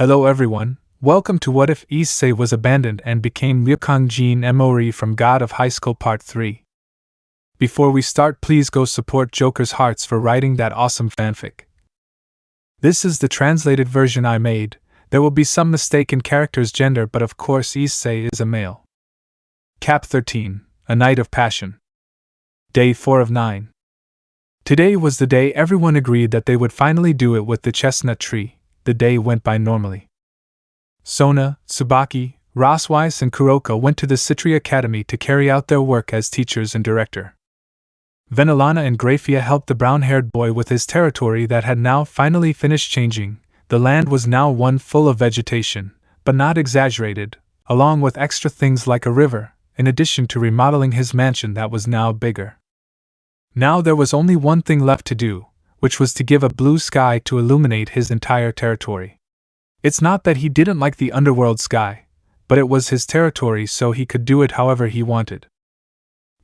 Hello everyone, welcome to What If Issei was abandoned and became Wukong Jin Mori from God of Highschool Part 3. Before we start, please go support jokersHearts for writing that awesome fanfic. This is the translated version I made. There will be some mistake in character's gender, but of course Issei is a male. Cap 13, A Night of Passion. Day 4 of 9. Today was the day everyone agreed that they would finally do it with the chestnut tree. The day went by normally. Sona, Tsubaki, Resurface and Kuroka went to the Citri Academy to carry out their work as teachers and director. Venelana and Grafia helped the brown-haired boy with his territory that had now finally finished changing. The land was now one full of vegetation, but not exaggerated, along with extra things like a river, in addition to remodeling his mansion that was now bigger. Now there was only one thing left to do, which was to give a blue sky to illuminate his entire territory. It's not that he didn't like the underworld sky, but it was his territory, so he could do it however he wanted.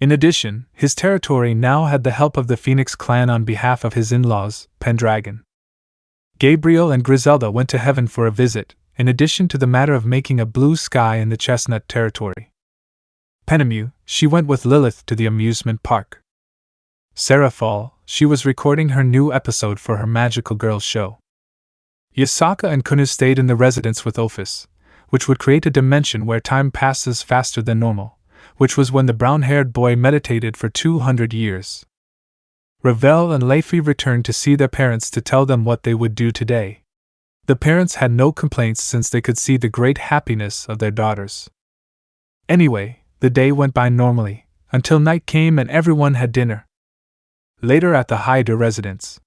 In addition, his territory now had the help of the Phoenix clan on behalf of his in-laws, Pendragon. Gabriel and Griselda went to heaven for a visit, in addition to the matter of making a blue sky in the chestnut territory. Penemu, she went with Lilith to the amusement park. Seraphal, she was recording her new episode for her Magical Girls show. Yasaka and Kunu stayed in the residence with Ophis, which would create a dimension where time passes faster than normal, which was when the brown-haired boy meditated for 200 years. Ravel and Leifi returned to see their parents to tell them what they would do today. The parents had no complaints since they could see the great happiness of their daughters. Anyway, the day went by normally, until night came and everyone had dinner. Later at the Hyoudou residence.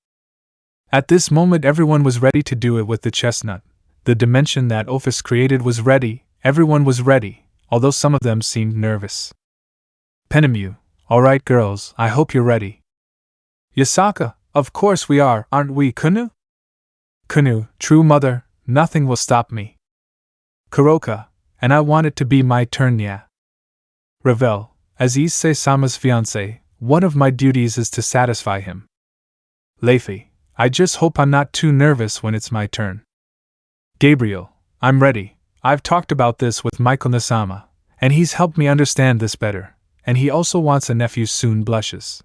At this moment everyone was ready to do it with the chestnut. The dimension that Ophis created was ready, everyone was ready, although some of them seemed nervous. Penemu, alright girls, I hope you're ready. Yasaka, of course we are, aren't we, Kunu? Kunu, true mother, nothing will stop me. Kuroka, and I want it to be my turn, yeah. Ravel, as Issei-sama's fiancé, one of my duties is to satisfy him. Leifi, I just hope I'm not too nervous when it's my turn. Gabriel, I'm ready. I've talked about this with Michael Nasama, and he's helped me understand this better, and he also wants a nephew soon. Blushes.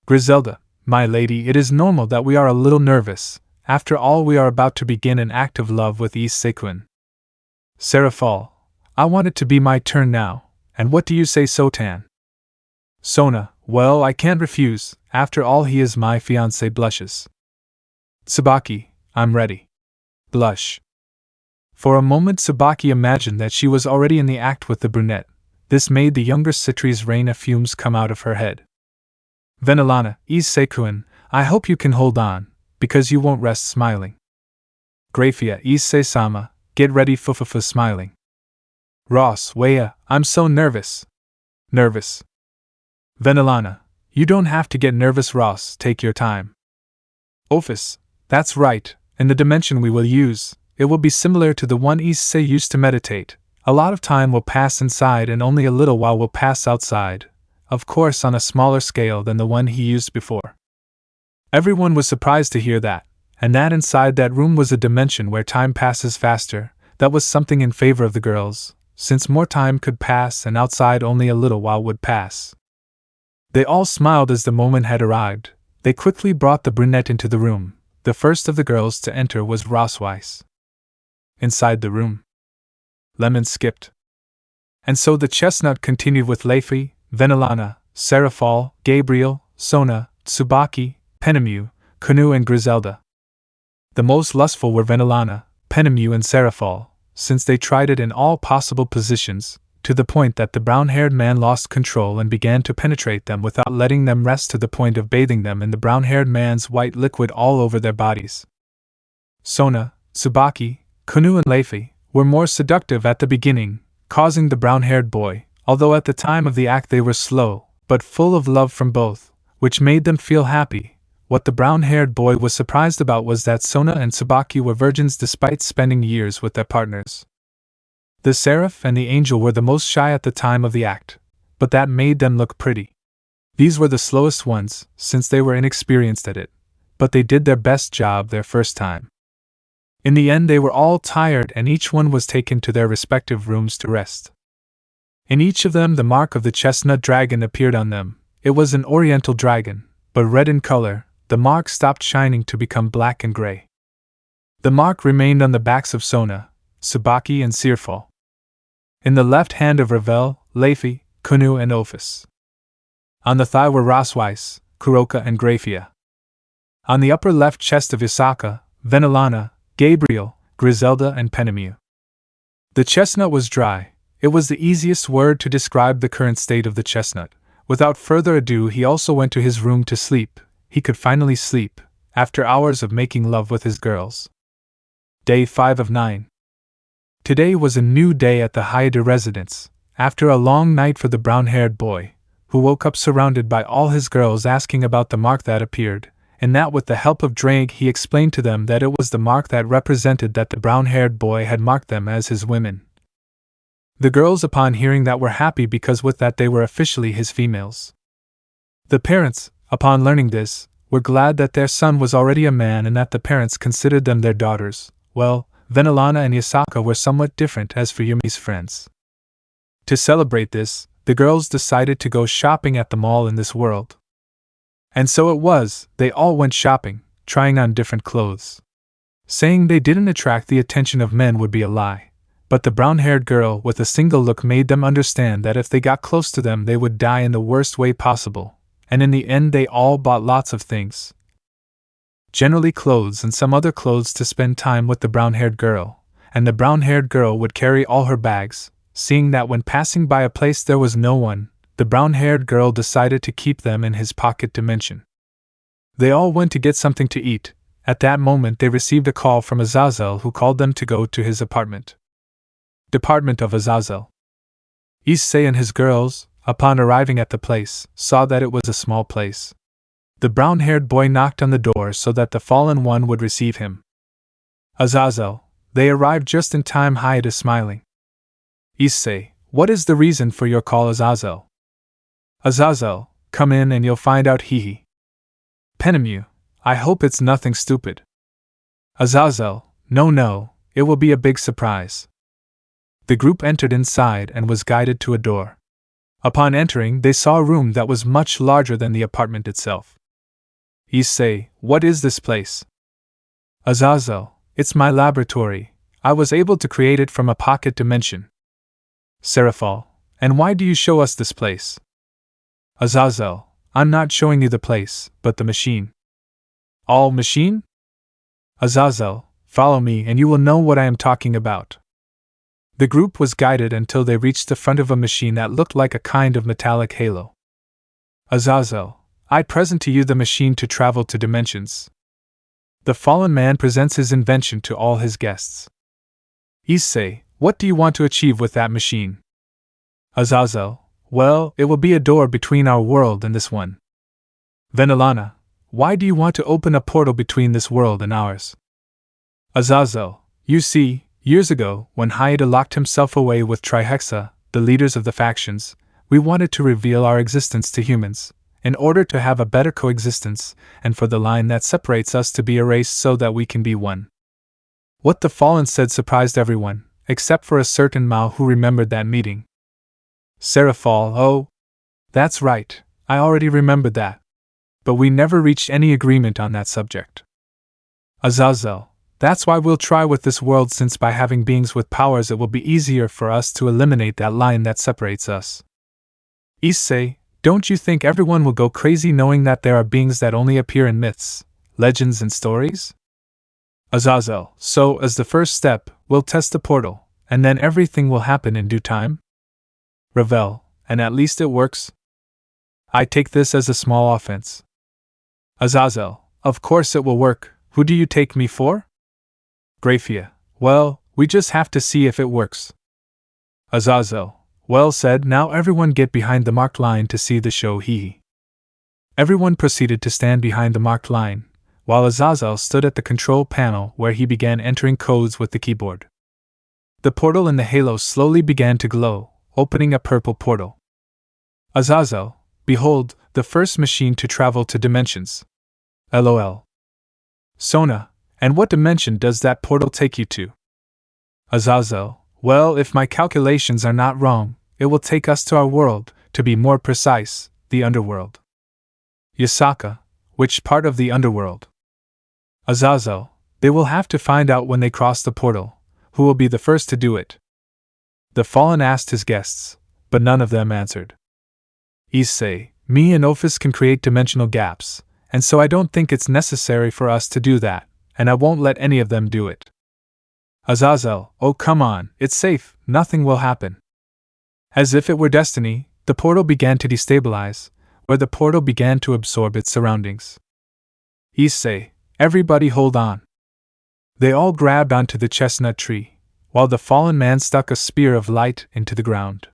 Griselda, my lady, it is normal that we are a little nervous. After all, we are about to begin an act of love with Issei-kun. Seraphal, I want it to be my turn now, and what do you say, Sotan? Sona, well, I can't refuse, after all he is my fiancé. Blushes. Tsubaki, I'm ready. Blush. For a moment Tsubaki imagined that she was already in the act with the brunette. This made the younger Citri's rain of fumes come out of her head. Venelana, Issei-kun, I hope you can hold on, because you won't rest smiling. Grafia, Issei-sama, get ready. Fufufu, smiling. Ross, Weya, I'm so nervous. Nervous. Venelana, you don't have to get nervous. Ross, take your time. Ophis, that's right, in the dimension we will use, it will be similar to the one Issei used to meditate. A lot of time will pass inside and only a little while will pass outside, of course on a smaller scale than the one he used before. Everyone was surprised to hear that, and that inside that room was a dimension where time passes faster. That was something in favor of the girls, since more time could pass and outside only a little while would pass. They all smiled as the moment had arrived. They quickly brought the brunette into the room. The first of the girls to enter was Resurface. Inside the room, Lemon skipped. And so the chestnut continued with Leifi, Venelana, Seraphal, Gabriel, Sona, Tsubaki, Penemu, Kunu and Griselda. The most lustful were Venelana, Penemu and Seraphal, since they tried it in all possible positions, to the point that the brown-haired man lost control and began to penetrate them without letting them rest, to the point of bathing them in the brown-haired man's white liquid all over their bodies. Sona, Tsubaki, Kunu and Leifi were more seductive at the beginning, causing the brown-haired boy, although at the time of the act they were slow, but full of love from both, which made them feel happy. What the brown-haired boy was surprised about was that Sona and Tsubaki were virgins despite spending years with their partners. The seraph and the angel were the most shy at the time of the act, but that made them look pretty. These were the slowest ones, since they were inexperienced at it, but they did their best job their first time. In the end, they were all tired and each one was taken to their respective rooms to rest. In each of them, the mark of the chestnut dragon appeared on them. It was an oriental dragon, but red in color. The mark stopped shining to become black and gray. The mark remained on the backs of Sona, Tsubaki, and Searfall. In the left hand of Ravel, Leifi, Kunu, and Ophis. On the thigh were Rosweiss, Kuroka, and Grafia. On the upper left chest of Isaka, Venelana, Gabriel, Griselda, and Penemu. The chestnut was dry. It was the easiest word to describe the current state of the chestnut. Without further ado, he also went to his room to sleep. He could finally sleep, after hours of making love with his girls. Day 5 of 9. Today was a new day at the Hyoudou residence, after a long night for the brown-haired boy, who woke up surrounded by all his girls asking about the mark that appeared, and that with the help of Drake he explained to them that it was the mark that represented that the brown-haired boy had marked them as his women. The girls, upon hearing that, were happy because with that they were officially his females. The parents, upon learning this, were glad that their son was already a man and that the parents considered them their daughters. Well, Venelana and Yasaka were somewhat different as for Yumi's friends. To celebrate this, the girls decided to go shopping at the mall in this world. And so it was, they all went shopping, trying on different clothes. Saying they didn't attract the attention of men would be a lie. But the brown-haired girl with a single look made them understand that if they got close to them they would die in the worst way possible, and in the end they all bought lots of things. Generally clothes and some other clothes to spend time with the brown-haired girl, and the brown-haired girl would carry all her bags. Seeing that when passing by a place there was no one, the brown-haired girl decided to keep them in his pocket dimension. They all went to get something to eat. At that moment they received a call from Azazel, who called them to go to his apartment. Department of Azazel. Issei and his girls, upon arriving at the place, saw that it was a small place. The brown-haired boy knocked on the door so that the fallen one would receive him. Azazel. They arrived just in time. Hyoudou smiling. Issei, what is the reason for your call, Azazel? Azazel, come in and you'll find out. Hehe. Penemu, I hope it's nothing stupid. Azazel, no, it will be a big surprise. The group entered inside and was guided to a door. Upon entering, they saw a room that was much larger than the apartment itself. Issei, what is this place? Azazel, it's my laboratory. I was able to create it from a pocket dimension. Seraphal, and why do you show us this place? Azazel, I'm not showing you the place, but the machine. All machine? Azazel, follow me and you will know what I am talking about. The group was guided until they reached the front of a machine that looked like a kind of metallic halo. Azazel, I present to you the machine to travel to dimensions. The fallen man presents his invention to all his guests. Issei, what do you want to achieve with that machine? Azazel, well, it will be a door between our world and this one. Venelana, why do you want to open a portal between this world and ours? Azazel, you see, years ago, when Hyoudou locked himself away with Trihexa, the leaders of the factions, we wanted to reveal our existence to humans, in order to have a better coexistence, and for the line that separates us to be erased so that we can be one. What the Fallen said surprised everyone, except for a certain Mao who remembered that meeting. Seraphal, oh, that's right, I already remembered that. But we never reached any agreement on that subject. Azazel, that's why we'll try with this world, since by having beings with powers it will be easier for us to eliminate that line that separates us. Issei, don't you think everyone will go crazy knowing that there are beings that only appear in myths, legends and stories? Azazel, so as the first step, we'll test the portal, and then everything will happen in due time? Ravel, and at least it works? I take this as a small offense. Azazel, of course it will work. Who do you take me for? Grafia, well, we just have to see if it works. Azazel, well said, now everyone get behind the marked line to see the show. Hehe. Everyone proceeded to stand behind the marked line, while Azazel stood at the control panel where he began entering codes with the keyboard. The portal in the halo slowly began to glow, opening a purple portal. Azazel, behold, the first machine to travel to dimensions. LOL. Sona, And what dimension does that portal take you to? Azazel, well, if my calculations are not wrong, it will take us to our world, to be more precise, the underworld. Yasaka, which part of the underworld? Azazel, they will have to find out when they cross the portal, who will be the first to do it. The Fallen asked his guests, but none of them answered. Issei, me and Ophis can create dimensional gaps, and so I don't think it's necessary for us to do that, and I won't let any of them do it. Azazel, oh come on, it's safe, nothing will happen. As if it were destiny, the portal began to destabilize, where the portal began to absorb its surroundings. Issei, everybody hold on. They all grabbed onto the chestnut tree, while the fallen man stuck a spear of light into the ground.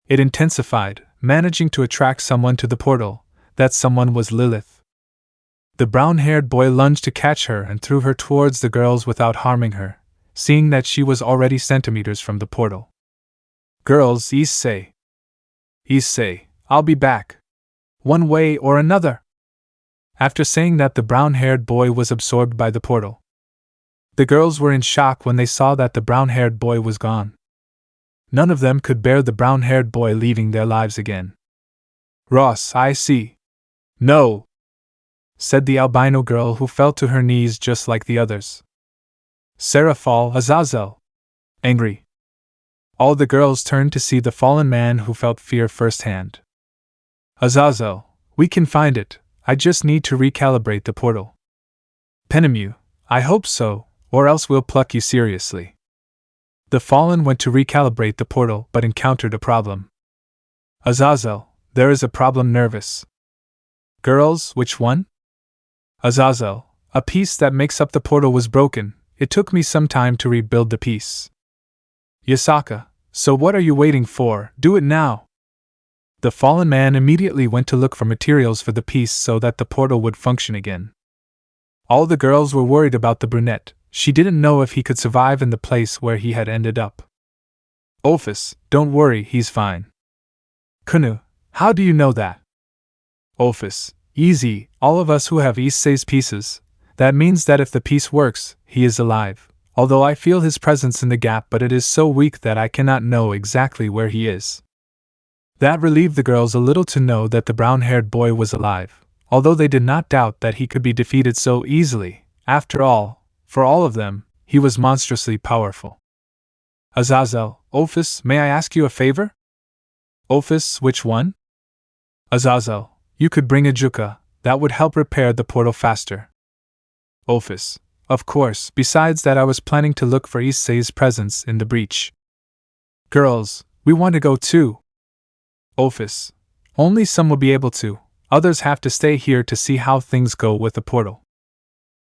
It intensified, managing to attract someone to the portal. That someone was Lilith. The brown-haired boy lunged to catch her and threw her towards the girls without harming her, seeing that she was already centimeters from the portal. Girls, Issei. Issei, I'll be back. One way or another. After saying that, the brown-haired boy was absorbed by the portal. The girls were in shock when they saw that the brown-haired boy was gone. None of them could bear the brown-haired boy leaving their lives again. Ross, I see. No, said the albino girl, who fell to her knees just like the others. Sarah fall, Azazel. Angry. All the girls turned to see the fallen man, who felt fear firsthand. Azazel, we can find it, I just need to recalibrate the portal. Penemu, I hope so, or else we'll pluck you seriously. The fallen went to recalibrate the portal but encountered a problem. Azazel, there is a problem, nervous. Girls, which one? Azazel, a piece that makes up the portal was broken, it took me some time to rebuild the piece. Yasaka, so what are you waiting for, do it now. The fallen man immediately went to look for materials for the piece so that the portal would function again. All the girls were worried about the brunette, she didn't know if he could survive in the place where he had ended up. Ophis, don't worry, he's fine. Kunu, how do you know that? Ophis, easy, all of us who have Issei's pieces, that means that if the piece works, he is alive, although I feel his presence in the gap, but it is so weak that I cannot know exactly where he is. That relieved the girls a little to know that the brown-haired boy was alive, although they did not doubt that he could be defeated so easily. After all, for all of them, he was monstrously powerful. Azazel, Ophis, may I ask you a favor? Ophis, which one? Azazel, you could bring a juka, that would help repair the portal faster. Ophis, of course, besides that I was planning to look for Issei's presence in the breach. Girls, we want to go too. Ophis, only some will be able to, others have to stay here to see how things go with the portal.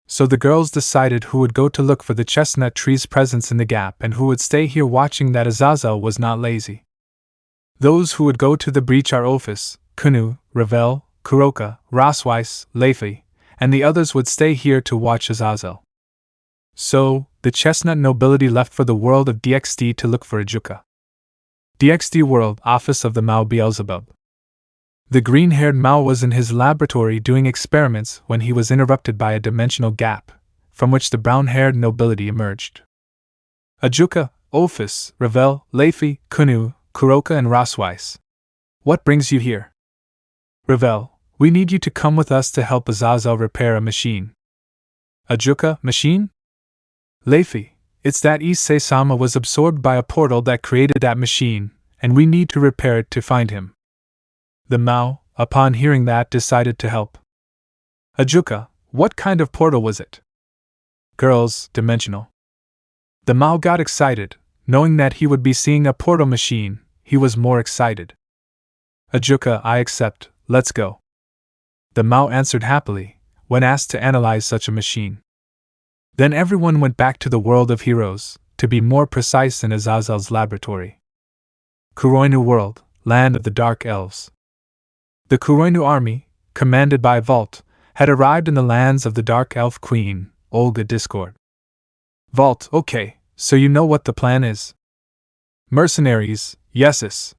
So the girls decided who would go to look for the chestnut tree's presence in the gap and who would stay here watching that Azazel was not lazy. Those who would go to the breach are Ophis, Kunu, Ravel, Kuroka, Rosweiss, Leifi, and the others would stay here to watch Azazel. So, the chestnut nobility left for the world of DxD to look for a juka. DxD World, Office of the Mao Beelzebub. The green-haired Mao was in his laboratory doing experiments when he was interrupted by a dimensional gap, from which the brown-haired nobility emerged. Ajuka, Ophis, Ravel, Leifi, Kunu, Kuroka and Rosweiss. What brings you here? Ravel, we need you to come with us to help Azazel repair a machine. Ajuka, machine? Leifi, it's that Issei-sama was absorbed by a portal that created that machine, and we need to repair it to find him. The Mao, upon hearing that, decided to help. Ajuka, what kind of portal was it? Girls, dimensional. The Mao got excited, knowing that he would be seeing a portal machine, he was more excited. Ajuka, I accept, let's go. The Mao answered happily, when asked to analyze such a machine. Then everyone went back to the world of heroes, to be more precise in Azazel's laboratory. Kuroinu World, Land of the Dark Elves. The Kuroinu army, commanded by Vault, had arrived in the lands of the Dark Elf Queen, Olga Discord. Vault, okay, so you know what the plan is? Mercenaries, yeses.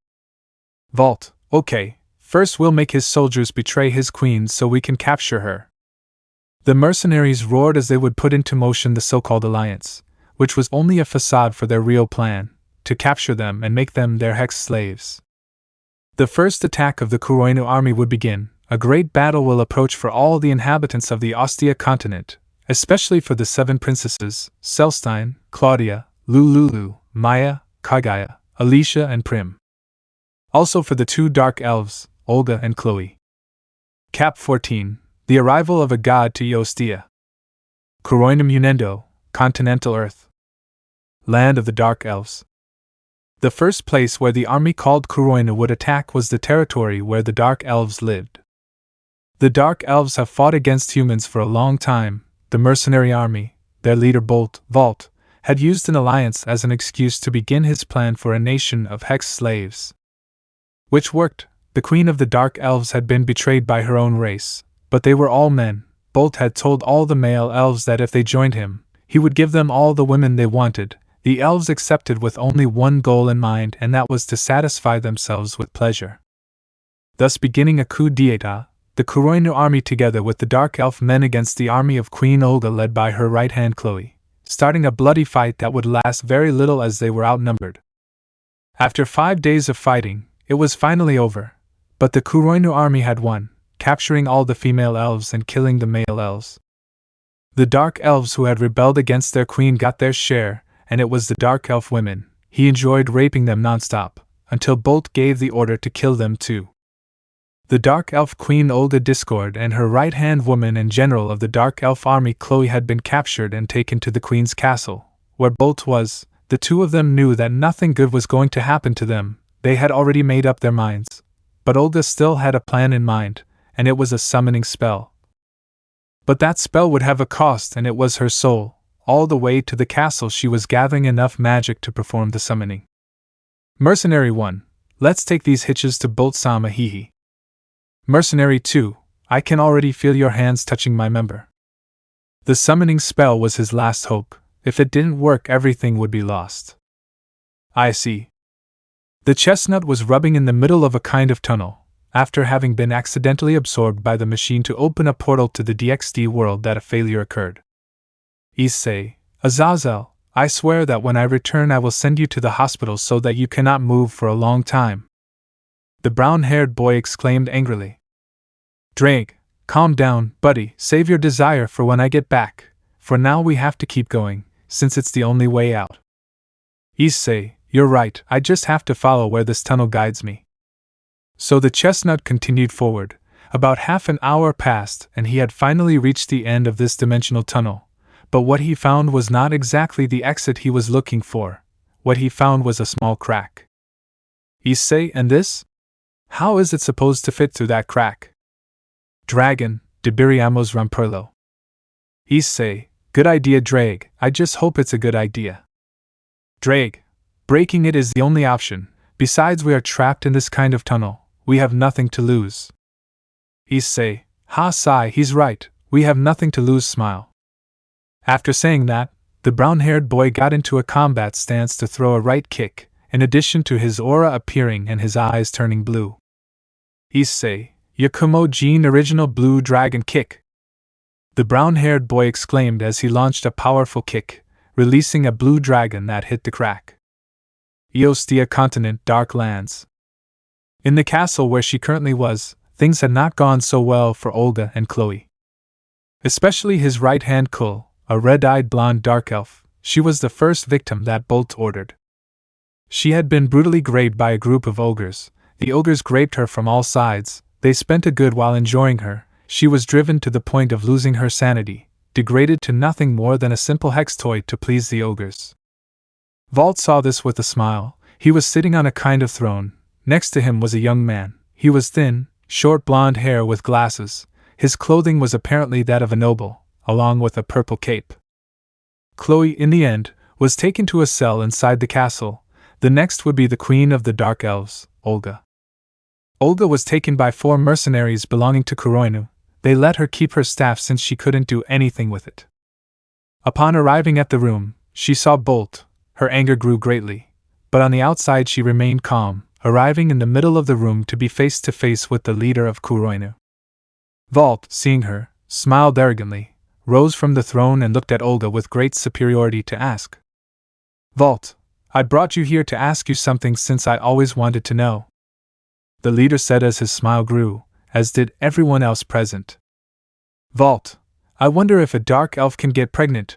Vault, okay, first we'll make his soldiers betray his queen so we can capture her. The mercenaries roared as they would put into motion the so-called alliance, which was only a facade for their real plan, to capture them and make them their hex slaves. The first attack of the Kuroinu army would begin. A great battle will approach for all the inhabitants of the Ostia continent, especially for the 7 princesses, Celestine, Claudia, Lululu, Maya, Kaguya, Alicia and Prim. Also for the 2 dark elves, Olga and Chloe. Cap 14. The arrival of a god to Ostia. Kuroinu Munendo, continental Earth. Land of the Dark Elves. The first place where the army called Kuroinu would attack was the territory where the Dark Elves lived. The Dark Elves have fought against humans for a long time. The mercenary army, their leader Vault, had used an alliance as an excuse to begin his plan for a nation of hex slaves. Which worked. The queen of the Dark Elves had been betrayed by her own race, but they were all men. Bolt had told all the male elves that if they joined him, he would give them all the women they wanted. The elves accepted with only one goal in mind, and that was to satisfy themselves with pleasure. Thus beginning a coup d'état, the Kuroinu army together with the Dark Elf men against the army of Queen Olga led by her right-hand Chloe, starting a bloody fight that would last very little as they were outnumbered. After 5 days of fighting, it was finally over, but the Kuroinu army had won, capturing all the female elves and killing the male elves. The Dark Elves who had rebelled against their queen got their share, and it was the Dark Elf women. He enjoyed raping them non-stop, until Bolt gave the order to kill them too. The Dark Elf Queen Olga Discord and her right-hand woman and general of the Dark Elf army Chloe had been captured and taken to the Queen's castle, where Bolt was. The 2 of them knew that nothing good was going to happen to them. They had already made up their minds. But Olga still had a plan in mind, and it was a summoning spell. But that spell would have a cost, and it was her soul. All the way to the castle she was gathering enough magic to perform the summoning. Mercenary 1. Let's take these hitches to Bolt-sama hehe. Mercenary 2. I can already feel your hands touching my member. The summoning spell was his last hope. If it didn't work, everything would be lost. I see. The chestnut was rubbing in the middle of a kind of tunnel, after having been accidentally absorbed by the machine to open a portal to the DxD world that a failure occurred. Issei, Azazel, I swear that when I return I will send you to the hospital so that you cannot move for a long time. The brown-haired boy exclaimed angrily. Drake, calm down, buddy, save your desire for when I get back, for now we have to keep going, since it's the only way out. Issei, you're right, I just have to follow where this tunnel guides me. So the chestnut continued forward. About half an hour passed, and he had finally reached the end of this dimensional tunnel. But what he found was not exactly the exit he was looking for. What he found was a small crack. Issei, and this? How is it supposed to fit through that crack? Dragon, Debiriamos Ramperlo. Issei, good idea, Drake. I just hope it's a good idea. Drake, breaking it is the only option. Besides, we are trapped in this kind of tunnel. We have nothing to lose. Issei, ha sigh, he's right. We have nothing to lose, smile. After saying that, the brown-haired boy got into a combat stance to throw a right kick, in addition to his aura appearing and his eyes turning blue. Issei, Yakumo Jin original blue dragon kick. The brown-haired boy exclaimed as he launched a powerful kick, releasing a blue dragon that hit the crack. Ostia continent, dark lands. In the castle where she currently was, things had not gone so well for Olga and Chloe. Especially his right-hand Kul, a red-eyed blonde dark elf. She was the first victim that Bolt ordered. She had been brutally graped by a group of ogres. The ogres graped her from all sides. They spent a good while enjoying her. She was driven to the point of losing her sanity, degraded to nothing more than a simple hex toy to please the ogres. Vault saw this with a smile. He was sitting on a kind of throne. Next to him was a young man. He was thin, short blonde hair with glasses. His clothing was apparently that of a noble, along with a purple cape. Chloe, in the end, was taken to a cell inside the castle. The next would be the queen of the Dark Elves, Olga. Olga was taken by 4 mercenaries belonging to Kuroinu. They let her keep her staff since she couldn't do anything with it. Upon arriving at the room, she saw Bolt. Her anger grew greatly, but on the outside she remained calm, arriving in the middle of the room to be face to face with the leader of Kuroinu. Vault, seeing her, smiled arrogantly. rose from the throne and looked at Olga with great superiority to ask. Vault, I brought you here to ask you something since I always wanted to know. The leader said as his smile grew, as did everyone else present. Vault, I wonder if a dark elf can get pregnant.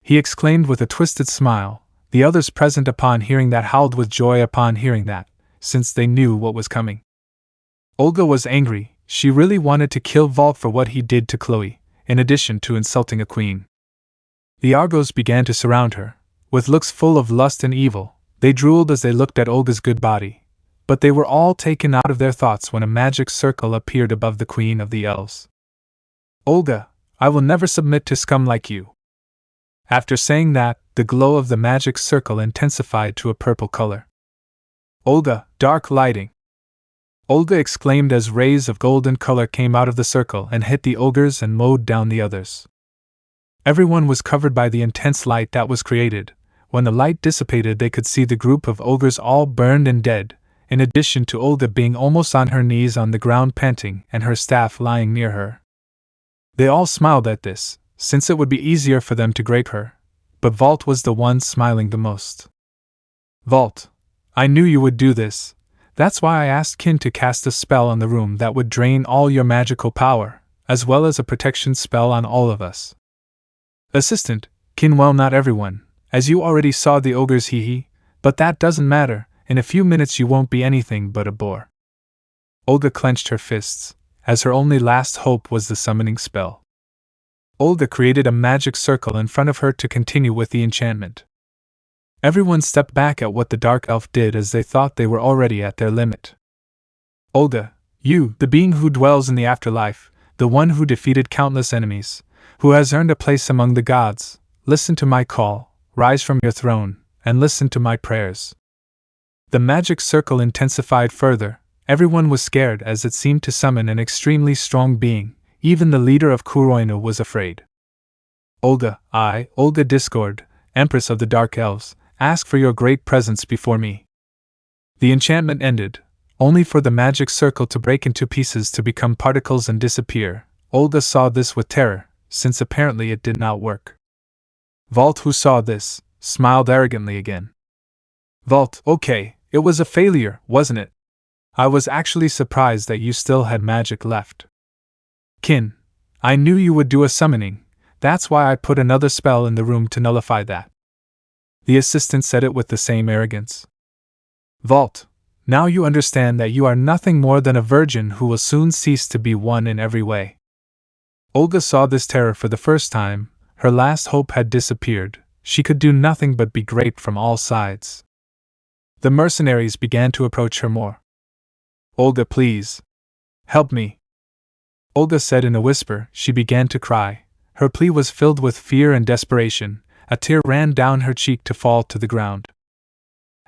He exclaimed with a twisted smile. The others present upon hearing that howled with joy upon hearing that, since they knew what was coming. Olga was angry. She really wanted to kill Vault for what he did to Chloe, in addition to insulting a queen. The Argos began to surround her. With looks full of lust and evil, they drooled as they looked at Olga's good body, but they were all taken out of their thoughts when a magic circle appeared above the Queen of the Elves. Olga, I will never submit to scum like you. After saying that, the glow of the magic circle intensified to a purple color. Olga, dark lighting! Olga exclaimed as rays of golden color came out of the circle and hit the ogres and mowed down the others. Everyone was covered by the intense light that was created. When the light dissipated, they could see the group of ogres all burned and dead, in addition to Olga being almost on her knees on the ground panting and her staff lying near her. They all smiled at this, since it would be easier for them to grape her, but Vault was the one smiling the most. Vault, I knew you would do this. That's why I asked Kin to cast a spell on the room that would drain all your magical power, as well as a protection spell on all of us. Assistant, Kin, well, not everyone, as you already saw the ogres, but that doesn't matter. In a few minutes you won't be anything but a bore. Olga clenched her fists, as her only last hope was the summoning spell. Olga created a magic circle in front of her to continue with the enchantment. Everyone stepped back at what the dark elf did as they thought they were already at their limit. Olga, you, the being who dwells in the afterlife, the one who defeated countless enemies, who has earned a place among the gods, listen to my call, rise from your throne, and listen to my prayers. The magic circle intensified further. Everyone was scared as it seemed to summon an extremely strong being. Even the leader of Kuroinu was afraid. Olga, I, Olga Discord, Empress of the Dark Elves, ask for your great presence before me. The enchantment ended, only for the magic circle to break into pieces to become particles and disappear. Olga saw this with terror, since apparently it did not work. Vault, who saw this, smiled arrogantly again. Vault, okay, it was a failure, wasn't it? I was actually surprised that you still had magic left. Kin, I knew you would do a summoning, that's why I put another spell in the room to nullify that. The assistant said it with the same arrogance. Vault, now you understand that you are nothing more than a virgin who will soon cease to be one in every way. Olga saw this terror for the first time. Her last hope had disappeared. She could do nothing but be graped from all sides. The mercenaries began to approach her more. Olga, please. Help me. Olga said in a whisper. She began to cry. Her plea was filled with fear and desperation. A tear ran down her cheek to fall to the ground.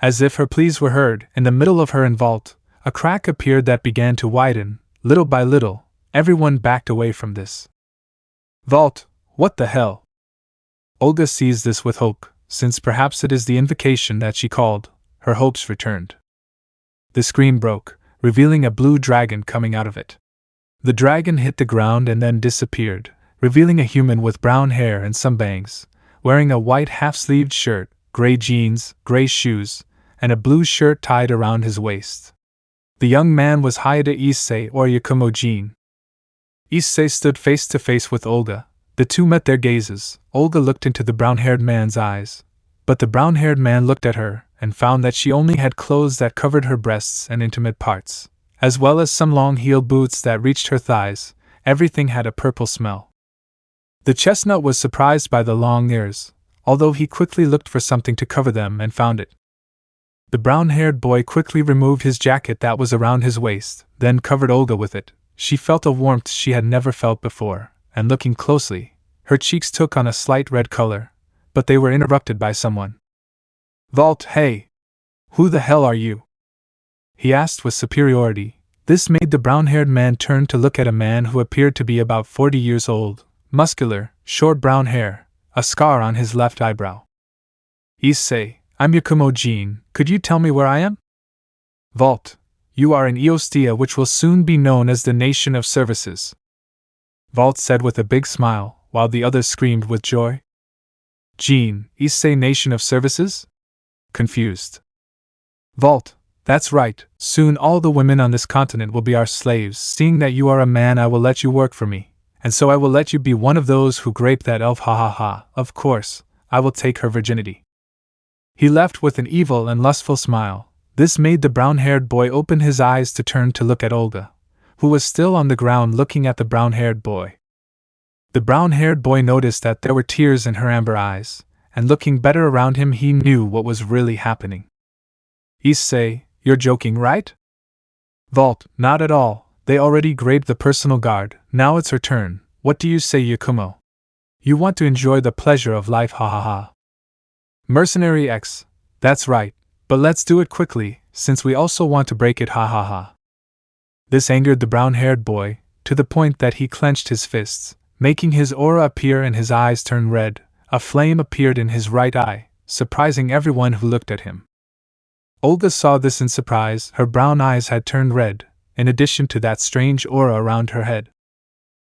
As if her pleas were heard, in the middle of her and Vault, a crack appeared that began to widen. Little by little, everyone backed away from this. Vault, what the hell? Olga sees this with hope, since perhaps it is the invocation that she called. Her hopes returned. The screen broke, revealing a blue dragon coming out of it. The dragon hit the ground and then disappeared, revealing a human with brown hair and some bangs, wearing a white half-sleeved shirt, gray jeans, gray shoes, and a blue shirt tied around his waist. The young man was Hyoudou Issei or Wukong Jin. Issei stood face to face with Olga. The two met their gazes. Olga looked into the brown-haired man's eyes, but the brown-haired man looked at her and found that she only had clothes that covered her breasts and intimate parts, as well as some long-heeled boots that reached her thighs. Everything had a purple smell. The chestnut was surprised by the long ears, although he quickly looked for something to cover them and found it. The brown-haired boy quickly removed his jacket that was around his waist, then covered Olga with it. She felt a warmth she had never felt before, and looking closely, her cheeks took on a slight red color, but they were interrupted by someone. Vault, hey! Who the hell are you? He asked with superiority. This made the brown-haired man turn to look at a man who appeared to be about 40 years old, muscular, short brown hair, a scar on his left eyebrow. Issei, I'm Wukong Jin, could you tell me where I am? Vault, you are in Eostia, which will soon be known as the Nation of Services. Vault said with a big smile. while the others screamed with joy. Jin Issei Nation of Services? Confused. Vault, that's right, soon all the women on this continent will be our slaves. Seeing that you are a man, I will let you work for me, and so I will let you be one of those who grape that elf, ha ha ha. Of course, I will take her virginity. He left with an evil and lustful smile. This made the brown-haired boy open his eyes to turn to look at Olga, who was still on the ground looking at the brown-haired boy. The brown-haired boy noticed that there were tears in her amber eyes, and looking better around him he knew what was really happening. Issei, you're joking, right? Vault, not at all. They already graped the personal guard, now it's her turn. What do you say, Yakumo? You want to enjoy the pleasure of life, ha ha ha. Mercenary X, that's right, but let's do it quickly, since we also want to break it, ha ha ha. This angered the brown-haired boy, to the point that he clenched his fists, making his aura appear and his eyes turn red. A flame appeared in his right eye, surprising everyone who looked at him. Olga saw this in surprise. Her brown eyes had turned red, in addition to that strange aura around her head.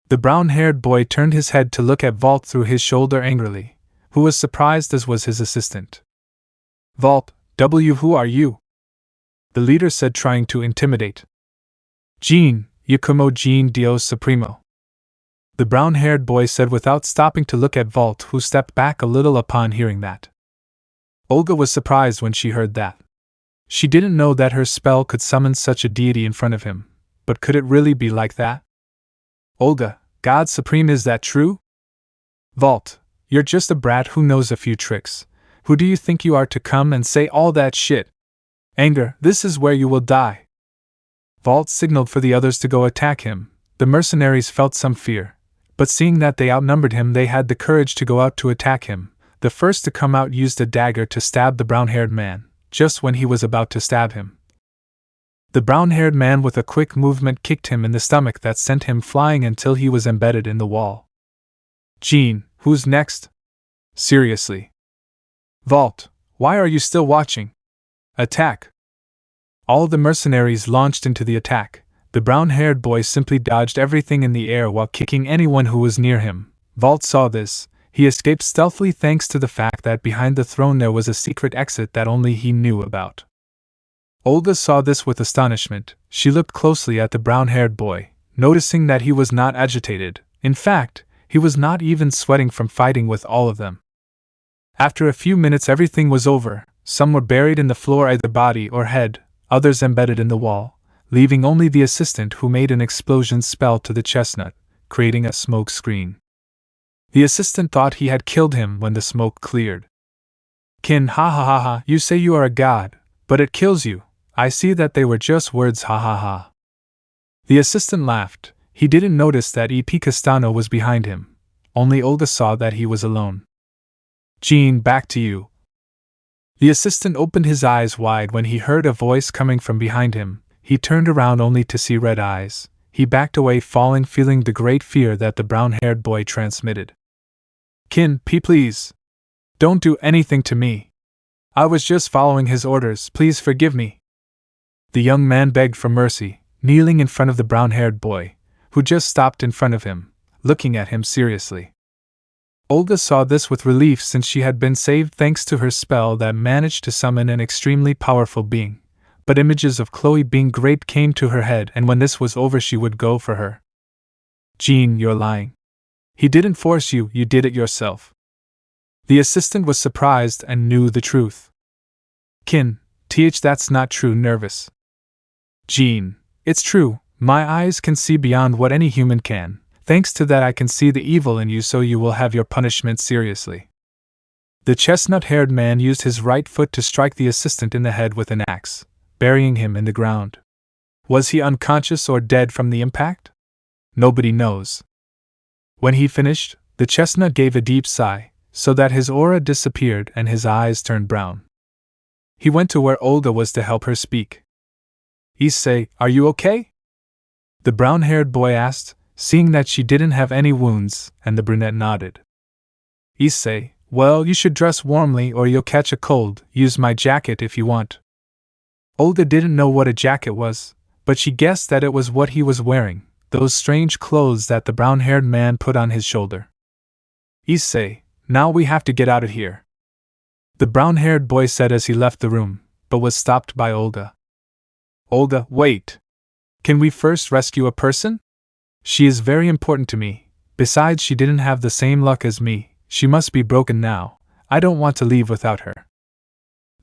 The brown-haired boy turned his head to look at Vault through his shoulder angrily, who was surprised as was his assistant. Vault, who are you? The leader said, trying to intimidate. Jin, Yakumo Jin Dios Supremo. The brown-haired boy said without stopping to look at Vault, who stepped back a little upon hearing that. Olga was surprised when she heard that. She didn't know that her spell could summon such a deity in front of him, but could it really be like that? Olga, God Supreme, is that true? Vault, you're just a brat who knows a few tricks. Who do you think you are to come and say all that shit? Anger, this is where you will die. Vault signaled for the others to go attack him. The mercenaries felt some fear, but seeing that they outnumbered him, they had the courage to go out to attack him. The first to come out used a dagger to stab the brown-haired man, just when he was about to stab him. The brown-haired man with a quick movement kicked him in the stomach that sent him flying until he was embedded in the wall. Jin, who's next? Seriously. Vault, why are you still watching? Attack! All the mercenaries launched into the attack. The brown-haired boy simply dodged everything in the air while kicking anyone who was near him. Vault saw this. He escaped stealthily thanks to the fact that behind the throne there was a secret exit that only he knew about. Olga saw this with astonishment. She looked closely at the brown-haired boy, noticing that he was not agitated. In fact, he was not even sweating from fighting with all of them. After a few minutes everything was over. Some were buried in the floor, either body or head, others embedded in the wall, leaving only the assistant, who made an explosion spell to the chestnut, creating a smoke screen. The assistant thought he had killed him when the smoke cleared. Kin, ha ha ha ha, you say you are a god, but it kills you. I see that they were just words, ha ha ha. The assistant laughed. He didn't notice that E.P. Castano was behind him. Only Olga saw that he was alone. Jin, back to you. The assistant opened his eyes wide when he heard a voice coming from behind him. He turned around only to see red eyes. He backed away, falling, feeling the great fear that the brown-haired boy transmitted. Kin, please. Don't do anything to me. I was just following his orders, please forgive me. The young man begged for mercy, kneeling in front of the brown-haired boy, who just stopped in front of him, looking at him seriously. Olga saw this with relief, since she had been saved thanks to her spell that managed to summon an extremely powerful being. But images of Chloe being raped came to her head, and when this was over she would go for her. Jin, you're lying. He didn't force you, you did it yourself. The assistant was surprised and knew the truth. Kin, that's not true, nervous. Jin, it's true, my eyes can see beyond what any human can. Thanks to that I can see the evil in you, so you will have your punishment seriously. The chestnut-haired man used his right foot to strike the assistant in the head with an axe, burying him in the ground. Was he unconscious or dead from the impact? Nobody knows. When he finished, the chestnut gave a deep sigh, so that his aura disappeared and his eyes turned brown. He went to where Olga was to help her speak. Issei, are you okay? The brown-haired boy asked, seeing that she didn't have any wounds, and the brunette nodded. Issei, well, you should dress warmly or you'll catch a cold. Use my jacket if you want. Olga didn't know what a jacket was, but she guessed that it was what he was wearing, those strange clothes that the brown-haired man put on his shoulder. Issei, now we have to get out of here, the brown-haired boy said as he left the room, but was stopped by Olga. Olga, wait! Can we first rescue a person? She is very important to me. Besides, she didn't have the same luck as me. She must be broken now. I don't want to leave without her.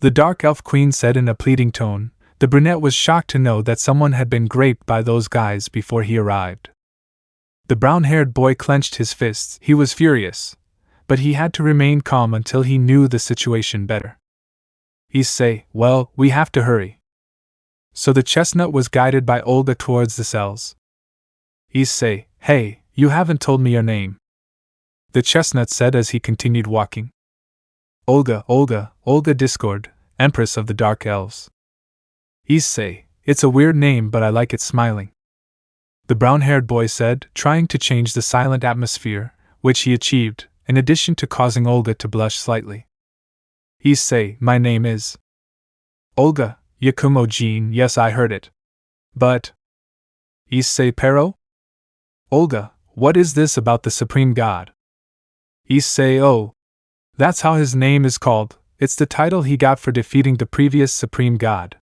The dark elf queen said in a pleading tone. The brunette was shocked to know that someone had been raped by those guys before he arrived. The brown-haired boy clenched his fists. He was furious, but he had to remain calm until he knew the situation better. Issei, well, we have to hurry. So the chestnut was guided by Olga towards the cells. Issei, hey, you haven't told me your name, the chestnut said as he continued walking. Olga Discord, Empress of the Dark Elves. Issei, it's a weird name but I like it. Smiling, the brown-haired boy said, trying to change the silent atmosphere, which he achieved, in addition to causing Olga to blush slightly. Issei, my name is Olga, Yakumo Jin, yes I heard it. But Issei Pero? Olga, what is this about the Supreme God? Issei, oh, that's how his name is called, it's the title he got for defeating the previous Supreme God.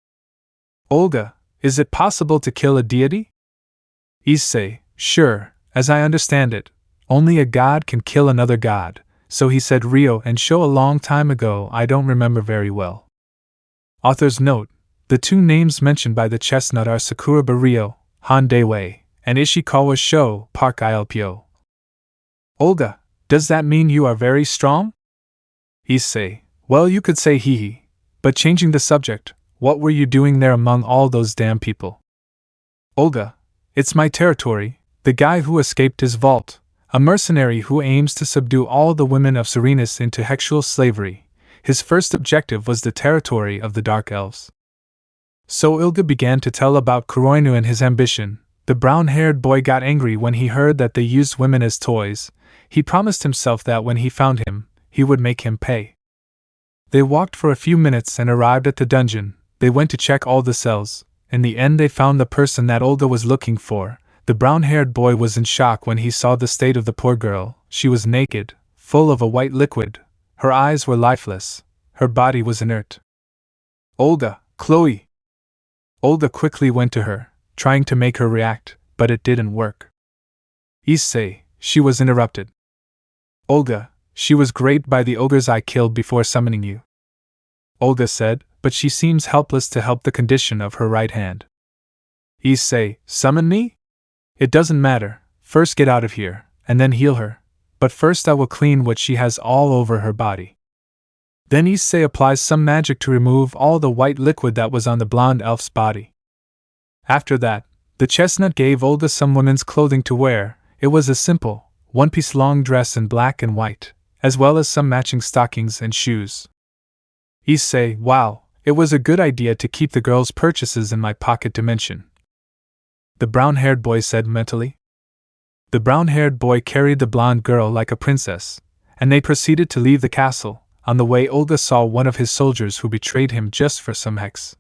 Olga, is it possible to kill a deity? Issei, sure, as I understand it, only a god can kill another god, so he said Rio and Sho a long time ago, I don't remember very well. Author's note, the two names mentioned by the chestnut are Sakuraba Rio, Handewei, and Ishikawa Sho, Park Ilpyo. Olga, does that mean you are very strong? Issei, well you could say hee, but changing the subject, what were you doing there among all those damn people? Olga, it's my territory, the guy who escaped his vault, a mercenary who aims to subdue all the women of Serenus into sexual slavery. His first objective was the territory of the Dark Elves. So Olga began to tell about Kuroinu and his ambition. The brown-haired boy got angry when he heard that they used women as toys. He promised himself that when he found him, he would make him pay. They walked for a few minutes and arrived at the dungeon. They went to check all the cells. In the end they found the person that Olga was looking for. The brown-haired boy was in shock when he saw the state of the poor girl. She was naked, full of a white liquid. Her eyes were lifeless. Her body was inert. Olga, Chloe! Olga quickly went to her, trying to make her react, but it didn't work. Issei, she was interrupted. Olga, she was raped by the ogres I killed before summoning you. Olga said, but she seems helpless to help the condition of her right hand. Issei, summon me? It doesn't matter, first get out of here, and then heal her, but first I will clean what she has all over her body. Then Issei applies some magic to remove all the white liquid that was on the blonde elf's body. After that, the chestnut gave Olga some women's clothing to wear. It was a simple, one-piece long dress in black and white, as well as some matching stockings and shoes. Issei, wow, it was a good idea to keep the girl's purchases in my pocket dimension, the brown-haired boy said mentally. The brown-haired boy carried the blonde girl like a princess, and they proceeded to leave the castle. On the way Olga saw one of his soldiers who betrayed him just for some hex.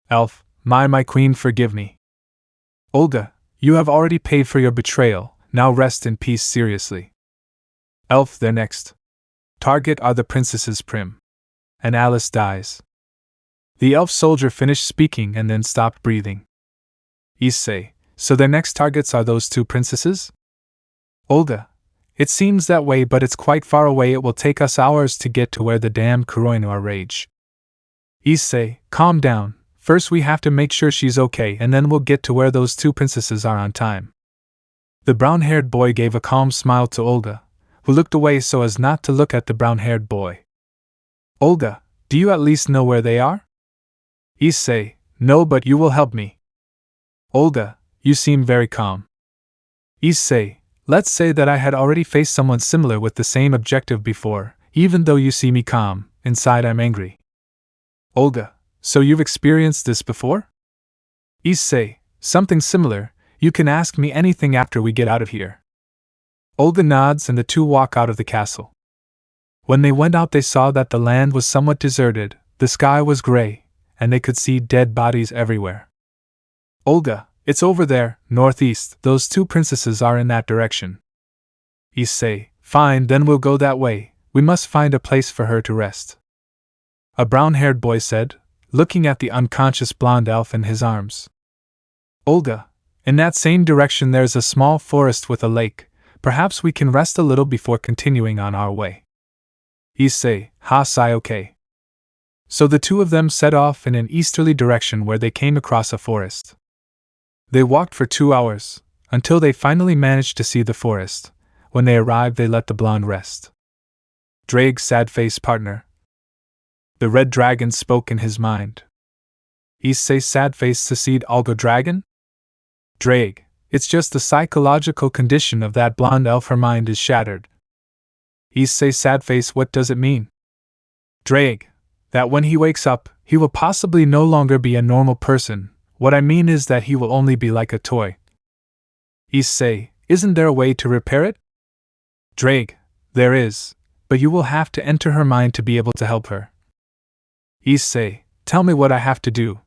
Elf, my queen, forgive me. Olga, you have already paid for your betrayal, now rest in peace. Seriously. Elf, their next target are the princesses Prim and Alice dies. The elf soldier finished speaking and then stopped breathing. Issei, so their next targets are those two princesses? Olga, it seems that way, but it's quite far away. It will take us hours to get to where the damn Kuroinu are rage. Issei, calm down. First we have to make sure she's okay, and then we'll get to where those two princesses are on time. The brown-haired boy gave a calm smile to Olga, who looked away so as not to look at the brown-haired boy. Olga, do you at least know where they are? Issei, no, but you will help me. Olga, you seem very calm. Issei, let's say that I had already faced someone similar with the same objective before. Even though you see me calm, inside I'm angry. Olga, so you've experienced this before? Issei, something similar. You can ask me anything after we get out of here. Olga nods and the two walk out of the castle. When they went out they saw that the land was somewhat deserted, the sky was gray, and they could see dead bodies everywhere. Olga, it's over there, northeast, those two princesses are in that direction. Issei, Fine, then we'll go that way. We must find a place for her to rest. A brown-haired boy said, looking at the unconscious blonde elf in his arms. Olga, in that same direction there's a small forest with a lake. Perhaps we can rest a little before continuing on our way. Issei, sai okay. So the two of them set off in an easterly direction where they came across a forest. They walked for 2 hours, until they finally managed to see the forest. When they arrived they let the blonde rest. Drake, sad-faced partner. The red dragon spoke in his mind. Issei, sad-faced, succeed Olga dragon? Drake, it's just the psychological condition of that blonde elf, her mind is shattered. Issei, sad-face, what does it mean? Drake, that when he wakes up, he will possibly no longer be a normal person. What I mean is that he will only be like a toy. Issei, isn't there a way to repair it? Drake, there is, but you will have to enter her mind to be able to help her. Issei, tell me what I have to do.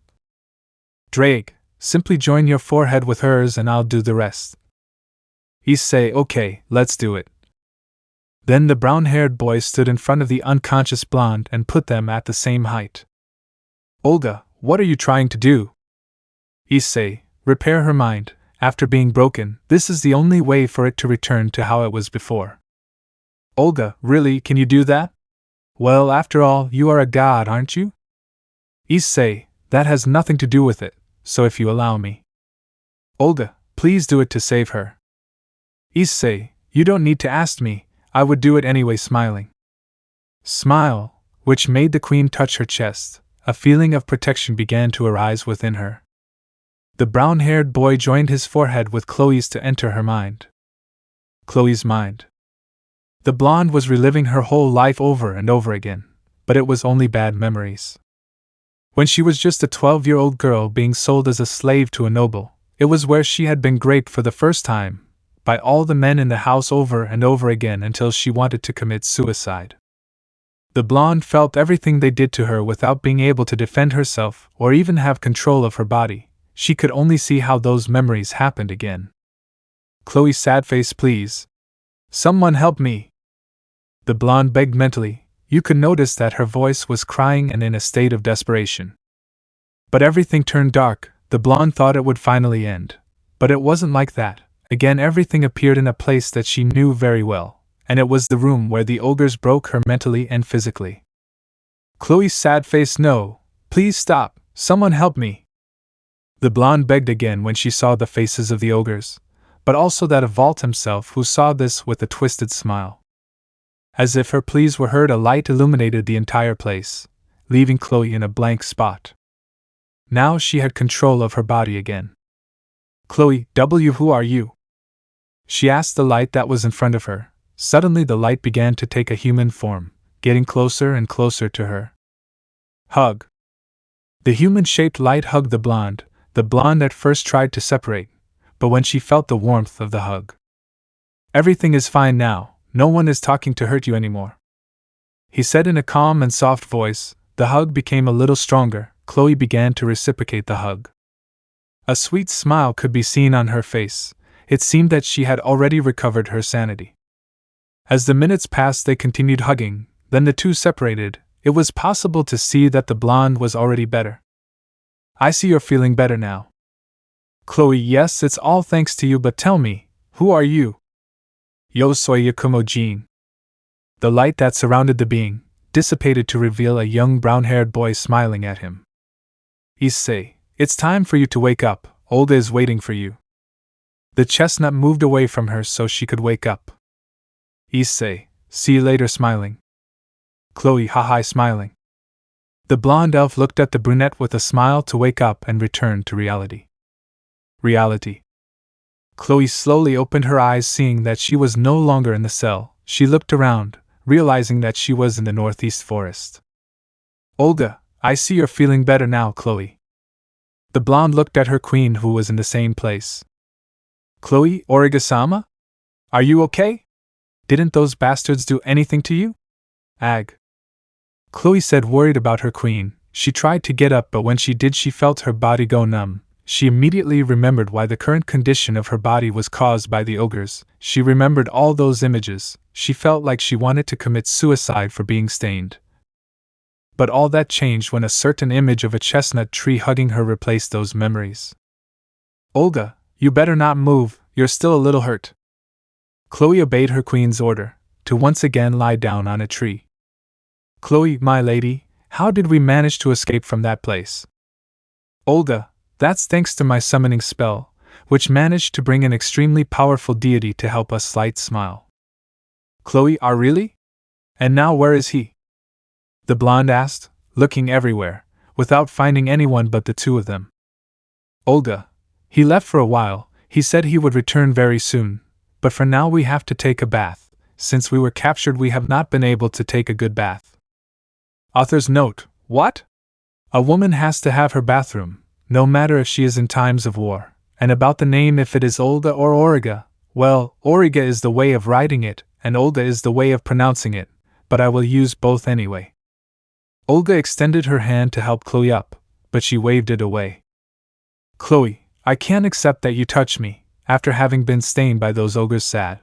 Drake, simply join your forehead with hers and I'll do the rest. Issei, okay, let's do it. Then the brown-haired boy stood in front of the unconscious blonde and put them at the same height. Olga, what are you trying to do? Issei, repair her mind. After being broken, this is the only way for it to return to how it was before. Olga, really, can you do that? Well, after all, you are a god, aren't you? Issei, that has nothing to do with it, so if you allow me. Olga, please do it to save her. Issei, you don't need to ask me, I would do it anyway, smiling. Smile, which made the queen touch her chest. A feeling of protection began to arise within her. The brown-haired boy joined his forehead with Chloe's to enter her mind. Chloe's mind. The blonde was reliving her whole life over and over again, but it was only bad memories. When she was just a 12-year-old girl being sold as a slave to a noble, it was where she had been raped for the first time, by all the men in the house over and over again until she wanted to commit suicide. The blonde felt everything they did to her without being able to defend herself or even have control of her body. She could only see how those memories happened again. Chloe, sad face, please. Someone help me. The blonde begged mentally. You could notice that her voice was crying and in a state of desperation. But everything turned dark. The blonde thought it would finally end. But it wasn't like that. Again, everything appeared in a place that she knew very well, and it was the room where the ogres broke her mentally and physically. Chloe's sad face, no, please stop, someone help me. The blonde begged again when she saw the faces of the ogres, but also that of Vault himself, who saw this with a twisted smile. As if her pleas were heard, a light illuminated the entire place, leaving Chloe in a blank spot. Now she had control of her body again. Chloe, who are you? She asked the light that was in front of her. Suddenly the light began to take a human form, getting closer and closer to her. Hug. The human-shaped light hugged the blonde. The blonde at first tried to separate, but when she felt the warmth of the hug. Everything is fine now, no one is talking to hurt you anymore, he said in a calm and soft voice. The hug became a little stronger. Chloe began to reciprocate the hug. A sweet smile could be seen on her face. It seemed that she had already recovered her sanity. As the minutes passed, they continued hugging, then the two separated. It was possible to see that the blonde was already better. I see you're feeling better now. Chloe, yes, it's all thanks to you, but tell me, who are you? Yo soy Wukong Jin. The light that surrounded the being dissipated to reveal a young brown-haired boy smiling at him. Issei, it's time for you to wake up, Olga is waiting for you. The chestnut moved away from her so she could wake up. Issei, see you later, smiling. Chloe, haha, smiling. The blonde elf looked at the brunette with a smile to wake up and return to reality. Reality. Chloe slowly opened her eyes, seeing that she was no longer in the cell. She looked around, realizing that she was in the northeast forest. Olga, I see you're feeling better now, Chloe. The blonde looked at her queen, who was in the same place. Chloe, Origa-sama? Are you okay? Didn't those bastards do anything to you? Ag. Chloe said, worried about her queen. She tried to get up, but when she did, she felt her body go numb. She immediately remembered why the current condition of her body was caused by the ogres. She remembered all those images. She felt like she wanted to commit suicide for being stained. But all that changed when a certain image of a chestnut tree hugging her replaced those memories. "Olga, you better not move, you're still a little hurt." Chloe obeyed her queen's order, to once again lie down on a tree. "Chloe, my lady, how did we manage to escape from that place?" "Olga, that's thanks to my summoning spell, which managed to bring an extremely powerful deity to help us." Slight smile. "Chloe, really? And now where is he?" the blonde asked, looking everywhere, without finding anyone but the two of them. "Olga, he left for a while. He said he would return very soon, but for now we have to take a bath. Since we were captured, we have not been able to take a good bath." Author's note: what? A woman has to have her bathroom, no matter if she is in times of war. And about the name, if it is Olga or Origa, well, Origa is the way of writing it, and Olga is the way of pronouncing it, but I will use both anyway. Olga extended her hand to help Chloe up, but she waved it away. "Chloe, I can't accept that you touch me, after having been stained by those ogres." Sad.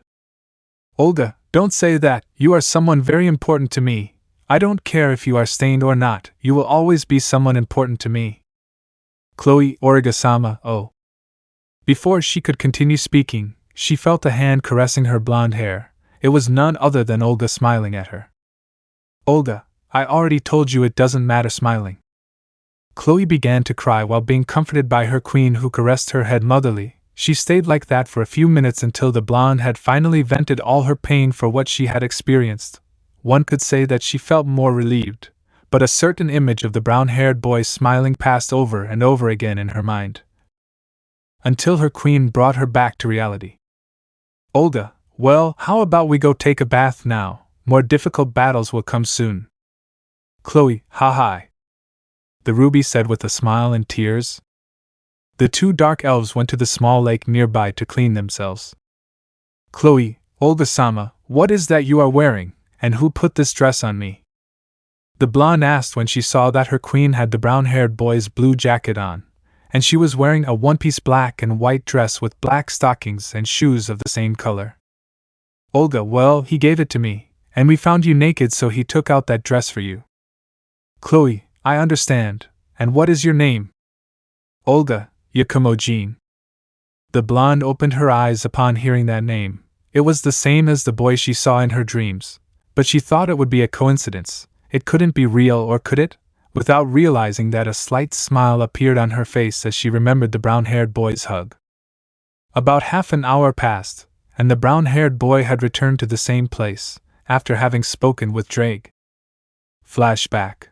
"Olga, don't say that, you are someone very important to me. I don't care if you are stained or not, you will always be someone important to me." "Chloe, Origa-sama, oh." Before she could continue speaking, she felt a hand caressing her blonde hair. It was none other than Olga smiling at her. "Olga, I already told you it doesn't matter smiling." Chloe began to cry while being comforted by her queen, who caressed her head motherly. She stayed like that for a few minutes until the blonde had finally vented all her pain for what she had experienced. One could say that she felt more relieved, but a certain image of the brown-haired boy smiling passed over and over again in her mind, until her queen brought her back to reality. "Olga, well, how about we go take a bath now? More difficult battles will come soon." "Chloe, ha. The ruby said with a smile and tears. The two dark elves went to the small lake nearby to clean themselves. "Chloe, Olga-sama, what is that you are wearing, and who put this dress on me?" the blonde asked when she saw that her queen had the brown-haired boy's blue jacket on, and she was wearing a one-piece black and white dress with black stockings and shoes of the same color. "Olga, well, he gave it to me, and we found you naked, so he took out that dress for you." "Chloe, I understand. And what is your name?" "Olga, Wukong Jin." The blonde opened her eyes upon hearing that name. It was the same as the boy she saw in her dreams, but she thought it would be a coincidence. It couldn't be real, or could it? Without realizing that, a slight smile appeared on her face as she remembered the brown-haired boy's hug. About half an hour passed, and the brown-haired boy had returned to the same place, after having spoken with Drake. Flashback.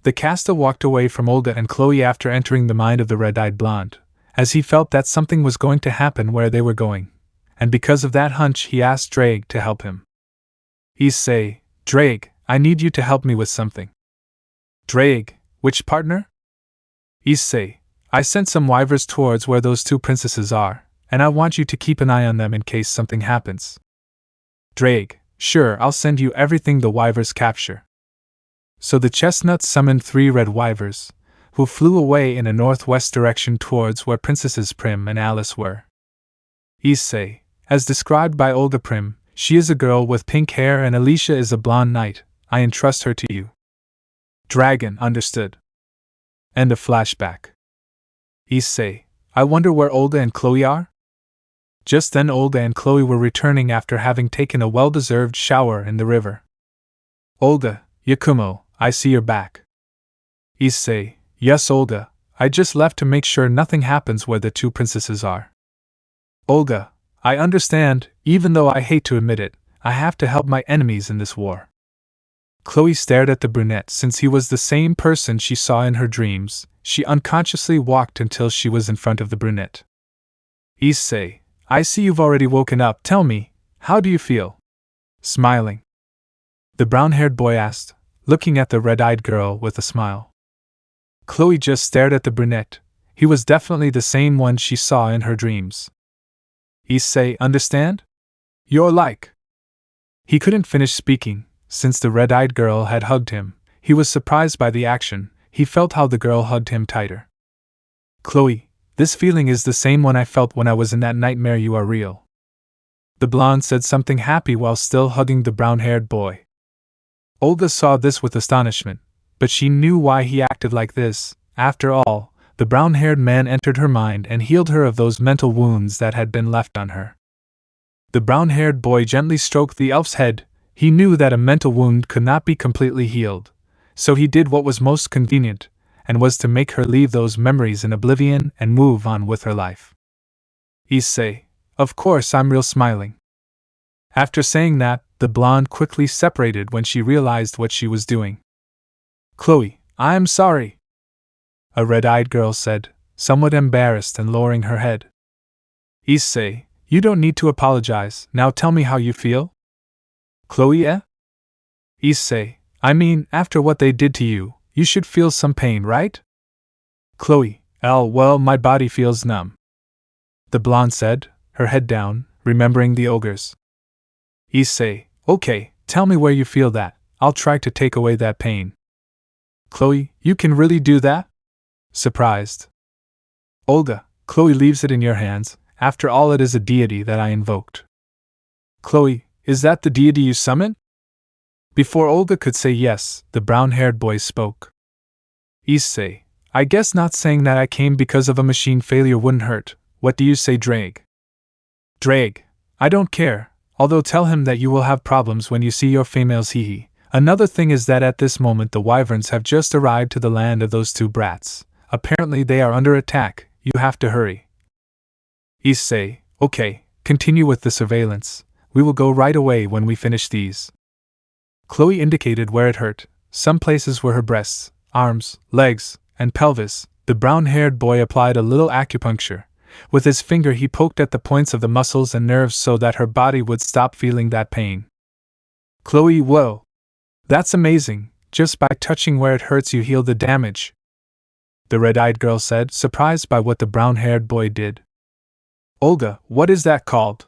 The Casta walked away from Olga and Chloe after entering the mind of the red-eyed blonde, as he felt that something was going to happen where they were going, and because of that hunch he asked Drake to help him. "Issei, Drake, I need you to help me with something." "Drake, which partner?" "Issei, I sent some wyvers towards where those two princesses are, and I want you to keep an eye on them in case something happens." "Drake, sure, I'll send you everything the wyvers capture." So the chestnuts summoned 3 red wyvers, who flew away in a northwest direction towards where Princesses Prim and Alice were. Issei, as described by Olga Prim, she is a girl with pink hair and Alicia is a blonde knight. I entrust her to you. Dragon, understood. End of flashback. Issei, I wonder where Olga and Chloe are? Just then Olga and Chloe were returning after having taken a well-deserved shower in the river. Olga, Yakumo, I see you're back. Issei, yes Olga, I just left to make sure nothing happens where the two princesses are. Olga, I understand, even though I hate to admit it, I have to help my enemies in this war. Chloe stared at the brunette. Since he was the same person she saw in her dreams, she unconsciously walked until she was in front of the brunette. Issei, I see you've already woken up. Tell me, how do you feel? Smiling. The brown-haired boy asked, looking at the red-eyed girl with a smile. Chloe just stared at the brunette. He was definitely the same one she saw in her dreams. Issei, understand? You're like. He couldn't finish speaking. Since the red-eyed girl had hugged him, he was surprised by the action. He felt how the girl hugged him tighter. Chloe, This feeling is the same one I felt when I was in that nightmare. You are real." The blonde said something happy while still hugging the brown-haired boy. Olga saw this with astonishment, but she knew why he acted like this. After all, the brown-haired man entered her mind and healed her of those mental wounds that had been left on her. The brown-haired boy gently stroked the elf's head. He knew that a mental wound could not be completely healed, so he did what was most convenient, and was to make her leave those memories in oblivion and move on with her life. Issei, of course I'm real smiling. After saying that, the blonde quickly separated when she realized what she was doing. Chloe, I am sorry, a red-eyed girl said, somewhat embarrassed and lowering her head. Issei, you don't need to apologize. Now tell me how you feel. Chloe, Issei, I mean, after what they did to you, you should feel some pain, right? Chloe, well, my body feels numb, the blonde said, her head down, remembering the ogres. Issei, okay, tell me where you feel that. I'll try to take away that pain. Chloe, you can really do that? Surprised. Olga, Chloe leaves it in your hands. After all, it is a deity that I invoked. Chloe, is that the deity you summoned? Before Olga could say yes, the brown-haired boy spoke. Issei, I guess not saying that I came because of a machine failure wouldn't hurt. What do you say, Drake? Drake, I don't care, although tell him that you will have problems when you see your females, hee. Another thing is that at this moment the wyverns have just arrived to the land of those two brats. Apparently they are under attack. You have to hurry. Issei, okay, continue with the surveillance. We will go right away when we finish these. Chloe indicated where it hurt. Some places were her breasts, arms, legs, and pelvis. The brown-haired boy applied a little acupuncture. With his finger he poked at the points of the muscles and nerves so that her body would stop feeling that pain. Chloe, whoa! That's amazing. Just by touching where it hurts you heal the damage, the red-eyed girl said, surprised by what the brown-haired boy did. Olga, what is that called?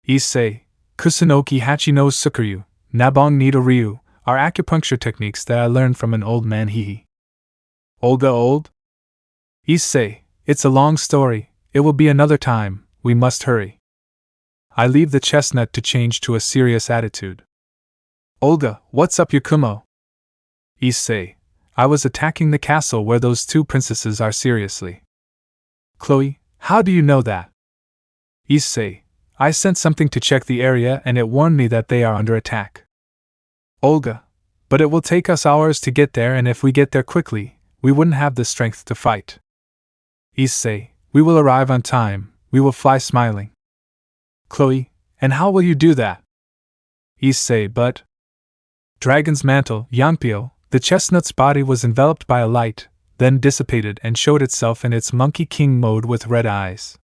Issei, Kusunoki Hachi no Sukuryu, Nabong Nido Ryu, are acupuncture techniques that I learned from an old man, hee. Olga, old? Issei, it's a long story. It will be another time. We must hurry. I leave the chestnut to change to a serious attitude. Olga, what's up, Yakumo? Issei, I was attacking the castle where those two princesses are. Seriously. Chloe, how do you know that? Issei, I sent something to check the area and it warned me that they are under attack. Olga, but it will take us hours to get there, and if we get there quickly, we wouldn't have the strength to fight. Issei, we will arrive on time. We will fly smiling. Chloe, and how will you do that? Issei, but Dragon's mantle, Yanpyo, the chestnut's body was enveloped by a light, then dissipated and showed itself in its Monkey King mode with red eyes.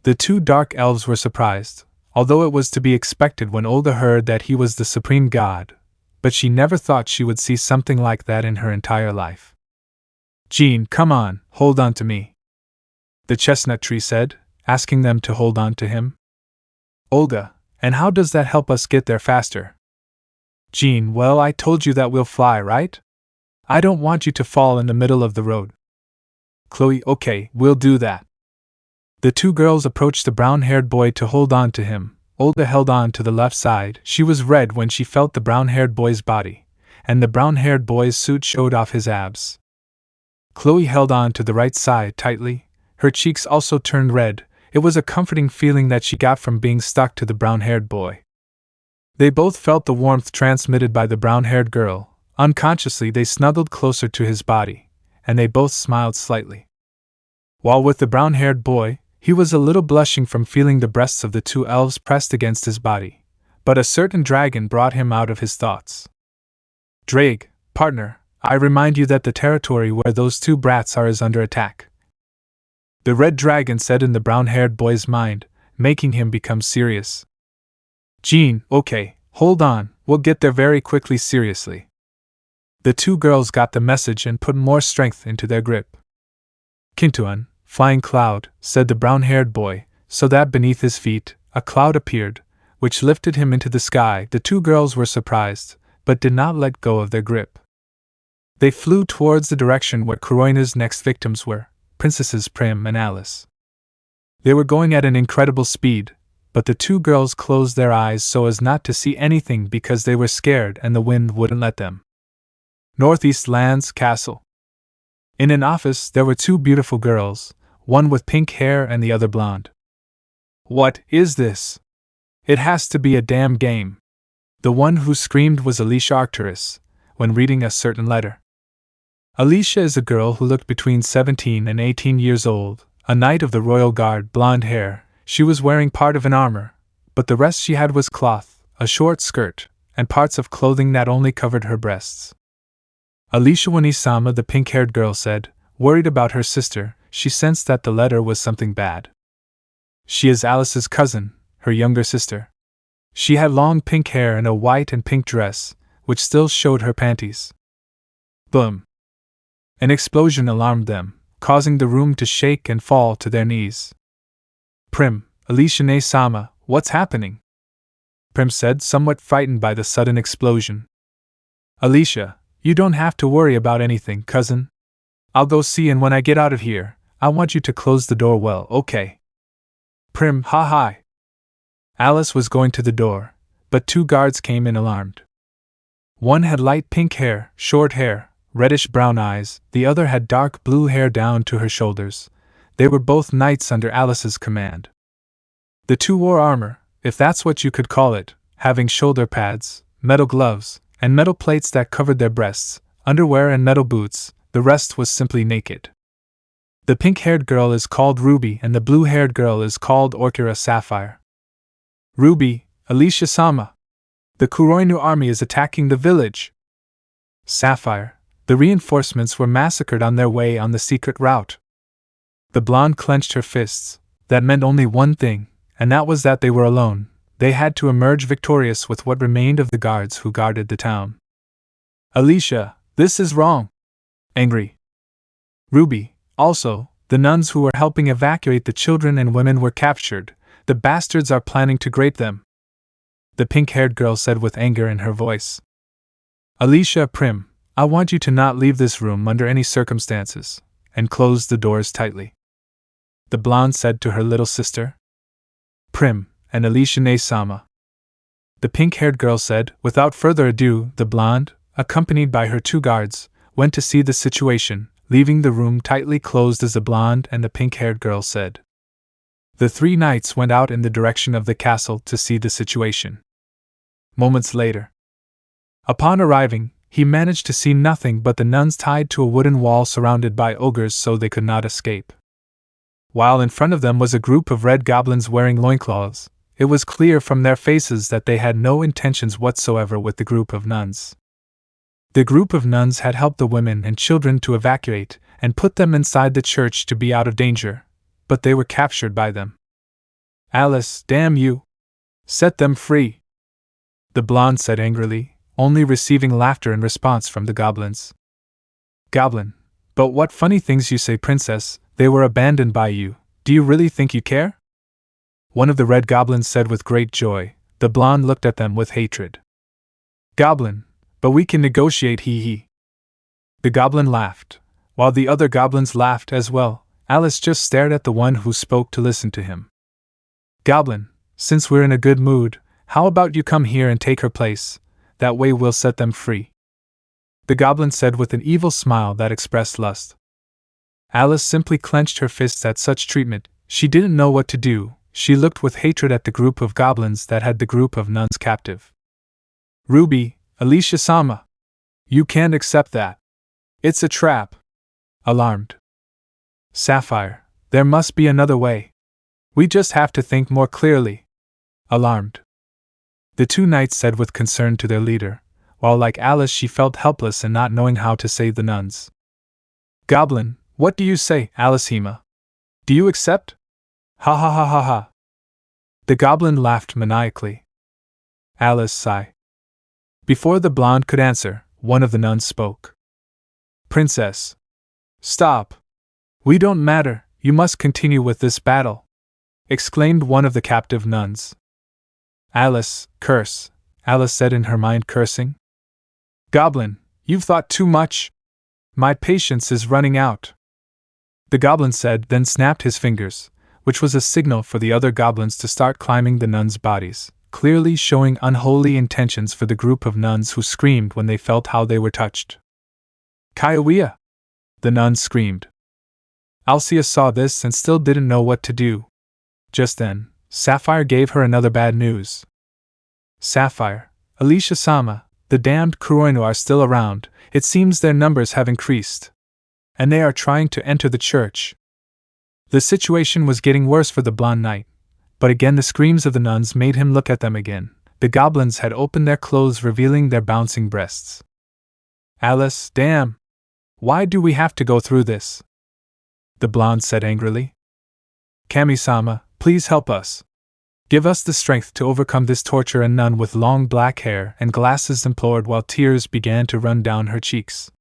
The two dark elves were surprised, although it was to be expected when Olga heard that he was the supreme god, but she never thought she would see something like that in her entire life. Jean, come on, hold on to me, the chestnut tree said, asking them to hold on to him. Olga, and how does that help us get there faster? Jean, well, I told you that we'll fly, right? I don't want you to fall in the middle of the road. Chloe, okay, we'll do that. The two girls approached the brown-haired boy to hold on to him. Olga held on to the left side. She was red when she felt the brown-haired boy's body, and the brown-haired boy's suit showed off his abs. Chloe held on to the right side tightly. Her cheeks also turned red. It was a comforting feeling that she got from being stuck to the brown-haired boy. They both felt the warmth transmitted by the brown-haired girl. Unconsciously they snuggled closer to his body, and they both smiled slightly. While with the brown-haired boy, he was a little blushing from feeling the breasts of the two elves pressed against his body, but a certain dragon brought him out of his thoughts. Drake, partner, I remind you that the territory where those two brats are is under attack, the red dragon said in the brown-haired boy's mind, making him become serious. Jean, okay, hold on, we'll get there very quickly. Seriously. The two girls got the message and put more strength into their grip. Kintuan, flying cloud, said the brown-haired boy, so that beneath his feet, a cloud appeared, which lifted him into the sky. The two girls were surprised, but did not let go of their grip. They flew towards the direction where Kuroina's next victims were. Princesses Prim and Alice. They were going at an incredible speed, but the two girls closed their eyes so as not to see anything because they were scared and the wind wouldn't let them. Northeast Lands Castle. In an office there were two beautiful girls, one with pink hair and the other blonde. What is this? It has to be a damn game. The one who screamed was Alicia Arcturus, when reading a certain letter. Alicia is a girl who looked between 17 and 18 years old, a knight of the Royal Guard, blonde hair. She was wearing part of an armor, but the rest she had was cloth, a short skirt, and parts of clothing that only covered her breasts. Alicia Wanisama, the pink-haired girl, said, worried about her sister. She sensed that the letter was something bad. She is Alice's cousin, her younger sister. She had long pink hair and a white and pink dress, which still showed her panties. Boom! An explosion alarmed them, causing the room to shake and fall to their knees. Prim, Alicia Ne-sama, what's happening? Prim said, somewhat frightened by the sudden explosion. Alicia, you don't have to worry about anything, cousin. I'll go see, and when I get out of here, I want you to close the door well, okay? Prim, ha. Alice was going to the door, but two guards came in alarmed. One had light pink hair, short hair, reddish-brown eyes, the other had dark blue hair down to her shoulders. They were both knights under Alice's command. The two wore armor, if that's what you could call it, having shoulder pads, metal gloves, and metal plates that covered their breasts, underwear and metal boots. The rest was simply naked. The pink-haired girl is called Ruby and the blue-haired girl is called Orkira Sapphire. Ruby, Alicia-sama. The Kuroinu army is attacking the village. Sapphire, the reinforcements were massacred on their way on the secret route. The blonde clenched her fists. That meant only one thing, and that was that they were alone. They had to emerge victorious with what remained of the guards who guarded the town. Alicia, this is wrong. Angry. Ruby, also, the nuns who were helping evacuate the children and women were captured. The bastards are planning to grape them. The pink-haired girl said with anger in her voice. Alicia, Prim, I want you to not leave this room under any circumstances, and close the doors tightly. The blonde said to her little sister. Prim, and Alicia Ne-sama. The pink-haired girl said. Without further ado, the blonde, accompanied by her two guards, went to see the situation, leaving the room tightly closed as the blonde and the pink-haired girl said. The three knights went out in the direction of the castle to see the situation. Moments later. Upon arriving, he managed to see nothing but the nuns tied to a wooden wall surrounded by ogres so they could not escape. While in front of them was a group of red goblins wearing loincloths, it was clear from their faces that they had no intentions whatsoever with the group of nuns. The group of nuns had helped the women and children to evacuate and put them inside the church to be out of danger, but they were captured by them. Alice, damn you! Set them free! The blonde said angrily, only receiving laughter in response from the goblins. Goblin, but what funny things you say, princess. They were abandoned by you. Do you really think you care? One of the red goblins said with great joy. The blonde looked at them with hatred. Goblin, but we can negotiate, hee. The goblin laughed, while the other goblins laughed as well. Alice just stared at the one who spoke to listen to him. Goblin, since we're in a good mood, how about you come here and take her place? That way we'll set them free. The goblin said with an evil smile that expressed lust. Alice simply clenched her fists at such treatment. She didn't know what to do. She looked with hatred at the group of goblins that had the group of nuns captive. Ruby, Alicia-sama. You can't accept that. It's a trap. Alarmed. Sapphire, there must be another way. We just have to think more clearly. Alarmed. The two knights said with concern to their leader, while like Alice she felt helpless and not knowing how to save the nuns. Goblin, what do you say, Alice-hima? Do you accept? Ha. The goblin laughed maniacally. Alice sighed. Before the blonde could answer, one of the nuns spoke. Princess. Stop. We don't matter, you must continue with this battle, exclaimed one of the captive nuns. Alice, curse, Alice said in her mind, cursing. Goblin, you've thought too much. My patience is running out. the goblin said, then snapped his fingers, which was a signal for the other goblins to start climbing the nuns' bodies, clearly showing unholy intentions for the group of nuns who screamed when they felt how they were touched. Kaiwea! The nuns screamed. Alcia saw this and still didn't know what to do. Just then, Sapphire gave her another bad news. Sapphire, Alicia-sama, the damned Kuroinu are still around. It seems their numbers have increased. And they are trying to enter the church. The situation was getting worse for the blonde knight, but again the screams of the nuns made him look at them again. The goblins had opened their clothes, revealing their bouncing breasts. Alice, damn! Why do we have to go through this? The blonde said angrily. Kami-sama, please help us. Give us the strength to overcome this torture. A nun with long black hair and glasses implored while tears began to run down her cheeks.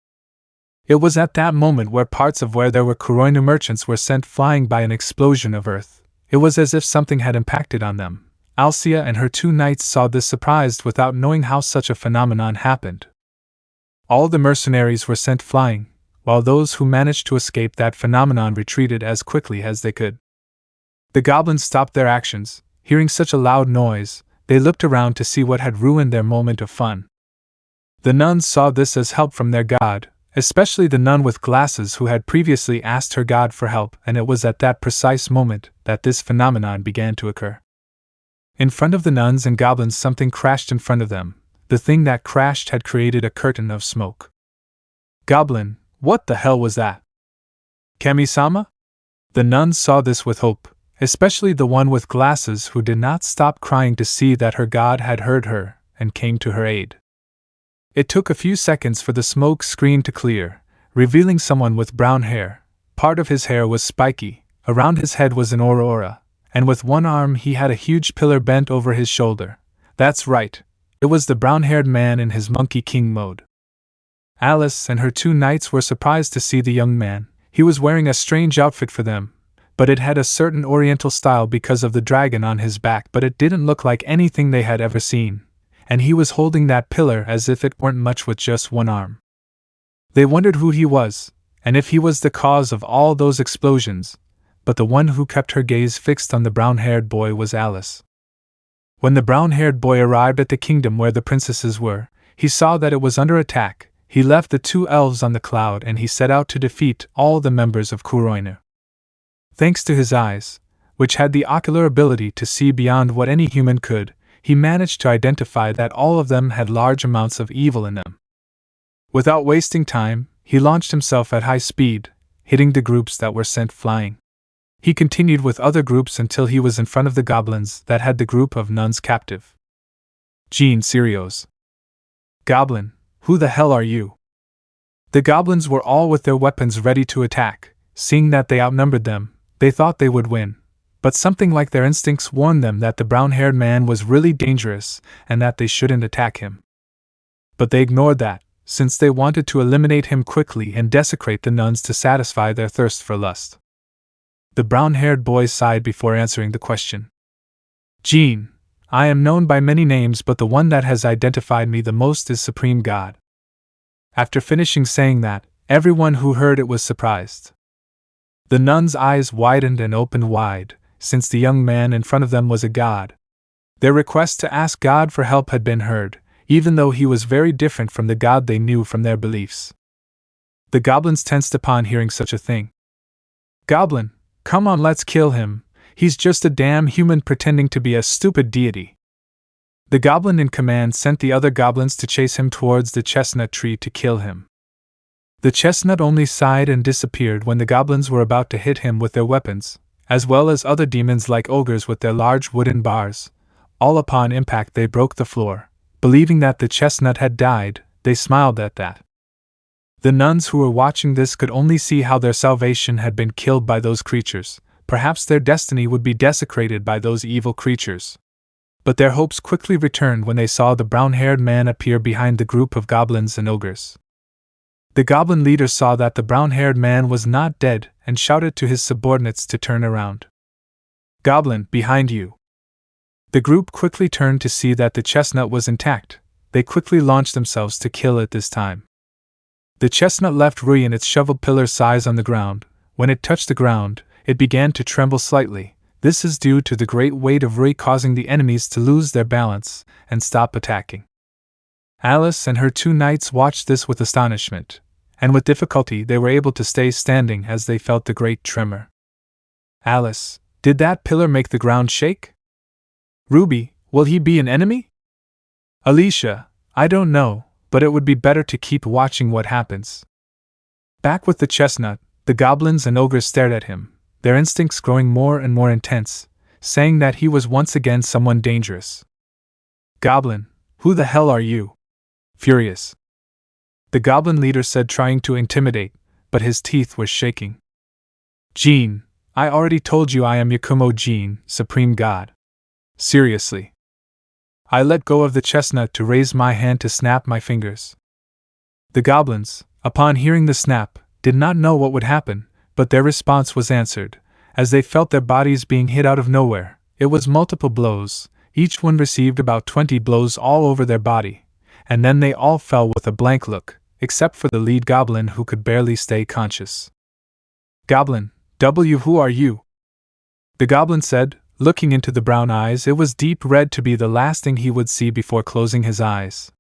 It was at that moment where parts of where there were Kuroinu merchants were sent flying by an explosion of earth. It was as if something had impacted on them. Alcia and her two knights saw this surprised without knowing how such a phenomenon happened. All the mercenaries were sent flying, while those who managed to escape that phenomenon retreated as quickly as they could. The goblins stopped their actions. Hearing such a loud noise, they looked around to see what had ruined their moment of fun. The nuns saw this as help from their god, especially the nun with glasses who had previously asked her god for help, and it was at that precise moment that this phenomenon began to occur. In front of the nuns and goblins something crashed in front of them. The thing that crashed had created a curtain of smoke. Goblin, what the hell was that? Kami-sama? The nuns saw this with hope, especially the one with glasses who did not stop crying to see that her god had heard her and came to her aid. It took a few seconds for the smoke screen to clear, revealing someone with brown hair. Part of his hair was spiky, around his head was an aurora, and with one arm he had a huge pillar bent over his shoulder. That's right, it was the brown-haired man in his Monkey King mode. Alice and her two knights were surprised to see the young man. He was wearing a strange outfit for them, but it had a certain oriental style because of the dragon on his back, but it didn't look like anything they had ever seen. And he was holding that pillar as if it weren't much with just one arm. They wondered who he was, and if he was the cause of all those explosions, but the one who kept her gaze fixed on the brown-haired boy was Alice. When the brown-haired boy arrived at the kingdom where the princesses were, he saw that it was under attack. He left the two elves on the cloud and he set out to defeat all the members of Kuroinu. Thanks to his eyes, which had the ocular ability to see beyond what any human could, he managed to identify that all of them had large amounts of evil in them. Without wasting time, he launched himself at high speed, hitting the groups that were sent flying. He continued with other groups until he was in front of the goblins that had the group of nuns captive. Jean Sirius. Goblin, who the hell are you? The goblins were all with their weapons ready to attack. Seeing that they outnumbered them, they thought they would win. But something like their instincts warned them that the brown-haired man was really dangerous and that they shouldn't attack him. But they ignored that, since they wanted to eliminate him quickly and desecrate the nuns to satisfy their thirst for lust. The brown-haired boy sighed before answering the question. Jean, I am known by many names, but the one that has identified me the most is Supreme God. After finishing saying that, everyone who heard it was surprised. The nuns' eyes widened and opened wide, since the young man in front of them was a god. Their request to ask God for help had been heard, even though he was very different from the god they knew from their beliefs. The goblins tensed upon hearing such a thing. Goblin, come on, let's kill him. He's just a damn human pretending to be a stupid deity. The goblin in command sent the other goblins to chase him towards the chestnut tree to kill him. The chestnut only sighed and disappeared when the goblins were about to hit him with their weapons, as well as other demons like ogres with their large wooden bars. All upon impact they broke the floor. Believing that the chestnut had died, they smiled at that. The nuns who were watching this could only see how their salvation had been killed by those creatures. Perhaps their destiny would be desecrated by those evil creatures. But their hopes quickly returned when they saw the brown-haired man appear behind the group of goblins and ogres. The goblin leader saw that the brown-haired man was not dead and shouted to his subordinates to turn around. Goblin, behind you! The group quickly turned to see that the chestnut was intact. They quickly launched themselves to kill it this time. The chestnut left Rui and its shovel pillar size on the ground, when it touched the ground, it began to tremble slightly. This is due to the great weight of Ray causing the enemies to lose their balance and stop attacking. Alice and her 2 knights watched this with astonishment, and with difficulty they were able to stay standing as they felt the great tremor. Alice, did that pillar make the ground shake? Ruby, will he be an enemy? Alicia, I don't know, but it would be better to keep watching what happens. Back with the chestnut, the goblins and ogres stared at him, their instincts growing more and more intense, saying that he was once again someone dangerous. Goblin, who the hell are you? Furious. The goblin leader said, trying to intimidate, but his teeth were shaking. Jin, I already told you I am Wukong Jin, Supreme God. Seriously. I let go of the chestnut to raise my hand to snap my fingers. The goblins, upon hearing the snap, did not know what would happen, but their response was answered, as they felt their bodies being hit out of nowhere. It was multiple blows, each one received about 20 blows all over their body, and then they all fell with a blank look, except for the lead goblin who could barely stay conscious. Goblin, who are you? The goblin said, looking into the brown eyes. It was deep red, to be the last thing he would see before closing his eyes.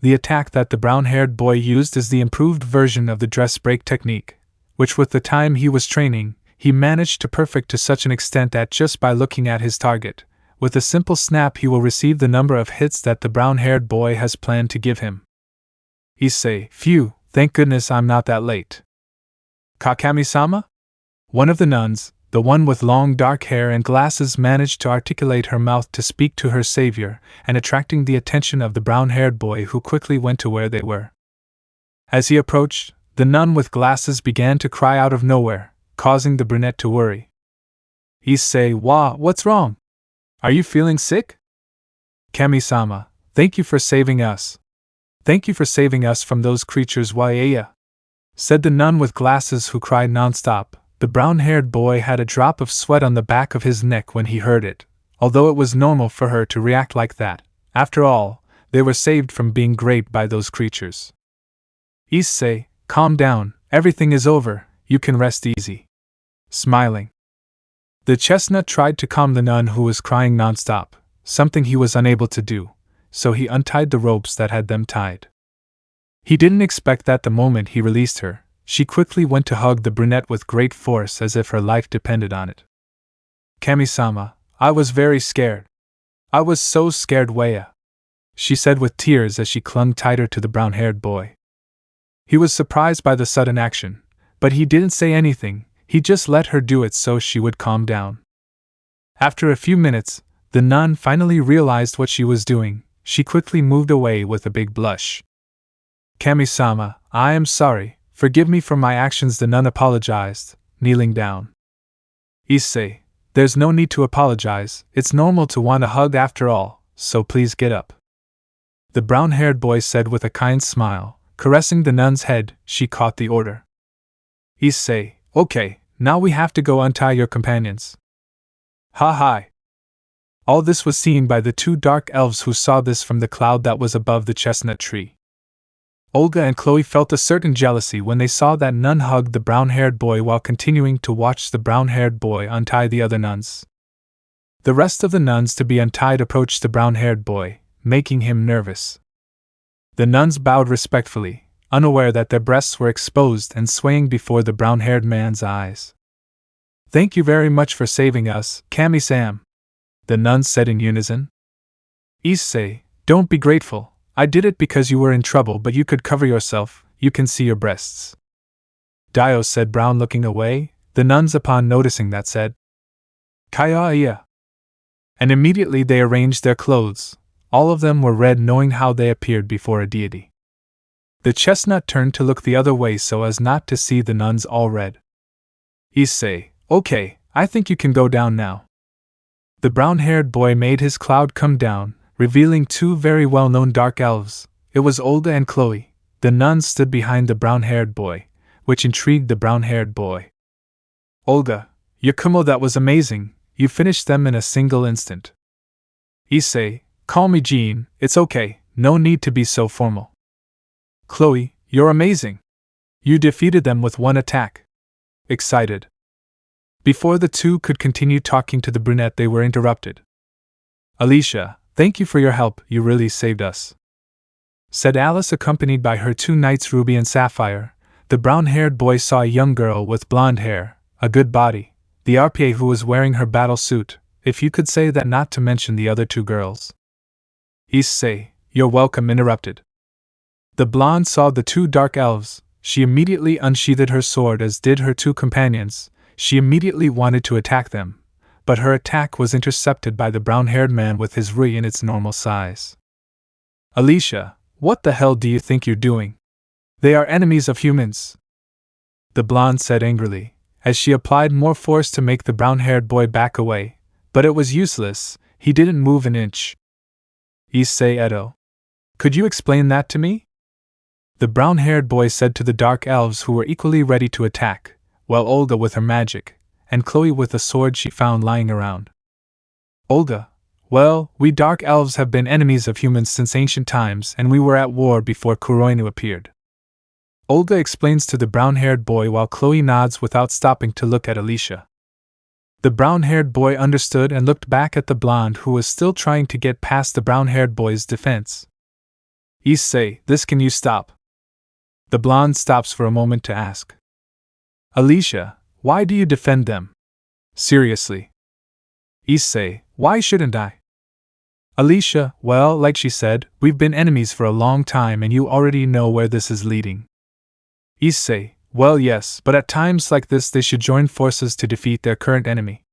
The attack that the brown-haired boy used is the improved version of the dress break technique, which with the time he was training, he managed to perfect to such an extent that just by looking at his target, with a simple snap he will receive the number of hits that the brown-haired boy has planned to give him. Issei, phew, thank goodness I'm not that late. Kakami-sama? One of the nuns, the one with long dark hair and glasses, managed to articulate her mouth to speak to her savior, and attracting the attention of the brown-haired boy, who quickly went to where they were. As he approached, the nun with glasses began to cry out of nowhere, causing the brunette to worry. Issei, what's wrong? Are you feeling sick? Kami-sama, thank you for saving us. Thank you for saving us from those creatures, said the nun with glasses, who cried non-stop. The brown-haired boy had a drop of sweat on the back of his neck when he heard it, although it was normal for her to react like that. After all, they were saved from being raped by those creatures. Issei, calm down, everything is over, you can rest easy. Smiling. The chestnut tried to calm the nun, who was crying non-stop, something he was unable to do, so he untied the ropes that had them tied. He didn't expect that the moment he released her, she quickly went to hug the brunette with great force, as if her life depended on it. Kami-sama, I was very scared. I was so scared, she said with tears as she clung tighter to the brown-haired boy. He was surprised by the sudden action, but he didn't say anything, he just let her do it so she would calm down. After a few minutes, the nun finally realized what she was doing. She quickly moved away with a big blush. Kami-sama, I am sorry. Forgive me for my actions, the nun apologized, kneeling down. Issei, there's no need to apologize, it's normal to want a hug after all, so please get up. The brown-haired boy said with a kind smile, caressing the nun's head. She caught the order. Issei, okay, now we have to go untie your companions. Ha. All this was seen by the 2 dark elves, who saw this from the cloud that was above the chestnut tree. Olga and Chloe felt a certain jealousy when they saw that nun hug the brown-haired boy while continuing to watch the brown-haired boy untie the other nuns. The rest of the nuns to be untied approached the brown-haired boy, making him nervous. The nuns bowed respectfully, unaware that their breasts were exposed and swaying before the brown-haired man's eyes. Thank you very much for saving us, Kami-sam, the nuns said in unison. Issei, don't be grateful. I did it because you were in trouble, but you could cover yourself, you can see your breasts. Dio said, brown looking away. The nuns, upon noticing that, said, Kaya. And immediately they arranged their clothes. All of them were red, knowing how they appeared before a deity. The chestnut turned to look the other way so as not to see the nuns all red. Issei, okay, I think you can go down now. The brown-haired boy made his cloud come down, revealing 2 very well-known dark elves. It was Olga and Chloe. The nuns stood behind the brown-haired boy, which intrigued the brown-haired boy. Olga, Yakumo, that was amazing, you finished them in a single instant. Issei, call me Jean, it's okay, no need to be so formal. Chloe, you're amazing. You defeated them with one attack. excited. Before the two could continue talking to the brunette, they were interrupted. Alicia, thank you for your help, you really saved us, said Alice, accompanied by her two knights Ruby and Sapphire. The brown-haired boy saw a young girl with blonde hair, a good body, the RPA who was wearing her battle suit, if you could say that, not to mention the other two girls. Issei, you're welcome, interrupted. The blonde saw the two dark elves. She immediately unsheathed her sword, as did her two companions. She immediately wanted to attack them, but her attack was intercepted by the brown-haired man with his ri in its normal size. Alicia, what the hell do you think you're doing? They are enemies of humans, the blonde said angrily, as she applied more force to make the brown-haired boy back away, but it was useless. He didn't move an inch. Issei Edo, could you explain that to me? The brown-haired boy said to the dark elves, who were equally ready to attack, while Olga with her magic, and Chloe with a sword she found lying around. Olga, well, we dark elves have been enemies of humans since ancient times, and we were at war before Kuroinu appeared. Olga explains to the brown-haired boy, while Chloe nods without stopping to look at Alicia. The brown-haired boy understood and looked back at the blonde, who was still trying to get past the brown-haired boy's defense. Issei, this can you stop? The blonde stops for a moment to ask. Alicia, why do you defend them? Seriously. Issei, why shouldn't I? Alicia, well, like she said, we've been enemies for a long time and you already know where this is leading. Issei, well yes, but at times like this they should join forces to defeat their current enemy.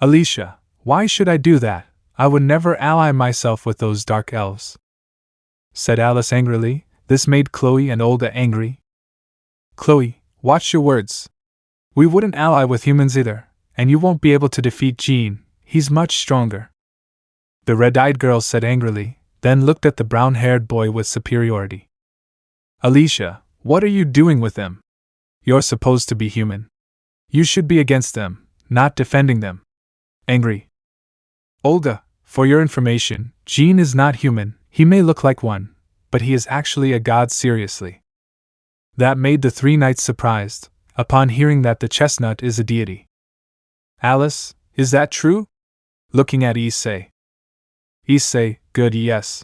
Alicia, why should I do that? I would never ally myself with those dark elves, said Alice angrily. This made Chloe and Olga angry. Chloe, watch your words. We wouldn't ally with humans either, and you won't be able to defeat Jean, he's much stronger, the red-eyed girl said angrily, then looked at the brown-haired boy with superiority. Alicia, what are you doing with them? You're supposed to be human. You should be against them, not defending them. Angry. Olga, for your information, Jean is not human. He may look like one, but he is actually a god, seriously. That made the three knights surprised, upon hearing that the chestnut is a deity. Alice, is that true? Looking at Issei. Issei, good, yes.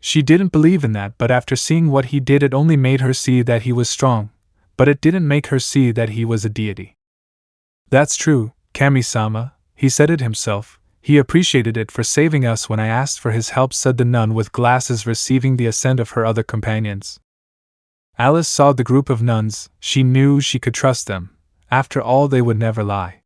She didn't believe in that, but after seeing what he did, it only made her see that he was strong, but it didn't make her see that he was a deity. That's true, Kami-sama, he said it himself. He appreciated it for saving us when I asked for his help, said the nun with glasses, receiving the assent of her other companions. Alice saw the group of nuns. She knew she could trust them. After all, they would never lie.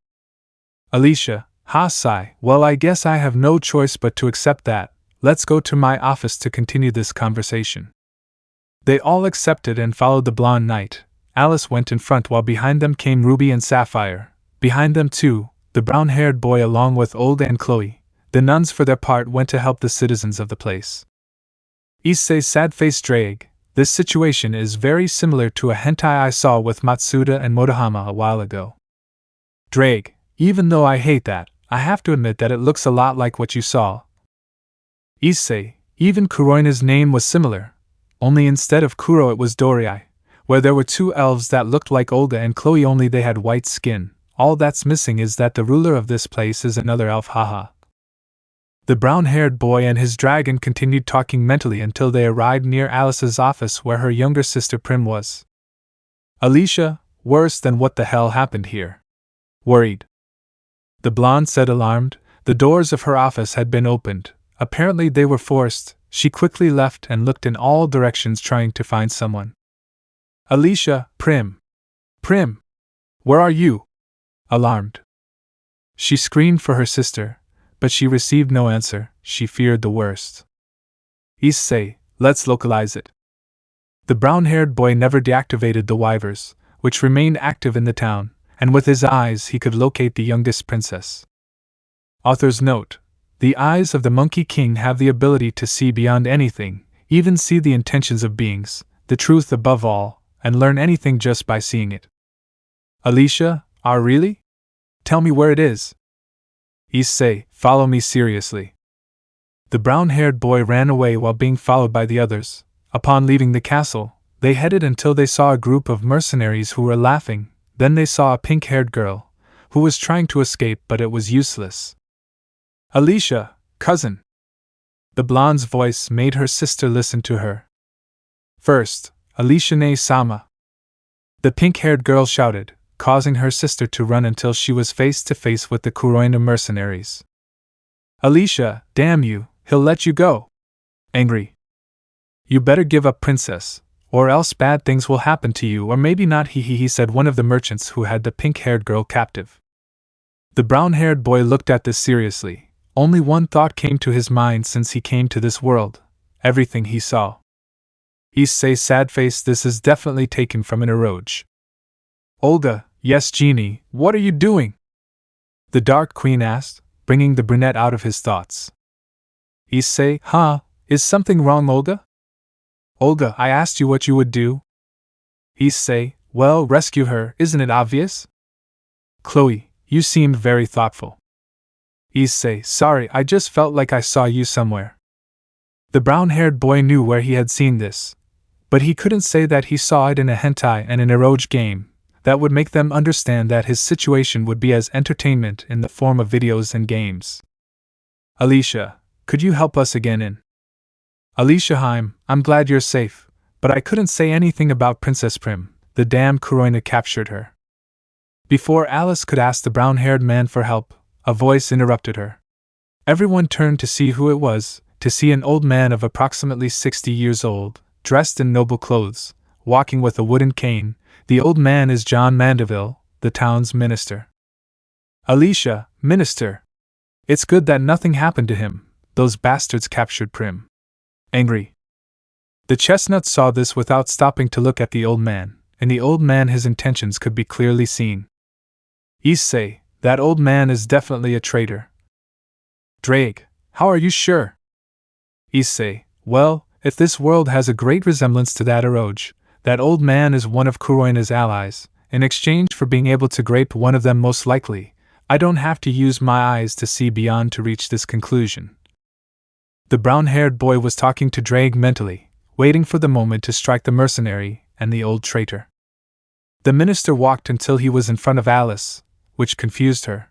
Alicia, sigh, well, I guess I have no choice but to accept that. Let's go to my office to continue this conversation. They all accepted and followed the blonde knight. Alice went in front while behind them came Ruby and Sapphire. Behind them too, the brown-haired boy along with Olga and Chloe. The nuns for their part went to help the citizens of the place. Issei's sad-faced Drake, this situation is very similar to a hentai I saw with Matsuda and Motohama a while ago. Drake, even though I hate that, I have to admit that it looks a lot like what you saw. Issei, even Kuroina's name was similar, only instead of Kuro it was Dorii, where there were two elves that looked like Olga and Chloe, only they had white skin. All that's missing is that the ruler of this place is another elf, haha. The brown-haired boy and his dragon continued talking mentally until they arrived near Alice's office, where her younger sister Prim was. Alicia, worse than what the hell happened here? Worried, the blonde said, alarmed. The doors of her office had been opened. Apparently they were forced. She quickly left and looked in all directions trying to find someone. Alicia, Prim, where are you? Alarmed, she screamed for her sister, but she received no answer. She feared the worst. Issei, let's localize it. The brown-haired boy never deactivated the wyvers, which remained active in the town, and with his eyes he could locate the youngest princess. Author's note: the eyes of the Monkey King have the ability to see beyond anything, even see the intentions of beings, the truth above all, and learn anything just by seeing it. Alicia, really? Tell me where it is. Issei, follow me seriously. The brown-haired boy ran away while being followed by the others. Upon leaving the castle, they headed until they saw a group of mercenaries who were laughing. Then they saw a pink-haired girl, who was trying to escape but it was useless. Alicia, cousin! The blonde's voice made her sister listen to her. First, Alicia ne-sama! The pink-haired girl shouted, causing her sister to run until she was face to face with the Kuroina mercenaries. Alicia, damn you, he'll let you go! Angry. You better give up, princess, or else bad things will happen to you, or maybe not, he said one of the merchants who had the pink-haired girl captive. The brown-haired boy looked at this seriously. Only one thought came to his mind since he came to this world: everything he saw. Issei's sad face, this is definitely taken from an eroge. Olga, yes genie, what are you doing? The Dark Queen asked, bringing the brunette out of his thoughts. Issei, huh? Is something wrong, Olga? Olga, I asked you what you would do. Issei, well, rescue her, isn't it obvious? Chloe, you seemed very thoughtful. Issei, sorry, I just felt like I saw you somewhere. The brown-haired boy knew where he had seen this, but he couldn't say that he saw it in a hentai and an eroge game. That would make them understand that his situation would be as entertainment in the form of videos and games. Alicia, could you help us again in? Alicia Heim, I'm glad you're safe, but I couldn't say anything about Princess Prim, the damn Kuroina captured her. Before Alice could ask the brown-haired man for help, a voice interrupted her. Everyone turned to see who it was, to see an old man of approximately 60 years old, dressed in noble clothes, walking with a wooden cane. The old man is John Mandeville, the town's minister. Alicia, minister! It's good that nothing happened to him, those bastards captured Prim. Angry. The chestnut saw this without stopping to look at the old man, and the old man his intentions could be clearly seen. Issei, that old man is definitely a traitor. Drake, how are you sure? Issei, well, if this world has a great resemblance to that eroge, that old man is one of Kuroina's allies. In exchange for being able to grape one of them, most likely, I don't have to use my eyes to see beyond to reach this conclusion. The brown-haired boy was talking to Drake mentally, waiting for the moment to strike the mercenary and the old traitor. The minister walked until he was in front of Alice, which confused her.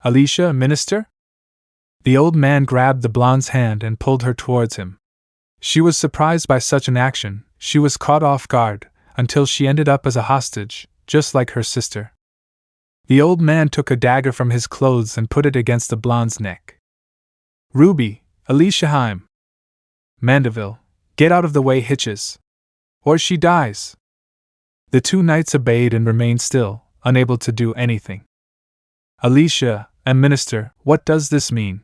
Alicia, minister? The old man grabbed the blonde's hand and pulled her towards him. She was surprised by such an action. She was caught off guard, until she ended up as a hostage, just like her sister. The old man took a dagger from his clothes and put it against the blonde's neck. Ruby, Alicia Heim. Mandeville, get out of the way, Hitches. Or she dies. The two knights obeyed and remained still, unable to do anything. Alicia, and minister, what does this mean?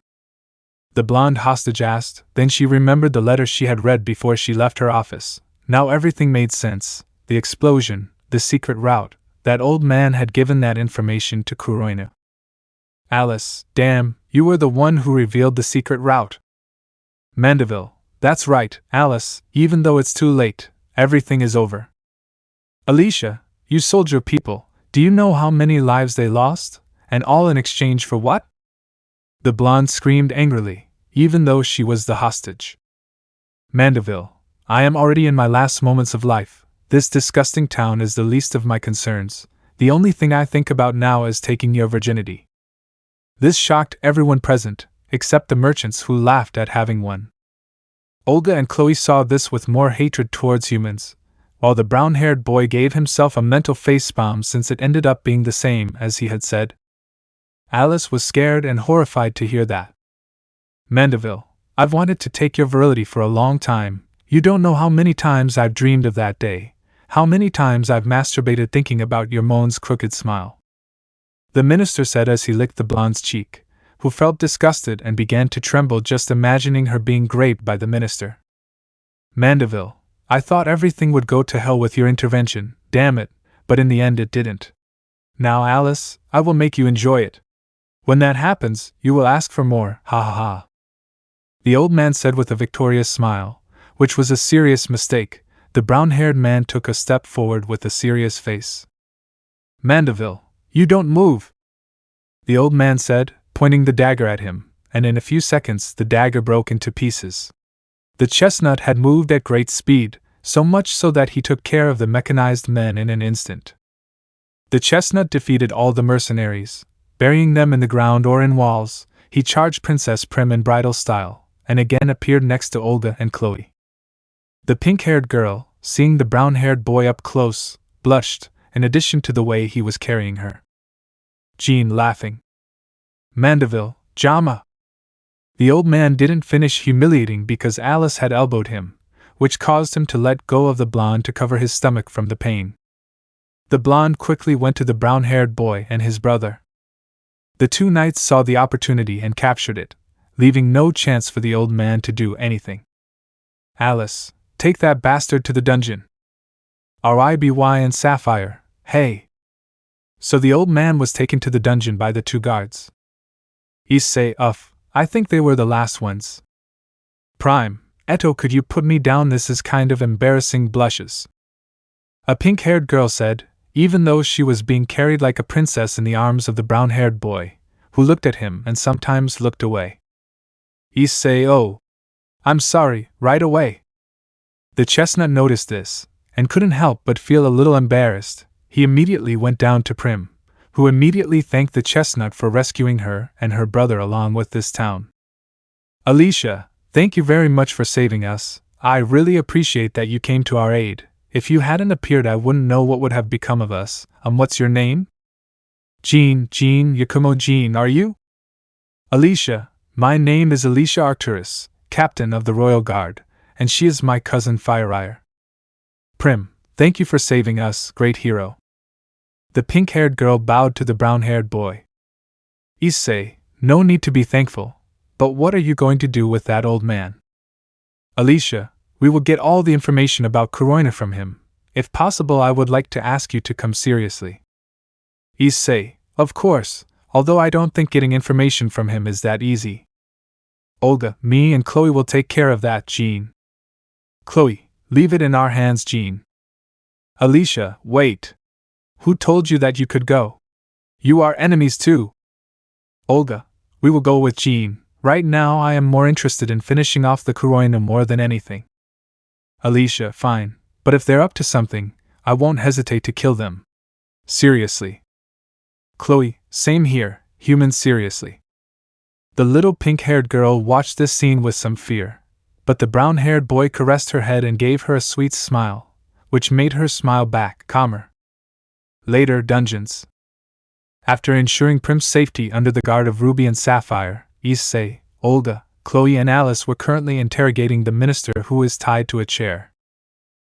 The blonde hostage asked, then she remembered the letter she had read before she left her office. Now everything made sense. The explosion, the secret route, that old man had given that information to Kuroina. Alice, damn, you were the one who revealed the secret route. Mandeville, that's right, Alice, even though it's too late, everything is over. Alicia, you sold your people, do you know how many lives they lost? And all in exchange for what? The blonde screamed angrily, even though she was the hostage. Mandeville, I am already in my last moments of life. This disgusting town is the least of my concerns. The only thing I think about now is taking your virginity. This shocked everyone present, except the merchants who laughed at having one. Olga and Chloe saw this with more hatred towards humans, while the brown-haired boy gave himself a mental facepalm since it ended up being the same as he had said. Alice was scared and horrified to hear that. Mandeville, I've wanted to take your virility for a long time. You don't know how many times I've dreamed of that day, how many times I've masturbated thinking about your Moan's crooked smile. The minister said as he licked the blonde's cheek, who felt disgusted and began to tremble just imagining her being raped by the minister. Mandeville, I thought everything would go to hell with your intervention, damn it, but in the end it didn't. Now Alice, I will make you enjoy it. When that happens, you will ask for more, ha ha ha. The old man said with a victorious smile, which was a serious mistake. The brown-haired man took a step forward with a serious face. Mandeville, you don't move, the old man said, pointing the dagger at him, and in a few seconds the dagger broke into pieces. The chestnut had moved at great speed, so much so that he took care of the mechanized men in an instant. The chestnut defeated all the mercenaries. Burying them in the ground or in walls, he charged Princess Prim in bridal style, and again appeared next to Olga and Chloe. The pink-haired girl, seeing the brown-haired boy up close, blushed, in addition to the way he was carrying her. Jean laughing. Mandeville, Jama! The old man didn't finish humiliating because Alice had elbowed him, which caused him to let go of the blonde to cover his stomach from the pain. The blonde quickly went to the brown-haired boy and his brother. The two knights saw the opportunity and captured it, leaving no chance for the old man to do anything. Alice, take that bastard to the dungeon. Riby and Sapphire, hey! So the old man was taken to the dungeon by the two guards. Issei, I think they were the last ones. Prime, Eto, could you put me down? This is kind of embarrassing. Blushes. A pink-haired girl said, even though she was being carried like a princess in the arms of the brown-haired boy, who looked at him and sometimes looked away. Issei, oh, I'm sorry, right away. The chestnut noticed this, and couldn't help but feel a little embarrassed. He immediately went down to Prim, who immediately thanked the chestnut for rescuing her and her brother along with this town. Alicia, thank you very much for saving us. I really appreciate that you came to our aid. If you hadn't appeared, I wouldn't know what would have become of us. What's your name? Jean, Yakumo Jean, are you? Alicia, my name is Alicia Arcturus, captain of the Royal Guard, and she is my cousin Fireye. Prim, thank you for saving us, great hero. The pink-haired girl bowed to the brown-haired boy. Issei, no need to be thankful, but what are you going to do with that old man? Alicia, we will get all the information about Kuroina from him. If possible, I would like to ask you to come seriously. Issei, of course, although I don't think getting information from him is that easy. Olga, me and Chloe will take care of that. Jean. Chloe, leave it in our hands. Jean. Alicia, wait. Who told you that you could go? You are enemies too. Olga, we will go with Jean. Right now I am more interested in finishing off the Kuroina more than anything. Alicia, fine, but if they're up to something, I won't hesitate to kill them. Seriously. Chloe, same here, human, seriously. The little pink-haired girl watched this scene with some fear, but the brown-haired boy caressed her head and gave her a sweet smile, which made her smile back, calmer. Later, dungeons. After ensuring Prim's safety under the guard of Ruby and Sapphire, Issei, Olga, Chloe and Alice were currently interrogating the minister, who is tied to a chair.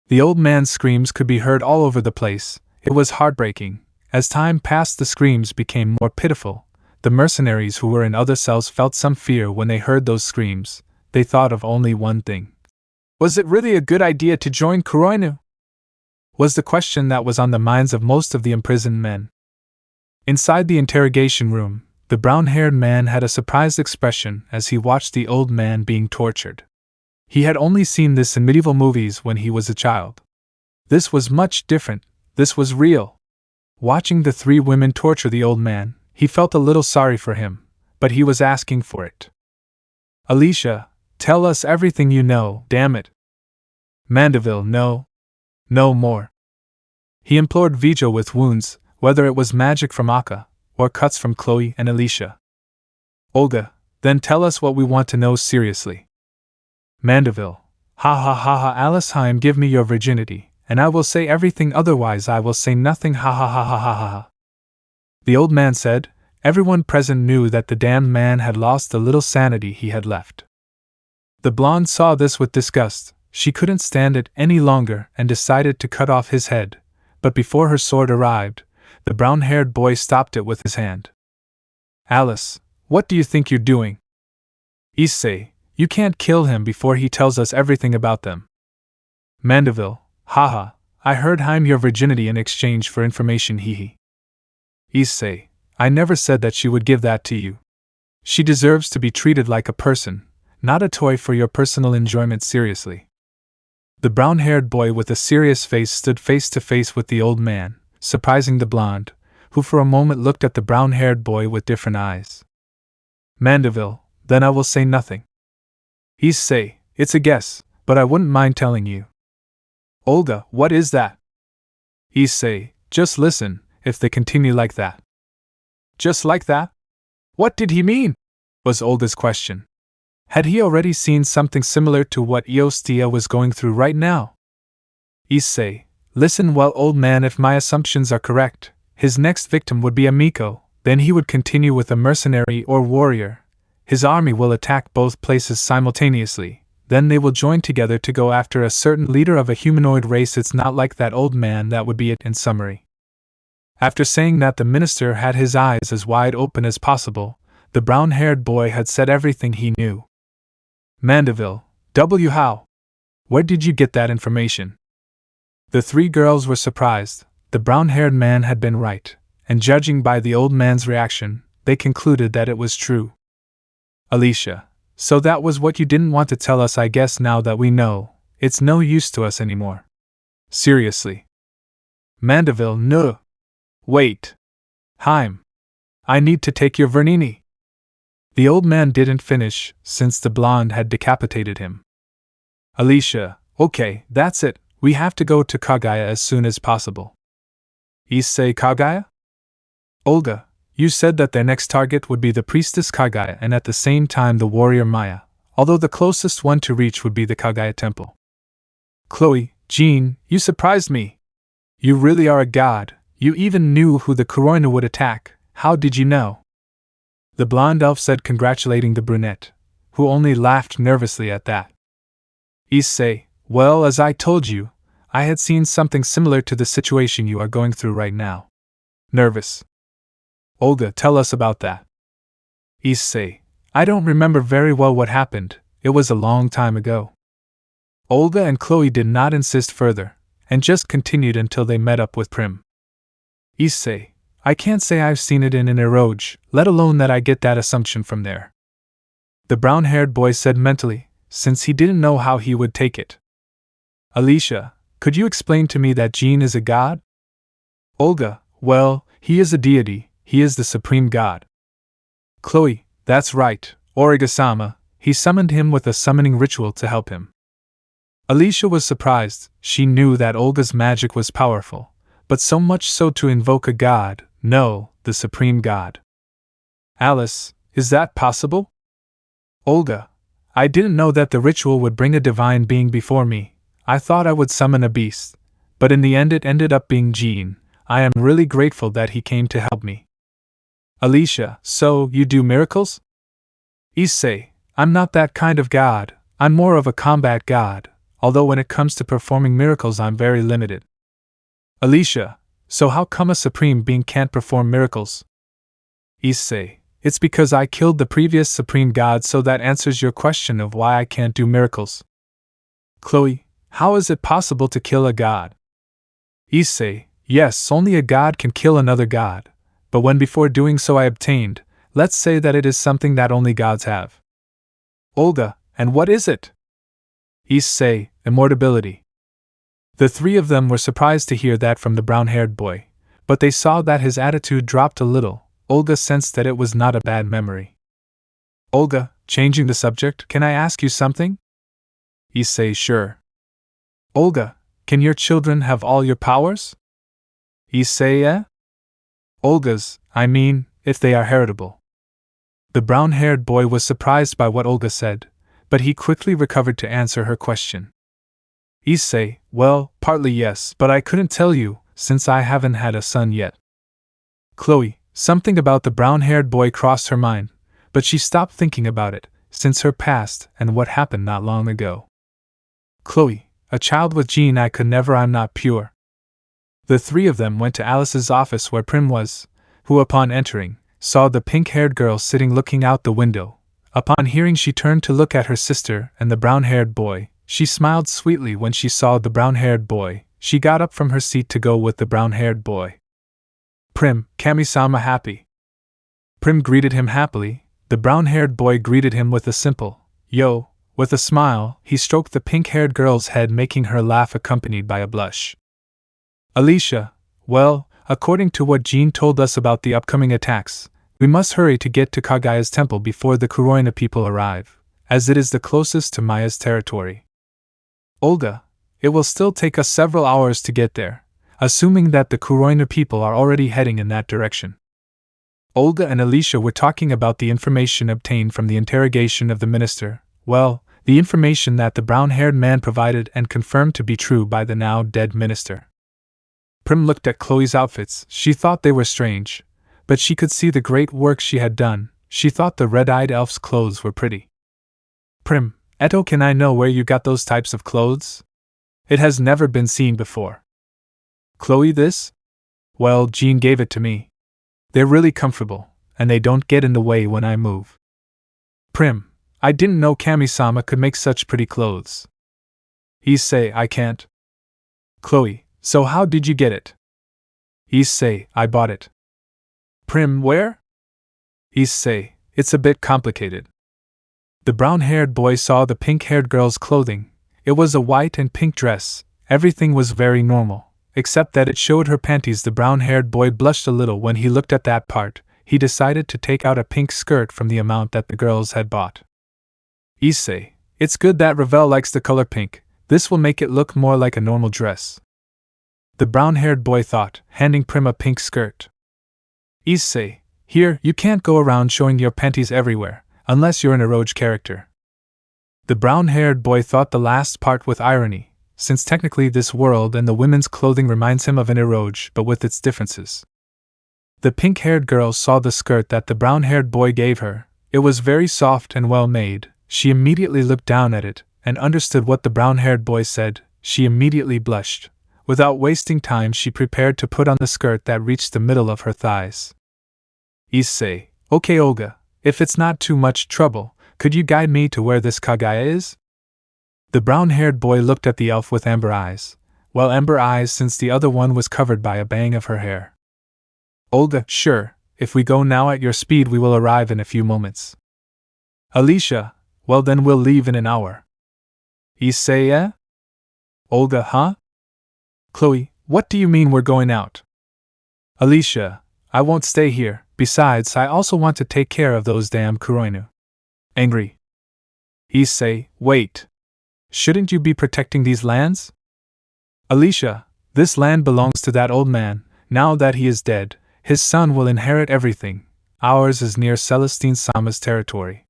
The old man's screams could be heard all over the place. It was heartbreaking. As time passed, the screams became more pitiful. The mercenaries who were in other cells felt some fear when they heard those screams. They thought of only one thing. Was it really a good idea to join Kuroina? Was the question that was on the minds of most of the imprisoned men. Inside the interrogation room, the brown-haired man had a surprised expression as he watched the old man being tortured. He had only seen this in medieval movies when he was a child. This was much different. This was real. Watching the three women torture the old man, he felt a little sorry for him, but he was asking for it. Alicia, tell us everything you know, damn it. Mandeville, no more. He implored Vijo with wounds, whether it was magic from Akka, or cuts from Chloe and Alicia. Olga, then tell us what we want to know seriously. Mandeville, ha, Alice Haim, give me your virginity, and I will say everything, otherwise I will say nothing, ha. The old man said. Everyone present knew that the damned man had lost the little sanity he had left. The blonde saw this with disgust. She couldn't stand it any longer and decided to cut off his head, but before her sword arrived, the brown-haired boy stopped it with his hand. Alice, what do you think you're doing? Issei, you can't kill him before he tells us everything about them. Mandeville, haha, I heard Haim your virginity in exchange for information, hehe. Issei, I never said that she would give that to you. She deserves to be treated like a person, not a toy for your personal enjoyment. Seriously. The brown-haired boy with a serious face stood face to face with the old man, surprising the blonde, who for a moment looked at the brown-haired boy with different eyes. Mandeville, then I will say nothing. Issei, it's a guess, but I wouldn't mind telling you. Olga, what is that? Issei, just listen, if they continue like that. Just like that? What did he mean? Was Olga's question. Had he already seen something similar to what Eostia was going through right now? Issei, listen well, old man, if my assumptions are correct, his next victim would be a Miko, then he would continue with a mercenary or warrior. His army will attack both places simultaneously, then they will join together to go after a certain leader of a humanoid race. It's not like that, old man, that would be it in summary. After saying that, the minister had his eyes as wide open as possible. The brown-haired boy had said everything he knew. Mandeville, how? Where did you get that information? The three girls were surprised. The brown-haired man had been right, and judging by the old man's reaction, they concluded that it was true. Alicia, so that was what you didn't want to tell us. I guess now that we know, it's no use to us anymore. Seriously. Mandeville, no. Wait. Heim. I need to take your Vernini. The old man didn't finish, since the blonde had decapitated him. Alicia, okay, that's it, we have to go to Kaguya as soon as possible. Issei Kaguya? Olga, you said that their next target would be the priestess Kaguya and at the same time the warrior Maya, although the closest one to reach would be the Kaguya temple. Chloe, Jean, you surprised me. You really are a god, you even knew who the Kuroina would attack. How did you know? The blonde elf said, congratulating the brunette, who only laughed nervously at that. Issei, well, as I told you, I had seen something similar to the situation you are going through right now. Nervous. Olga, tell us about that. Issei, I don't remember very well what happened, it was a long time ago. Olga and Chloe did not insist further, and just continued until they met up with Prim. Issei, I can't say I've seen it in an eroge, let alone that I get that assumption from there. The brown-haired boy said mentally, since he didn't know how he would take it. Alicia, could you explain to me that Jean is a god? Olga, well, he is a deity, he is the supreme god. Chloe, that's right, Origasama, he summoned him with a summoning ritual to help him. Alicia was surprised, she knew that Olga's magic was powerful, but so much so to invoke a god. No, the supreme god. Alice, is that possible? Olga, I didn't know that the ritual would bring a divine being before me. I thought I would summon a beast, but in the end it ended up being Jean. I am really grateful that he came to help me. Alicia, so you do miracles? Issei, I'm not that kind of god, I'm more of a combat god, although when it comes to performing miracles I'm very limited. Alicia, so how come a supreme being can't perform miracles? Issei, it's because I killed the previous supreme god, so that answers your question of why I can't do miracles. Chloe, how is it possible to kill a god? Issei, yes, only a god can kill another god, but when before doing so I obtained, let's say that it is something that only gods have. Olga, and what is it? Issei, immortality. The three of them were surprised to hear that from the brown-haired boy, but they saw that his attitude dropped a little. Olga sensed that it was not a bad memory. Olga, changing the subject, can I ask you something? Issei, sure. Olga, can your children have all your powers? Issei, eh? Olga's, I mean, if they are heritable. The brown-haired boy was surprised by what Olga said, but he quickly recovered to answer her question. Issei, well, partly yes, but I couldn't tell you, since I haven't had a son yet. Chloe, something about the brown-haired boy crossed her mind, but she stopped thinking about it, since her past and what happened not long ago. Chloe, a child with Jean I could never, I'm not pure. The three of them went to Alice's office where Prim was, who upon entering, saw the pink-haired girl sitting looking out the window. Upon hearing she turned to look at her sister and the brown-haired boy. She smiled sweetly when she saw the brown-haired boy. She got up from her seat to go with the brown-haired boy. Prim, Kami-sama happy. Prim greeted him happily. The brown-haired boy greeted him with a simple, yo. With a smile, he stroked the pink-haired girl's head, making her laugh accompanied by a blush. Alicia, well, according to what Jean told us about the upcoming attacks, we must hurry to get to Kaguya's temple before the Kuroina people arrive, as it is the closest to Maya's territory. Olga, it will still take us several hours to get there. assuming that the Kuroina people are already heading in that direction. Olga and Alicia were talking about the information obtained from the interrogation of the minister, well, the information that the brown-haired man provided and confirmed to be true by the now dead minister. Prim looked at Chloe's outfits. She thought they were strange, but she could see the great work she had done. She thought the red-eyed elf's clothes were pretty. Prim, Eto, can I know where you got those types of clothes? It has never been seen before. Chloe, this? Well, Jean gave it to me. They're really comfortable, and they don't get in the way when I move. Prim, I didn't know Kami-sama could make such pretty clothes. Issei, I can't. Chloe, so how did you get it? Issei, I bought it. Prim, where? Issei, it's a bit complicated. The brown-haired boy saw the pink-haired girl's clothing. It was a white and pink dress. Everything was very normal, except that it showed her panties. The brown-haired boy blushed a little when he looked at that part. He decided to take out a pink skirt from the amount that the girls had bought. Issei, it's good that Ravel likes the color pink. This will make it look more like a normal dress. The brown-haired boy thought, handing Prim a pink skirt. Issei, here, you can't go around showing your panties everywhere, unless you're an eroge character. The brown-haired boy thought the last part with irony, since technically this world and the women's clothing reminds him of an eroge, but with its differences. The pink-haired girl saw the skirt that the brown-haired boy gave her. It was very soft and well made. She immediately looked down at it, and understood what the brown-haired boy said. She immediately blushed. Without wasting time, she prepared to put on the skirt that reached the middle of her thighs. Issei, okay Olga, if it's not too much trouble, could you guide me to where this Kagaya is? The brown-haired boy looked at the elf with amber eyes. Well, amber eyes since the other one was covered by a bang of her hair. Olga, sure, if we go now at your speed we will arrive in a few moments. Alicia, well then we'll leave in an hour. Issei, eh? Olga, huh? Chloe, what do you mean we're going out? Alicia, I won't stay here, besides I also want to take care of those damn Kuroinu. Angry. Issei, wait. Shouldn't you be protecting these lands? Alicia, this land belongs to that old man. Now that he is dead, his son will inherit everything. Ours is near Celestine Sama's territory.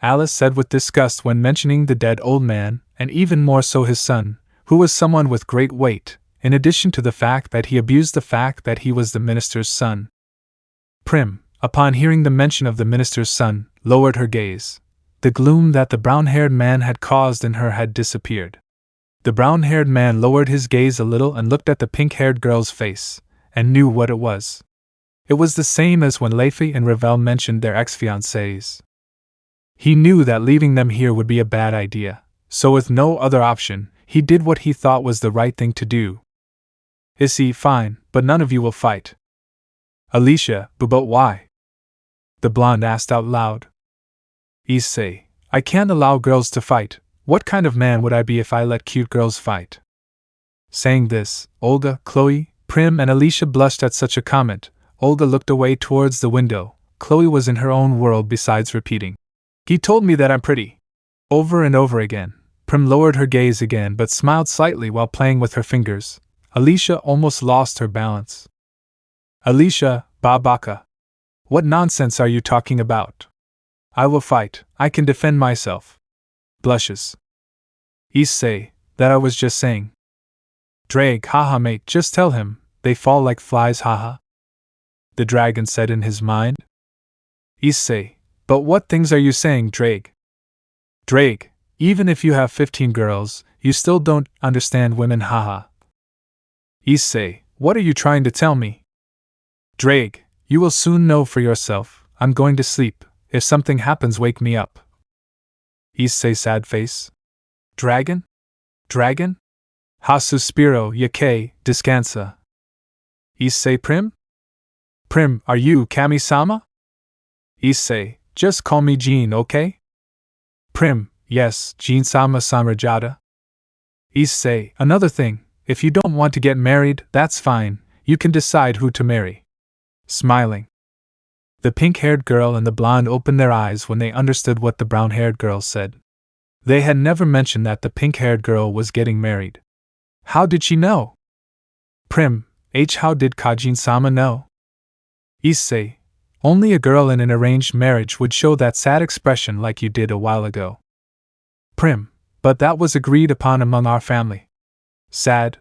Alice said with disgust when mentioning the dead old man, and even more so his son, who was someone with great weight, in addition to the fact that he abused the fact that he was the minister's son. Prim, upon hearing the mention of the minister's son, lowered her gaze. The gloom that the brown-haired man had caused in her had disappeared. The brown-haired man lowered his gaze a little and looked at the pink-haired girl's face, and knew what it was. It was the same as when Leifi and Ravel mentioned their ex-fiancés. He knew that leaving them here would be a bad idea, so with no other option, he did what he thought was the right thing to do. Issei, fine, but none of you will fight. Alicia, but why? The blonde asked out loud. Issei, I can't allow girls to fight. What kind of man would I be if I let cute girls fight? Saying this, Olga, Chloe, Prim and Alicia blushed at such a comment. Olga looked away towards the window. Chloe was in her own world besides repeating, "He told me that I'm pretty," over and over again. Prim lowered her gaze again but smiled slightly while playing with her fingers. Alicia almost lost her balance. Alicia, Babaka. What nonsense are you talking about? I will fight, I can defend myself. Blushes. Issei, that I was just saying. Drag, haha mate, just tell him, they fall like flies haha. The dragon said in his mind. Issei, but what things are you saying, Drag? Drag, even if you have 15 girls, you still don't understand women haha. Issei, what are you trying to tell me? Drag, you will soon know for yourself. I'm going to sleep. If something happens, wake me up. Issei, sad face. Dragon? Dragon? Ha suspiro, yake, descansa. Issei, Prim? Prim, are you Kami-sama? Issei, just call me Jean, okay? Prim, yes, Jean-sama Samrajada. Issei, another thing, if you don't want to get married, that's fine, you can decide who to marry. Smiling. The pink-haired girl and the blonde opened their eyes when they understood what the brown-haired girl said. They had never mentioned that the pink-haired girl was getting married. How did she know? Prim, how did Kajin-sama know? Issei, only a girl in an arranged marriage would show that sad expression like you did a while ago. Prim, but that was agreed upon among our family. Sad.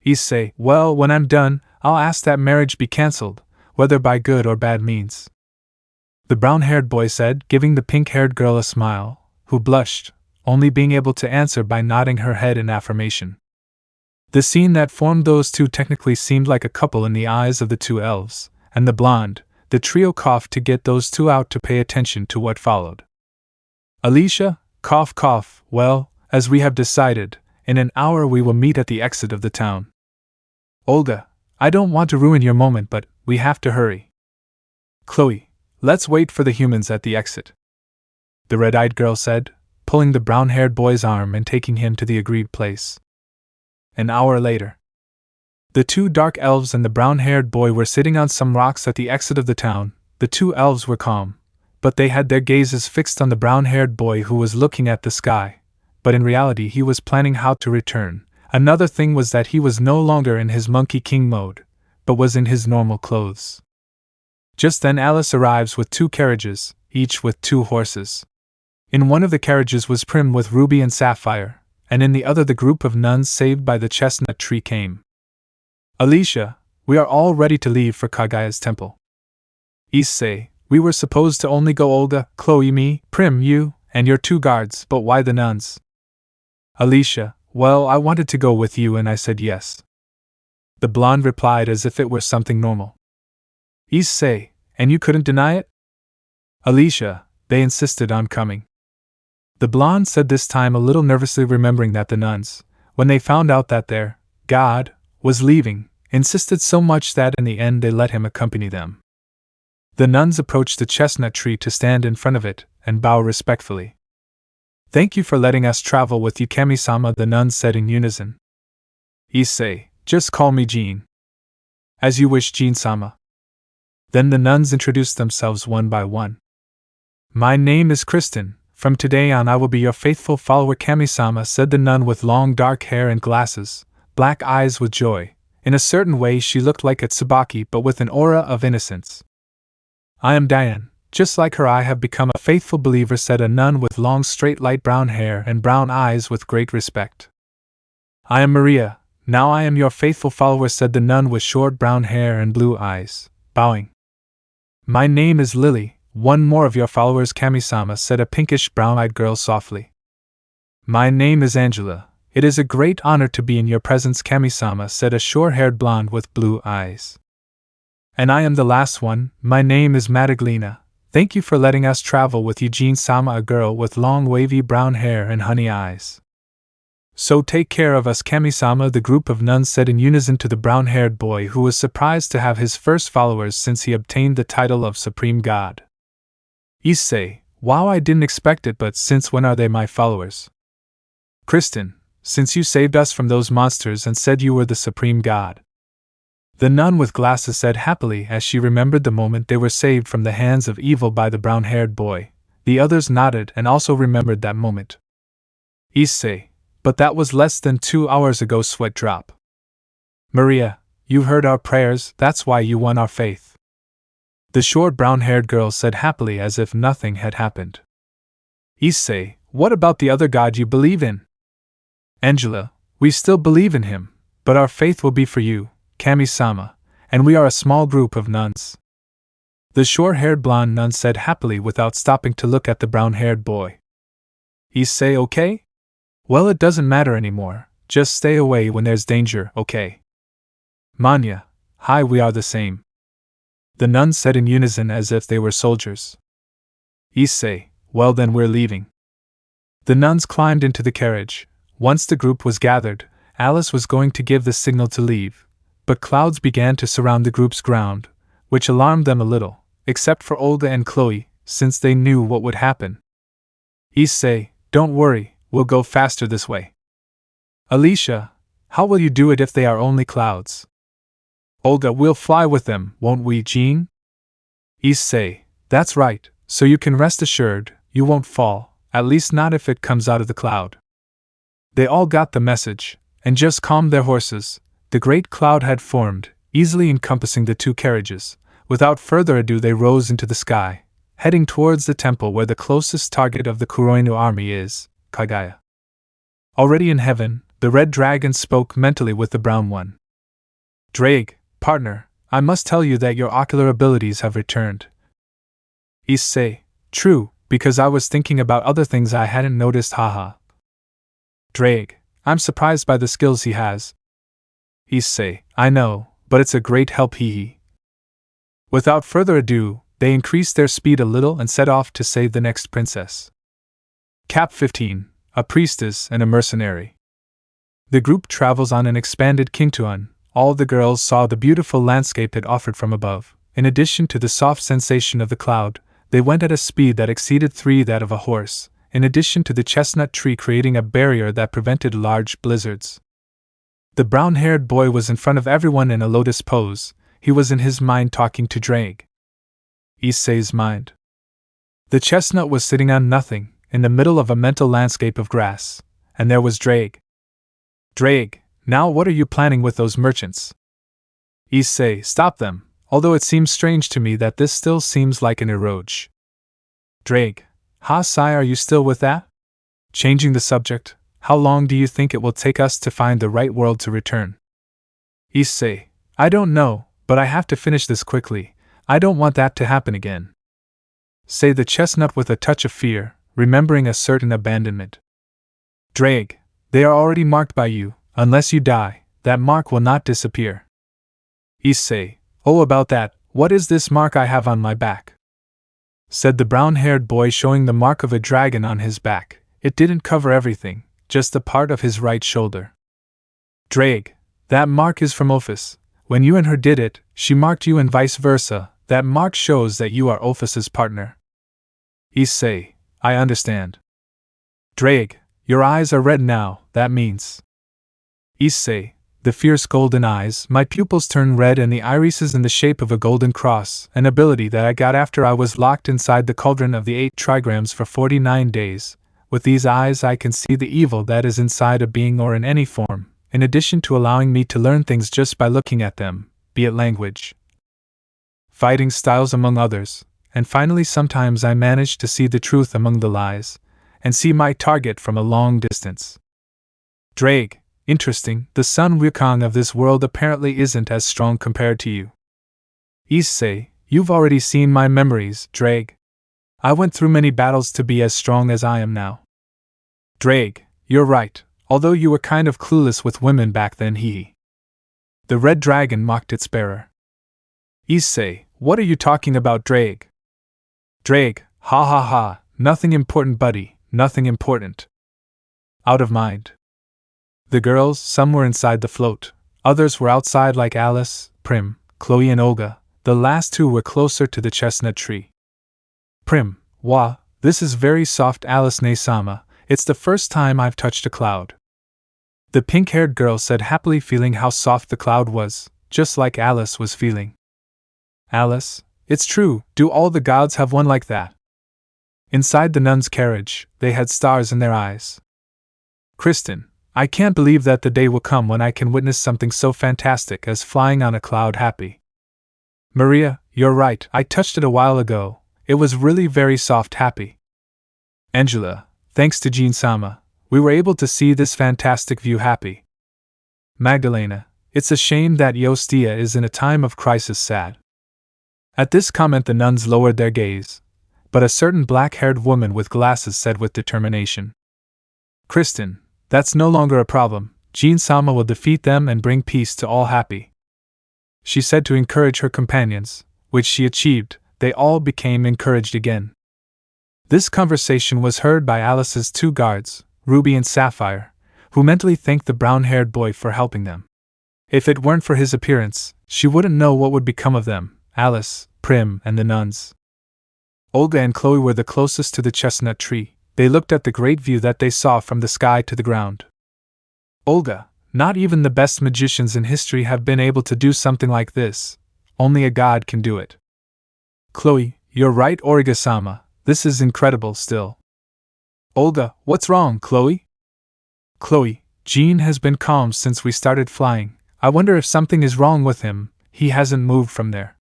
Issei, well, when I'm done, I'll ask that marriage be cancelled, whether by good or bad means. The brown-haired boy said, giving the pink-haired girl a smile, who blushed, only being able to answer by nodding her head in affirmation. The scene that formed those two technically seemed like a couple in the eyes of the two elves, and the blonde, the trio coughed to get those two out to pay attention to what followed. Alicia, cough cough, well, as we have decided, in an hour we will meet at the exit of the town. Olga, I don't want to ruin your moment, but we have to hurry. Chloe, let's wait for the humans at the exit. The red-eyed girl said, pulling the brown-haired boy's arm and taking him to the agreed place. An hour later. The two dark elves and the brown-haired boy were sitting on some rocks at the exit of the town. The two elves were calm, but they had their gazes fixed on the brown-haired boy who was looking at the sky, but in reality he was planning how to return. Another thing was that he was no longer in his Monkey King mode, but was in his normal clothes. Just then Alice arrives with two carriages, each with two horses. In one of the carriages was Prim with Ruby and Sapphire, and in the other the group of nuns saved by the chestnut tree came. Alicia, we are all ready to leave for Kagaya's temple. Issei, we were supposed to only go Olga, Chloe, me, Prim, you, and your two guards, but why the nuns? Alicia, well, I wanted to go with you and I said yes. The blonde replied as if it were something normal. Issei, and you couldn't deny it? Alicia, they insisted on coming. The blonde said this time a little nervously, remembering that the nuns, when they found out that their god was leaving, insisted so much that in the end they let him accompany them. The nuns approached the chestnut tree to stand in front of it and bow respectfully. Thank you for letting us travel with you, Kami-sama, the nuns said in unison. Issei, just call me Jean. As you wish, Jean-sama. Then the nuns introduced themselves one by one. My name is Kristen. From today on I will be your faithful follower, Kami-sama, said the nun with long dark hair and glasses, black eyes with joy. In a certain way she looked like a Tsubaki, but with an aura of innocence. I am Diane. Just like her I have become a faithful believer, said a nun with long straight light brown hair and brown eyes with great respect. I am Maria. Now I am your faithful follower, said the nun with short brown hair and blue eyes, bowing. My name is Lily. One more of your followers, Kami-sama, said a pinkish brown-eyed girl softly. My name is Angela. It is a great honor to be in your presence, Kami-sama, said a short-haired blonde with blue eyes. And I am the last one. My name is Madaglina. Thank you for letting us travel with you, Jean-sama, a girl with long wavy brown hair and honey eyes. So take care of us, Kami-sama, the group of nuns said in unison to the brown-haired boy, who was surprised to have his first followers since he obtained the title of Supreme God. Issei, wow, I didn't expect it, but since when are they my followers? Kristen, since you saved us from those monsters and said you were the Supreme God. The nun with glasses said happily as she remembered the moment they were saved from the hands of evil by the brown-haired boy. The others nodded and also remembered that moment. Issei, but that was less than 2 hours ago, sweat drop. Maria, you heard our prayers, that's why you won our faith. The short brown-haired girl said happily as if nothing had happened. Issei, what about the other god you believe in? Angela, we still believe in him, but our faith will be for you, Kami-sama, and we are a small group of nuns. The short-haired blonde nun said happily without stopping to look at the brown-haired boy. Issei, okay? Well, it doesn't matter anymore, just stay away when there's danger, okay? Manya, hi, we are the same. The nuns said in unison as if they were soldiers. Issei, well then we're leaving. The nuns climbed into the carriage. Once the group was gathered, Alice was going to give the signal to leave, but clouds began to surround the group's ground, which alarmed them a little, except for Olga and Chloe, since they knew what would happen. Issei, don't worry, we'll go faster this way. Alicia, how will you do it if they are only clouds? Olga, we'll fly with them, won't we, Jean? Issei, that's right, so you can rest assured, you won't fall, at least not if it comes out of the cloud. They all got the message, and just calmed their horses. The great cloud had formed, easily encompassing the two carriages. Without further ado they rose into the sky, heading towards the temple where the closest target of the Kuroinu army is, Kaguya. Already in heaven, the red dragon spoke mentally with the brown one. Drake, partner, I must tell you that your ocular abilities have returned. Issei, true, because I was thinking about other things I hadn't noticed, haha. Drake, I'm surprised by the skills he has. Issei, I know, but it's a great help, hee. Without further ado, they increased their speed a little and set off to save the next princess. Cap 15, a priestess and a mercenary. The group travels on an expanded Kingtuan. All the girls saw the beautiful landscape it offered from above. In addition to the soft sensation of the cloud, they went at a speed that exceeded that of a horse, in addition to the chestnut tree creating a barrier that prevented large blizzards. The brown-haired boy was in front of everyone in a lotus pose. He was in his mind talking to Drake. Issei's mind. The chestnut was sitting on nothing, in the middle of a mental landscape of grass, and there was Drake. Drake, now what are you planning with those merchants? Issei, stop them, although it seems strange to me that this still seems like an eroge. Drake, Sai, are you still with that? Changing the subject, how long do you think it will take us to find the right world to return? Issei, I don't know, but I have to finish this quickly. I don't want that to happen again. Say the chestnut with a touch of fear, remembering a certain abandonment. Drake, they are already marked by you. Unless you die, that mark will not disappear. Issei, oh about that, what is this mark I have on my back? Said the brown-haired boy, showing the mark of a dragon on his back. It didn't cover everything, just a part of his right shoulder. Drake, that mark is from Ophis. When you and her did it, she marked you and vice versa. That mark shows that you are Ophis's partner. Issei, I understand. Drake, your eyes are red now, that means. Issei, the fierce golden eyes, my pupils turn red and the irises in the shape of a golden cross, an ability that I got after I was locked inside the cauldron of the 8 trigrams for 49 days. With these eyes I can see the evil that is inside a being or in any form, in addition to allowing me to learn things just by looking at them, be it language, fighting styles among others, and finally sometimes I manage to see the truth among the lies, and see my target from a long distance. Drake, interesting, the sun Wukong of this world apparently isn't as strong compared to you. Issei, you've already seen my memories, Drake. I went through many battles to be as strong as I am now. Drake, you're right, although you were kind of clueless with women back then, hee. The red dragon mocked its bearer. Issei, what are you talking about, Drake? Drake, ha ha ha, nothing important, buddy, nothing important. Out of mind. The girls, some were inside the float, others were outside like Alice, Prim, Chloe and Olga. The last 2 were closer to the chestnut tree. Prim, wah, this is very soft, Alice ne-sama, it's the first time I've touched a cloud. The pink-haired girl said happily, feeling how soft the cloud was, just like Alice was feeling. Alice, it's true, do all the gods have one like that? Inside the nun's carriage, they had stars in their eyes. Kristen, I can't believe that the day will come when I can witness something so fantastic as flying on a cloud happy. Maria, you're right, I touched it a while ago, it was really very soft happy. Angela, thanks to Jean-sama, we were able to see this fantastic view happy. Magdalena, it's a shame that Yostia is in a time of crisis sad. At this comment the nuns lowered their gaze, but a certain black-haired woman with glasses said with determination. Kristen, that's no longer a problem, Jean-sama will defeat them and bring peace to all happy. She said to encourage her companions, which she achieved. They all became encouraged again. This conversation was heard by Alice's 2 guards, Ruby and Sapphire, who mentally thanked the brown-haired boy for helping them. If it weren't for his appearance, she wouldn't know what would become of them, Alice, Prim, and the nuns. Olga and Chloe were the closest to the chestnut tree. They looked at the great view that they saw from the sky to the ground. Olga, not even the best magicians in history have been able to do something like this. Only a god can do it. Chloe, you're right, Origa-sama, this is incredible still. Olga, what's wrong, Chloe? Chloe, Jean has been calm since we started flying. I wonder if something is wrong with him, he hasn't moved from there.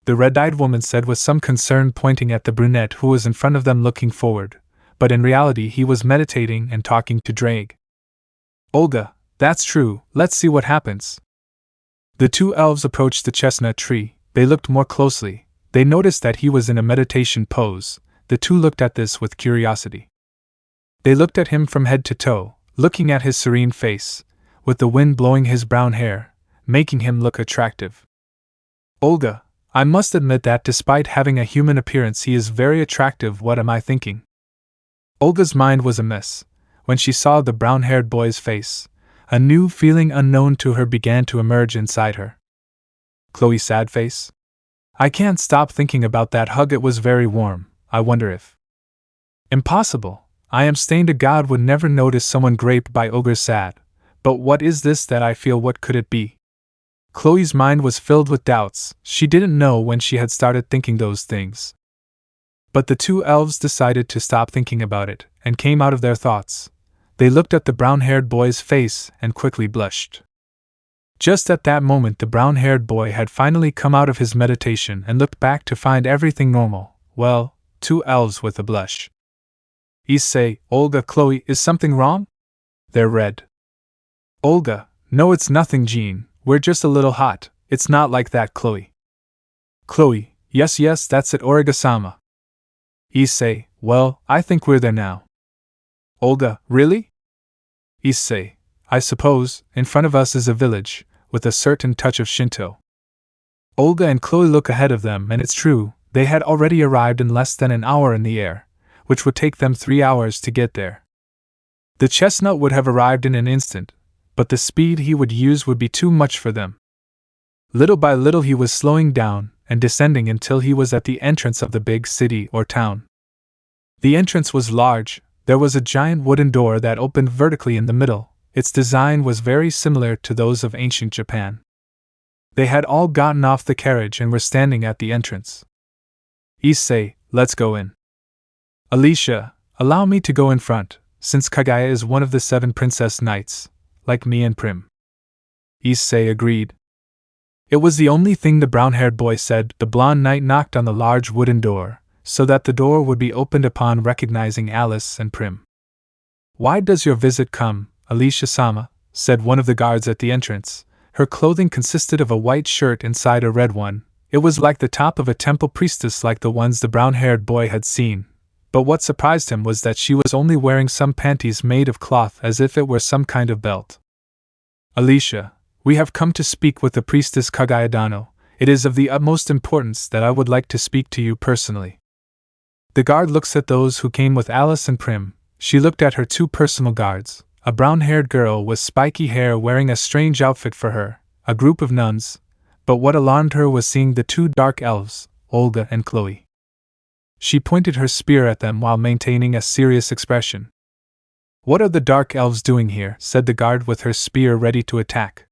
The red-eyed woman said with some concern, pointing at the brunette who was in front of them looking forward, but in reality he was meditating and talking to Drake. Olga, that's true, let's see what happens. The two elves approached the chestnut tree. They looked more closely. They noticed that he was in a meditation pose. The two looked at this with curiosity. They looked at him from head to toe, looking at his serene face, with the wind blowing his brown hair, making him look attractive. Olga, I must admit that despite having a human appearance he is very attractive. What am I thinking? Olga's mind was a mess. When she saw the brown-haired boy's face, a new feeling unknown to her began to emerge inside her. Chloe's sad face? I can't stop thinking about that hug. It was very warm. I wonder if... Impossible. I am stained. A god would never notice someone raped by ogres. Sad. But what is this that I feel? What could it be? Chloe's mind was filled with doubts. She didn't know when she had started thinking those things. But the two elves decided to stop thinking about it, and came out of their thoughts. They looked at the brown-haired boy's face and quickly blushed. Just at that moment the brown-haired boy had finally come out of his meditation and looked back to find everything normal. Well, two elves with a blush. Issei, Olga, Chloe, is something wrong? They're red. Olga, no, it's nothing, Jean. We're just a little hot. It's not like that, Chloe. Chloe, yes, that's it, Origa-sama. Issei, well, I think we're there now. Olga, really? Issei, I suppose. In front of us is a village, with a certain touch of Shinto. Olga and Chloe look ahead of them, and it's true, they had already arrived in less than an hour in the air, which would take them 3 hours to get there. The chestnut would have arrived in an instant, but the speed he would use would be too much for them. Little by little he was slowing down and descending until he was at the entrance of the big city or town. The entrance was large. There was a giant wooden door that opened vertically in the middle. Its design was very similar to those of ancient Japan. They had all gotten off the carriage and were standing at the entrance. Issei, let's go in. Alicia, allow me to go in front, since Kaguya is one of the 7 princess knights, like me and Prim. Issei agreed. It was the only thing the brown-haired boy said. The blonde knight knocked on the large wooden door, so that the door would be opened upon recognizing Alice and Prim. Why does your visit come, Alicia-sama? Said one of the guards at the entrance. Her clothing consisted of a white shirt inside a red one. It was like the top of a temple priestess, like the ones the brown-haired boy had seen. But what surprised him was that she was only wearing some panties made of cloth, as if it were some kind of belt. Alicia, we have come to speak with the priestess Kaguya-dano. It is of the utmost importance that I would like to speak to you personally. The guard looks at those who came with Alice and Prim. She looked at her 2 personal guards, a brown-haired girl with spiky hair wearing a strange outfit for her, a group of nuns, but what alarmed her was seeing the 2 dark elves, Olga and Chloe. She pointed her spear at them while maintaining a serious expression. What are the dark elves doing here? Said the guard with her spear ready to attack.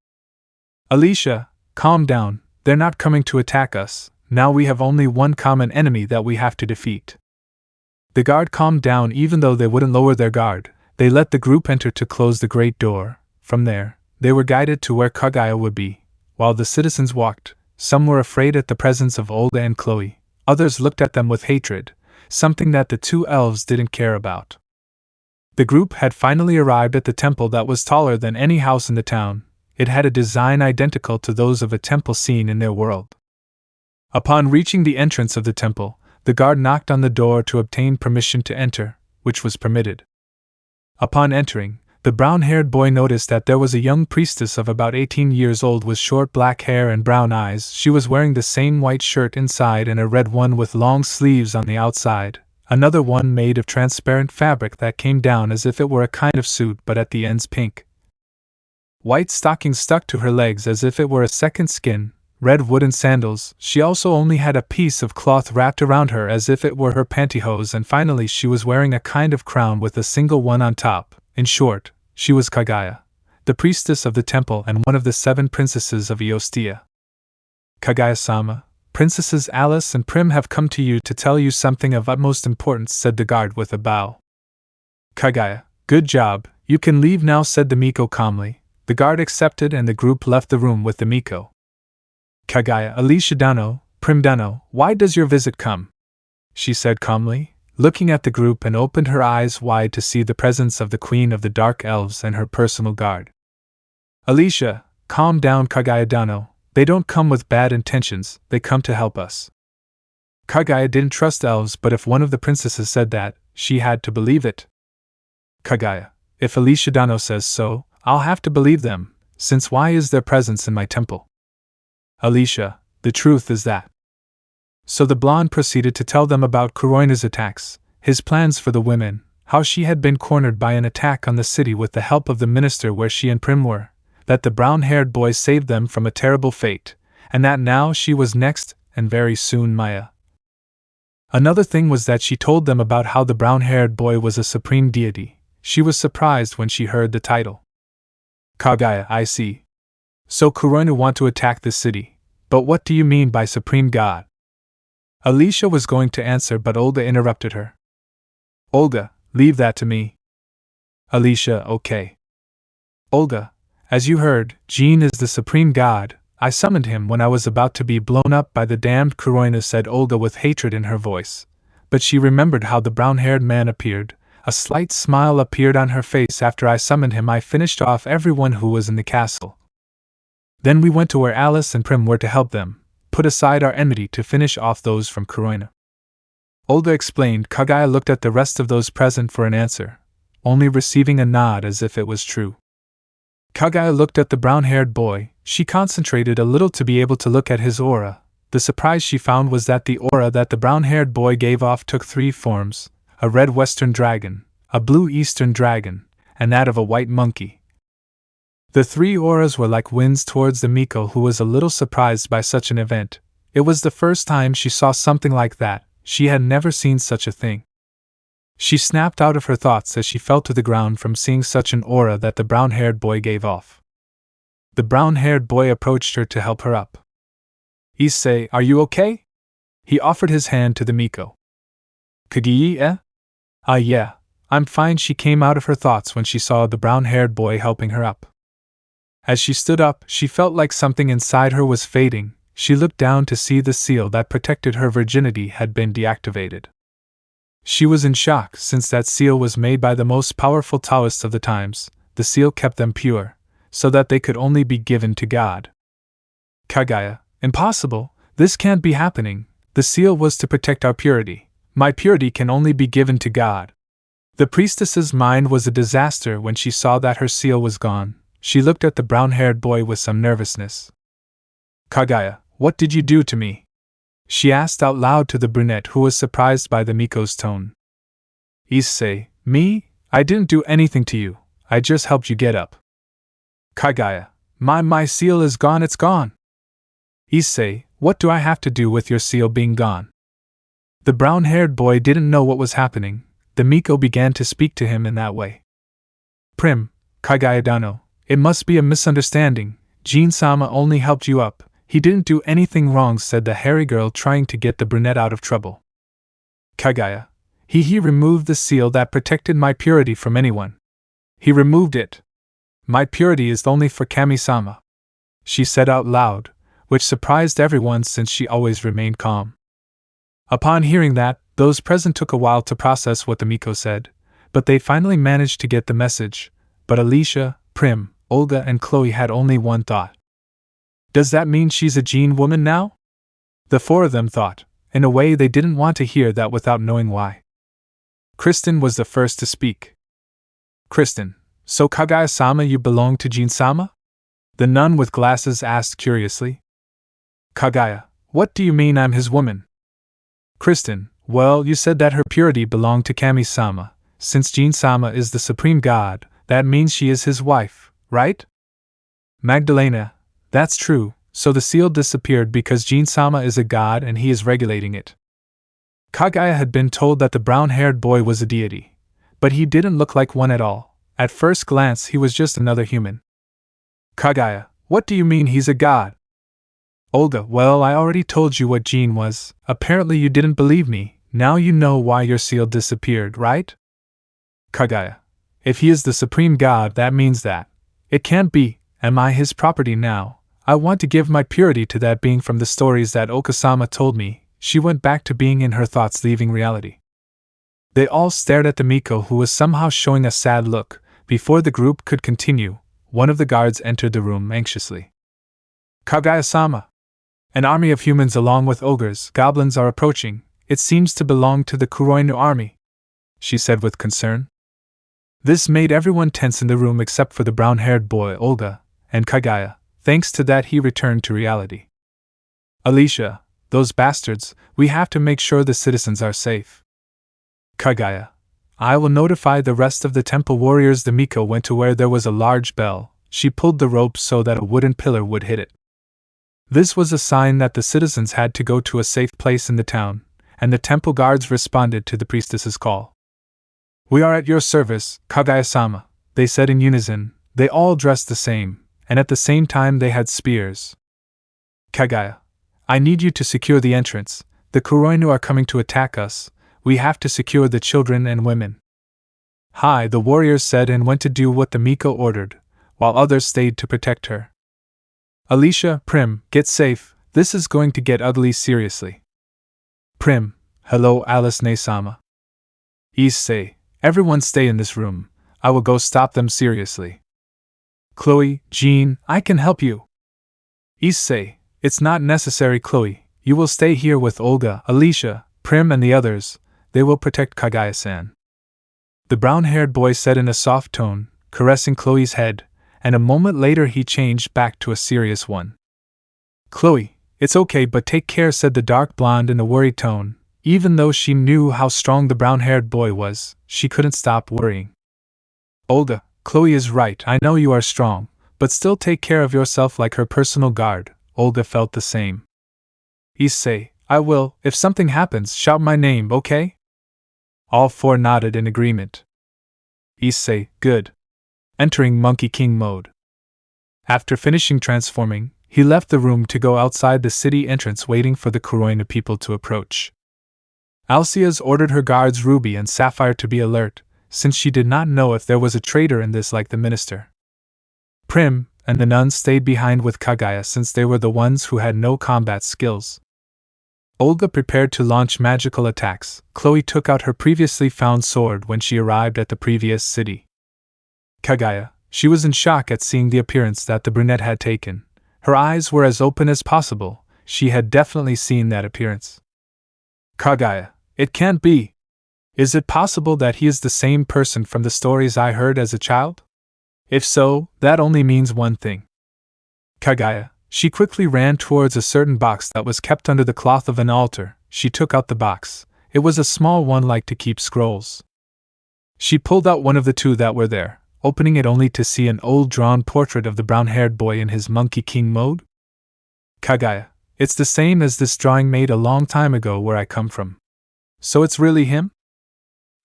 Alicia, calm down, they're not coming to attack us. Now we have only one common enemy that we have to defeat. The guard calmed down. Even though they wouldn't lower their guard, they let the group enter to close the great door. From there, they were guided to where Kaguya would be. While the citizens walked, some were afraid at the presence of Olga and Chloe, others looked at them with hatred, something that the 2 elves didn't care about. The group had finally arrived at the temple that was taller than any house in the town. It had a design identical to those of a temple seen in their world. Upon reaching the entrance of the temple, the guard knocked on the door to obtain permission to enter, which was permitted. Upon entering, the brown-haired boy noticed that there was a young priestess of about 18 years old with short black hair and brown eyes. She was wearing the same white shirt inside and a red one with long sleeves on the outside, another one made of transparent fabric that came down as if it were a kind of suit but at the ends pink. White stockings stuck to her legs as if it were a second skin, red wooden sandals. She also only had a piece of cloth wrapped around her as if it were her pantyhose, and finally she was wearing a kind of crown with a single one on top. In short, she was Kaguya, the priestess of the temple and one of the 7 princesses of Eostia. Kaguya-sama, Princesses Alice and Prim have come to you to tell you something of utmost importance, said the guard with a bow. Kaguya, good job, you can leave now, said the Miko calmly. The guard accepted and the group left the room with the Miko. Kagaya, Alicia Dano, Prim Dano, why does your visit come? She said calmly, looking at the group, and opened her eyes wide to see the presence of the Queen of the Dark Elves and her personal guard. Alicia, calm down Kagaya Dano, they don't come with bad intentions, they come to help us. Kagaya didn't trust elves, but if one of the princesses said that, she had to believe it. Kagaya, if Alicia Dano says so, I'll have to believe them, since why is their presence in my temple? Alicia, the truth is that. So the blonde proceeded to tell them about Kuroina's attacks, his plans for the women, how she had been cornered by an attack on the city with the help of the minister where she and Prim were, that the brown-haired boy saved them from a terrible fate, and that now she was next, and very soon Maya. Another thing was that she told them about how the brown-haired boy was a supreme deity. She was surprised when she heard the title. Kagaya, I see. So Kuroina want to attack the city, but what do you mean by supreme god? Alicia was going to answer, but Olga interrupted her. Olga, leave that to me. Alicia, okay. Olga, as you heard, Jin is the supreme god. I summoned him when I was about to be blown up by the damned Kuroina, said Olga with hatred in her voice. But she remembered how the brown-haired man appeared. A slight smile appeared on her face. After I summoned him, I finished off everyone who was in the castle. Then we went to where Alice and Prim were to help them, put aside our enmity to finish off those from Kuroina. Olga explained. Kagaya looked at the rest of those present for an answer, only receiving a nod as if it was true. Kagaya looked at the brown-haired boy. She concentrated a little to be able to look at his aura. The surprise she found was that the aura that the brown-haired boy gave off took three forms: a red western dragon, a blue eastern dragon, and that of a white monkey. The three auras were like winds towards the Miko, who was a little surprised by such an event. It was the first time she saw something like that. She had never seen such a thing. She snapped out of her thoughts as she fell to the ground from seeing such an aura that the brown-haired boy gave off. The brown-haired boy approached her to help her up. Issei, are you okay? He offered his hand to the Miko. Kagii, eh? Ah, yeah, I'm fine. She came out of her thoughts when she saw the brown-haired boy helping her up. As she stood up, she felt like something inside her was fading. She looked down to see the seal that protected her virginity had been deactivated. She was in shock, since that seal was made by the most powerful Taoists of the times. The seal kept them pure, so that they could only be given to God. Kagaya, impossible, this can't be happening. The seal was to protect our purity. My purity can only be given to God. The priestess's mind was a disaster when she saw that her seal was gone. She looked at the brown-haired boy with some nervousness. Kagaya, what did you do to me? She asked out loud to the brunette, who was surprised by the Miko's tone. Issei, me? I didn't do anything to you. I just helped you get up. Kagaya, my seal is gone, it's gone. Issei, what do I have to do with your seal being gone? The brown-haired boy didn't know what was happening. The Miko began to speak to him in that way. Prim, Kagaya Dano, it must be a misunderstanding. Jin-sama only helped you up. He didn't do anything wrong, said the hairy girl, trying to get the brunette out of trouble. Kagaya, he removed the seal that protected my purity from anyone. He removed it. My purity is only for Kami-sama, she said out loud, which surprised everyone since she always remained calm. Upon hearing that, those present took a while to process what the Miko said, but they finally managed to get the message. But Alicia, Prim, Olga and Chloe had only one thought. Does that mean she's a Jin woman now? The four of them thought. In a way, they didn't want to hear that without knowing why. Kristen was the first to speak. Kristen, so Kagaya-sama, you belong to Jin-sama? The nun with glasses asked curiously. Kagaya, what do you mean I'm his woman? Kristen, well, you said that her purity belonged to Kami-sama. Since Jin-sama is the supreme god, that means she is his wife, right? Magdalena, that's true, so the seal disappeared because Jin-sama is a god and he is regulating it. Kagaya had been told that the brown-haired boy was a deity, but he didn't look like one at all. At first glance, he was just another human. Kagaya, what do you mean he's a god? Olga, well, I already told you what Jin was. Apparently you didn't believe me. Now you know why your seal disappeared, right? Kagaya, if he is the supreme god, that means that. It can't be. Am I his property now? I want to give my purity to that being from the stories that Okasama told me. She went back to being in her thoughts, leaving reality. They all stared at the Miko, who was somehow showing a sad look. Before the group could continue, one of the guards entered the room anxiously. Kaguya-sama! An army of humans along with ogres, goblins are approaching. It seems to belong to the Kuroinu army, she said with concern. This made everyone tense in the room except for the brown-haired boy, Olga, and Kaguya. Thanks to that, he returned to reality. Alicia, those bastards, we have to make sure the citizens are safe. Kaguya, I will notify the rest of the temple warriors. The Miko went to where there was a large bell. She pulled the rope so that a wooden pillar would hit it. This was a sign that the citizens had to go to a safe place in the town, and the temple guards responded to the priestess's call. We are at your service, Kaguya-sama, they said in unison. They all dressed the same, and at the same time they had spears. Kaguya, I need you to secure the entrance. The Kuroinu are coming to attack us. We have to secure the children and women. Hi, the warriors said and went to do what the Miko ordered, while others stayed to protect her. Alicia, Prim, get safe. This is going to get ugly seriously. Prim, hello Alice Nae-sama. Issei, everyone stay in this room. I will go stop them seriously. Chloe, Jean, I can help you. Issei, it's not necessary. Chloe, you will stay here with Olga, Alicia, Prim and the others. They will protect Kaguya-san. The brown-haired boy said in a soft tone, caressing Chloe's head, and a moment later he changed back to a serious one. Chloe, it's okay, but take care, said the dark blonde in a worried tone. Even though she knew how strong the brown-haired boy was, she couldn't stop worrying. Olga, Chloe is right, I know you are strong, but still take care of yourself like her personal guard. Olga felt the same. Issei, I will. If something happens, shout my name, okay? All four nodded in agreement. Issei, good. Entering Monkey King mode. After finishing transforming, he left the room to go outside the city entrance, waiting for the Kuroinu people to approach. Alcias ordered her guards Ruby and Sapphire to be alert, since she did not know if there was a traitor in this like the minister. Prim and the nuns stayed behind with Kaguya since they were the ones who had no combat skills. Olga prepared to launch magical attacks. Chloe took out her previously found sword when she arrived at the previous city. Kaguya, she was in shock at seeing the appearance that the brunette had taken. Her eyes were as open as possible. She had definitely seen that appearance. Kaguya, it can't be. Is it possible that he is the same person from the stories I heard as a child? If so, that only means one thing. Kaguya, she quickly ran towards a certain box that was kept under the cloth of an altar. She took out the box. It was a small one like to keep scrolls. She pulled out one of the two that were there, opening it only to see an old drawn portrait of the brown-haired boy in his Monkey King mode. Kaguya, it's the same as this drawing made a long time ago where I come from. So it's really him?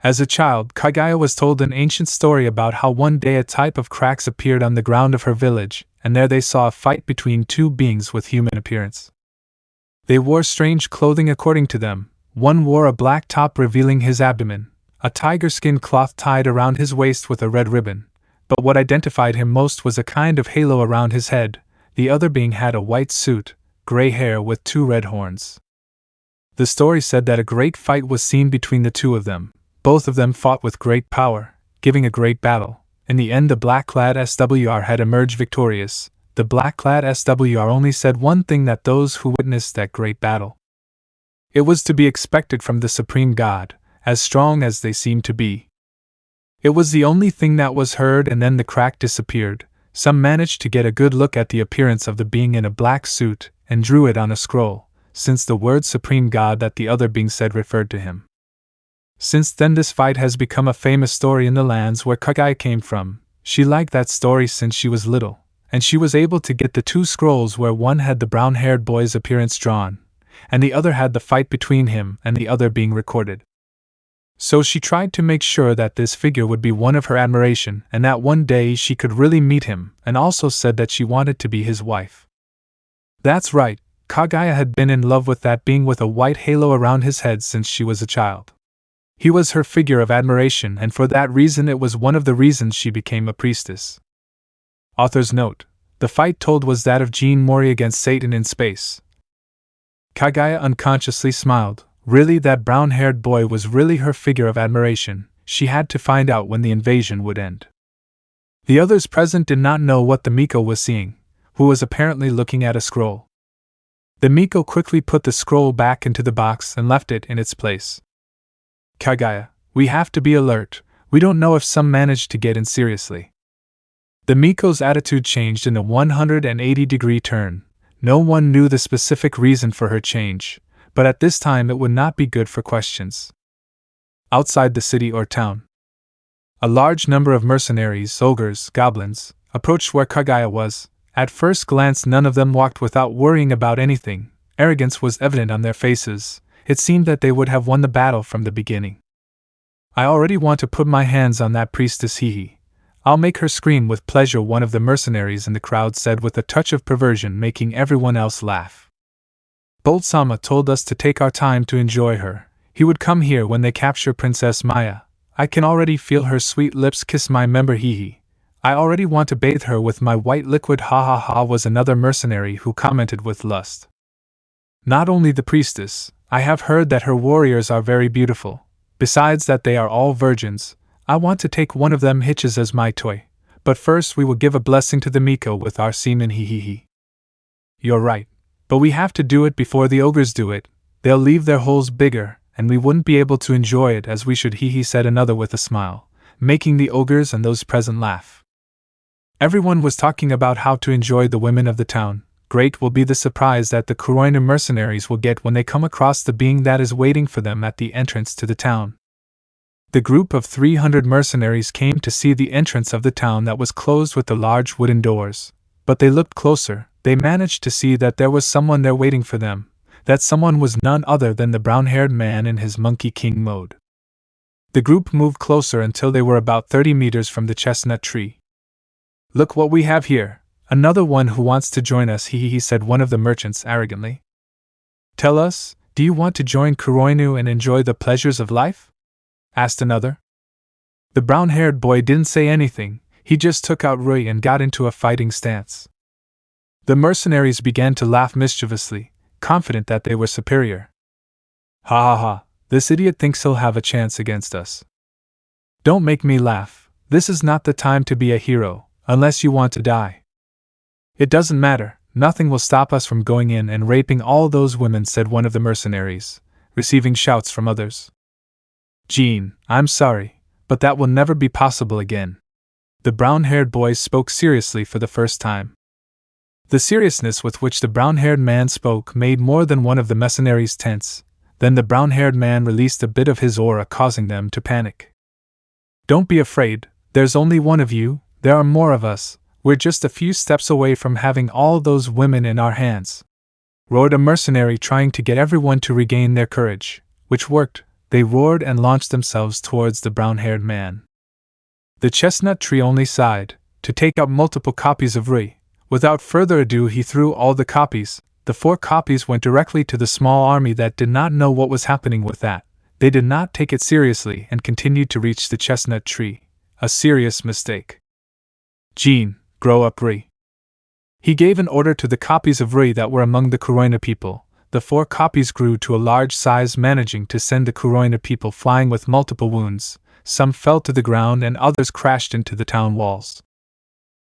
As a child, Kaguya was told an ancient story about how one day a type of cracks appeared on the ground of her village, and there they saw a fight between two beings with human appearance. They wore strange clothing according to them. One wore a black top revealing his abdomen, a tiger skin cloth tied around his waist with a red ribbon, but what identified him most was a kind of halo around his head. The other being had a white suit, gray hair with two red horns. The story said that a great fight was seen between the two of them. Both of them fought with great power, giving a great battle. In the end, the black-clad SWR had emerged victorious. The black-clad SWR only said one thing, that those who witnessed that great battle. It was to be expected from the Supreme God, as strong as they seemed to be. It was the only thing that was heard, and then the crack disappeared. Some managed to get a good look at the appearance of the being in a black suit, and drew it on a scroll, since the word Supreme God that the other being said referred to him. Since then this fight has become a famous story in the lands where Kaguya came from. She liked that story since she was little, and she was able to get the two scrolls where one had the brown-haired boy's appearance drawn, and the other had the fight between him and the other being recorded. So she tried to make sure that this figure would be one of her admiration and that one day she could really meet him, and also said that she wanted to be his wife. That's right, Kaguya had been in love with that being with a white halo around his head since she was a child. He was her figure of admiration, and for that reason it was one of the reasons she became a priestess. Author's note: The fight told was that of Jin Mori against Satan in space. Kaguya unconsciously smiled. Really, that brown-haired boy was really her figure of admiration. She had to find out when the invasion would end. The others present did not know what the Miko was seeing, who was apparently looking at a scroll. The Miko quickly put the scroll back into the box and left it in its place. Kaguya, we have to be alert. We don't know if some managed to get in seriously. The Miko's attitude changed in a 180-degree turn. No one knew the specific reason for her change, but at this time it would not be good for questions. Outside the city or town, a large number of mercenaries, ogres, goblins, approached where Kaguya was. At first glance none of them walked without worrying about anything. Arrogance was evident on their faces. It seemed that they would have won the battle from the beginning. I already want to put my hands on that priestess, hee. I'll make her scream with pleasure, one of the mercenaries in the crowd said with a touch of perversion, making everyone else laugh. Bolt-sama told us to take our time to enjoy her. He would come here when they capture Princess Maya. I can already feel her sweet lips kiss my member, hee. I already want to bathe her with my white liquid, ha ha ha, was another mercenary who commented with lust. Not only the priestess, I have heard that her warriors are very beautiful. Besides that they are all virgins. I want to take one of them hitches as my toy. But first we will give a blessing to the Miko with our semen, hee. You're right. But we have to do it before the ogres do it. They'll leave their holes bigger, and we wouldn't be able to enjoy it as we should, hee, said another with a smile, making the ogres and those present laugh. Everyone was talking about how to enjoy the women of the town. Great will be the surprise that the Kuroina mercenaries will get when they come across the being that is waiting for them at the entrance to the town. The group of 300 mercenaries came to see the entrance of the town that was closed with the large wooden doors. But they looked closer. They managed to see that there was someone there waiting for them. That someone was none other than the brown-haired man in his Monkey King mode. The group moved closer until they were about 30 meters from the chestnut tree. Look what we have here. Another one who wants to join us, he said one of the merchants arrogantly. Tell us, do you want to join Kuroinu and enjoy the pleasures of life? Asked another. The brown-haired boy didn't say anything. He just took out Rui and got into a fighting stance. The mercenaries began to laugh mischievously, confident that they were superior. Ha ha ha, this idiot thinks he'll have a chance against us. Don't make me laugh. This is not the time to be a hero, unless you want to die. It doesn't matter, nothing will stop us from going in and raping all those women, said one of the mercenaries, receiving shouts from others. Jean, I'm sorry, but that will never be possible again. The brown-haired boy spoke seriously for the first time. The seriousness with which the brown-haired man spoke made more than one of the mercenaries tense. Then the brown-haired man released a bit of his aura, causing them to panic. Don't be afraid, there's only one of you, there are more of us, we're just a few steps away from having all those women in our hands. Roared a mercenary, trying to get everyone to regain their courage, which worked. They roared and launched themselves towards the brown-haired man. The chestnut tree only sighed, to take out multiple copies of Rui. Without further ado he threw all the copies. The 4 copies went directly to the small army that did not know what was happening with that. They did not take it seriously and continued to reach the chestnut tree. A serious mistake. Jean, grow up, Rui. He gave an order to the copies of Rui that were among the Kuroina people. The 4 copies grew to a large size, managing to send the Kuroina people flying with multiple wounds. Some fell to the ground and others crashed into the town walls.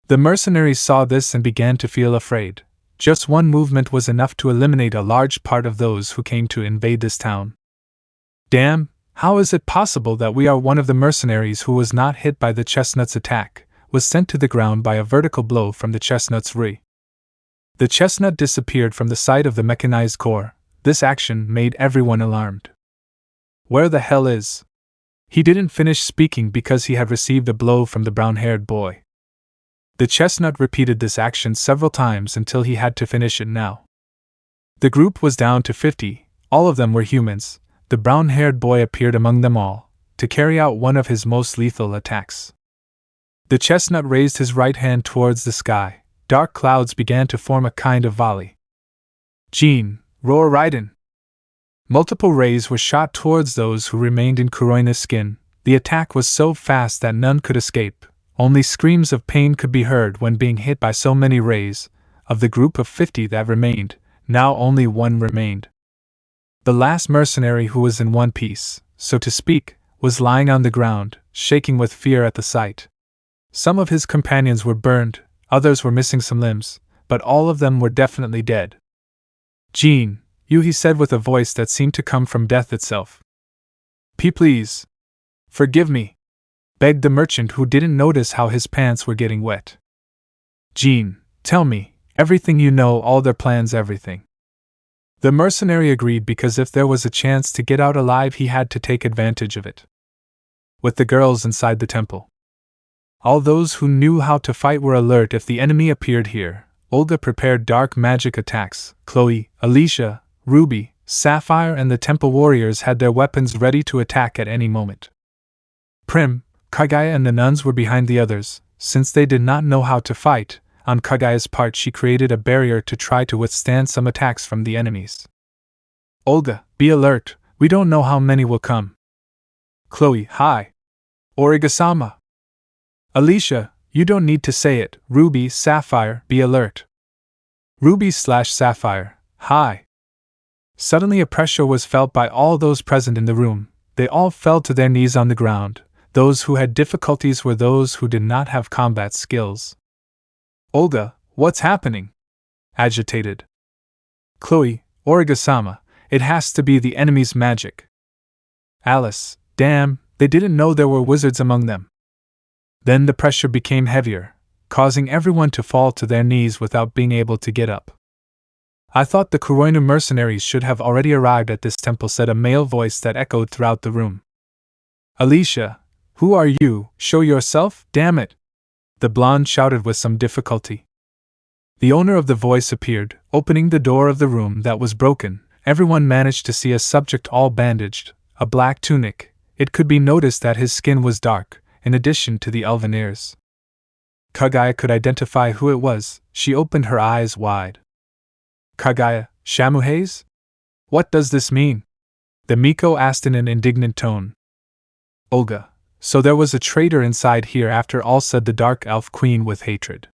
The mercenaries saw this and began to feel afraid. Just one movement was enough to eliminate a large part of those who came to invade this town. Damn, how is it possible that we are one of the mercenaries who was not hit by the chestnut's attack, was sent to the ground by a vertical blow from the chestnut's Rui. The chestnut disappeared from the sight of the mechanized core. This action made everyone alarmed. Where the hell is? He didn't finish speaking because he had received a blow from the brown-haired boy. The chestnut repeated this action several times until he had to finish it now. The group was down to 50, all of them were humans. The brown-haired boy appeared among them all, to carry out one of his most lethal attacks. The chestnut raised his right hand towards the sky. Dark clouds began to form a kind of volley. Jean, roar Raiden! Multiple rays were shot towards those who remained in Kuroina's skin. The attack was so fast that none could escape. Only screams of pain could be heard when being hit by so many rays. Of the group of 50 that remained, now only one remained. The last mercenary, who was in one piece, so to speak, was lying on the ground, shaking with fear at the sight. Some of his companions were burned, others were missing some limbs, but all of them were definitely dead. "Jean, you," he said with a voice that seemed to come from death itself. Please. Forgive me," begged the merchant, who didn't notice how his pants were getting wet. "Jean, tell me everything you know, all their plans, everything." The mercenary agreed, because if there was a chance to get out alive, he had to take advantage of it. With the girls inside the temple, all those who knew how to fight were alert if the enemy appeared here. Olga prepared dark magic attacks. Chloe, Alicia, Ruby, Sapphire, and the temple warriors had their weapons ready to attack at any moment. Prim, Kagaya, and the nuns were behind the others, since they did not know how to fight. On Kagaya's part, she created a barrier to try to withstand some attacks from the enemies. "Olga, be alert, we don't know how many will come." Chloe, "Hi." "Origasama." "Alicia, you don't need to say it." Ruby, "Sapphire, be alert." Ruby/Sapphire, "Hi." Suddenly a pressure was felt by all those present in the room. They all fell to their knees on the ground. Those who had difficulties were those who did not have combat skills. "Olga, what's happening?" Agitated. Chloe, "Origasama, it has to be the enemy's magic." Alice, "Damn, they didn't know there were wizards among them." Then the pressure became heavier, causing everyone to fall to their knees without being able to get up. "I thought the Kuroinu mercenaries should have already arrived at this temple," said a male voice that echoed throughout the room. "Alicia, who are you? Show yourself, damn it!" the blonde shouted with some difficulty. The owner of the voice appeared, opening the door of the room that was broken. Everyone managed to see a subject all bandaged, a black tunic. It could be noticed that his skin was dark, in addition to the elven ears. Kagaya could identify who it was. She opened her eyes wide. "Kagaya, Shamuhaze? What does this mean?" the Miko asked in an indignant tone. "Olga, so there was a traitor inside here after all," said the dark elf queen with hatred.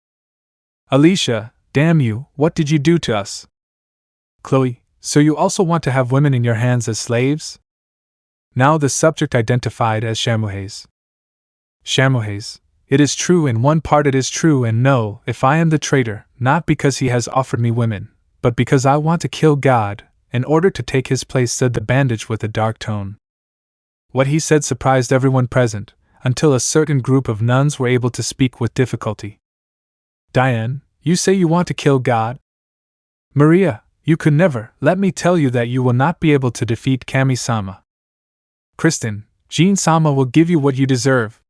"Alicia, damn you, what did you do to us?" Chloe, "So you also want to have women in your hands as slaves?" Now the subject identified as Shamuhaze. "Shamuhaze, it is true, in one part it is true, and no, if I am the traitor, not because he has offered me women, but because I want to kill God, in order to take his place," said the bandage with a dark tone. What he said surprised everyone present, until a certain group of nuns were able to speak with difficulty. "Diane, you say you want to kill God?" "Maria, you could never. Let me tell you that you will not be able to defeat Kami-sama." "Kristen, Jean-sama will give you what you deserve."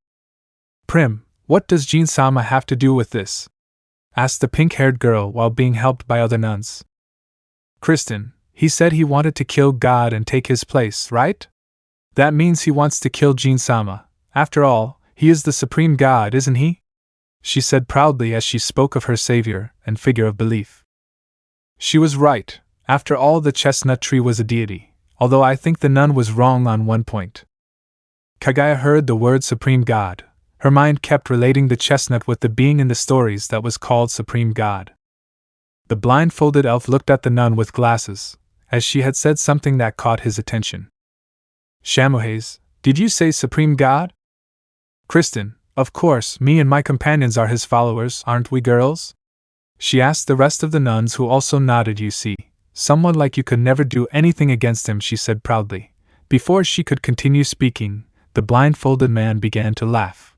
"Prim, what does Jean-sama have to do with this?" asked the pink-haired girl while being helped by other nuns. "Kristen, he said he wanted to kill God and take his place, right? That means he wants to kill Jean-sama. After all, he is the supreme god, isn't he?" she said proudly as she spoke of her savior and figure of belief. She was right. After all, the chestnut tree was a deity, although I think the nun was wrong on one point. Kagaya heard the word supreme god. Her mind kept relating the chestnut with the being in the stories that was called supreme god. The blindfolded elf looked at the nun with glasses, as she had said something that caught his attention. "Shamuhaze, did you say supreme god?" "Kristen, of course, me and my companions are his followers, aren't we, girls?" she asked the rest of the nuns, who also nodded. "You see, someone like you could never do anything against him," she said proudly. Before she could continue speaking, the blindfolded man began to laugh.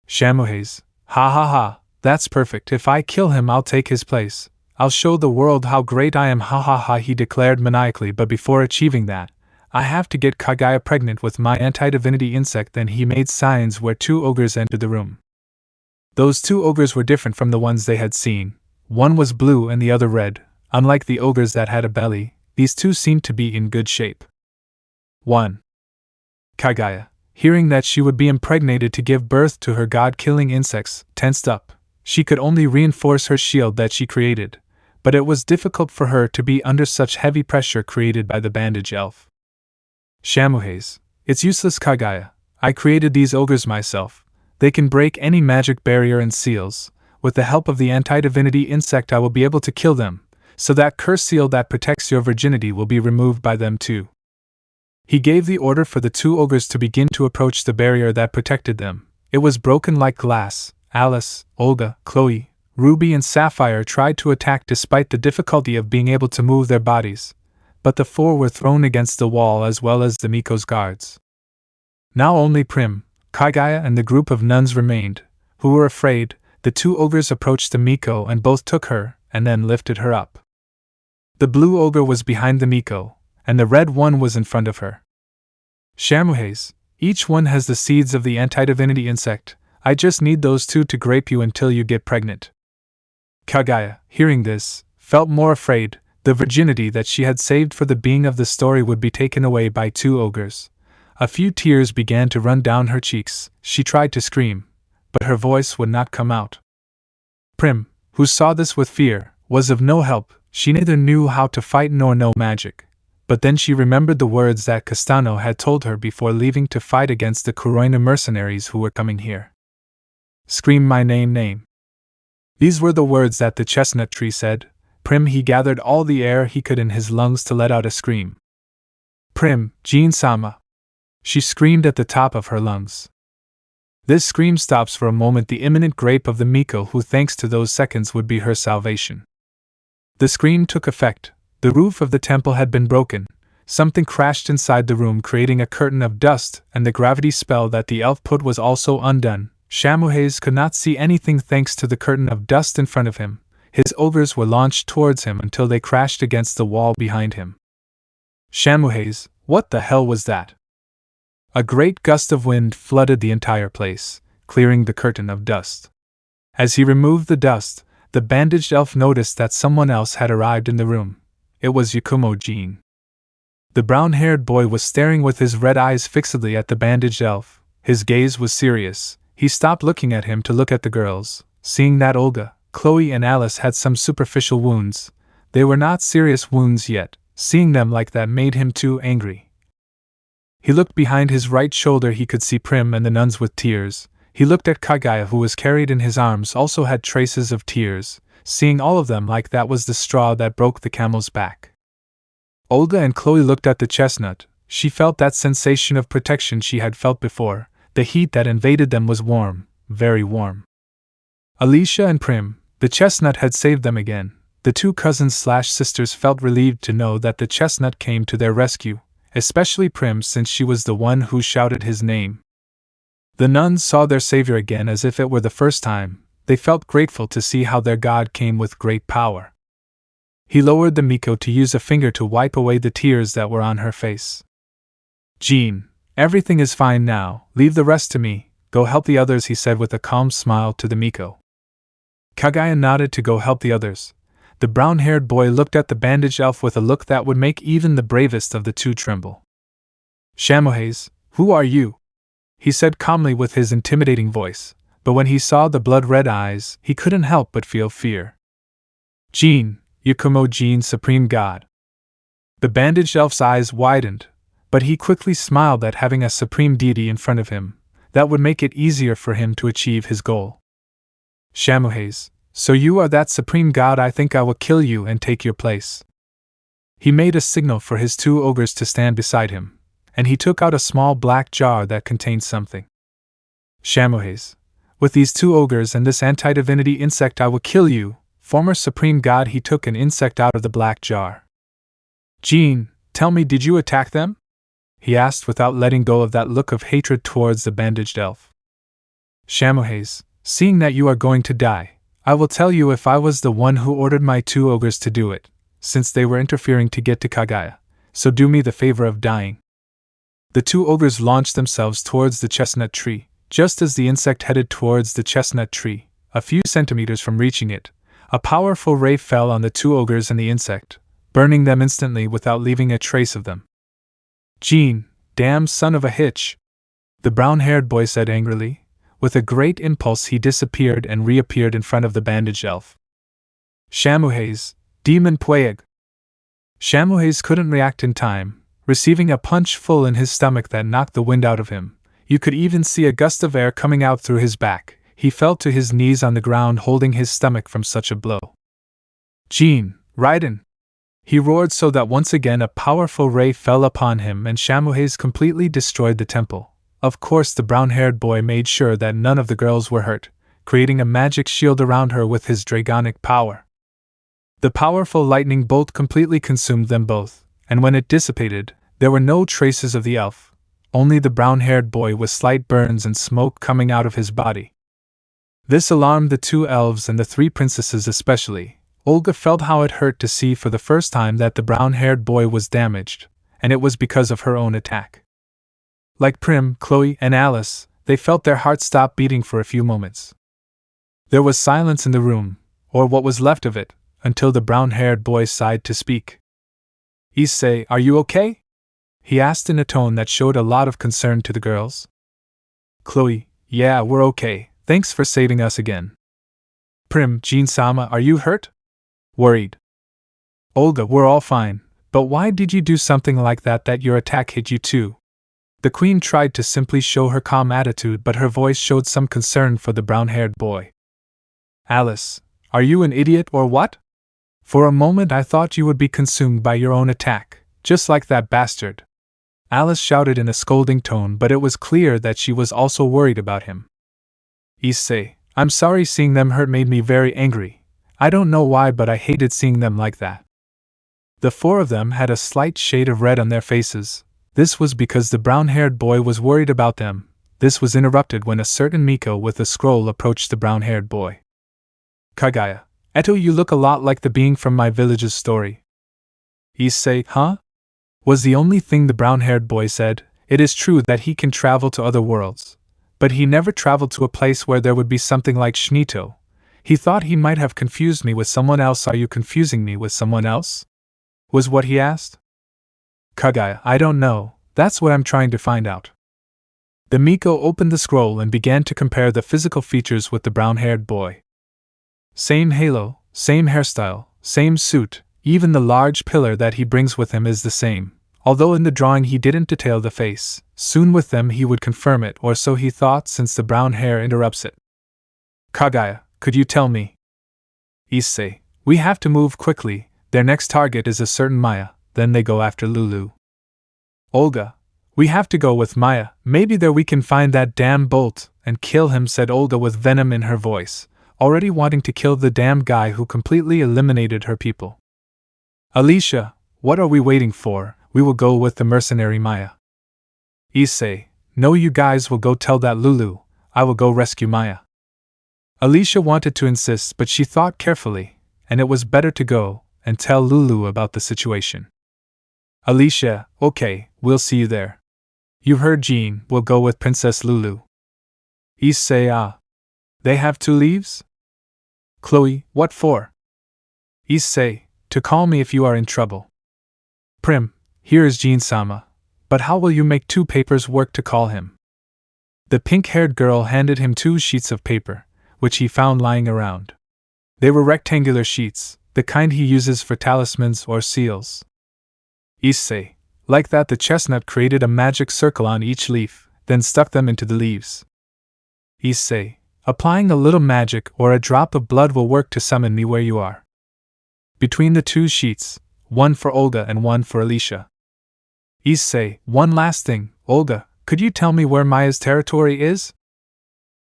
"Shamuhaze, ha ha ha, that's perfect. If I kill him, I'll take his place. I'll show the world how great I am, ha ha ha," he declared maniacally. "But before achieving that, I have to get Kagaya pregnant with my anti-divinity insect." Then he made signs where two ogres entered the room. Those two ogres were different from the ones they had seen. One was blue and the other red. Unlike the ogres that had a belly, these two seemed to be in good shape. 1. Kagaya, hearing that she would be impregnated to give birth to her god-killing insects, tensed up. She could only reinforce her shield that she created, but it was difficult for her to be under such heavy pressure created by the bandage elf. "Shamuhaze, it's useless, Kagaya. I created these ogres myself. They can break any magic barrier and seals. With the help of the anti-divinity insect I will be able to kill them, so that curse seal that protects your virginity will be removed by them too. He gave the order for the two ogres to begin to approach the barrier that protected them. It was broken like glass. Alice, Olga, Chloe, Ruby and Sapphire tried to attack despite the difficulty of being able to move their bodies, but the four were thrown against the wall as well as the Miko's guards. Now only Prim, Kaguya and the group of nuns remained, who were afraid. The two ogres approached the Miko and both took her, and then lifted her up. The blue ogre was behind the Miko, and the red one was in front of her. Shamuhes, each one has the seeds of the anti-divinity insect. I just need those two to grape you until you get pregnant. Kaguya, hearing this, felt more afraid. The virginity that she had saved for the being of the story would be taken away by two ogres. A few tears began to run down her cheeks. She tried to scream, but her voice would not come out. Prim, who saw this with fear, was of no help. She neither knew how to fight nor know magic. But then she remembered the words that Castano had told her before leaving to fight against the Kuroina mercenaries who were coming here. Scream my name. These were the words that the chestnut tree said. Prim, he gathered all the air he could in his lungs to let out a scream. Prim, Jin-sama. She screamed at the top of her lungs. This scream stops for a moment the imminent grape of the Miko, who thanks to those seconds would be her salvation. The scream took effect. The roof of the temple had been broken. Something crashed inside the room, creating a curtain of dust, and the gravity spell that the elf put was also undone. Shamuhes could not see anything thanks to the curtain of dust in front of him. His ogres were launched towards him until they crashed against the wall behind him. Shamuhes, what the hell was that? A great gust of wind flooded the entire place, clearing the curtain of dust. As he removed the dust, the bandaged elf noticed that someone else had arrived in the room. It was Wukong Jin. The brown-haired boy was staring with his red eyes fixedly at the bandaged elf. His gaze was serious. He stopped looking at him to look at the girls. Seeing that Olga, Chloe and Alice had some superficial wounds, they were not serious wounds yet. Seeing them like that made him too angry. He looked behind his right shoulder. He could see Prim and the nuns with tears. He looked at Kaguya, who was carried in his arms, also had traces of tears. Seeing all of them like that was the straw that broke the camel's back. Olga and Chloe looked at the chestnut. She felt that sensation of protection she had felt before. The heat that invaded them was warm, very warm. Alicia and Prim, the chestnut had saved them again. The two cousins/sisters felt relieved to know that the chestnut came to their rescue, especially Prim since she was the one who shouted his name. The nuns saw their savior again as if it were the first time. They felt grateful to see how their god came with great power. He lowered the Miko to use a finger to wipe away the tears that were on her face. Jean, everything is fine now, leave the rest to me, go help the others, he said with a calm smile to the Miko. Kaguya nodded to go help the others. The brown-haired boy looked at the bandaged elf with a look that would make even the bravest of the two tremble. Shamuhes, who are you? He said calmly with his intimidating voice, but when he saw the blood-red eyes, he couldn't help but feel fear. Jin, Wukong Jin, Supreme God. The bandaged elf's eyes widened, but he quickly smiled at having a supreme deity in front of him. That would make it easier for him to achieve his goal. Shamuhes, so you are that supreme god? I think I will kill you and take your place. He made a signal for his two ogres to stand beside him, and he took out a small black jar that contained something. Shamuhes, with these two ogres and this anti-divinity insect I will kill you, former supreme god. He took an insect out of the black jar. Jean, tell me, did you attack them? He asked without letting go of that look of hatred towards the bandaged elf. Shamuhes, seeing that you are going to die, I will tell you if I was the one who ordered my two ogres to do it, since they were interfering to get to Kaguya, so do me the favor of dying. The two ogres launched themselves towards the chestnut tree. Just as the insect headed towards the chestnut tree, a few centimeters from reaching it, a powerful ray fell on the two ogres and the insect, burning them instantly without leaving a trace of them. Jean, damn son of a hitch! The brown-haired boy said angrily. With a great impulse he disappeared and reappeared in front of the bandaged elf. Shamuhes, demon Pueg! Shamuhes couldn't react in time, receiving a punch full in his stomach that knocked the wind out of him. You could even see a gust of air coming out through his back. He fell to his knees on the ground holding his stomach from such a blow. Jin, Raiden! He roared so that once again a powerful ray fell upon him and Shamuhei's completely destroyed the temple. Of course the brown-haired boy made sure that none of the girls were hurt, creating a magic shield around her with his dragonic power. The powerful lightning bolt completely consumed them both, and when it dissipated, there were no traces of the elf, only the brown-haired boy with slight burns and smoke coming out of his body. This alarmed the two elves and the three princesses especially. Olga felt how it hurt to see for the first time that the brown-haired boy was damaged, and it was because of her own attack. Like Prim, Chloe, and Alice, they felt their hearts stop beating for a few moments. There was silence in the room, or what was left of it, until the brown-haired boy sighed to speak. Issei, are you okay? He asked in a tone that showed a lot of concern to the girls. Chloe, yeah, we're okay, thanks for saving us again. Prim, Jin-sama, are you hurt? Worried. Olga, we're all fine, but why did you do something like that your attack hit you too? The queen tried to simply show her calm attitude, but her voice showed some concern for the brown-haired boy. Alice, are you an idiot or what? For a moment I thought you would be consumed by your own attack, just like that bastard. Alice shouted in a scolding tone, but it was clear that she was also worried about him. Issei, I'm sorry, seeing them hurt made me very angry. I don't know why, but I hated seeing them like that. The four of them had a slight shade of red on their faces. This was because the brown-haired boy was worried about them. This was interrupted when a certain Miko with a scroll approached the brown-haired boy. Kaguya, Eto, you look a lot like the being from my village's story. Issei, huh? Was the only thing the brown-haired boy said. It is true that he can travel to other worlds, but he never traveled to a place where there would be something like Shinto. He thought he might have confused me with someone else. Are you confusing me with someone else? Was what he asked. Kaguya, I don't know, that's what I'm trying to find out. The Miko opened the scroll and began to compare the physical features with the brown-haired boy. Same halo, same hairstyle, same suit, even the large pillar that he brings with him is the same, although in the drawing he didn't detail the face. Soon with them he would confirm it, or so he thought, since the brown hair interrupts it. Kaguya, could you tell me? Issei, we have to move quickly, their next target is a certain Maya, then they go after Lulu. Olga, we have to go with Maya, maybe there we can find that damn bolt, and kill him, said Olga with venom in her voice, already wanting to kill the damn guy who completely eliminated her people. Alicia, what are we waiting for? We will go with the mercenary Maya. Issei, no, you guys will go tell that Lulu, I will go rescue Maya. Alicia wanted to insist, but she thought carefully, and it was better to go and tell Lulu about the situation. Alicia, okay, we'll see you there. You heard Jean, we'll go with Princess Lulu. Issei, they have 2 leaves? Chloe, what for? Issei, to call me if you are in trouble. Prim, here is Jin-sama, but how will you make 2 papers work to call him? The pink-haired girl handed him 2 sheets of paper, which he found lying around. They were rectangular sheets, the kind he uses for talismans or seals. Issei, like that, the chestnut created a magic circle on each leaf, then stuck them into the leaves. Issei, applying a little magic or a drop of blood will work to summon me where you are. Between the 2 sheets, one for Olga and one for Alicia. Issei, one last thing, Olga, could you tell me where Maya's territory is?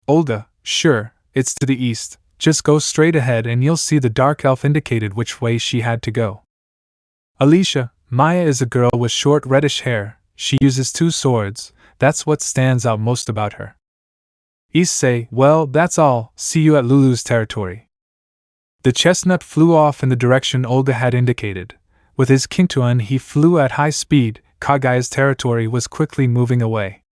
Olga, sure, it's to the east, just go straight ahead and you'll see the dark elf indicated which way she had to go. Alicia, Maya is a girl with short reddish hair, she uses 2 swords, that's what stands out most about her. Issei, well, that's all, see you at Lulu's territory. The chestnut flew off in the direction Olga had indicated. With his Kingtuan he flew at high speed. Kaguya's territory was quickly moving away.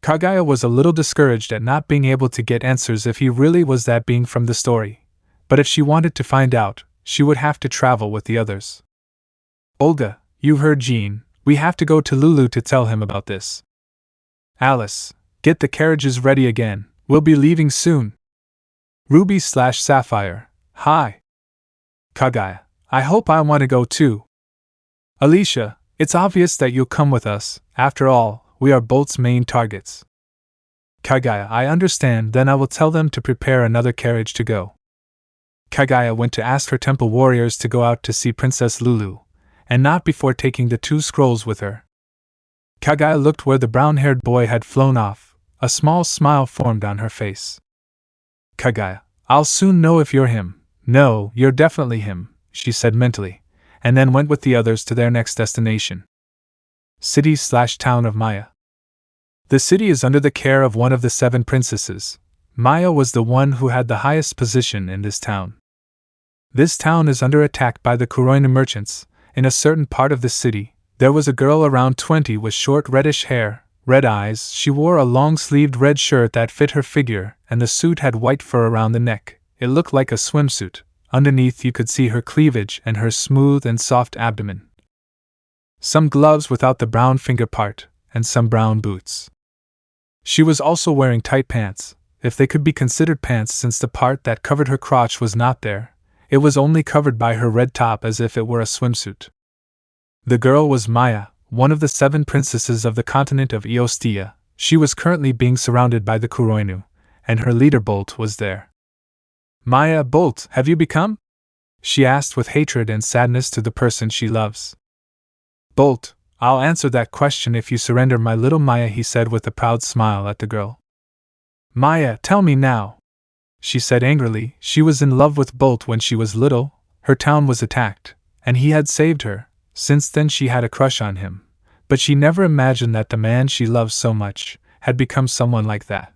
Kaguya was a little discouraged at not being able to get answers if he really was that being from the story, but if she wanted to find out, she would have to travel with the others. Olga, you heard Jean, we have to go to Lulu to tell him about this. Alice, get the carriages ready again, we'll be leaving soon. Ruby/Sapphire, hi. Kaguya, I hope I want to go too. Alicia, it's obvious that you'll come with us, after all, we are both's main targets. Kaguya, I understand, then I will tell them to prepare another carriage to go. Kaguya went to ask her temple warriors to go out to see Princess Lulu, and not before taking the 2 scrolls with her. Kaguya looked where the brown-haired boy had flown off. A small smile formed on her face. Kaguya, I'll soon know if you're him. No, you're definitely him, she said mentally, and then went with the others to their next destination. City/town of Maya. The city is under the care of one of the 7 princesses. Maya was the one who had the highest position in this town. This town is under attack by the Kuroina merchants. In a certain part of the city, there was a girl around 20 with short reddish hair, red eyes. She wore a long-sleeved red shirt that fit her figure, and the suit had white fur around the neck. It looked like a swimsuit. Underneath you could see her cleavage and her smooth and soft abdomen. Some gloves without the brown finger part, and some brown boots. She was also wearing tight pants, if they could be considered pants since the part that covered her crotch was not there. It was only covered by her red top as if it were a swimsuit. The girl was Maya, one of the 7 princesses of the continent of Eostia. She was currently being surrounded by the Kuroinu, and her leader Bolt was there. Maya, Bolt, have you become? She asked with hatred and sadness to the person she loves. Bolt, I'll answer that question if you surrender my little Maya, he said with a proud smile at the girl. Maya, tell me now, she said angrily. She was in love with Bolt when she was little. Her town was attacked, and he had saved her. Since then she had a crush on him, but she never imagined that the man she loved so much had become someone like that.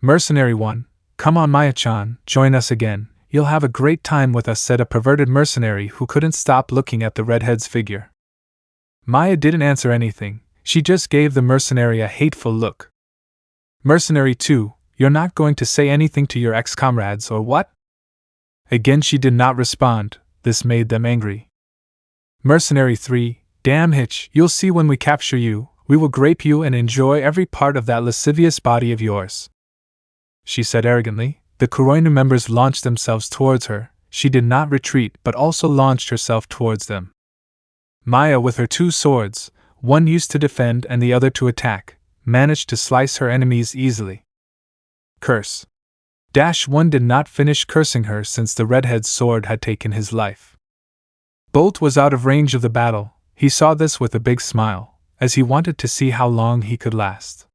Mercenary 1, come on Maya-chan, join us again. You'll have a great time with us, said a perverted mercenary who couldn't stop looking at the redhead's figure. Maya didn't answer anything. She just gave the mercenary a hateful look. Mercenary 2, you're not going to say anything to your ex-comrades or what? Again she did not respond. This made them angry. Mercenary 3, damn hitch, you'll see when we capture you. We will grape you and enjoy every part of that lascivious body of yours, she said arrogantly. The Kuroinu members launched themselves towards her. She did not retreat but also launched herself towards them. Maya, with her 2 swords, one used to defend and the other to attack, managed to slice her enemies easily. Curse. -1 did not finish cursing her since the redhead's sword had taken his life. Bolt was out of range of the battle. He saw this with a big smile, as he wanted to see how long he could last.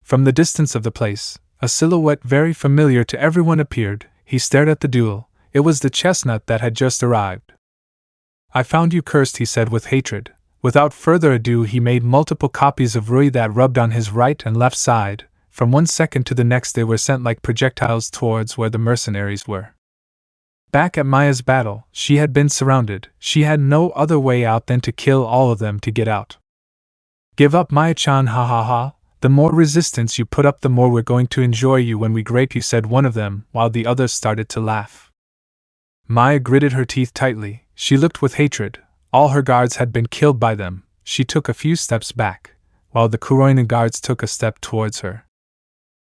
From the distance of the place, a silhouette very familiar to everyone appeared. He stared at the duel. It was the chestnut that had just arrived. I found you cursed, he said with hatred. Without further ado he made multiple copies of Rui that rubbed on his right and left side. From one second to the next they were sent like projectiles towards where the mercenaries were. Back at Maya's battle, she had been surrounded. She had no other way out than to kill all of them to get out. Give up, Maya-chan, ha ha ha. The more resistance you put up, the more we're going to enjoy you when we grape you, said one of them, while the others started to laugh. Maya gritted her teeth tightly. She looked with hatred. All her guards had been killed by them. She took a few steps back, while the Kuroina guards took a step towards her.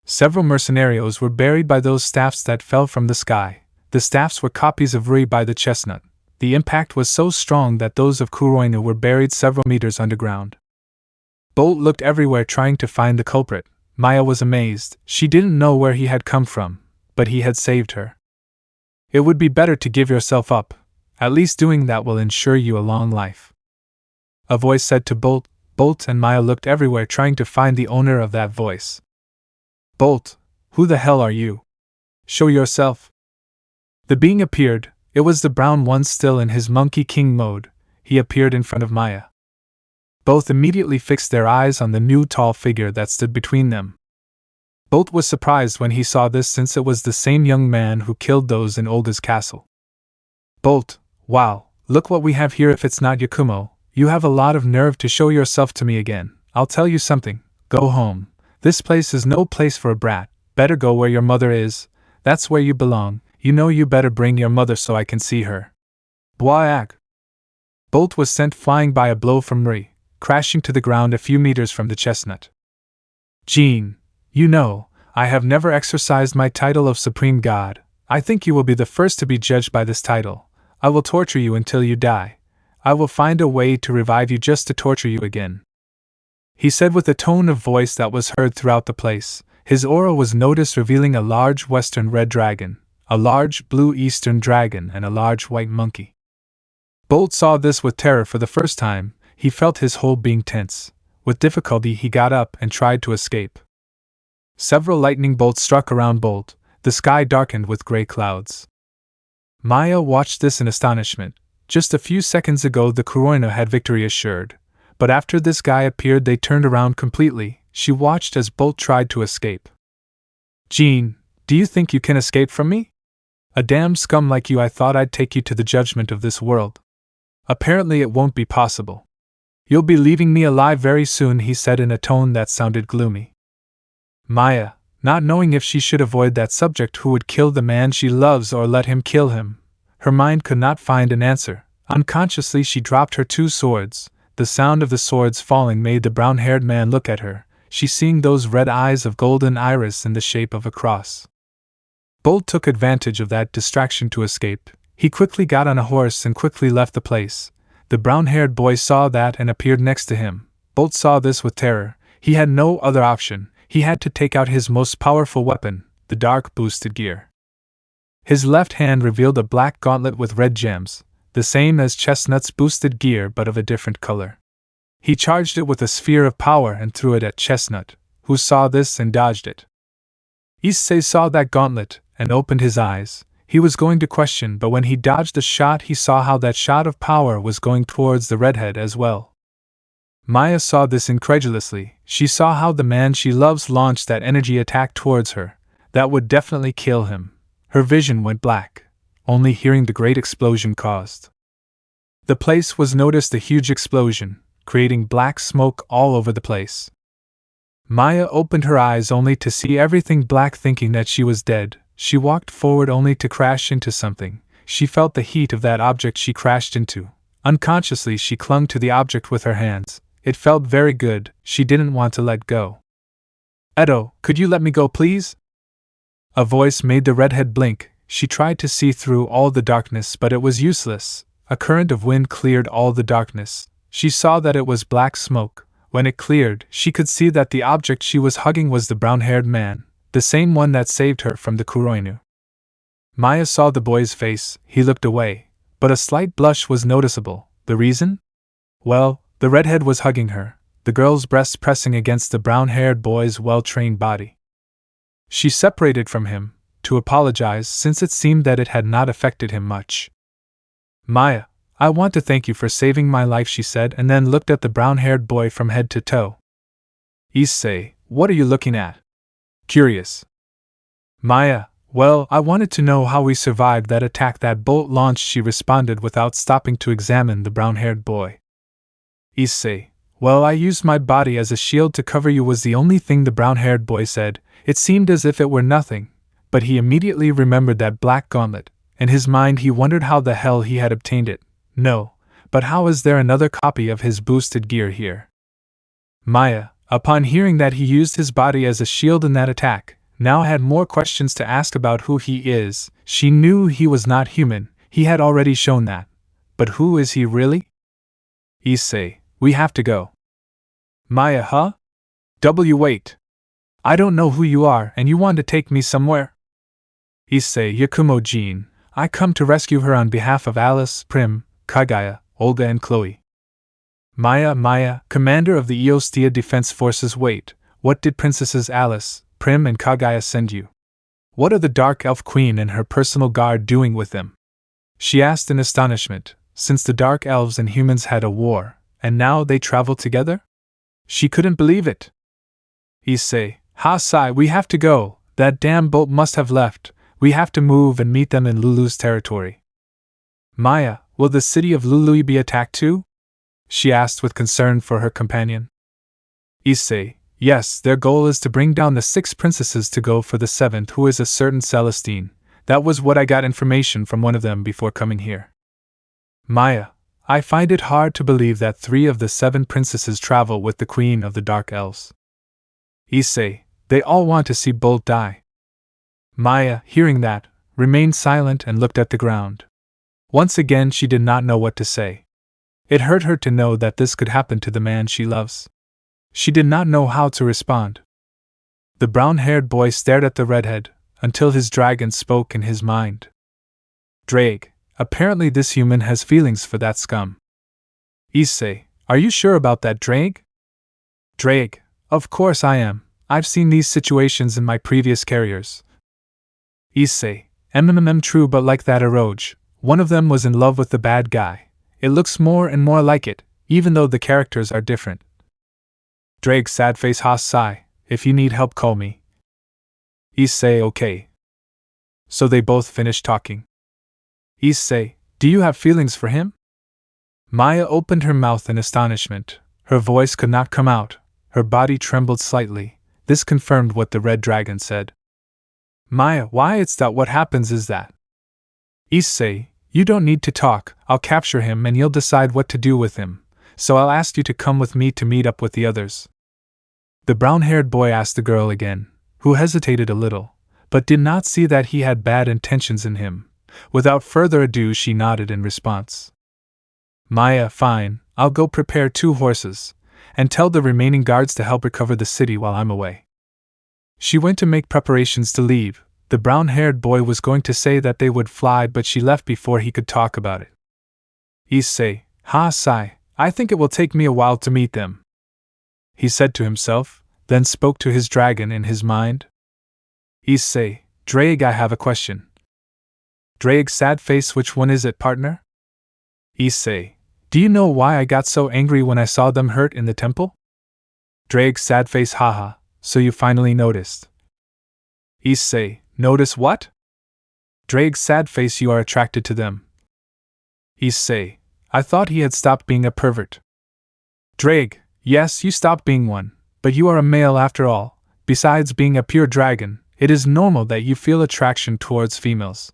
Several mercenarios were buried by those staffs that fell from the sky. The staffs were copies of Rui by the chestnut. The impact was so strong that those of Kuroina were buried several meters underground. Bolt looked everywhere trying to find the culprit. Maya was amazed. She didn't know where he had come from, but he had saved her. It would be better to give yourself up. At least doing that will ensure you a long life, a voice said to Bolt. Bolt and Maya looked everywhere trying to find the owner of that voice. Bolt, who the hell are you? Show yourself. The being appeared. It was the brown one, still in his Monkey King mode. He appeared in front of Maya. Both immediately fixed their eyes on the new tall figure that stood between them. Bolt was surprised when he saw this, since it was the same young man who killed those in Olga's castle. Bolt, wow, look what we have here. If it's not Yakumo, you have a lot of nerve to show yourself to me again. I'll tell you something, go home. This place is no place for a brat. Better go where your mother is. That's where you belong. You know you better bring your mother so I can see her. Bwaag. Bolt was sent flying by a blow from Rui, crashing to the ground a few meters from the chestnut. Jean, you know, I have never exercised my title of Supreme God. I think you will be the first to be judged by this title. I will torture you until you die. I will find a way to revive you just to torture you again. he said with a tone of voice that was heard throughout the place. His aura was noticed, revealing a large western red dragon, a large blue eastern dragon, and a large white monkey. Bolt saw this with terror for the first time. He felt his whole being tense. With difficulty he got up and tried to escape. Several lightning bolts struck around Bolt. The sky darkened with gray clouds. Maya watched this in astonishment. Just a few seconds ago the Kuroino had victory assured, but after this guy appeared they turned around completely. She watched as Bolt tried to escape. "Jean, do you think you can escape from me? A damn scum like you, I thought I'd take you to the judgment of this world. Apparently it won't be possible. You'll be leaving me alive very soon," he said in a tone that sounded gloomy. Maya, not knowing if she should avoid that subject who would kill the man she loves or let him kill him, her mind could not find an answer. Unconsciously she dropped her two swords. The sound of the swords falling made the brown-haired man look at her, she seeing those red eyes of golden iris in the shape of a cross. Bolt took advantage of that distraction to escape. He quickly got on a horse and quickly left the place. The brown-haired boy saw that and appeared next to him. Bolt saw this with terror. He had no other option. He had to take out his most powerful weapon, the dark boosted gear. His left hand revealed a black gauntlet with red gems, the same as Chestnut's boosted gear but of a different color. He charged it with a sphere of power and threw it at Chestnut, who saw this and dodged it. Issei saw that gauntlet and opened his eyes. He was going to question, but when he dodged the shot he saw how that shot of power was going towards the redhead as well. Maya saw this incredulously. She saw how the man she loves launched that energy attack towards her. That would definitely kill him. Her vision went black, only hearing the great explosion caused. The place was noticed a huge explosion, creating black smoke all over the place. Maya opened her eyes only to see everything black, thinking that she was dead. She walked forward only to crash into something. She felt the heat of that object she crashed into. Unconsciously she clung to the object with her hands. It felt very good. She didn't want to let go. "Edo, could you let me go, please?" A voice made the redhead blink. She tried to see through all the darkness, but it was useless. A current of wind cleared all the darkness. She saw that it was black smoke. When it cleared, she could see that the object she was hugging was the brown-haired man, the same one that saved her from the Kuroino. Maya saw the boy's face. He looked away, but a slight blush was noticeable. The reason? Well, the redhead was hugging her, the girl's breasts pressing against the brown-haired boy's well-trained body. She separated from him, to apologize since it seemed that it had not affected him much. "Maya, I want to thank you for saving my life," she said, and then looked at the brown-haired boy from head to toe. "Issei, what are you looking at? Curious." "Maya, well, I wanted to know how we survived that attack that Bolt launched," she responded without stopping to examine the brown-haired boy. "Issei, well, I used my body as a shield to cover you," was the only thing the brown-haired boy said. It seemed as if it were nothing, but he immediately remembered that black gauntlet. In his mind he wondered how the hell he had obtained it. No, but how is there another copy of his boosted gear here? Maya, upon hearing that he used his body as a shield in that attack, now had more questions to ask about who he is. She knew he was not human, he had already shown that. But who is he really? "Issei, we have to go." "Maya, huh? Wait. I don't know who you are and you want to take me somewhere?" "Issei Yakumo Jean, I come to rescue her on behalf of Alice, Prim, Kagaya, Olga and Chloe." Maya, commander of the Eostia Defense Forces, wait, what did Princesses Alice, Prim and Kagaya send you? What are the Dark Elf Queen and her personal guard doing with them? She asked in astonishment, since the Dark Elves and humans had a war, and now they travel together? She couldn't believe it. "Issei, Sai, we have to go, that damn boat must have left, we have to move and meet them in Lulu's territory." "Maya, will the city of Lulu be attacked too?" she asked with concern for her companion. "Issei, yes, their goal is to bring down the 6 princesses to go for the 7th, who is a certain Celestine. That was what I got information from one of them before coming here." "Maya, I find it hard to believe that 3 of the 7 princesses travel with the Queen of the Dark Elves." "Issei, they all want to see Bolt die." Maya, hearing that, remained silent and looked at the ground. Once again she did not know what to say. It hurt her to know that this could happen to the man she loves. She did not know how to respond. The brown-haired boy stared at the redhead, until his dragon spoke in his mind. Drake, apparently this human has feelings for that scum. Issei, are you sure about that, Drake? Drake, of course I am. I've seen these situations in my previous carriers. Issei, true, but like that Eroge, one of them was in love with the bad guy. It looks more and more like it, even though the characters are different. Drake, sad face, ha sigh, if you need help call me. Issei, okay. So they both finished talking. Issei, do you have feelings for him? Maya opened her mouth in astonishment. Her voice could not come out. Her body trembled slightly. This confirmed what the red dragon said. Maya, why it's that what happens is that. Issei, you don't need to talk, I'll capture him and you'll decide what to do with him, so I'll ask you to come with me to meet up with the others. The brown-haired boy asked the girl again, who hesitated a little, but did not see that he had bad intentions in him. Without further ado she nodded in response. Maya, fine, I'll go prepare 2 horses, and tell the remaining guards to help recover the city while I'm away. She went to make preparations to leave. The brown-haired boy was going to say that they would fly, but she left before he could talk about it. Issei, ha sigh, I think it will take me a while to meet them, he said to himself, then spoke to his dragon in his mind. Issei, Drake, I have a question. Drake, sad face, which one is it, partner? Issei, do you know why I got so angry when I saw them hurt in the temple? Drake, sad face, haha, so you finally noticed. Issei, notice what? Drake, sad face, you are attracted to them. Issei, I thought he had stopped being a pervert. Drake, yes, you stopped being one, but you are a male after all. Besides being a pure dragon, it is normal that you feel attraction towards females.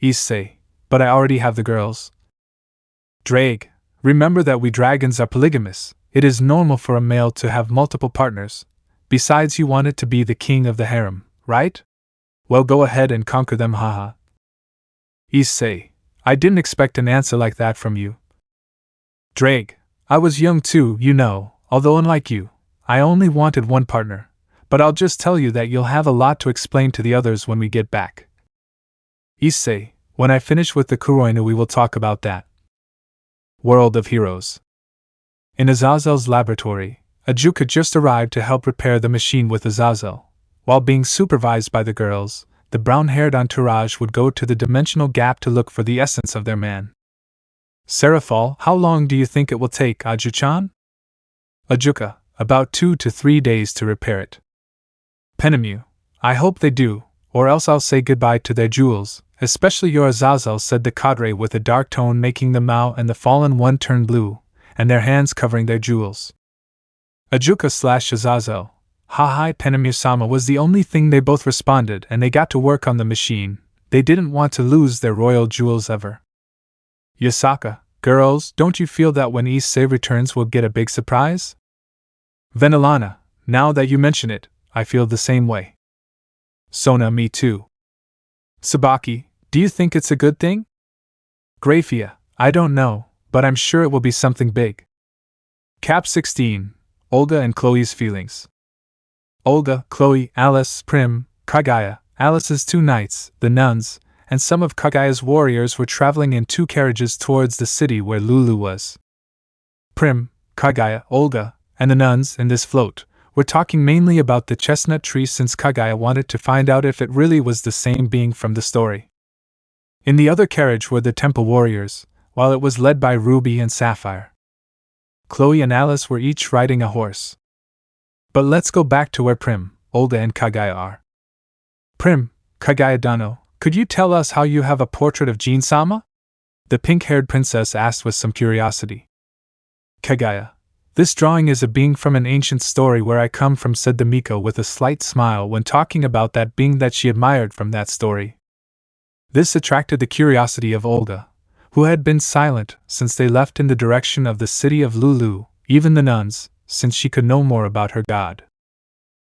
Issei, but I already have the girls. Drake, remember that we dragons are polygamous. It is normal for a male to have multiple partners. Besides, you wanted to be the king of the harem, right? Well, go ahead and conquer them, haha. Issei, I didn't expect an answer like that from you. Drake, I was young too, you know, although unlike you, I only wanted one partner. But I'll just tell you that you'll have a lot to explain to the others when we get back. Issei, when I finish with the Kuroinu we will talk about that. World of Heroes. In Azazel's laboratory, Aju had just arrived to help repair the machine with Azazel. While being supervised by the girls, the brown-haired entourage would go to the dimensional gap to look for the essence of their man. Seraphal, how long do you think it will take, Aju-chan? Ajuka, about 2 to 3 days to repair it. Penemu, I hope they do, or else I'll say goodbye to their jewels, especially your Azazel, said the cadre with a dark tone, making the Mao and the fallen one turn blue, and their hands covering their jewels. Ajuka/Azazel, ha-hi, Penemu-sama was the only thing they both responded, and they got to work on the machine. They didn't want to lose their royal jewels ever. Yasaka, girls, don't you feel that when Issei returns we'll get a big surprise? Venelana, now that you mention it, I feel the same way. Sona, me too. Sabaki, do you think it's a good thing? Graphia, I don't know, but I'm sure it will be something big. Cap 16, Olga and Chloe's feelings. Olga, Chloe, Alice, Prim, Kagaya, Alice's 2 knights, the nuns, and some of Kagaya's warriors were traveling in 2 carriages towards the city where Lulu was. Prim, Kagaya, Olga, and the nuns in this float were talking mainly about the chestnut tree, since Kagaya wanted to find out if it really was the same being from the story. In the other carriage were the temple warriors, while it was led by Ruby and Sapphire. Chloe and Alice were each riding a horse. But let's go back to where Prim, Olga, and Kagaya are. Prim, Kagaya Dano, could you tell us how you have a portrait of Jin-sama? The pink-haired princess asked with some curiosity. Kagaya, this drawing is a being from an ancient story where I come from, said the Miko with a slight smile when talking about that being that she admired from that story. This attracted the curiosity of Olga, who had been silent since they left in the direction of the city of Lulu, even the nuns, since she could know more about her god.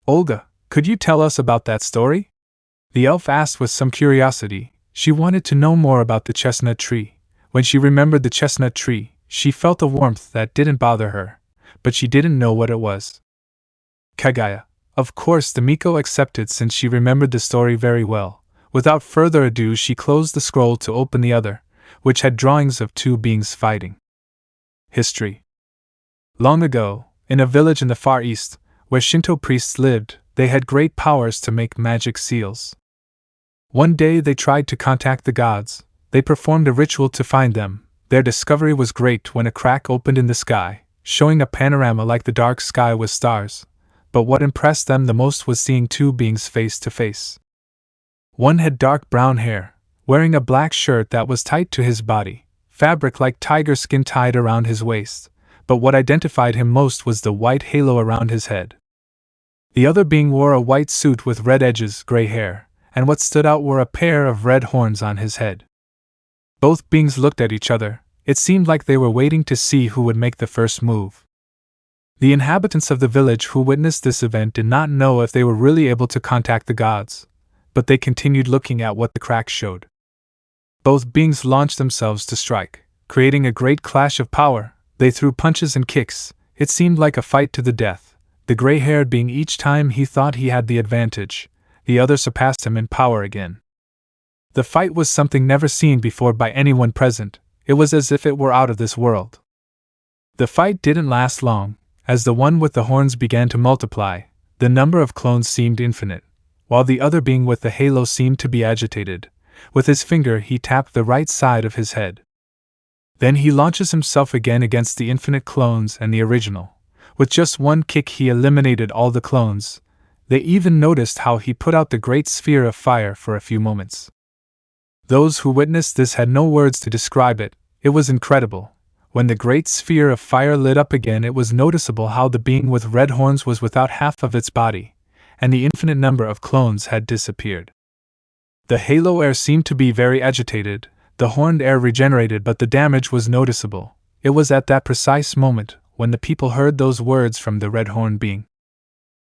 Olga, could you tell us about that story? The elf asked with some curiosity. She wanted to know more about the chestnut tree. When she remembered the chestnut tree, she felt a warmth that didn't bother her, but she didn't know what it was. Kagaya. Of course, the Miko accepted since she remembered the story very well. Without further ado, she closed the scroll to open the other, which had drawings of two beings fighting. History. Long ago, in a village in the Far East, where Shinto priests lived, they had great powers to make magic seals. One day they tried to contact the gods. They performed a ritual to find them. Their discovery was great when a crack opened in the sky, showing a panorama like the dark sky with stars. But what impressed them the most was seeing two beings face to face. One had dark brown hair, wearing a black shirt that was tight to his body, fabric like tiger skin tied around his waist, but what identified him most was the white halo around his head. The other being wore a white suit with red edges, gray hair, and what stood out were a pair of red horns on his head. Both beings looked at each other. It seemed like they were waiting to see who would make the first move. The inhabitants of the village who witnessed this event did not know if they were really able to contact the gods, but they continued looking at what the crack showed. Both beings launched themselves to strike, creating a great clash of power. They threw punches and kicks. It seemed like a fight to the death, the gray-haired being each time he thought he had the advantage, the other surpassed him in power again. The fight was something never seen before by anyone present. It was as if it were out of this world. The fight didn't last long. As the one with the horns began to multiply, the number of clones seemed infinite, while the other being with the halo seemed to be agitated. With his finger he tapped the right side of his head. Then he launches himself again against the infinite clones and the original. With just one kick he eliminated all the clones. They even noticed how he put out the great sphere of fire for a few moments. Those who witnessed this had no words to describe it. It was incredible. When the great sphere of fire lit up again, it was noticeable how the being with red horns was without half of its body, and the infinite number of clones had disappeared. The halo air seemed to be very agitated, the horned air regenerated, but the damage was noticeable. It was at that precise moment when the people heard those words from the red horned being.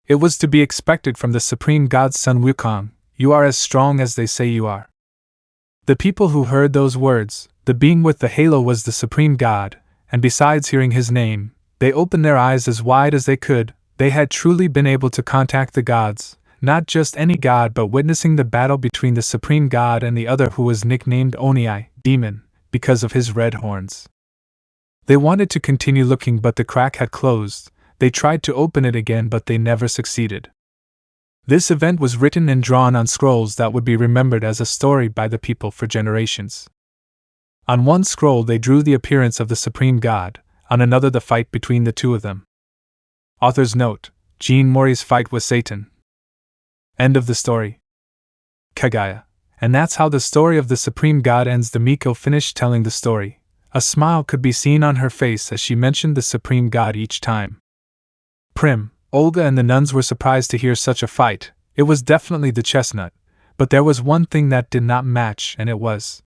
It was to be expected from the supreme god's son Wukong. You are as strong as they say you are. The people who heard those words, the being with the halo was the supreme god, and besides hearing his name, they opened their eyes as wide as they could. They had truly been able to contact the gods, not just any god, but witnessing the battle between the supreme god and the other who was nicknamed Onii, demon, because of his red horns. They wanted to continue looking, but the crack had closed. They tried to open it again, but they never succeeded. This event was written and drawn on scrolls that would be remembered as a story by the people for generations. On one scroll they drew the appearance of the supreme god, on another the fight between the two of them. Author's note: Jin Mori's fight with Satan. End of the story. Kagaya. And that's how the story of the supreme god ends. The Miko finished telling the story. A smile could be seen on her face as she mentioned the supreme god each time. Prim, Olga and the nuns were surprised to hear such a fight. It was definitely the chestnut, but there was one thing that did not match, and it was.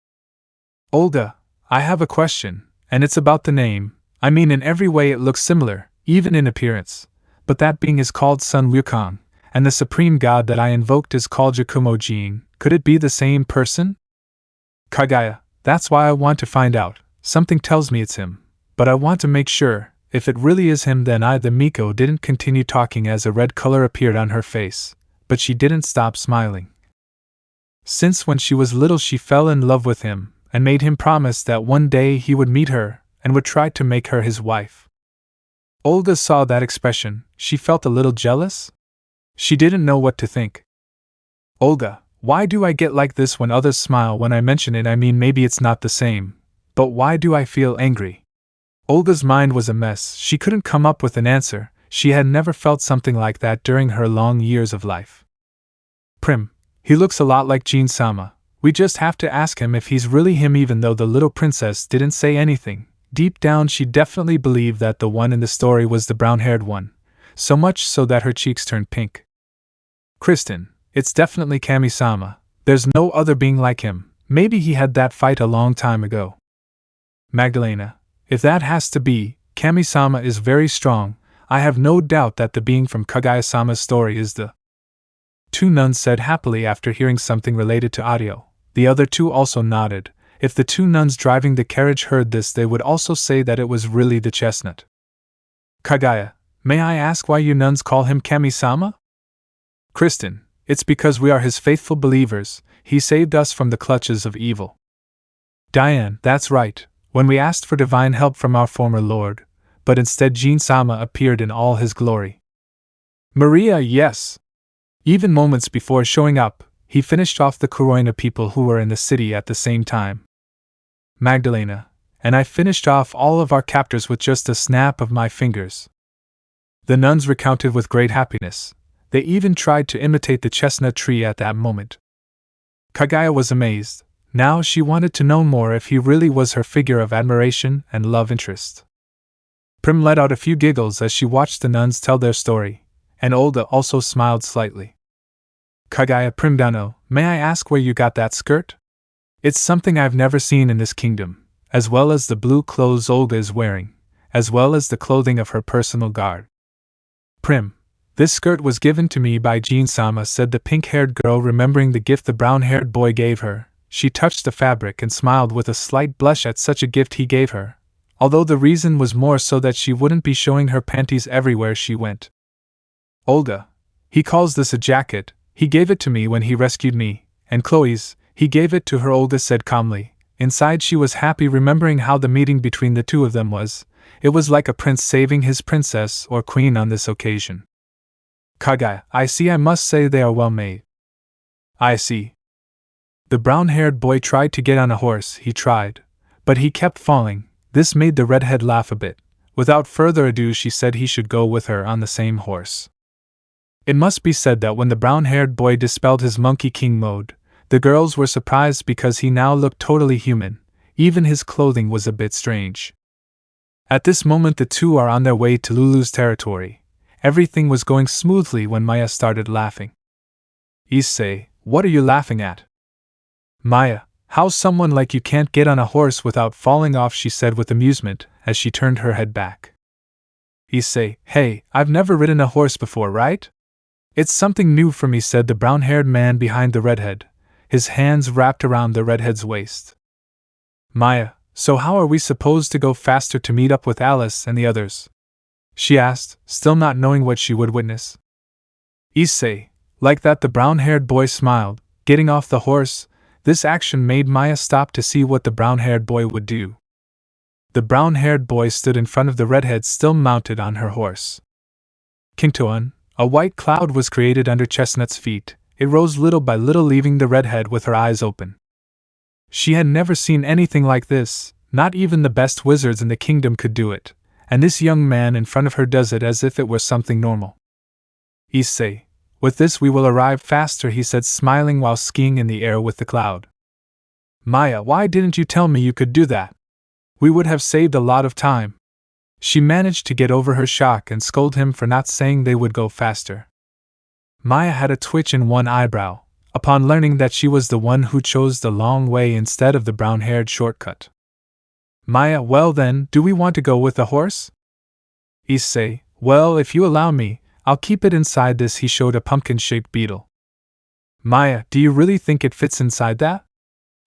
Olga, I have a question, and it's about the name. I mean, in every way it looks similar, even in appearance. But that being is called Sun Wukong, and the supreme god that I invoked is called Wukong Jin. Could it be the same person? Kagaya, that's why I want to find out. Something tells me it's him, but I want to make sure. If it really is him, then the Miko didn't continue talking as a red color appeared on her face, but she didn't stop smiling. Since when she was little she fell in love with him, and made him promise that one day he would meet her, and would try to make her his wife. Olga saw that expression. She felt a little jealous. She didn't know what to think. Olga, why do I get like this when others smile when I mention it? I mean, maybe it's not the same, but why do I feel angry? Olga's mind was a mess. She couldn't come up with an answer. She had never felt something like that during her long years of life. Prim, he looks a lot like Jin-sama. We just have to ask him if he's really him. Even though the little princess didn't say anything, deep down she definitely believed that the one in the story was the brown-haired one, so much so that her cheeks turned pink. Kristen, it's definitely Kami-sama. There's no other being like him. Maybe he had that fight a long time ago. Magdalena, if that has to be, Kami-sama is very strong. I have no doubt that the being from Kagaya-sama's story is the... Two nuns said happily after hearing something related to audio. The other two also nodded. If the two nuns driving the carriage heard this, they would also say that it was really the chestnut. Kagaya, may I ask why you nuns call him Kami-sama? Kristen, it's because we are his faithful believers, he saved us from the clutches of evil. Diane, that's right, when we asked for divine help from our former lord, but instead Jin-sama appeared in all his glory. Maria, yes. Even moments before showing up, he finished off the Kuroina people who were in the city at the same time. Magdalena, and I finished off all of our captors with just a snap of my fingers. The nuns recounted with great happiness. They even tried to imitate the chestnut tree at that moment. Kagaya was amazed. Now she wanted to know more if he really was her figure of admiration and love interest. Prim let out a few giggles as she watched the nuns tell their story, and Olga also smiled slightly. Kagaya Primdano, may I ask where you got that skirt? It's something I've never seen in this kingdom, as well as the blue clothes Olga is wearing, as well as the clothing of her personal guard. Prim, this skirt was given to me by Jin-sama, said the pink-haired girl, remembering the gift the brown-haired boy gave her. She touched the fabric and smiled with a slight blush at such a gift he gave her, although the reason was more so that she wouldn't be showing her panties everywhere she went. Olga, he calls this a jacket, he gave it to me when he rescued me, and Chloe's, he gave it to her, Olga said calmly. Inside she was happy, remembering how the meeting between the two of them was. It was like a prince saving his princess or queen on this occasion. Kagaya, I see, I must say they are well made. I see. The brown-haired boy tried to get on a horse, he tried, but he kept falling. This made the redhead laugh a bit. Without further ado, she said he should go with her on the same horse. It must be said that when the brown-haired boy dispelled his Monkey King mode, the girls were surprised because he now looked totally human. Even his clothing was a bit strange. At this moment the two are on their way to Lulu's territory. Everything was going smoothly when Maya started laughing. Issei, what are you laughing at? Maya, how someone like you can't get on a horse without falling off, she said with amusement as she turned her head back. Issei, hey, I've never ridden a horse before, right? It's something new for me, said the brown-haired man behind the redhead, his hands wrapped around the redhead's waist. Maya, so how are we supposed to go faster to meet up with Alice and the others? She asked, still not knowing what she would witness. Issei, like that, the brown-haired boy smiled, getting off the horse. This action made Maya stop to see what the brown-haired boy would do. The brown-haired boy stood in front of the redhead, still mounted on her horse. Kingtoan, a white cloud was created under Chestnut's feet. It rose little by little, leaving the redhead with her eyes open. She had never seen anything like this. Not even the best wizards in the kingdom could do it, and this young man in front of her does it as if it were something normal. Issei, with this we will arrive faster, he said, smiling while skiing in the air with the cloud. Maya, why didn't you tell me you could do that? We would have saved a lot of time. She managed to get over her shock and scold him for not saying they would go faster. Maya had a twitch in one eyebrow, upon learning that she was the one who chose the long way instead of the brown-haired shortcut. Maya, well then, do we want to go with the horse? Issei, well, if you allow me, I'll keep it inside this. He showed a pumpkin-shaped beetle. Maya, do you really think it fits inside that?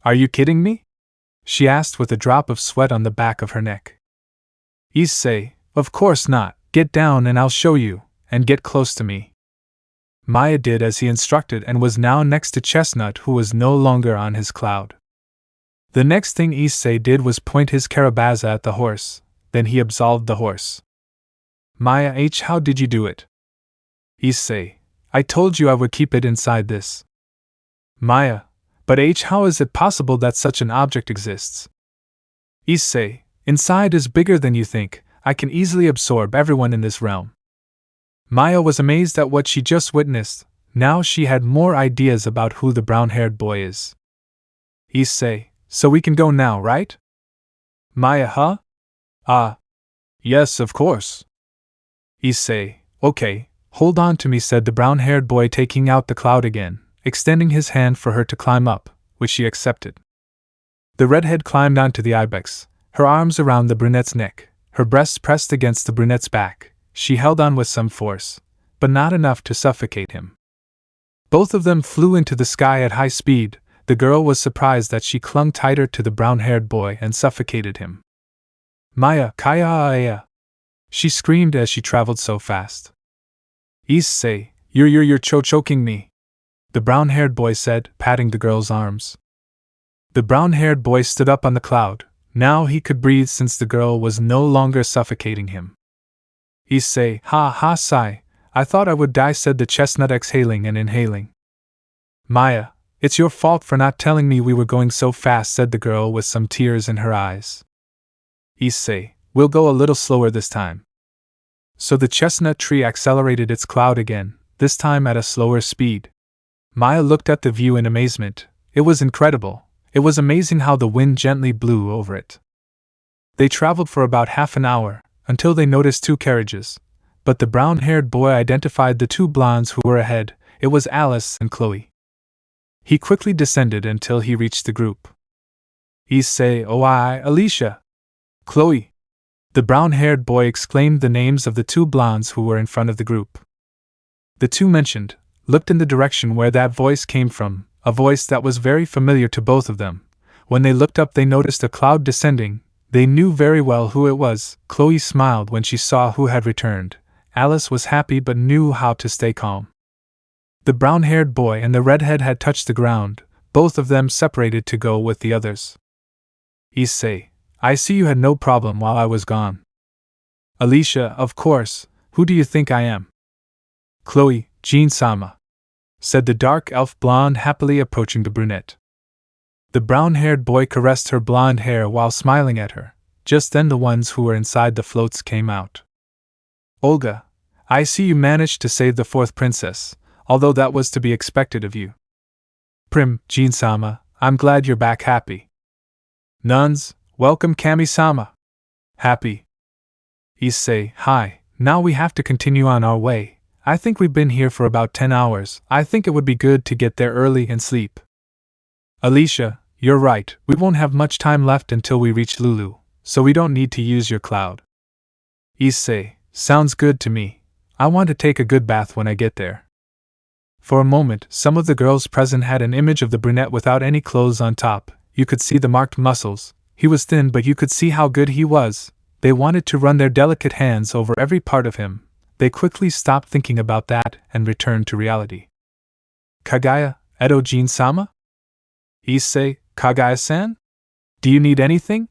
Are you kidding me? She asked with a drop of sweat on the back of her neck. Issei, of course not. Get down and I'll show you, and get close to me. Maya did as he instructed and was now next to Chestnut, who was no longer on his cloud. The next thing Issei did was point his karabaza at the horse, then he absolved the horse. Maya, how did you do it? Issei, I told you I would keep it inside this. Maya, but how is it possible that such an object exists? Issei, inside is bigger than you think. I can easily absorb everyone in this realm. Maya was amazed at what she just witnessed. Now she had more ideas about who the brown-haired boy is. Issei, so we can go now, right? Maya, huh? Yes, of course. Issei, okay, hold on to me, said the brown-haired boy, taking out the cloud again, extending his hand for her to climb up, which she accepted. The redhead climbed onto the ibex, her arms around the brunette's neck, her breasts pressed against the brunette's back. She held on with some force, but not enough to suffocate him. Both of them flew into the sky at high speed. The girl was surprised that she clung tighter to the brown-haired boy and suffocated him. Maya, Kaya. she screamed as she traveled so fast. Issei, you're choking me, the brown-haired boy said, patting the girl's arms. The brown-haired boy stood up on the cloud. Now he could breathe since the girl was no longer suffocating him. Issei, ha, sigh, I thought I would die, said the chestnut, exhaling and inhaling. Maya, it's your fault for not telling me we were going so fast, said the girl with some tears in her eyes. Issei, we'll go a little slower this time. So the chestnut tree accelerated its cloud again, this time at a slower speed. Maya looked at the view in amazement. It was incredible. It was amazing how the wind gently blew over it. They traveled for about half an hour, until they noticed two carriages. But the brown-haired boy identified the two blondes who were ahead. It was Alice and Chloe. He quickly descended until he reached the group. Issei, oh Alicia. Chloe. The brown-haired boy exclaimed the names of the two blondes who were in front of the group. The two mentioned looked in the direction where that voice came from, a voice that was very familiar to both of them. When they looked up, they noticed a cloud descending. They knew very well who it was. Chloe smiled when she saw who had returned. Alice was happy but knew how to stay calm. The brown-haired boy and the redhead had touched the ground. Both of them separated to go with the others. Issei, I see you had no problem while I was gone. Alicia, of course. Who do you think I am? Chloe, Jin-sama, said the dark elf blonde, happily approaching the brunette. The brown-haired boy caressed her blonde hair while smiling at her. Just then the ones who were inside the floats came out. Olga, I see you managed to save the fourth princess, although that was to be expected of you. Prim, Jin-sama, I'm glad you're back. Happy. Nuns, welcome Kami-sama. Happy. Issei, hi, now we have to continue on our way. I think we've been here for about 10 hours. I think it would be good to get there early and sleep. Alicia, you're right, we won't have much time left until we reach Lulu, so we don't need to use your cloud. Issei, sounds good to me. I want to take a good bath when I get there. For a moment, some of the girls present had an image of the brunette without any clothes on top. You could see the marked muscles. He was thin, but you could see how good he was. They wanted to run their delicate hands over every part of him. They quickly stopped thinking about that and returned to reality. Kagaya, Edo Jin-sama? Issei, Kagaya-san? Do you need anything?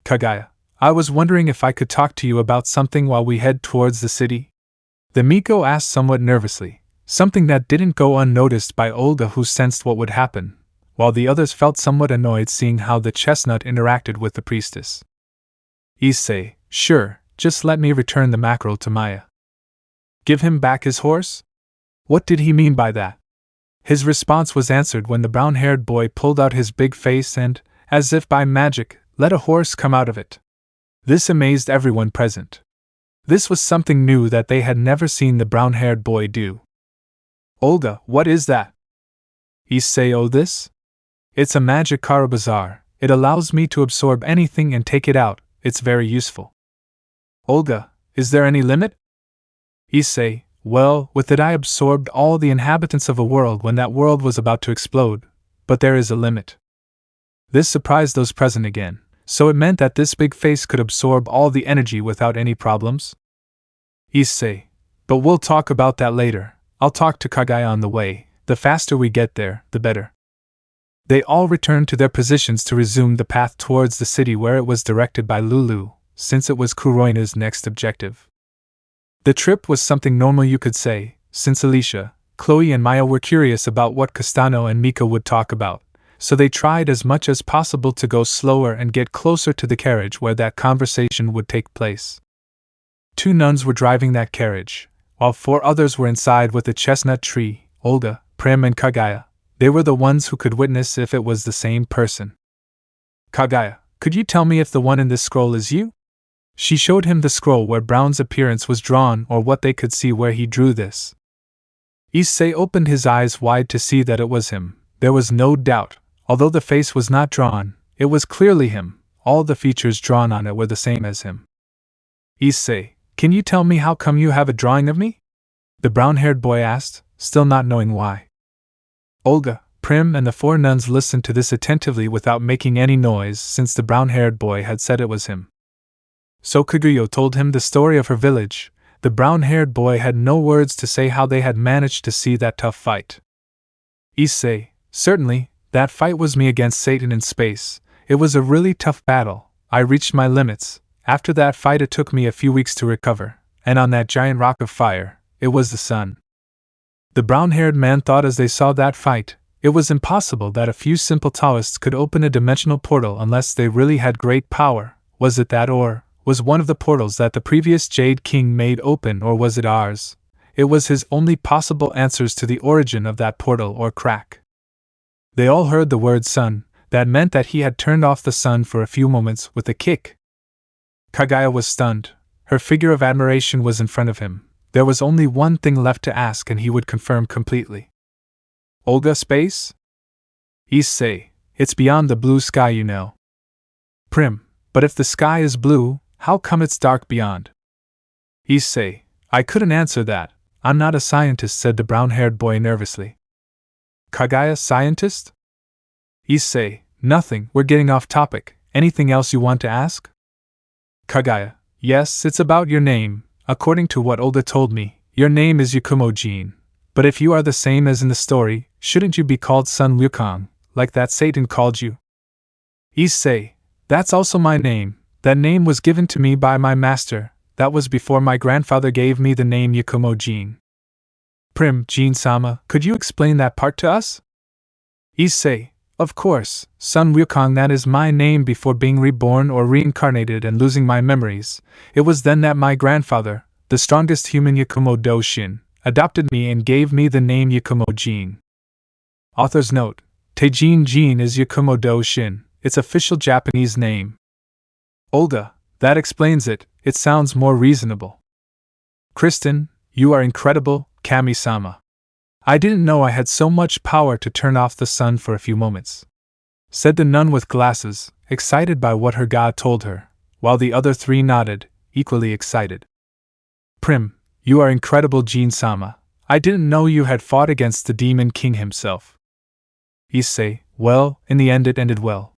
Kagaya, I was wondering if I could talk to you about something while we head towards the city. The Miko asked somewhat nervously, something that didn't go unnoticed by Olga, who sensed what would happen, while the others felt somewhat annoyed seeing how the chestnut interacted with the priestess. Issei, sure, just let me return the mackerel to Maya. Give him back his horse? What did he mean by that? His response was answered when the brown-haired boy pulled out his big face and, as if by magic, let a horse come out of it. This amazed everyone present. This was something new that they had never seen the brown-haired boy do. Olga, what is that? Issei, oh, this? It's a magic Karabazar. It allows me to absorb anything and take it out. It's very useful. Olga, is there any limit? Issei, well, with it I absorbed all the inhabitants of a world when that world was about to explode, but there is a limit. This surprised those present again. So it meant that this big face could absorb all the energy without any problems? Issei, but we'll talk about that later. I'll talk to Kagaya on the way. The faster we get there, the better. They all returned to their positions to resume the path towards the city where it was directed by Lulu, since it was Kuroina's next objective. The trip was something normal, you could say, since Alicia, Chloe and Maya were curious about what Castano and Miko would talk about, so they tried as much as possible to go slower and get closer to the carriage where that conversation would take place. 2 nuns were driving that carriage, while 4 others were inside with the chestnut tree, Olga, Prim and Kagaya. They were the ones who could witness if it was the same person. Kagaya, could you tell me if the one in this scroll is you? She showed him the scroll where Brown's appearance was drawn, or what they could see where he drew this. Issei opened his eyes wide to see that it was him. There was no doubt, although the face was not drawn, it was clearly him. All the features drawn on it were the same as him. Issei, can you tell me how come you have a drawing of me? The brown-haired boy asked, still not knowing why. Olga, Prim and the 4 nuns listened to this attentively without making any noise since the brown-haired boy had said it was him. So Kagyo told him the story of her village. The brown-haired boy had no words to say how they had managed to see that tough fight. Issei, certainly, that fight was me against Satan in space. It was a really tough battle. I reached my limits. After that fight it took me a few weeks to recover, and on that giant rock of fire, it was the sun. The brown-haired man thought as they saw that fight, it was impossible that a few simple Taoists could open a dimensional portal unless they really had great power. Was it that, or was one of the portals that the previous Jade King made open, or was it ours? It was his only possible answers to the origin of that portal or crack. They all heard the word sun. That meant that he had turned off the sun for a few moments with a kick. Kagaya was stunned. Her figure of admiration was in front of him. There was only one thing left to ask and he would confirm completely. Olga, space? Issei, it's beyond the blue sky, you know. Prim, but if the sky is blue, how come it's dark beyond? Issei, I couldn't answer that. I'm not a scientist, said the brown-haired boy nervously. Kagaya, scientist? Issei, nothing, we're getting off topic. Anything else you want to ask? Kagaya, yes, it's about your name. According to what Olga told me, your name is Wukong Jin. But if you are the same as in the story, shouldn't you be called Sun Wukong, like that Satan called you? Issei, that's also my name. That name was given to me by my master. That was before my grandfather gave me the name Wukong Jin. Prim, Jin-sama, could you explain that part to us? Issei, of course, Sun Wukong, that is my name before being reborn or reincarnated and losing my memories. It was then that my grandfather, the strongest human Wukong Shin, adopted me and gave me the name Wukong Jin. Author's note: Teijin Jin is Wukong Shin, its official Japanese name. Olga, that explains it, it sounds more reasonable. Kristen, you are incredible, Kami-sama. I didn't know I had so much power to turn off the sun for a few moments, said the nun with glasses, excited by what her god told her, while the other three nodded, equally excited. Prim, you are incredible, Jin-sama. I didn't know you had fought against the Demon King himself. Issei, well, in the end it ended well.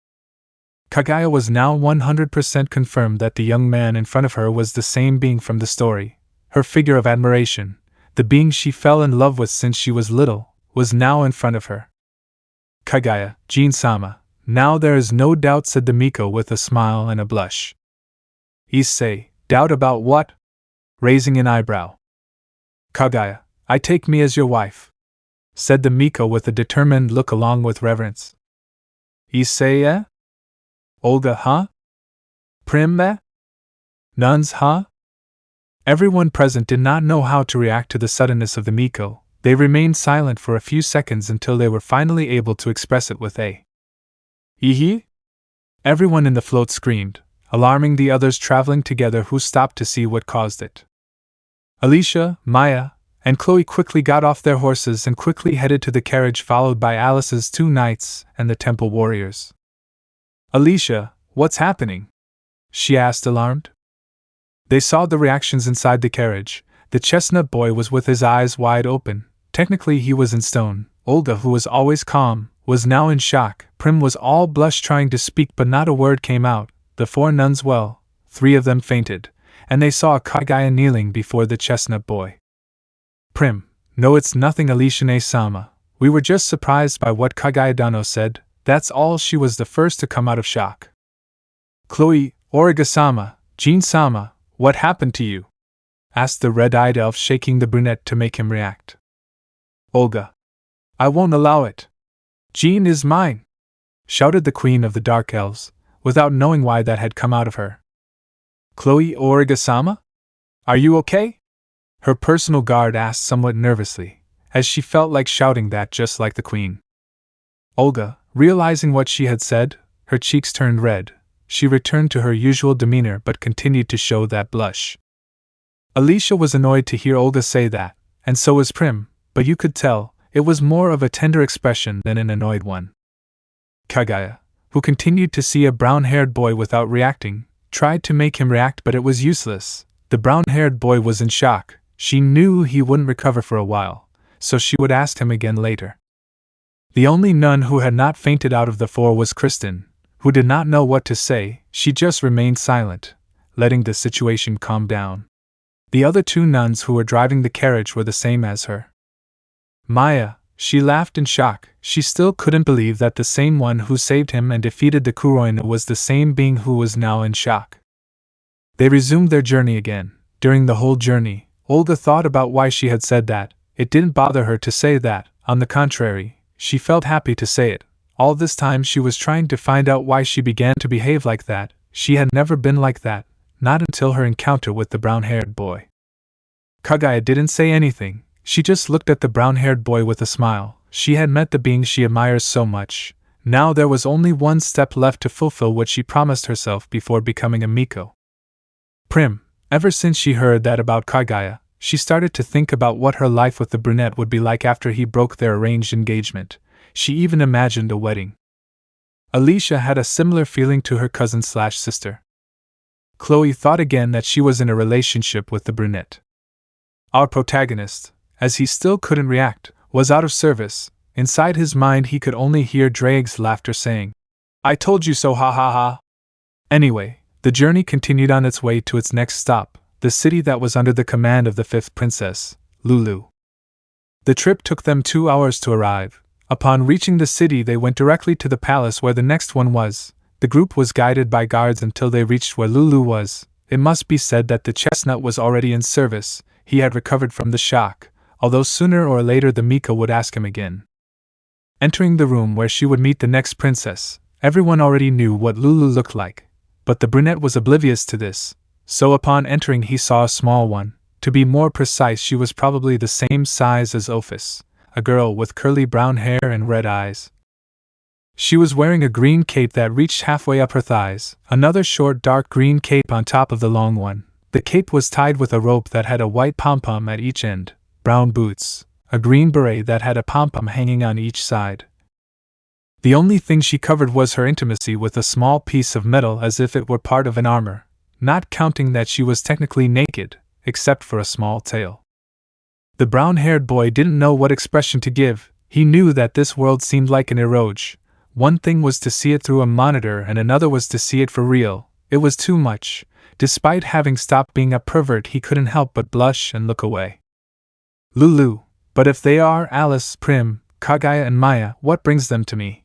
Kagaya was now 100% confirmed that the young man in front of her was the same being from the story. Her figure of admiration, the being she fell in love with since she was little, was now in front of her. Kagaya, Jin-sama, now there is no doubt, said the Miko with a smile and a blush. Issei, doubt about what? Raising an eyebrow. Kagaya, I take me as your wife, said the Miko with a determined look along with reverence. Issei, eh? Olga, huh? Prim, eh? Nuns, huh? Everyone present did not know how to react to the suddenness of the Miko. They remained silent for a few seconds until they were finally able to express it with a "Ehe?" Everyone in the float screamed, alarming the others traveling together, who stopped to see what caused it. Alicia, Maya, and Chloe quickly got off their horses and quickly headed to the carriage, followed by Alice's two knights and the temple warriors. Alicia, what's happening? She asked, alarmed. They saw the reactions inside the carriage. The chestnut boy was with his eyes wide open. Technically he was in stone. Olga, who was always calm, was now in shock. Prim was all blush, trying to speak, but not a word came out. The four nuns, well, 3 of them fainted, and they saw Kagaya kneeling before the chestnut boy. Prim, no, it's nothing, Alicia-sama. We were just surprised by what Kagaya-dano said. That's all. She was the first to come out of shock. Chloe, Origa-sama, Jin-sama, what happened to you? Asked the red-eyed elf, shaking the brunette to make him react. Olga, I won't allow it. Jin is mine, shouted the queen of the dark elves, without knowing why that had come out of her. Chloe, Origa-sama? Are you okay? Her personal guard asked somewhat nervously, as she felt like shouting that just like the queen. Olga, realizing what she had said, her cheeks turned red. She returned to her usual demeanor but continued to show that blush. Alicia was annoyed to hear Olga say that, and so was Prim, but you could tell it was more of a tender expression than an annoyed one. Kagaya, who continued to see a brown-haired boy without reacting, tried to make him react, but it was useless. The brown-haired boy was in shock. She knew he wouldn't recover for a while, so she would ask him again later. The only nun who had not fainted out of the 4 was Kristen, who did not know what to say. She just remained silent, letting the situation calm down. The other two nuns who were driving the carriage were the same as her. Maya, she laughed in shock. She still couldn't believe that the same one who saved him and defeated the Kuroin was the same being who was now in shock. They resumed their journey again. During the whole journey, Olga thought about why she had said that. It didn't bother her to say that, on the contrary, she felt happy to say it. All this time she was trying to find out why she began to behave like that. She had never been like that, not until her encounter with the brown-haired boy. Kaguya didn't say anything. She just looked at the brown-haired boy with a smile. She had met the being she admires so much. Now there was only one step left to fulfill what she promised herself before becoming a Miko. Prim, ever since she heard that about Kaguya, she started to think about what her life with the brunette would be like after he broke their arranged engagement. She even imagined a wedding. Alicia had a similar feeling to her cousin/sister. Chloe thought again that she was in a relationship with the brunette. Our protagonist, as he still couldn't react, was out of service. Inside his mind he could only hear Drake's laughter saying, "I told you so, ha ha ha." Anyway, the journey continued on its way to its next stop, the city that was under the command of the fifth princess, Lulu. The trip took them 2 hours to arrive. Upon reaching the city they went directly to the palace where the next one was. The group was guided by guards until they reached where Lulu was. It must be said that the chestnut was already in service. He had recovered from the shock, although sooner or later the Miko would ask him again. Entering the room where she would meet the next princess, everyone already knew what Lulu looked like, but the brunette was oblivious to this, so upon entering he saw a small one. To be more precise, she was probably the same size as Ophis, a girl with curly brown hair and red eyes. She was wearing a green cape that reached halfway up her thighs, another short dark green cape on top of the long one. The cape was tied with a rope that had a white pom-pom at each end, brown boots, a green beret that had a pom-pom hanging on each side. The only thing she covered was her intimacy with a small piece of metal as if it were part of an armor, not counting that she was technically naked, except for a small tail. The brown-haired boy didn't know what expression to give. He knew that this world seemed like an mirage. One thing was to see it through a monitor and another was to see it for real. It was too much. Despite having stopped being a pervert, he couldn't help but blush and look away. Lulu, but if they are Alice, Prim, Kaguya and Maya, what brings them to me?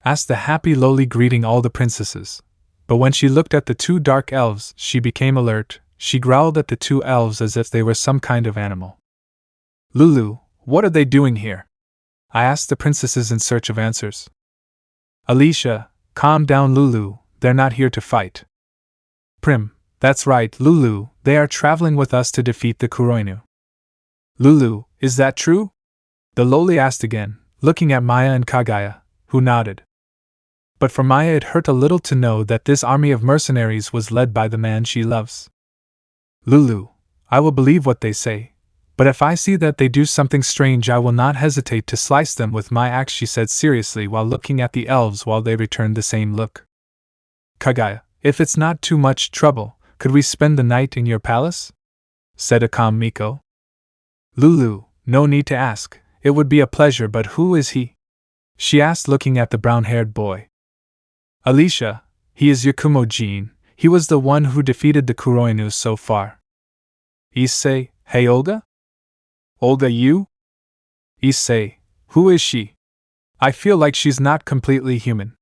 Asked the happy Loli, greeting all the princesses. But when she looked at the two dark elves, she became alert. She growled at the two elves as if they were some kind of animal. Lulu, what are they doing here? I asked the princesses in search of answers. Alicia, calm down Lulu, they're not here to fight. Prim, that's right Lulu, they are traveling with us to defeat the Kuroinu. Lulu, is that true? The Loli asked again, looking at Maya and Kaguya, who nodded. But for Maya it hurt a little to know that this army of mercenaries was led by the man she loves. Lulu, I will believe what they say, but if I see that they do something strange I will not hesitate to slice them with my axe, she said seriously while looking at the elves while they returned the same look. Kaguya, if it's not too much trouble, could we spend the night in your palace? Said a calm Miko. Lulu, no need to ask, it would be a pleasure, but who is he? She asked looking at the brown-haired boy. Alicia, he is Wukong Jin, he was the one who defeated the Kuroinu so far. Issei, hey Olga? Olga, you? Issei, who is she? I feel like she's not completely human.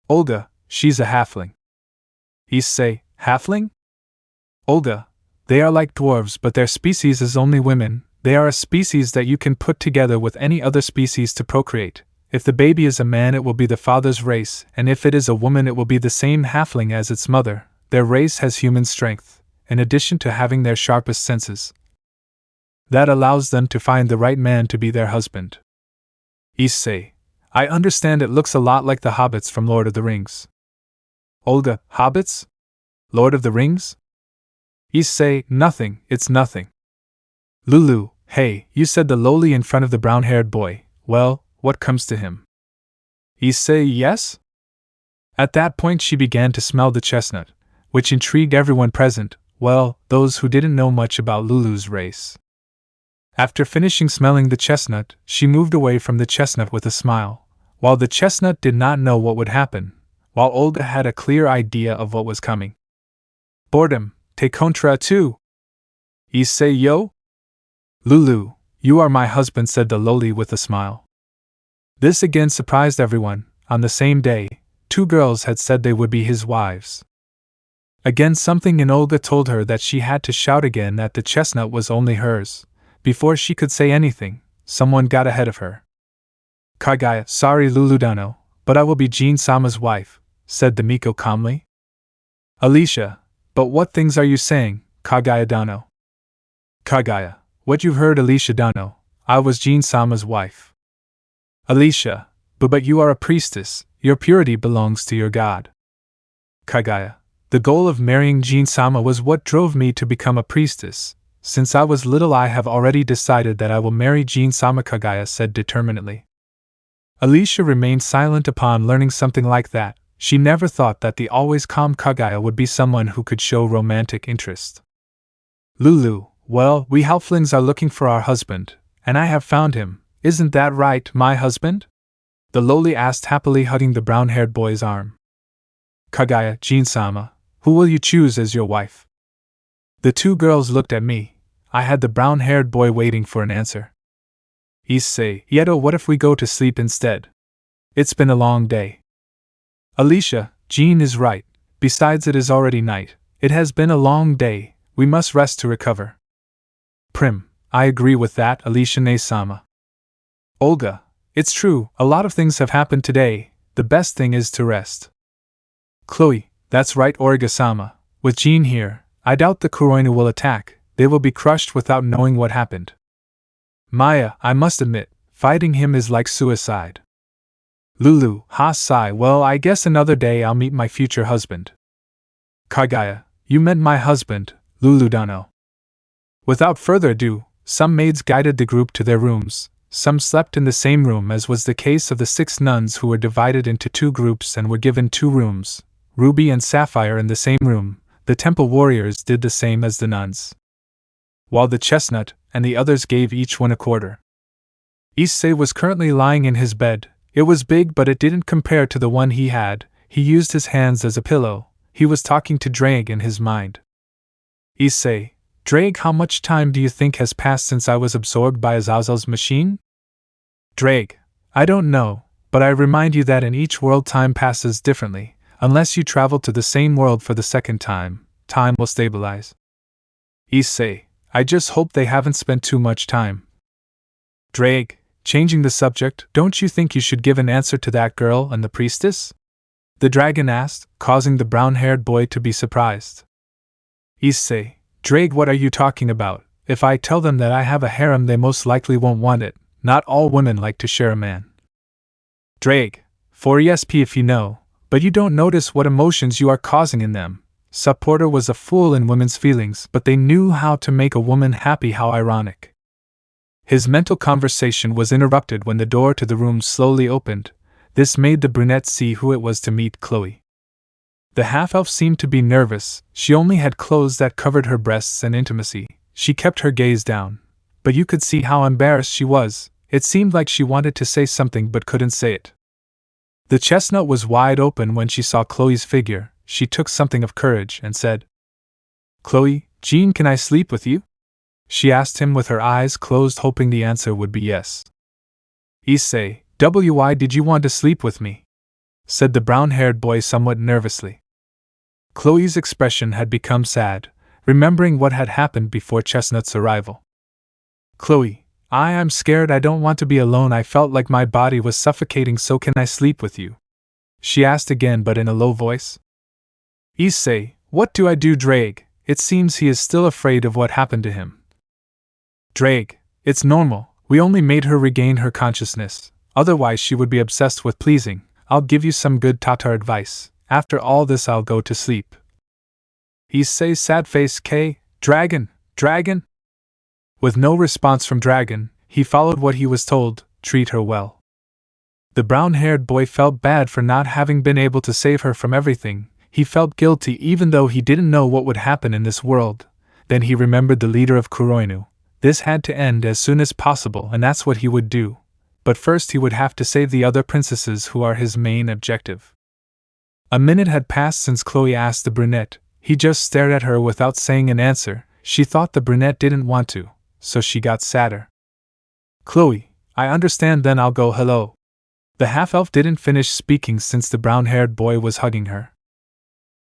Olga, she's a halfling. Issei, halfling? Olga, they are like dwarves, but their species is only women. They are a species that you can put together with any other species to procreate. If the baby is a man it will be the father's race, and if it is a woman it will be the same halfling as its mother. Their race has human strength, in addition to having their sharpest senses. That allows them to find the right man to be their husband. Issei, I understand it looks a lot like the hobbits from Lord of the Rings. Olga, hobbits? Lord of the Rings? Issei, nothing, it's nothing. Lulu, hey, you said the Loli in front of the brown-haired boy, well, what comes to him? Issei, yes? At that point she began to smell the chestnut, which intrigued everyone present, well, those who didn't know much about Lulu's race. After finishing smelling the chestnut, she moved away from the chestnut with a smile. While the chestnut did not know what would happen, while Olga had a clear idea of what was coming. Boredom, te contra tu. Issei yo? Lulu, you are my husband, said the loli with a smile. This again surprised everyone. On the same day, 2 girls had said they would be his wives. Again something in Olga told her that she had to shout again that the chestnut was only hers. Before she could say anything, someone got ahead of her. Kaguya, sorry Luludano, but I will be Jin-sama's wife, said the Miko calmly. Alicia, but what things are you saying, Kaguya Dano? Kaguya, what you've heard, Alicia Dano, I was Jin-sama's wife. Alicia, but you are a priestess, your purity belongs to your god. Kaguya, the goal of marrying Jin-sama was what drove me to become a priestess. Since I was little I have already decided that I will marry Jin-sama, Kaguya said determinedly. Alicia remained silent upon learning something like that. She never thought that the always calm Kaguya would be someone who could show romantic interest. Lulu, well, we halflings are looking for our husband, and I have found him. Isn't that right, my husband? The loli asked happily, hugging the brown-haired boy's arm. Kaguya, Jin-sama, who will you choose as your wife? The 2 girls looked at me. I had the brown-haired boy waiting for an answer. Issei, Yeto, what if we go to sleep instead? It's been a long day. Alicia, Jean is right. Besides, it is already night. It has been a long day. We must rest to recover. Prim, I agree with that, Alicia ne-sama. Olga, it's true, a lot of things have happened today. The best thing is to rest. Chloe, that's right, Origa-sama. With Jean here, I doubt the Kuroinu will attack. They will be crushed without knowing what happened. Maya, I must admit, fighting him is like suicide. Lulu, sigh, well, I guess another day I'll meet my future husband. Kaguya, you meant my husband, Luludano. Without further ado, some maids guided the group to their rooms. Some slept in the same room, as was the case of the 6 nuns who were divided into 2 groups and were given 2 rooms. Ruby and Sapphire in the same room. The temple warriors did the same as the nuns, while the chestnut and the others gave each one a quarter. Issei was currently lying in his bed. It was big, but it didn't compare to the one he had. He used his hands as a pillow. He was talking to Drake in his mind. Issei, Drake, how much time do you think has passed since I was absorbed by Azazel's machine? Drake, I don't know, but I remind you that in each world time passes differently. Unless you travel to the same world for the second time, time will stabilize. Issei, I just hope they haven't spent too much time. Drake, changing the subject, don't you think you should give an answer to that girl and the priestess? The dragon asked, causing the brown-haired boy to be surprised. Issei, Drake, what are you talking about? If I tell them that I have a harem, they most likely won't want it. Not all women like to share a man. Drake, for ESP if you know, but you don't notice what emotions you are causing in them. Supporter was a fool in women's feelings, but they knew how to make a woman happy. How ironic. His mental conversation was interrupted when the door to the room slowly opened. This made the brunette see who it was to meet Chloe. The half-elf seemed to be nervous. She only had clothes that covered her breasts and intimacy. She kept her gaze down, but you could see how embarrassed she was. It seemed like she wanted to say something but couldn't say it. The chestnut was wide open when she saw Chloe's figure. She took something of courage and said, Chloe, Jean, can I sleep with you? She asked him with her eyes closed, hoping the answer would be yes. Issei, why did you want to sleep with me? Said the brown-haired boy somewhat nervously. Chloe's expression had become sad, remembering what had happened before Chestnut's arrival. Chloe, I'm scared. I don't want to be alone. I felt like my body was suffocating, so can I sleep with you? She asked again, but in a low voice. Issei, what do I do, Drake? It seems he is still afraid of what happened to him. Drake, it's normal. We only made her regain her consciousness. Otherwise she would be obsessed with pleasing. I'll give you some good Tatar advice. After all this I'll go to sleep. Issei, sad face. Dragon. With no response from Dragon, he followed what he was told, treat her well. The brown-haired boy felt bad for not having been able to save her from everything. He felt guilty even though he didn't know what would happen in this world. Then he remembered the leader of Kuroinu. This had to end as soon as possible, and that's what he would do. But first he would have to save the other princesses who are his main objective. A minute had passed since Chloe asked the brunette, He just stared at her without saying an answer. She thought the brunette didn't want to, so she got sadder. Chloe, I understand, then I'll go. Hello. The half-elf didn't finish speaking since the brown-haired boy was hugging her.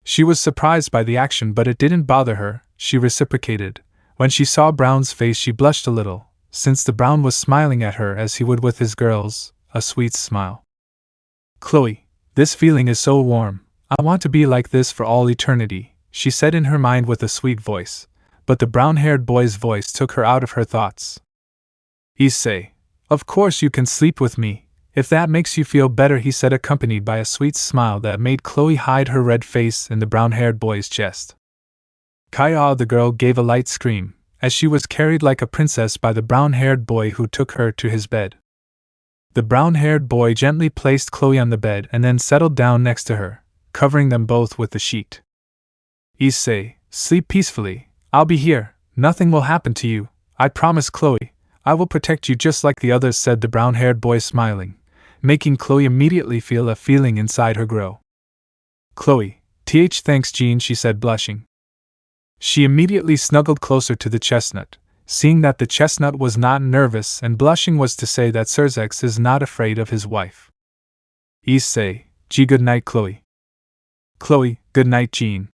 She was surprised by the action, but it didn't bother her. She reciprocated. When she saw Brown's face, she blushed a little, since the Brown was smiling at her as he would with his girls, a sweet smile. Chloe, this feeling is so warm. I want to be like this for all eternity, she said in her mind with a sweet voice, but the brown-haired boy's voice took her out of her thoughts. Issei, of course you can sleep with me, if that makes you feel better, he said, accompanied by a sweet smile that made Chloe hide her red face in the brown-haired boy's chest. Kaya, the girl, gave a light scream, as she was carried like a princess by the brown-haired boy who took her to his bed. The brown-haired boy gently placed Chloe on the bed and then settled down next to her, covering them both with the sheet. Issei, sleep peacefully. I'll be here. Nothing will happen to you. I promise, Chloe. I will protect you just like the others, said the brown-haired boy, smiling, making Chloe immediately feel a feeling inside her grow. Chloe, thanks, Jean, she said, blushing. She immediately snuggled closer to the chestnut, seeing that the chestnut was not nervous, and blushing was to say that Serzex is not afraid of his wife. Issei, good night, Chloe. Chloe, good night, Jean.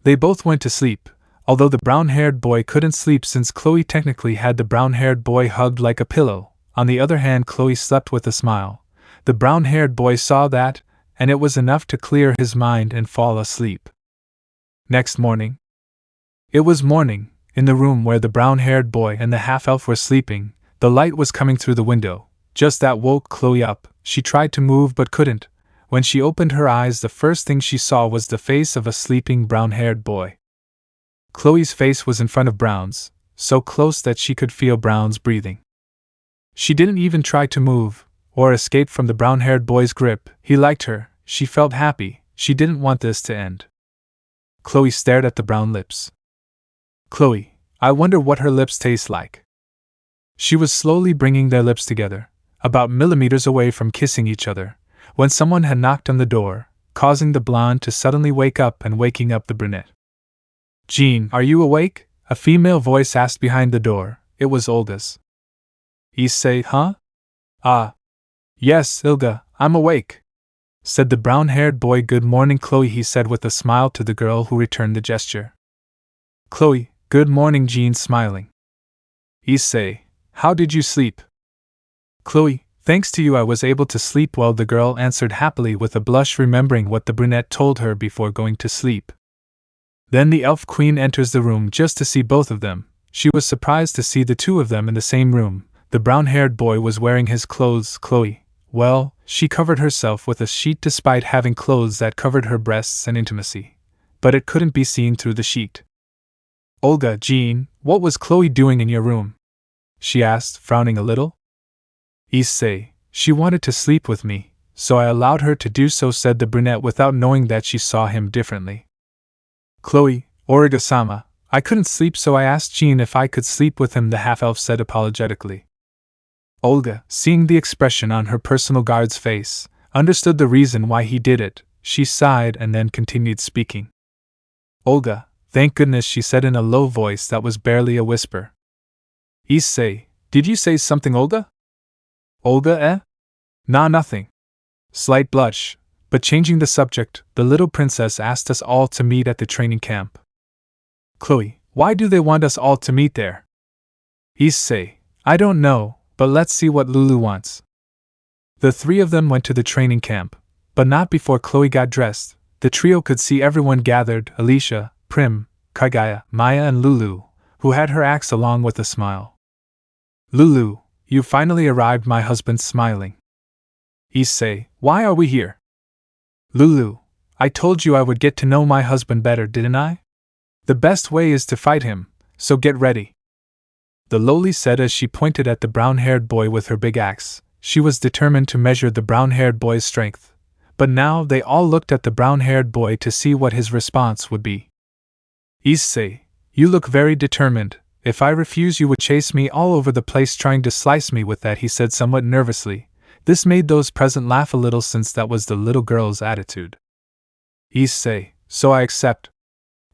They both went to sleep, although the brown-haired boy couldn't sleep since Chloe technically had the brown-haired boy hugged like a pillow. On the other hand, Chloe slept with a smile. The brown-haired boy saw that, and it was enough to clear his mind and fall asleep. Next morning. It was morning. In the room where the brown-haired boy and the half-elf were sleeping, the light was coming through the window. Just that woke Chloe up. She tried to move but couldn't. When she opened her eyes, the first thing she saw was the face of a sleeping brown-haired boy. Chloe's face was in front of Brown's, so close that she could feel Brown's breathing. She didn't even try to move, or escape from the brown-haired boy's grip. He liked her, she felt happy, she didn't want this to end. Chloe stared at the brown lips. Chloe, I wonder what her lips taste like. She was slowly bringing their lips together, about millimeters away from kissing each other, when someone had knocked on the door, causing the blonde to suddenly wake up and waking up the brunette. Jean, are you awake? A female voice asked behind the door. It was Olga's. Issei, huh? Ah. Yes, Ilga, I'm awake, said the brown-haired boy. Good morning, Chloe, he said with a smile to the girl who returned the gesture. Chloe, good morning, Jean, smiling. Issei, how did you sleep? Chloe, thanks to you I was able to sleep well, the girl answered happily with a blush, remembering what the brunette told her before going to sleep. Then the elf queen enters the room just to see both of them. She was surprised to see the two of them in the same room. The brown-haired boy was wearing his clothes. Chloe, well, she covered herself with a sheet despite having clothes that covered her breasts and intimacy, but it couldn't be seen through the sheet. Olga, Jean, what was Chloe doing in your room? She asked, frowning a little. Issei, she wanted to sleep with me, so I allowed her to do so, said the brunette without knowing that she saw him differently. Chloe, Origa-sama, I couldn't sleep, so I asked Jean if I could sleep with him, the half-elf said apologetically. Olga, seeing the expression on her personal guard's face, understood the reason why he did it. She sighed and then continued speaking. Olga, thank goodness, she said in a low voice that was barely a whisper. Issei, did you say something, Olga? Olga, eh? Nah, nothing. Slight blush, but changing the subject, the little princess asked us all to meet at the training camp. Chloe, why do they want us all to meet there? Issei, I don't know, but let's see what Lulu wants. The three of them went to the training camp, but not before Chloe got dressed. The trio could see everyone gathered: Alicia, Prim, Kaguya, Maya and Lulu, who had her axe along with a smile. Lulu, you finally arrived, my husband, smiling. Issei, why are we here? Lulu, I told you I would get to know my husband better, didn't I? The best way is to fight him, so get ready. The loli said as she pointed at the brown-haired boy with her big axe. She was determined to measure the brown-haired boy's strength. But now they all looked at the brown-haired boy to see what his response would be. Issei, you look very determined. If I refuse, you would chase me all over the place trying to slice me with that, he said somewhat nervously. This made those present laugh a little since that was the little girl's attitude. Issei, so I accept.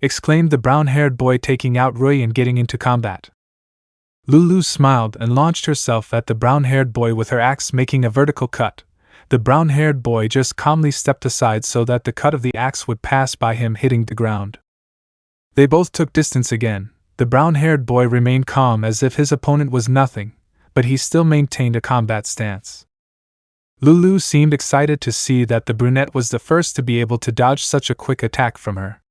exclaimed the brown-haired boy, taking out Rui and getting into combat. Lulu smiled and launched herself at the brown-haired boy with her axe, making a vertical cut. The brown-haired boy just calmly stepped aside so that the cut of the axe would pass by him, hitting the ground. They both took distance again. The brown-haired boy remained calm as if his opponent was nothing, but he still maintained a combat stance. Lulu seemed excited to see that the brunette was the first to be able to dodge such a quick attack from her.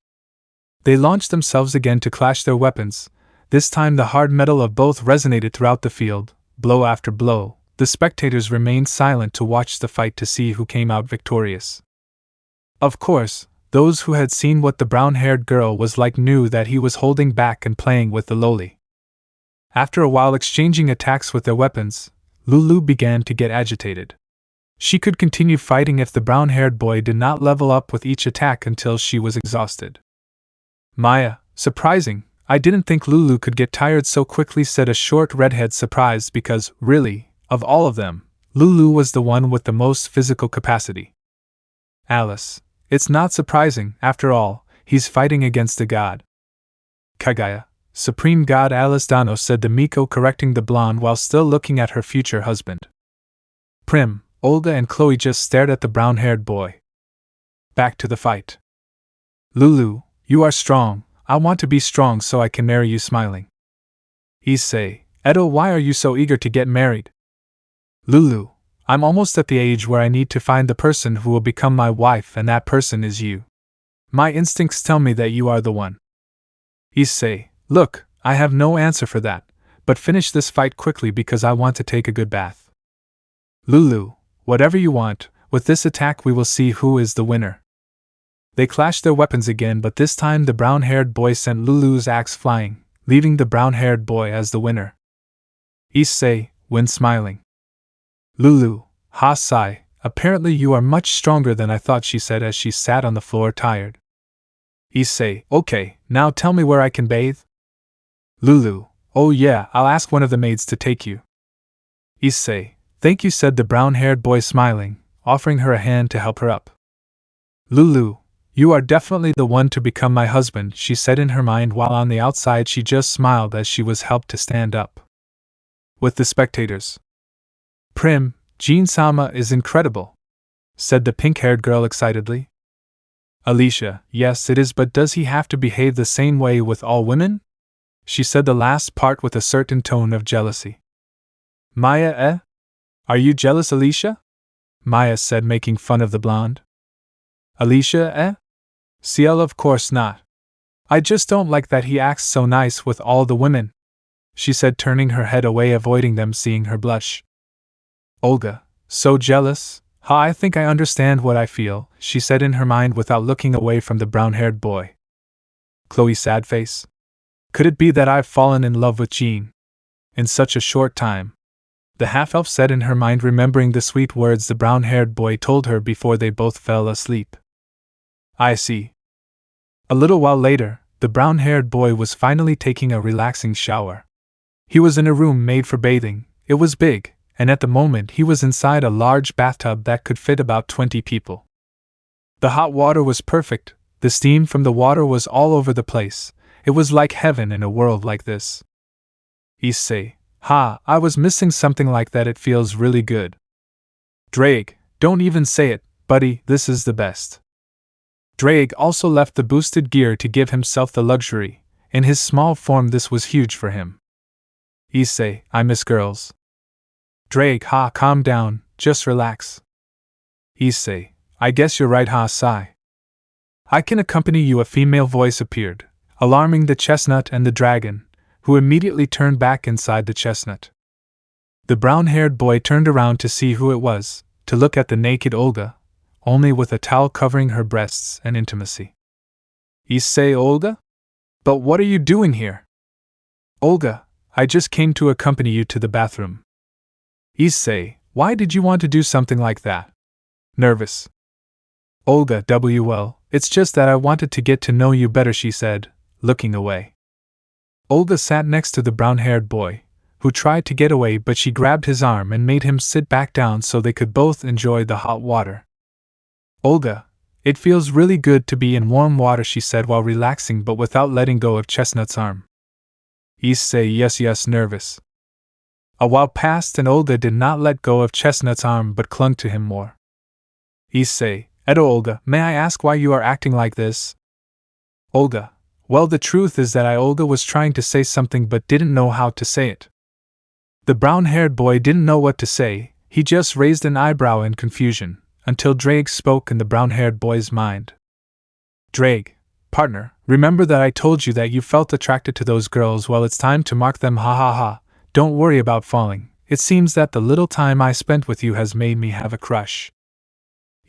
They launched themselves again to clash their weapons. This time the hard metal of both resonated throughout the field, blow after blow. The spectators remained silent to watch the fight to see who came out victorious. Of course, those who had seen what the brown-haired girl was like knew that he was holding back and playing with the loli. After a while exchanging attacks with their weapons, Lulu began to get agitated. She could continue fighting if the brown-haired boy did not level up with each attack until she was exhausted. Maya, surprising, I didn't think Lulu could get tired so quickly, said a short redhead, surprised because, really, of all of them, Lulu was the one with the most physical capacity. Alice, it's not surprising, after all, he's fighting against a god. Kagaya, supreme god Alice Dano, said the Miko, correcting the blonde while still looking at her future husband. Prim, Olga and Chloe just stared at the brown-haired boy. Back to the fight. Lulu, you are strong. I want to be strong so I can marry you, smiling. Issei, Edo, why are you so eager to get married? Lulu, I'm almost at the age where I need to find the person who will become my wife, and that person is you. My instincts tell me that you are the one. Issei, look, I have no answer for that, but finish this fight quickly because I want to take a good bath. Lulu, whatever you want, with this attack we will see who is the winner. They clashed their weapons again, but this time the brown-haired boy sent Lulu's axe flying, leaving the brown-haired boy as the winner. Issei, win, smiling. Lulu, ha sigh, apparently you are much stronger than I thought, she said as she sat on the floor tired. Issei, okay, now tell me where I can bathe? Lulu, oh yeah, I'll ask one of the maids to take you. Issei, thank you, said the brown-haired boy, smiling, offering her a hand to help her up. Lulu, you are definitely the one to become my husband, she said in her mind, while on the outside she just smiled as she was helped to stand up. With the spectators. Prim, Jin-sama is incredible, said the pink-haired girl excitedly. Alicia, yes it is, but does he have to behave the same way with all women? She said the last part with a certain tone of jealousy. Maya, Are you jealous, Alicia? Maya said, making fun of the blonde. Alicia, Ciel, of course not. I just don't like that he acts so nice with all the women, she said, turning her head away, avoiding them seeing her blush. Olga, so jealous? Ha, I think I understand what I feel, she said in her mind without looking away from the brown-haired boy. Chloe, sad face. Could it be that I've fallen in love with Jean? In such a short time. The half-elf said in her mind, remembering the sweet words the brown-haired boy told her before they both fell asleep. I see. A little while later, the brown-haired boy was finally taking a relaxing shower. He was in a room made for bathing. It was big, and at the moment he was inside a large bathtub that could fit about 20 people. The hot water was perfect, the steam from the water was all over the place. It was like heaven in a world like this. Issei, ha, I was missing something like that, it feels really good. Drake, don't even say it, buddy, this is the best. Drake also left the boosted gear to give himself the luxury. In his small form this was huge for him. Issei, I miss girls. Drake, ha, calm down, just relax. Issei, I guess you're right, ha, sigh. I can accompany you, a female voice appeared, alarming the chestnut and the dragon, who immediately turned back inside the chestnut. The brown-haired boy turned around to see who it was, to look at the naked Olga, only with a towel covering her breasts and intimacy. Issei, Olga? But what are you doing here? Olga, I just came to accompany you to the bathroom. Issei, why did you want to do something like that? Nervous. Olga, well, it's just that I wanted to get to know you better, she said, looking away. Olga sat next to the brown-haired boy, who tried to get away, but she grabbed his arm and made him sit back down so they could both enjoy the hot water. Olga, It feels really good to be in warm water, she said while relaxing but without letting go of Chestnut's arm. Issei, yes, nervous. A while passed and Olga did not let go of Chestnut's arm but clung to him more. Issei, Edo, Olga, may I ask why you are acting like this? Olga, well, the truth is that Olga was trying to say something but didn't know how to say it. The brown-haired boy didn't know what to say, he just raised an eyebrow in confusion, until Drake spoke in the brown-haired boy's mind. Drake, partner, remember that I told you that you felt attracted to those girls? Well, it's time to mark them, ha ha ha. Don't worry about falling. It seems that the little time I spent with you has made me have a crush.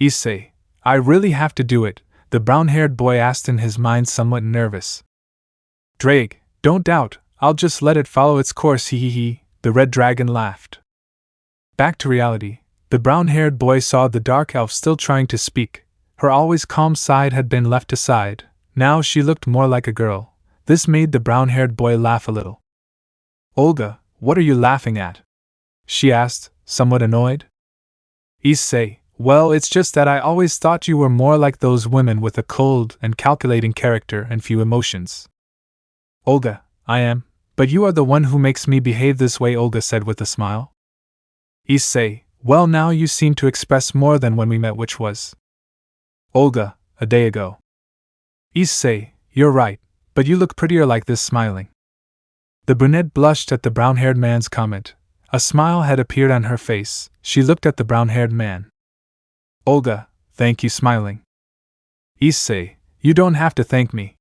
Issei, I really have to do it, the brown-haired boy asked in his mind, somewhat nervous. Drake, don't doubt, I'll just let it follow its course, hee. The red dragon laughed. Back to reality, the brown-haired boy saw the dark elf still trying to speak. Her always calm side had been left aside. Now she looked more like a girl. This made the brown-haired boy laugh a little. Olga, what are you laughing at? She asked, somewhat annoyed. Issei, well, it's just that I always thought you were more like those women with a cold and calculating character and few emotions. Olga, I am, but you are the one who makes me behave this way, Olga said with a smile. Issei, well, now you seem to express more than when we met, which was Olga, a day ago. Issei, you're right, but you look prettier like this, smiling. The brunette blushed at the brown-haired man's comment. A smile had appeared on her face. She looked at the brown-haired man. Olga, thank you, smiling. Issei, you don't have to thank me.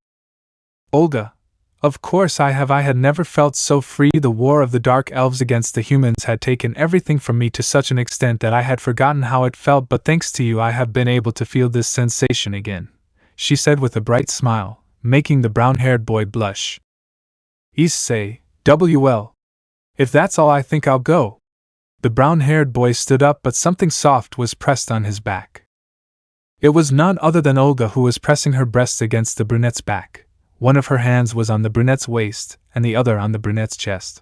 Olga, of course I have. I had never felt so free. The war of the dark elves against the humans had taken everything from me to such an extent that I had forgotten how it felt, but thanks to you I have been able to feel this sensation again, she said with a bright smile, making the brown-haired boy blush. Issei, well. If that's all, I think I'll go. The brown-haired boy stood up, but something soft was pressed on his back. It was none other than Olga, who was pressing her breasts against the brunette's back. One of her hands was on the brunette's waist, and the other on the brunette's chest.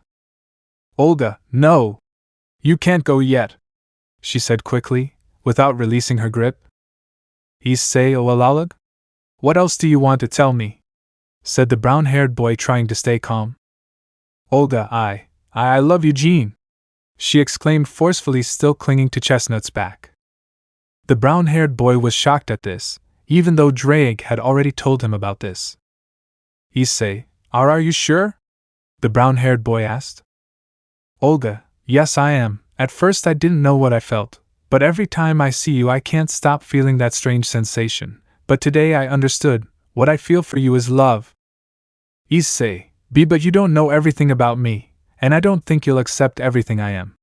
Olga, no! You can't go yet, she said quickly, without releasing her grip. Issei Olalag? What else do you want to tell me? Said the brown-haired boy, trying to stay calm. Olga, I love Eugene, she exclaimed forcefully, still clinging to Chestnut's back. The brown-haired boy was shocked at this, even though Drake had already told him about this. Issei, are you sure? The brown-haired boy asked. Olga, yes, I am. At first I didn't know what I felt, but every time I see you I can't stop feeling that strange sensation. But today I understood. What I feel for you is love. Issei, but you don't know everything about me, and I don't think you'll accept everything I am.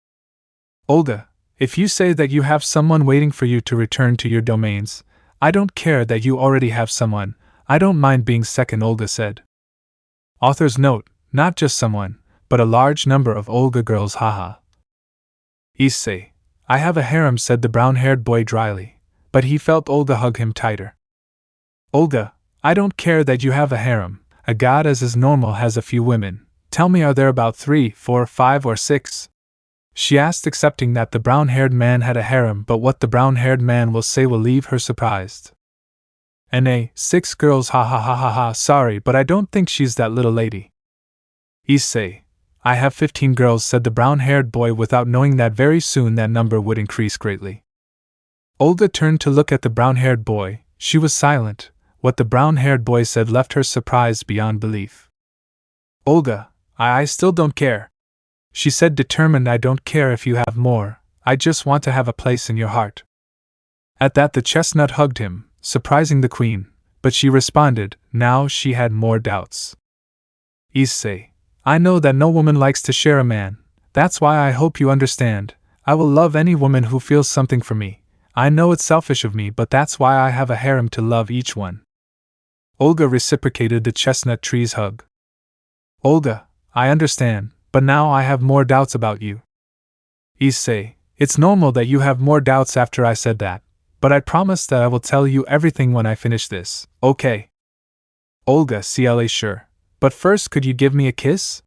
Olga, if you say that you have someone waiting for you to return to your domains, I don't care that you already have someone. I don't mind being second, Olga said. Author's note, not just someone, but a large number of Olga girls, haha. Issei, I have a harem, said the brown-haired boy dryly, but he felt Olga hug him tighter. Olga, I don't care that you have a harem. A god, as is normal, has a few women. Tell me, are there about 3, 4, 5, or 6? She asked, accepting that the brown-haired man had a harem, but what the brown-haired man will say will leave her surprised. 6 girls, ha ha ha ha ha, sorry, but I don't think she's that little lady. Issei, I have 15 girls, said the brown-haired boy, without knowing that very soon that number would increase greatly. Olga turned to look at the brown-haired boy. She was silent. What the brown-haired boy said left her surprised beyond belief. Olga, I still don't care, she said, determined. I don't care if you have more, I just want to have a place in your heart. At that the chestnut hugged him, surprising the queen, but she responded. Now she had more doubts. Issei, I know that no woman likes to share a man. That's why I hope you understand. I will love any woman who feels something for me. I know it's selfish of me, but that's why I have a harem to love each one. Olga reciprocated the chestnut tree's hug. Olga, I understand, but now I have more doubts about you. Issei, it's normal that you have more doubts after I said that, but I promise that I will tell you everything when I finish this, okay? Olga, sure. But first, could you give me a kiss?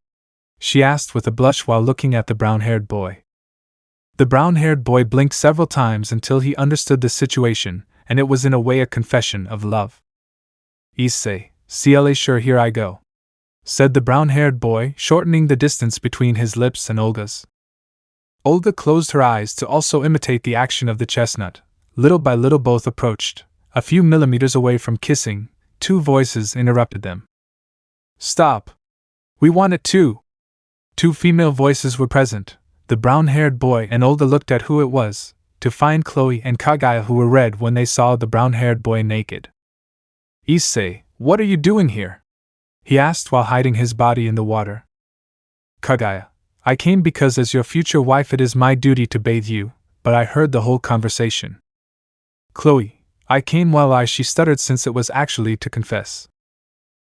She asked with a blush while looking at the brown-haired boy. The brown-haired boy blinked several times until he understood the situation, and it was in a way a confession of love. Issei, CLA sure here I go, said the brown-haired boy, shortening the distance between his lips and Olga's. Olga closed her eyes to also imitate the action of the chestnut. Little by little both approached. A few millimeters away from kissing, two voices interrupted them. Stop! We want it too! Two female voices were present. The brown-haired boy and Olga looked at who it was, to find Chloe and Kagaya, who were red when they saw the brown-haired boy naked. Issei, what are you doing here? He asked while hiding his body in the water. Kagaya, I came because as your future wife it is my duty to bathe you, but I heard the whole conversation. Chloe, I came while she stuttered since it was actually to confess.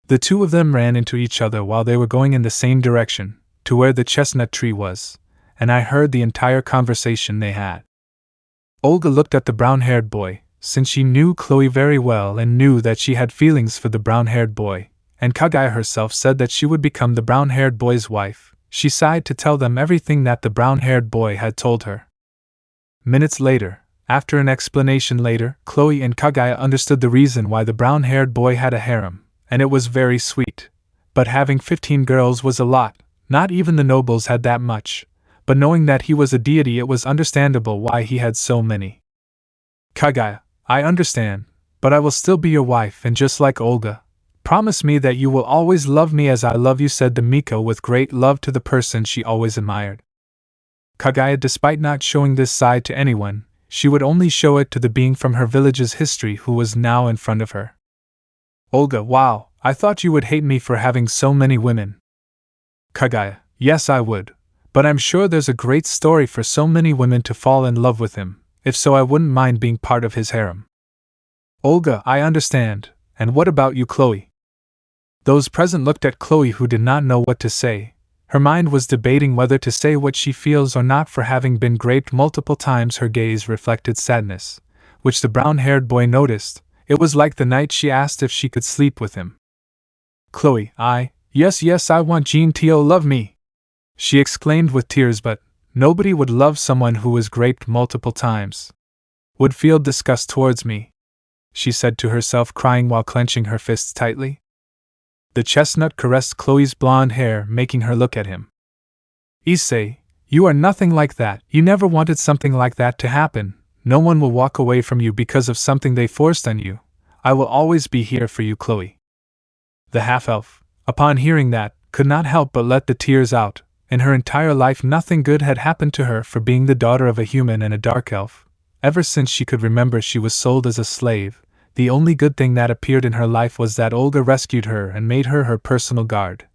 The two of them ran into each other while they were going in the same direction, to where the chestnut tree was, and I heard the entire conversation they had. Olga looked at the brown-haired boy, since she knew Chloe very well and knew that she had feelings for the brown-haired boy, and Kagaya herself said that she would become the brown-haired boy's wife. She sighed to tell them everything that the brown-haired boy had told her. Minutes later, after an explanation later, Chloe and Kagaya understood the reason why the brown-haired boy had a harem, and it was very sweet. But having 15 girls was a lot. Not even the nobles had that much. But knowing that he was a deity, it was understandable why he had so many. Kagaya, I understand, but I will still be your wife, and just like Olga, promise me that you will always love me as I love you, said the Miko with great love to the person she always admired. Kagaya, despite not showing this side to anyone, she would only show it to the being from her village's history who was now in front of her. Olga, wow, I thought you would hate me for having so many women. Kagaya, yes I would, but I'm sure there's a great story for so many women to fall in love with him. If so, I wouldn't mind being part of his harem. Olga, I understand, and what about you, Chloe? Those present looked at Chloe, who did not know what to say. Her mind was debating whether to say what she feels or not for having been raped multiple times. Her gaze reflected sadness, which the brown-haired boy noticed. It was like the night she asked if she could sleep with him. Chloe, yes, I want Jean to love me, she exclaimed with tears, but nobody would love someone who was raped multiple times. Would feel disgust towards me, she said to herself, crying while clenching her fists tightly. The chestnut caressed Chloe's blonde hair, making her look at him. Issei, you are nothing like that. You never wanted something like that to happen. No one will walk away from you because of something they forced on you. I will always be here for you, Chloe. The half-elf, upon hearing that, could not help but let the tears out. In her entire life nothing good had happened to her for being the daughter of a human and a dark elf. Ever since she could remember, she was sold as a slave. The only good thing that appeared in her life was that Olga rescued her and made her her personal guard.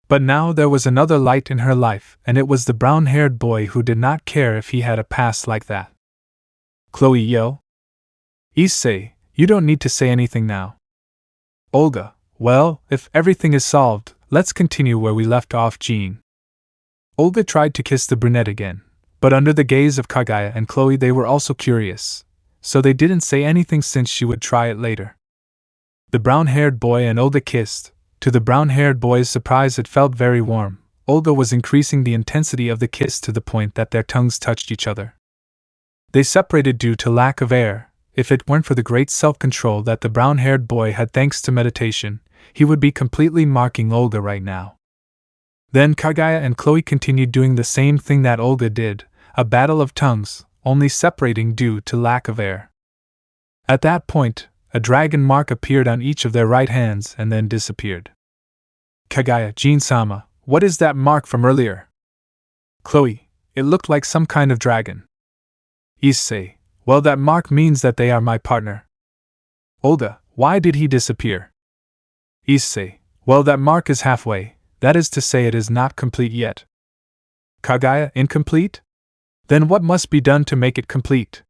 But now there was another light in her life, and it was the brown-haired boy who did not care if he had a past like that. Chloe, yo. Issei, you don't need to say anything now. Olga, well, if everything is solved, let's continue where we left off, Jean. Olga tried to kiss the brunette again, but under the gaze of Kagaya and Chloe they were also curious, so they didn't say anything since she would try it later. The brown-haired boy and Olga kissed. To the brown-haired boy's surprise, it felt very warm. Olga was increasing the intensity of the kiss to the point that their tongues touched each other. They separated due to lack of air. If it weren't for the great self-control that the brown-haired boy had thanks to meditation, he would be completely marking Olga right now. Then Kagaya and Chloe continued doing the same thing that Olga did, a battle of tongues, only separating due to lack of air. At that point, a dragon mark appeared on each of their right hands and then disappeared. Kagaya, Jean-sama, what is that mark from earlier? Chloe, it looked like some kind of dragon. Issei, well, that mark means that they are my partner. Olga, why did he disappear? Issei, well, that mark is halfway, that is to say it is not complete yet. Kagaya, incomplete? Then what must be done to make it complete?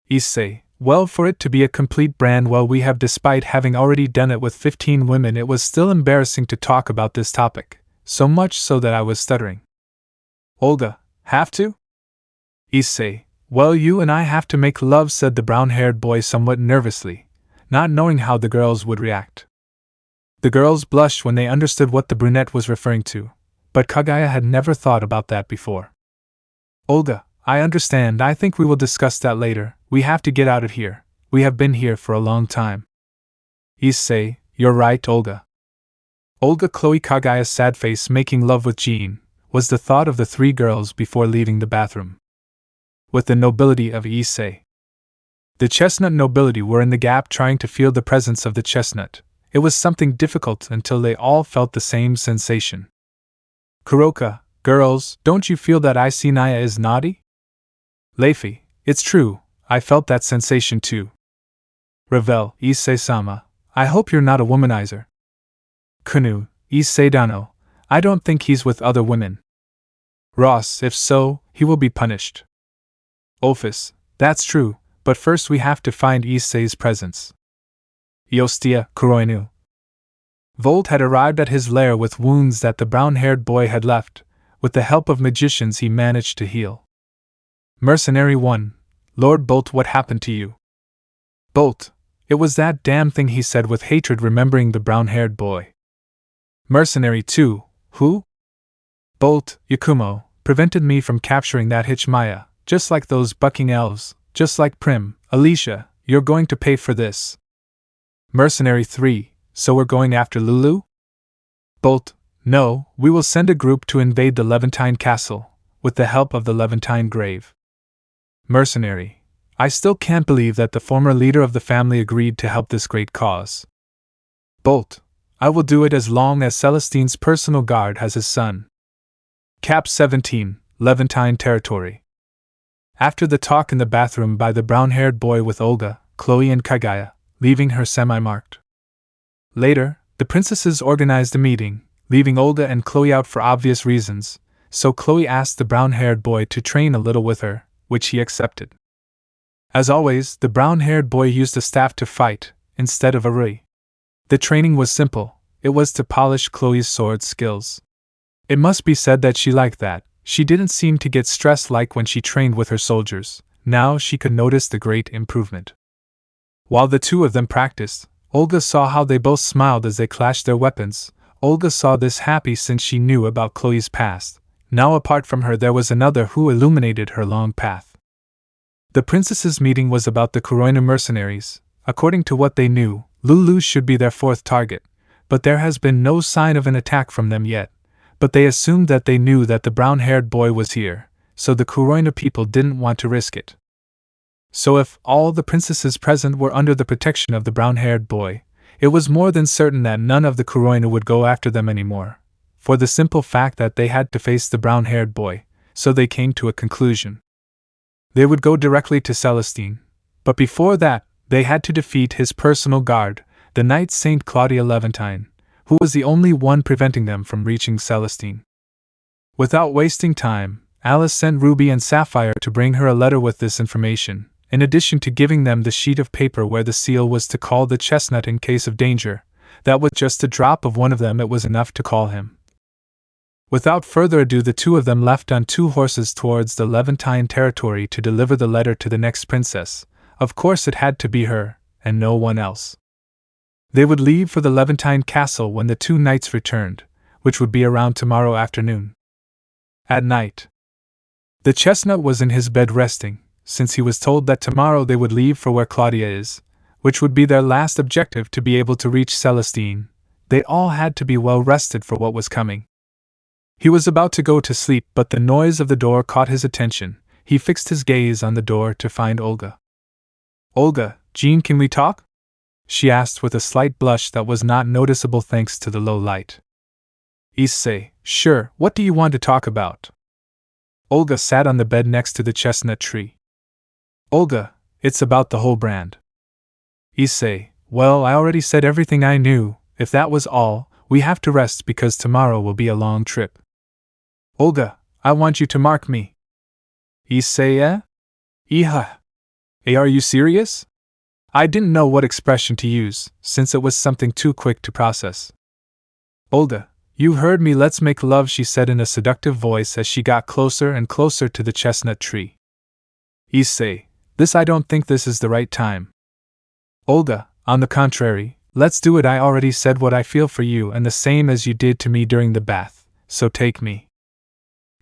Issei, well, for it to be a complete brand, well, we have, despite having already done it with 15 women, it was still embarrassing to talk about this topic, so much so that I was stuttering. Olga, have to? Issei, well, you and I have to make love, said the brown-haired boy somewhat nervously, not knowing how the girls would react. The girls blushed when they understood what the brunette was referring to, but Kagaya had never thought about that before. Olga, I understand. I think we will discuss that later. We have to get out of here. We have been here for a long time. Issei, you're right, Olga. Olga Chloe Kagaya's sad face making love with Jean was the thought of the three girls before leaving the bathroom. With the nobility of Issei. The chestnut nobility were in the gap trying to feel the presence of the chestnut. It was something difficult until they all felt the same sensation. Kuroka, girls, don't you feel that Issei Naya is naughty? Leifi, it's true, I felt that sensation too. Ravel, Issei-sama, I hope you're not a womanizer. Kunu, Issei Dano, I don't think he's with other women. Ross, if so, he will be punished. Ophis, that's true, but first we have to find Issei's presence. Iostia, Kuroinu. Volt had arrived at his lair with wounds that the brown-haired boy had left. With the help of magicians he managed to heal. Mercenary 1, Lord Bolt, what happened to you? Bolt, it was that damn thing, he said with hatred, remembering the brown-haired boy. Mercenary 2, who? Bolt, Yakumo, prevented me from capturing that Hitchmaya, just like those bucking elves, just like Prim. Alicia, you're going to pay for this. Mercenary 3, so we're going after Lulu? Bolt, no, we will send a group to invade the Levantine castle, with the help of the Levantine grave. Mercenary, I still can't believe that the former leader of the family agreed to help this great cause. Bolt, I will do it as long as Celestine's personal guard has his son. Cap 17, Levantine territory. After the talk in the bathroom by the brown-haired boy with Olga, Chloe and Kagaya, leaving her semi-marked. Later, the princesses organized a meeting, leaving Olga and Chloe out for obvious reasons, so Chloe asked the brown-haired boy to train a little with her, which he accepted. As always, the brown-haired boy used a staff to fight, instead of a rui. The training was simple, it was to polish Chloe's sword skills. It must be said that she liked that. She didn't seem to get stressed like when she trained with her soldiers. Now she could notice the great improvement. While the two of them practiced, Olga saw how they both smiled as they clashed their weapons. Olga saw this happy since she knew about Chloe's past. Now apart from her there was another who illuminated her long path. The princesses' meeting was about the Kuroina mercenaries. According to what they knew, Lulu should be their fourth target, but there has been no sign of an attack from them yet. But they assumed that they knew that the brown-haired boy was here, so the Kuroina people didn't want to risk it. So if all the princesses present were under the protection of the brown-haired boy, it was more than certain that none of the Kuroina would go after them anymore, for the simple fact that they had to face the brown-haired boy, so they came to a conclusion. They would go directly to Celestine, but before that, they had to defeat his personal guard, the Knight Saint Claudia Levantine, who was the only one preventing them from reaching Celestine. Without wasting time, Alice sent Ruby and Sapphire to bring her a letter with this information, in addition to giving them the sheet of paper where the seal was to call the chestnut in case of danger, that with just a drop of one of them it was enough to call him. Without further ado the two of them left on 2 horses towards the Levantine territory to deliver the letter to the next princess. Of course it had to be her, and no one else. They would leave for the Levantine castle when the 2 knights returned, which would be around tomorrow afternoon. At night, the chestnut was in his bed resting, since he was told that tomorrow they would leave for where Claudia is, which would be their last objective to be able to reach Celestine. They all had to be well rested for what was coming. He was about to go to sleep, but the noise of the door caught his attention. He fixed his gaze on the door to find Olga. Olga, Jean, can we talk? She asked with a slight blush that was not noticeable thanks to the low light. Issei, sure, what do you want to talk about? Olga sat on the bed next to the chestnut tree. Olga, it's about the whole brand. Issei, well, I already said everything I knew. If that was all, we have to rest because tomorrow will be a long trip. Olga, I want you to mark me. Issei, eh? Iha. Are you serious? I didn't know what expression to use, since it was something too quick to process. Olga, you heard me, let's make love, she said in a seductive voice as she got closer and closer to the chestnut tree. Issei, I don't think this is the right time. Olga, on the contrary, let's do it. I already said what I feel for you and the same as you did to me during the bath, so take me.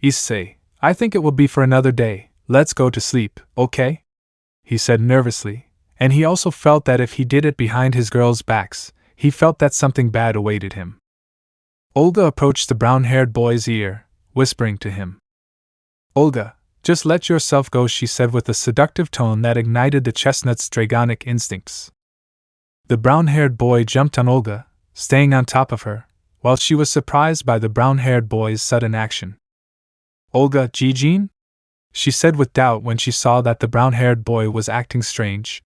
Issei, I think it will be for another day. let's go to sleep, okay? He said nervously, and he also felt that if he did it behind his girls' backs, he felt that something bad awaited him. Olga approached the brown-haired boy's ear, whispering to him. Olga, just let yourself go, she said with a seductive tone that ignited the chestnut's dragonic instincts. The brown-haired boy jumped on Olga, staying on top of her, while she was surprised by the brown-haired boy's sudden action. Olga, Jin? She said with doubt when she saw that the brown-haired boy was acting strange.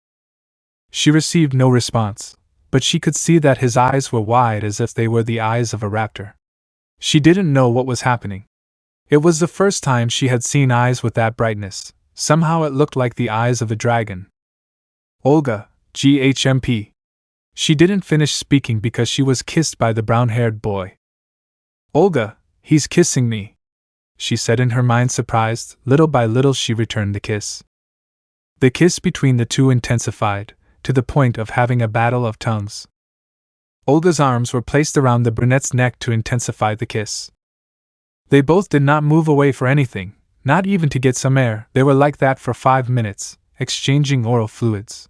She received no response, but she could see that his eyes were wide as if they were the eyes of a raptor. She didn't know what was happening. It was the first time she had seen eyes with that brightness. Somehow it looked like the eyes of a dragon. Olga, GHMP. She didn't finish speaking because she was kissed by the brown-haired boy. Olga, he's kissing me, she said in her mind, surprised. Little by little she returned the kiss. The kiss between the two intensified, to the point of having a battle of tongues. Olga's arms were placed around the brunette's neck to intensify the kiss. They both did not move away for anything, not even to get some air. They were like that for 5 minutes, exchanging oral fluids.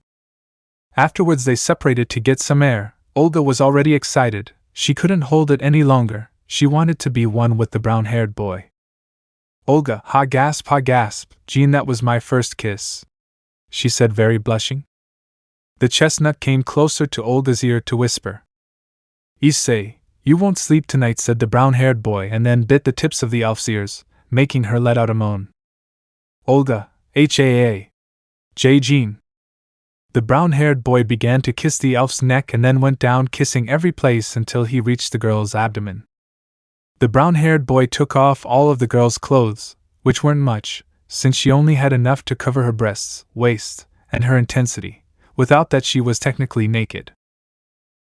Afterwards they separated to get some air. Olga was already excited. She couldn't hold it any longer. She wanted to be one with the brown-haired boy. Olga, ha gasp, Jean, that was my first kiss, she said, very blushing. The chestnut came closer to Olga's ear to whisper. Issei, you won't sleep tonight, said the brown-haired boy, and then bit the tips of the elf's ears, making her let out a moan. Olga, Haa. Jean. The brown-haired boy began to kiss the elf's neck and then went down kissing every place until he reached the girl's abdomen. The brown-haired boy took off all of the girl's clothes, which weren't much, since she only had enough to cover her breasts, waist, and her intensity. Without that she was technically naked.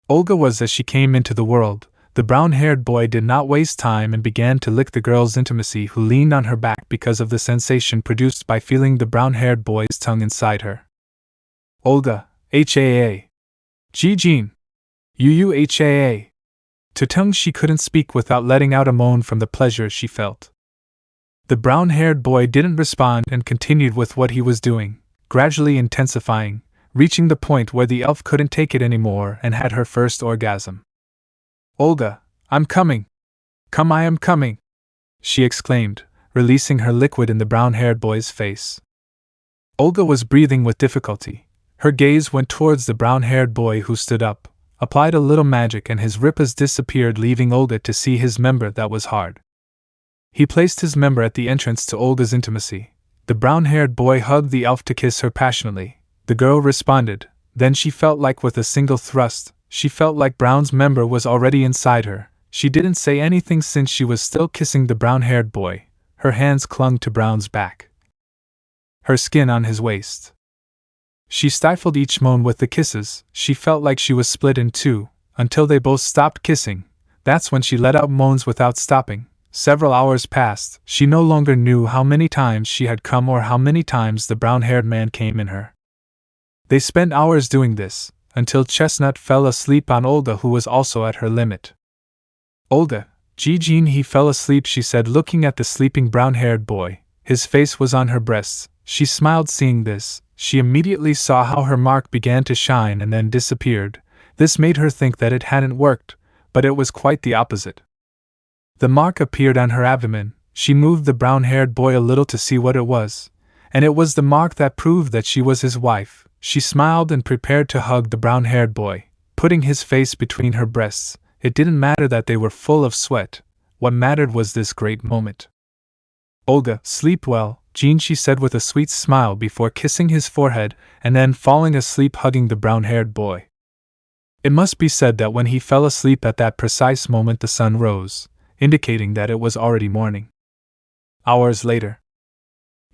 Olga was as she came into the world. The brown-haired boy did not waste time and began to lick the girl's intimacy, who leaned on her back because of the sensation produced by feeling the brown-haired boy's tongue inside her. Olga, Haa. Jean. Haa. To tongue she couldn't speak without letting out a moan from the pleasure she felt. The brown-haired boy didn't respond and continued with what he was doing, gradually intensifying, reaching the point where the elf couldn't take it anymore and had her first orgasm. Olga, I'm coming. Come, I am coming, she exclaimed, releasing her liquid in the brown-haired boy's face. Olga was breathing with difficulty. Her gaze went towards the brown-haired boy, who stood up, applied a little magic, and his ripples disappeared, leaving Olga to see his member that was hard. He placed his member at the entrance to Olga's intimacy. The brown-haired boy hugged the elf to kiss her passionately. The girl responded. Then she felt like with a single thrust, she felt like Brown's member was already inside her. She didn't say anything since she was still kissing the brown-haired boy. Her hands clung to Brown's back, her skin on his waist. She stifled each moan with the kisses. She felt like she was split in two, until they both stopped kissing. That's when she let out moans without stopping. Several hours passed. She no longer knew how many times she had come or how many times the brown-haired man came in her. They spent hours doing this, until Chestnut fell asleep on Olga, who was also at her limit. Olga, Jean, he fell asleep, she said, looking at the sleeping brown-haired boy. His face was on her breasts. She smiled seeing this. She immediately saw how her mark began to shine and then disappeared. This made her think that it hadn't worked, but it was quite the opposite. The mark appeared on her abdomen. She moved the brown-haired boy a little to see what it was, and it was the mark that proved that she was his wife. She smiled and prepared to hug the brown-haired boy, putting his face between her breasts. It didn't matter that they were full of sweat. What mattered was this great moment. Olga, sleep well, Jean, she said with a sweet smile before kissing his forehead and then falling asleep hugging the brown-haired boy. It must be said that when he fell asleep at that precise moment the sun rose, indicating that it was already morning. Hours later,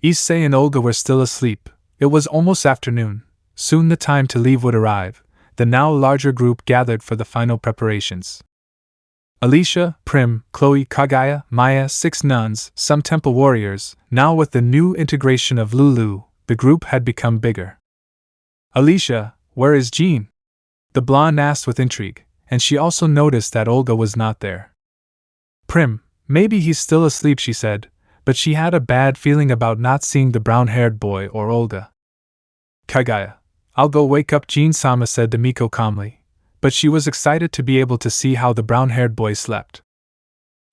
Issei and Olga were still asleep. It was almost afternoon. Soon the time to leave would arrive. The now larger group gathered for the final preparations. Alicia, Prim, Chloe, Kagaya, Maya, 6 nuns, some temple warriors. Now with the new integration of Lulu, the group had become bigger. Alicia, where is Jean? The blonde asked with intrigue, and she also noticed that Olga was not there. Prim, maybe he's still asleep, she said, but she had a bad feeling about not seeing the brown-haired boy or Olga. "Kagaya, I'll go wake up Jin-sama," said the Miko calmly, but she was excited to be able to see how the brown-haired boy slept.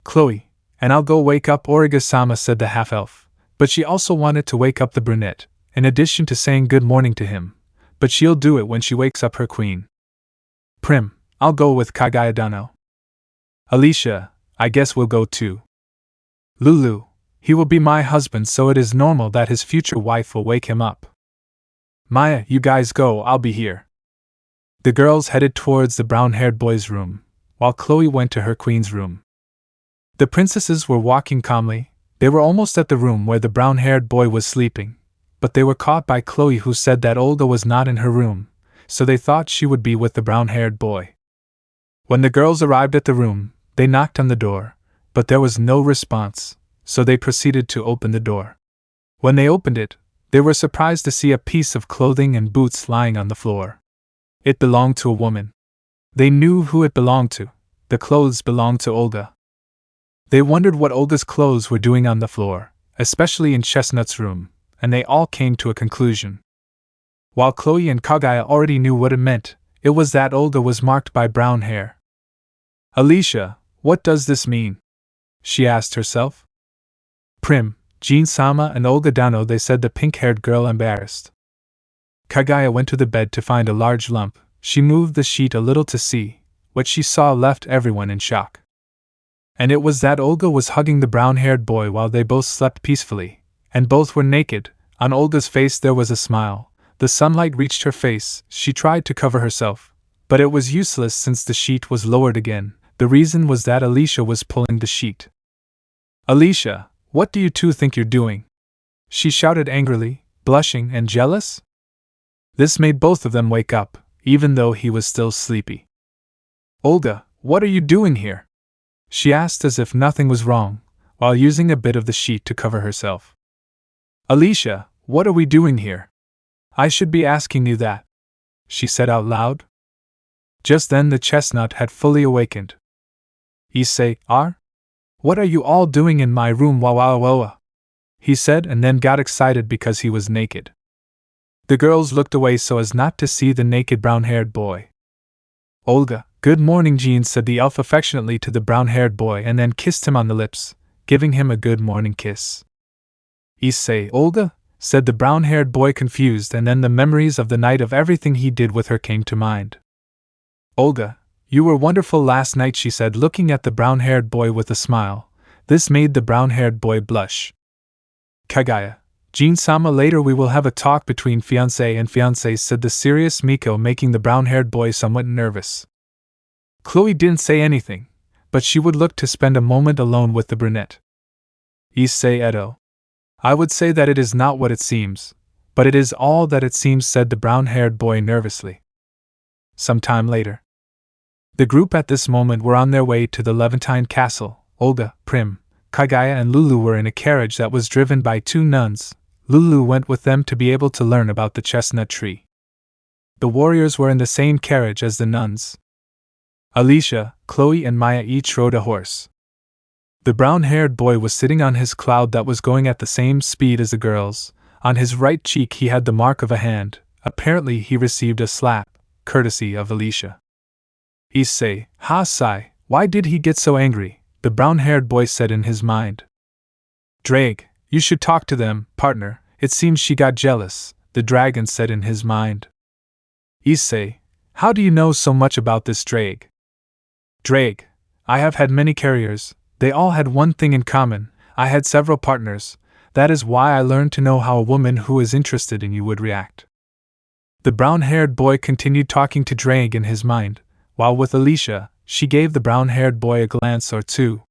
"Chloe, and I'll go wake up Origa-sama," said the half-elf, but she also wanted to wake up the brunette, in addition to saying good morning to him, but she'll do it when she wakes up her queen. "Prim, I'll go with Kagaya-dano. Alicia, I guess we'll go too. Lulu, he will be my husband, so it is normal that his future wife will wake him up. Maya, you guys go, I'll be here." The girls headed towards the brown-haired boy's room, while Chloe went to her queen's room. The princesses were walking calmly. They were almost at the room where the brown-haired boy was sleeping, but they were caught by Chloe, who said that Olga was not in her room, so they thought she would be with the brown-haired boy. When the girls arrived at the room, they knocked on the door, but there was no response, so they proceeded to open the door. When they opened it, they were surprised to see a piece of clothing and boots lying on the floor. It belonged to a woman. They knew who it belonged to. The clothes belonged to Olga. They wondered what Olga's clothes were doing on the floor, especially in Chestnut's room, and they all came to a conclusion. While Chloe and Kagaya already knew what it meant, it was that Olga was marked by brown hair. "Alicia, what does this mean?" she asked herself. "Prim, Jin-sama and Olga-dano," they said, the pink-haired girl embarrassed. Kagaya went to the bed to find a large lump. She moved the sheet a little to see. What she saw left everyone in shock. And it was that Olga was hugging the brown-haired boy while they both slept peacefully, and both were naked. On Olga's face there was a smile. The sunlight reached her face. She tried to cover herself, but it was useless since the sheet was lowered again. The reason was that Alicia was pulling the sheet. "Alicia, what do you two think you're doing?" she shouted angrily, blushing and jealous. This made both of them wake up, even though he was still sleepy. "Olga, what are you doing here?" she asked as if nothing was wrong, while using a bit of the sheet to cover herself. "Alicia, what are we doing here? I should be asking you that," she said out loud. Just then the chestnut had fully awakened. "Issei, what are you all doing in my room, wawawawa?" he said, and then got excited because he was naked. The girls looked away so as not to see the naked brown-haired boy. "Olga, good morning, Jean," said the elf affectionately to the brown-haired boy, and then kissed him on the lips, giving him a good morning kiss. "Issei, Olga?" said the brown-haired boy, confused, and then the memories of the night of everything he did with her came to mind. "Olga, you were wonderful last night," she said, looking at the brown-haired boy with a smile. This made the brown-haired boy blush. "Kagaya, Jin-sama, later we will have a talk between fiancé and fiancée," said the serious Miko, making the brown-haired boy somewhat nervous. Chloe didn't say anything, but she would look to spend a moment alone with the brunette. "Issei Edo. I would say that it is not what it seems, but it is all that it seems," said the brown-haired boy nervously. Some time later. The group at this moment were on their way to the Levantine castle. Olga, Prim, Kagaya and Lulu were in a carriage that was driven by two nuns. Lulu went with them to be able to learn about the chestnut tree. The warriors were in the same carriage as the nuns. Alicia, Chloe and Maya each rode a horse. The brown-haired boy was sitting on his cloud that was going at the same speed as the girls. On his right cheek he had the mark of a hand. Apparently he received a slap, courtesy of Alicia. "Issei, sai, why did he get so angry?" the brown-haired boy said in his mind. "Drake, you should talk to them, partner, it seems she got jealous," the dragon said in his mind. "Issei, how do you know so much about this Drake?" "Drake, I have had many carriers. They all had one thing in common. I had several partners. That is why I learned to know how a woman who is interested in you would react." The brown-haired boy continued talking to Drake in his mind, while with Alicia, she gave the brown-haired boy a glance or two.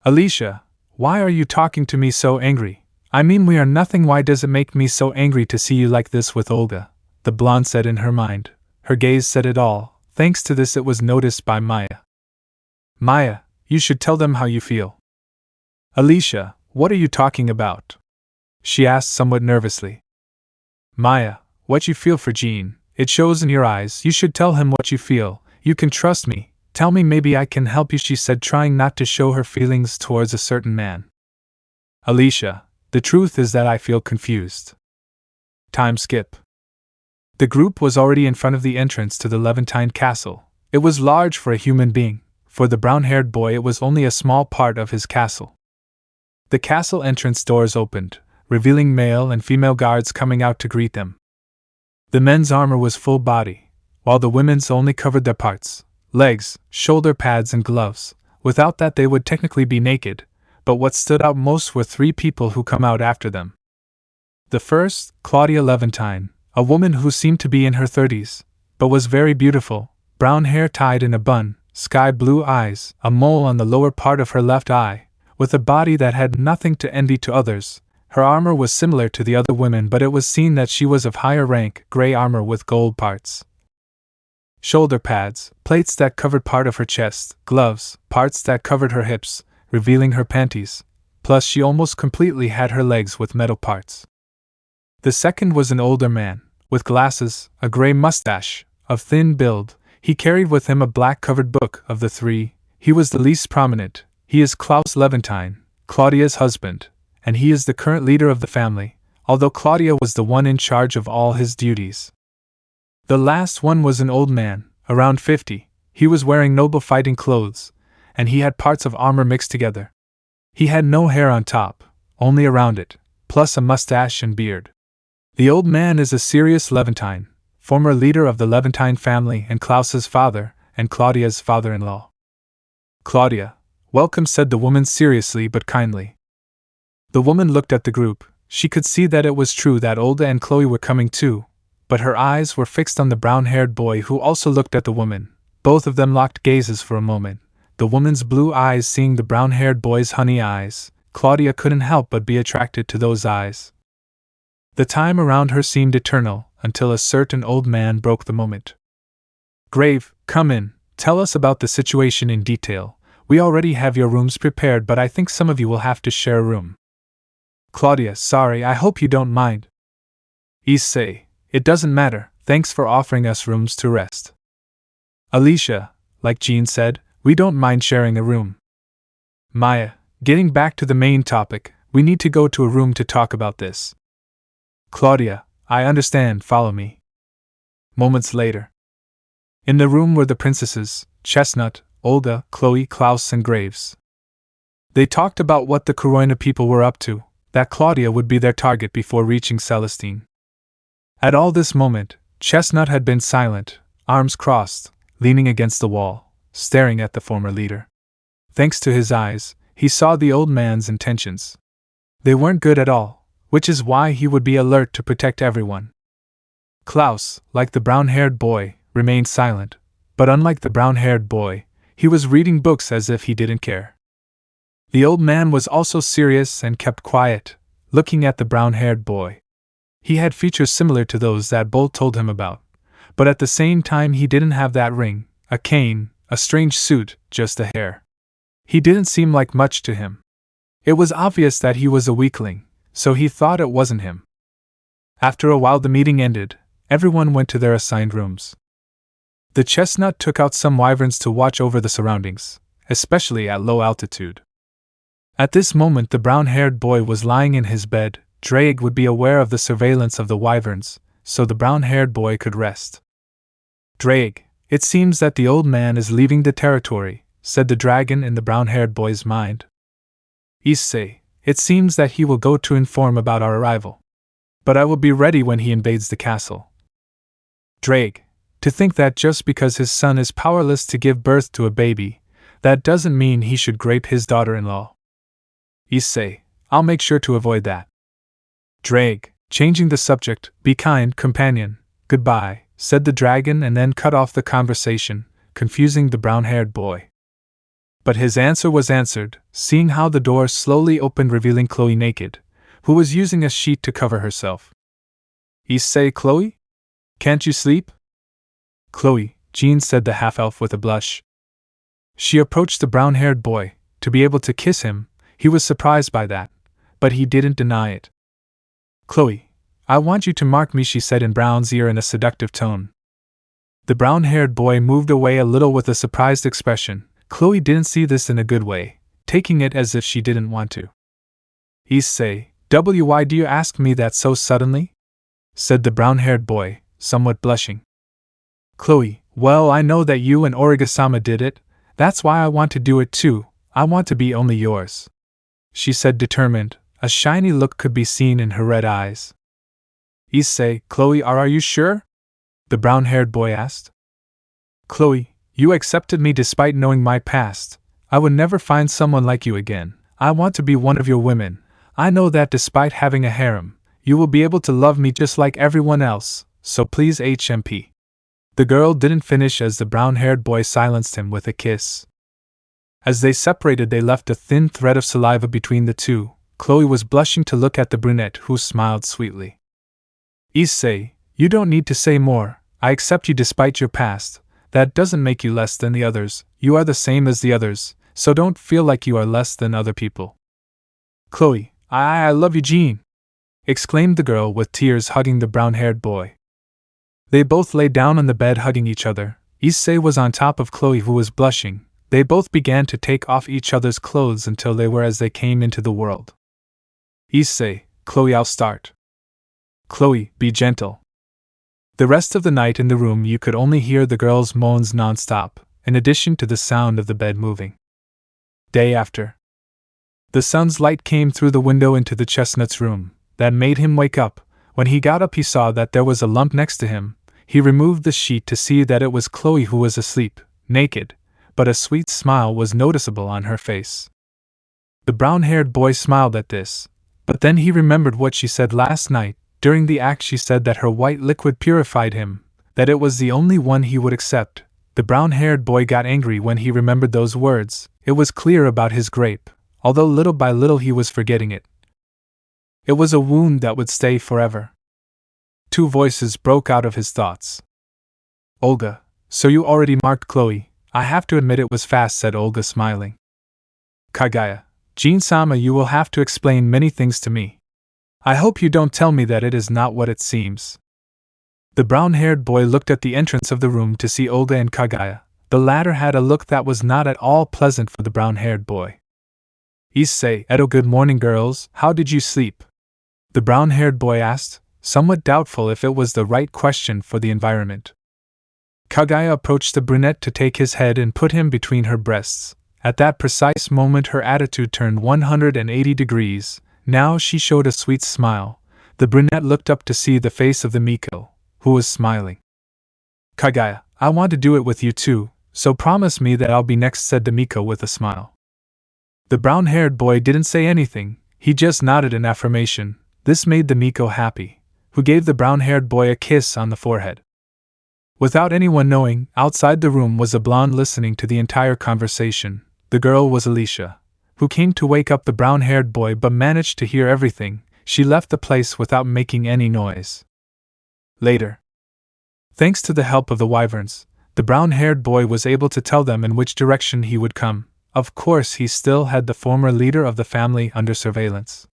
"Alicia, why are you talking to me so angry? I mean, we are nothing. Why does it make me so angry to see you like this with Olga?" the blonde said in her mind. Her gaze said it all. Thanks to this it was noticed by Maya. "Maya, you should tell them how you feel." "Alicia, what are you talking about?" she asked somewhat nervously. "Maya, what you feel for Jean, it shows in your eyes. You should tell him what you feel. You can trust me. Tell me, maybe I can help you," she said, trying not to show her feelings towards a certain man. Alicia, the truth is that I feel confused. Time skip. The group was already in front of the entrance to the Levantine castle. It was large for a human being. For the brown-haired boy it was only a small part of his castle. The castle entrance doors opened, revealing male and female guards coming out to greet them. The men's armor was full body, while the women's only covered their parts, legs, shoulder pads and gloves. Without that they would technically be naked, but what stood out most were three people who come out after them. The first, Claudia Levantine, a woman who seemed to be in her 30s, but was very beautiful, brown hair tied in a bun, sky blue eyes, a mole on the lower part of her left eye, with a body that had nothing to envy to others. Her armor was similar to the other women, but it was seen that she was of higher rank, gray armor with gold parts. Shoulder pads, plates that covered part of her chest, gloves, parts that covered her hips, revealing her panties, plus she almost completely had her legs with metal parts. The second was an older man, with glasses, a gray mustache, of thin build. He carried with him a black-covered book. Of the three, he was the least prominent. He is Klaus Levantine, Claudia's husband, and he is the current leader of the family, although Claudia was the one in charge of all his duties. The last one was an old man, around 50. He was wearing noble fighting clothes, and he had parts of armor mixed together. He had no hair on top, only around it, plus a mustache and beard. The old man is a Sirius Levantine, former leader of the Levantine family and Klaus's father, and Claudia's father-in-law. Claudia, welcome, said the woman seriously but kindly. The woman looked at the group. She could see that it was true that Olga and Chloe were coming too, but her eyes were fixed on the brown-haired boy who also looked at the woman. Both of them locked gazes for a moment, the woman's blue eyes seeing the brown-haired boy's honey eyes. Claudia couldn't help but be attracted to those eyes. The time around her seemed eternal, until a certain old man broke the moment. Grave, come in, tell us about the situation in detail. We already have your rooms prepared, but I think some of you will have to share a room. Claudia, sorry, I hope you don't mind. Issei, it doesn't matter, thanks for offering us rooms to rest. Alicia, like Jean said, we don't mind sharing a room. Maya, getting back to the main topic, we need to go to a room to talk about this. Claudia, I understand, follow me. Moments later. In the room were the princesses, Chestnut, Olga, Chloe, Klaus and Graves. They talked about what the Koroina people were up to, that Claudia would be their target before reaching Celestine. At all this moment, Chestnut had been silent, arms crossed, leaning against the wall, staring at the former leader. Thanks to his eyes, he saw the old man's intentions. They weren't good at all, which is why he would be alert to protect everyone. Klaus, like the brown-haired boy, remained silent, but unlike the brown-haired boy, he was reading books as if he didn't care. The old man was also serious and kept quiet, looking at the brown-haired boy. He had features similar to those that Bolt told him about, but at the same time he didn't have that ring, a cane, a strange suit, just a hair. He didn't seem like much to him. It was obvious that he was a weakling, so he thought it wasn't him. After a while the meeting ended, everyone went to their assigned rooms. The Chestnut took out some wyverns to watch over the surroundings, especially at low altitude. At this moment the brown-haired boy was lying in his bed. Drake would be aware of the surveillance of the wyverns, so the brown-haired boy could rest. Drake, it seems that the old man is leaving the territory, said the dragon in the brown-haired boy's mind. Issei, it seems that he will go to inform about our arrival. But I will be ready when he invades the castle. Drake, to think that just because his son is powerless to give birth to a baby, that doesn't mean he should grape his daughter-in-law. Issei, I'll make sure to avoid that. Drake, changing the subject, be kind, companion, goodbye, said the dragon and then cut off the conversation, confusing the brown-haired boy. But his answer was answered, seeing how the door slowly opened revealing Chloe naked, who was using a sheet to cover herself. Issei, Chloe? Can't you sleep? Chloe, Jean said the half-elf with a blush. She approached the brown-haired boy, to be able to kiss him. He was surprised by that, but he didn't deny it. Chloe, I want you to mark me, she said in Brown's ear in a seductive tone. The brown-haired boy moved away a little with a surprised expression. Chloe didn't see this in a good way, taking it as if she didn't want to. Issei, why do you ask me that so suddenly? Said the brown-haired boy, somewhat blushing. Chloe, well, I know that you and Origasama did it, that's why I want to do it too, I want to be only yours. She said determined, a shiny look could be seen in her red eyes. Issei, Chloe, are you sure? The brown-haired boy asked. Chloe, you accepted me despite knowing my past. I would never find someone like you again. I want to be one of your women. I know that despite having a harem, you will be able to love me just like everyone else, so please HMP. The girl didn't finish as the brown-haired boy silenced him with a kiss. As they separated, they left a thin thread of saliva between the two. Chloe was blushing to look at the brunette, who smiled sweetly. Issei, you don't need to say more. I accept you despite your past. That doesn't make you less than the others. You are the same as the others, so don't feel like you are less than other people. Chloe, I love you, Jean, exclaimed the girl with tears, hugging the brown-haired boy. They both lay down on the bed hugging each other. Issei was on top of Chloe, who was blushing. They both began to take off each other's clothes until they were as they came into the world. Issei, Chloe, I'll start. Chloe, be gentle. The rest of the night in the room you could only hear the girl's moans non-stop, in addition to the sound of the bed moving. Day after. The sun's light came through the window into the chestnut's room. That made him wake up. When he got up he saw that there was a lump next to him. He removed the sheet to see that it was Chloe, who was asleep, naked, but a sweet smile was noticeable on her face. The brown-haired boy smiled at this, but then he remembered what she said last night. During the act she said that her white liquid purified him, that it was the only one he would accept. The brown-haired boy got angry when he remembered those words. It was clear about his grape, although little by little he was forgetting it. It was a wound that would stay forever. Two voices broke out of his thoughts. Olga, so you already marked Chloe. I have to admit it was fast, said Olga, smiling. Kagaya, Jean-sama, you will have to explain many things to me. I hope you don't tell me that it is not what it seems. The brown-haired boy looked at the entrance of the room to see Olga and Kagaya. The latter had a look that was not at all pleasant for the brown-haired boy. Issei, Edo, good morning, girls. How did you sleep? The brown-haired boy asked, somewhat doubtful if it was the right question for the environment. Kagaya approached the brunette to take his head and put him between her breasts. At that precise moment her attitude turned 180 degrees. Now she showed a sweet smile. The brunette looked up to see the face of the Miko, who was smiling. Kagaya, I want to do it with you too, so promise me that I'll be next, said the Miko with a smile. The brown-haired boy didn't say anything, he just nodded in affirmation. This made the Miko happy, who gave the brown-haired boy a kiss on the forehead. Without anyone knowing, outside the room was a blonde listening to the entire conversation. The girl was Alicia, who came to wake up the brown-haired boy but managed to hear everything. She left the place without making any noise. Later, thanks to the help of the wyverns, the brown-haired boy was able to tell them in which direction he would come. Of course, he still had the former leader of the family under surveillance.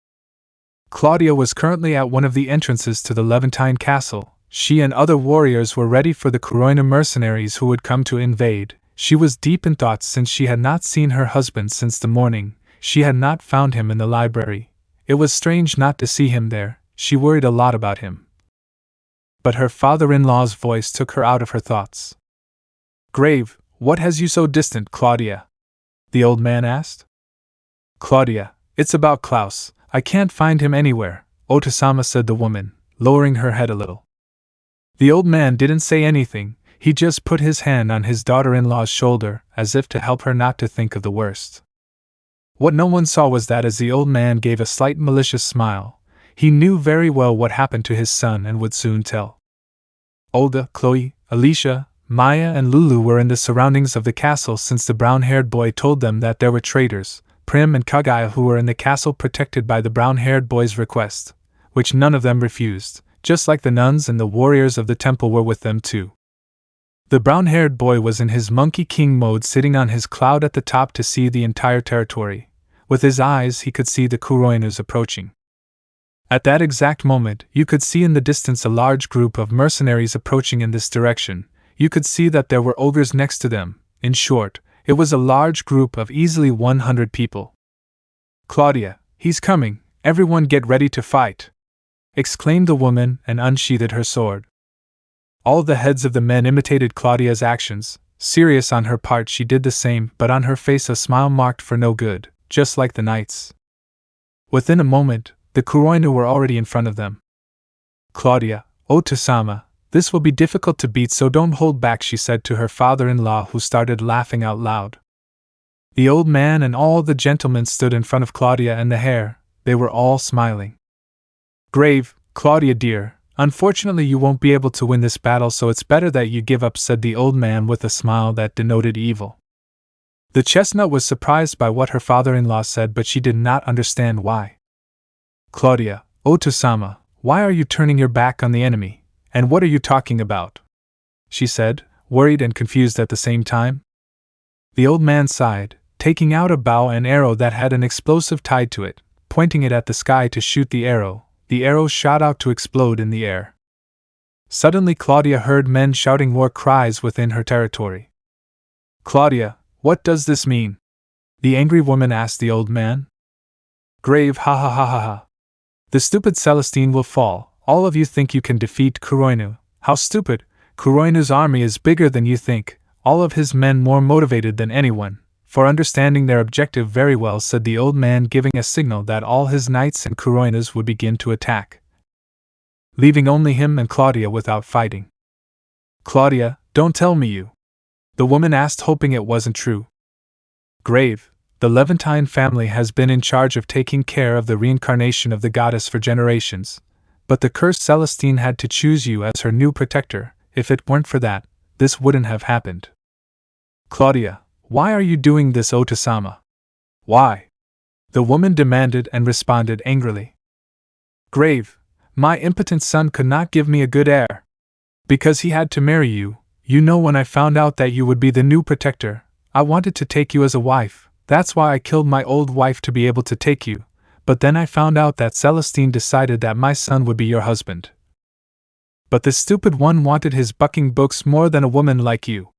Claudia was currently at one of the entrances to the Levantine castle. She and other warriors were ready for the Kuroina mercenaries who would come to invade. She was deep in thought since she had not seen her husband since the morning. She had not found him in the library. It was strange not to see him there. She worried a lot about him. But her father-in-law's voice took her out of her thoughts. Grave, what has you so distant, Claudia? The old man asked. Claudia, it's about Klaus. I can't find him anywhere, Otosama, said the woman, lowering her head a little. The old man didn't say anything. He just put his hand on his daughter-in-law's shoulder, as if to help her not to think of the worst. What no one saw was that as the old man gave a slight malicious smile, he knew very well what happened to his son and would soon tell. Olga, Chloe, Alicia, Maya and Lulu were in the surroundings of the castle since the brown-haired boy told them that there were traitors, Prim and Kagaya, who were in the castle protected by the brown-haired boy's request, which none of them refused, just like the nuns and the warriors of the temple were with them too. The brown-haired boy was in his Monkey King mode, sitting on his cloud at the top to see the entire territory. With his eyes he could see the Kuroinus approaching. At that exact moment, you could see in the distance a large group of mercenaries approaching in this direction. You could see that there were ogres next to them. In short, it was a large group of easily 100 people. Claudia, he's coming, Everyone get ready to fight!" exclaimed the woman and unsheathed her sword. All the heads of the men imitated Claudia's actions. Serious on her part, she did the same, but on her face a smile marked for no good, just like the knights. Within a moment, the Kuroinu were already in front of them. "Claudia, Oto-sama, this will be difficult to beat, so don't hold back," she said to her father-in-law, who started laughing out loud. The old man and all the gentlemen stood in front of Claudia and the hare. They were all smiling. "Grave, Claudia dear, unfortunately you won't be able to win this battle, so it's better that you give up," said the old man with a smile that denoted evil. The chestnut was surprised by what her father-in-law said, but she did not understand why. "Claudia, Oto-sama, why are you turning your back on the enemy, and what are you talking about?" she said, worried and confused at the same time. The old man sighed, taking out a bow and arrow that had an explosive tied to it, pointing it at the sky to shoot the arrow. The arrow shot out to explode in the air. Suddenly Claudia heard men shouting war cries within her territory. "Claudia, what does this mean?" the angry woman asked the old man. "Grave, ha ha ha ha ha. The stupid Celestine will fall. All of you think you can defeat Kuroinu. How stupid! Kuroinu's army is bigger than you think, all of his men more motivated than anyone, for understanding their objective very well," said the old man, giving a signal that all his knights and Kuroinus would begin to attack, leaving only him and Claudia without fighting. "Claudia, don't tell me you..." the woman asked, hoping it wasn't true. "Grave, the Levantine family has been in charge of taking care of the reincarnation of the goddess for generations, but the cursed Celestine had to choose you as her new protector. If it weren't for that, this wouldn't have happened." "Claudia, why are you doing this, Oto-sama? Why?" the woman demanded and responded angrily. "Grave, my impotent son could not give me a good heir. Because he had to marry you. You know, when I found out that you would be the new protector, I wanted to take you as a wife. That's why I killed my old wife to be able to take you, but then I found out that Celestine decided that my son would be your husband. But the stupid one wanted his bucking books more than a woman like you.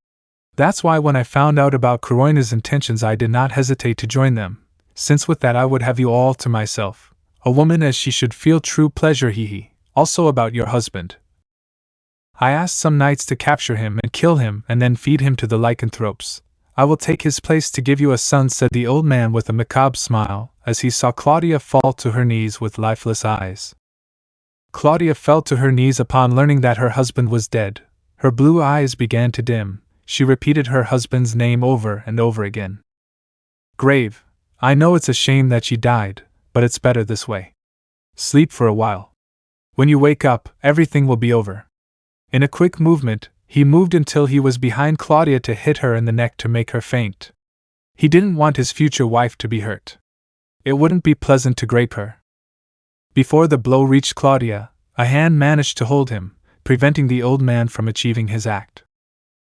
That's why when I found out about Kuroinu's intentions, I did not hesitate to join them, since with that I would have you all to myself. A woman as she should feel true pleasure, hee. Also about your husband. I asked some knights to capture him and kill him and then feed him to the lycanthropes. I will take his place to give you a son," said the old man with a macabre smile, as he saw Claudia fall to her knees with lifeless eyes. Claudia fell to her knees upon learning that her husband was dead. Her blue eyes began to dim. She repeated her husband's name over and over again. "Grave, I know it's a shame that she died, but it's better this way. Sleep for a while. When you wake up, everything will be over." In a quick movement, he moved until he was behind Claudia to hit her in the neck to make her faint. He didn't want his future wife to be hurt. It wouldn't be pleasant to grape her. Before the blow reached Claudia, a hand managed to hold him, preventing the old man from achieving his act.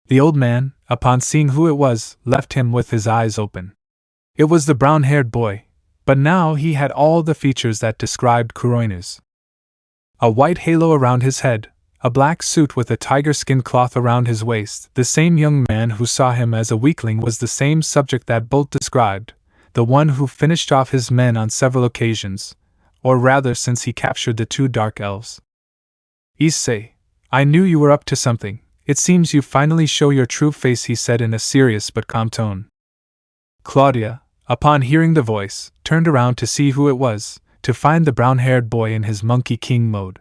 The old man, upon seeing who it was, left him with his eyes open. It was the brown-haired boy, but now he had all the features that described Kuroinu's. A white halo around his head, a black suit with a tiger skin cloth around his waist. The same young man who saw him as a weakling was the same subject that Bolt described, the one who finished off his men on several occasions, or rather since he captured the two dark elves. "Issei, I knew you were up to something. It seems you finally show your true face," he said in a serious but calm tone. Claudia, upon hearing the voice, turned around to see who it was, to find the brown-haired boy in his Monkey King mode.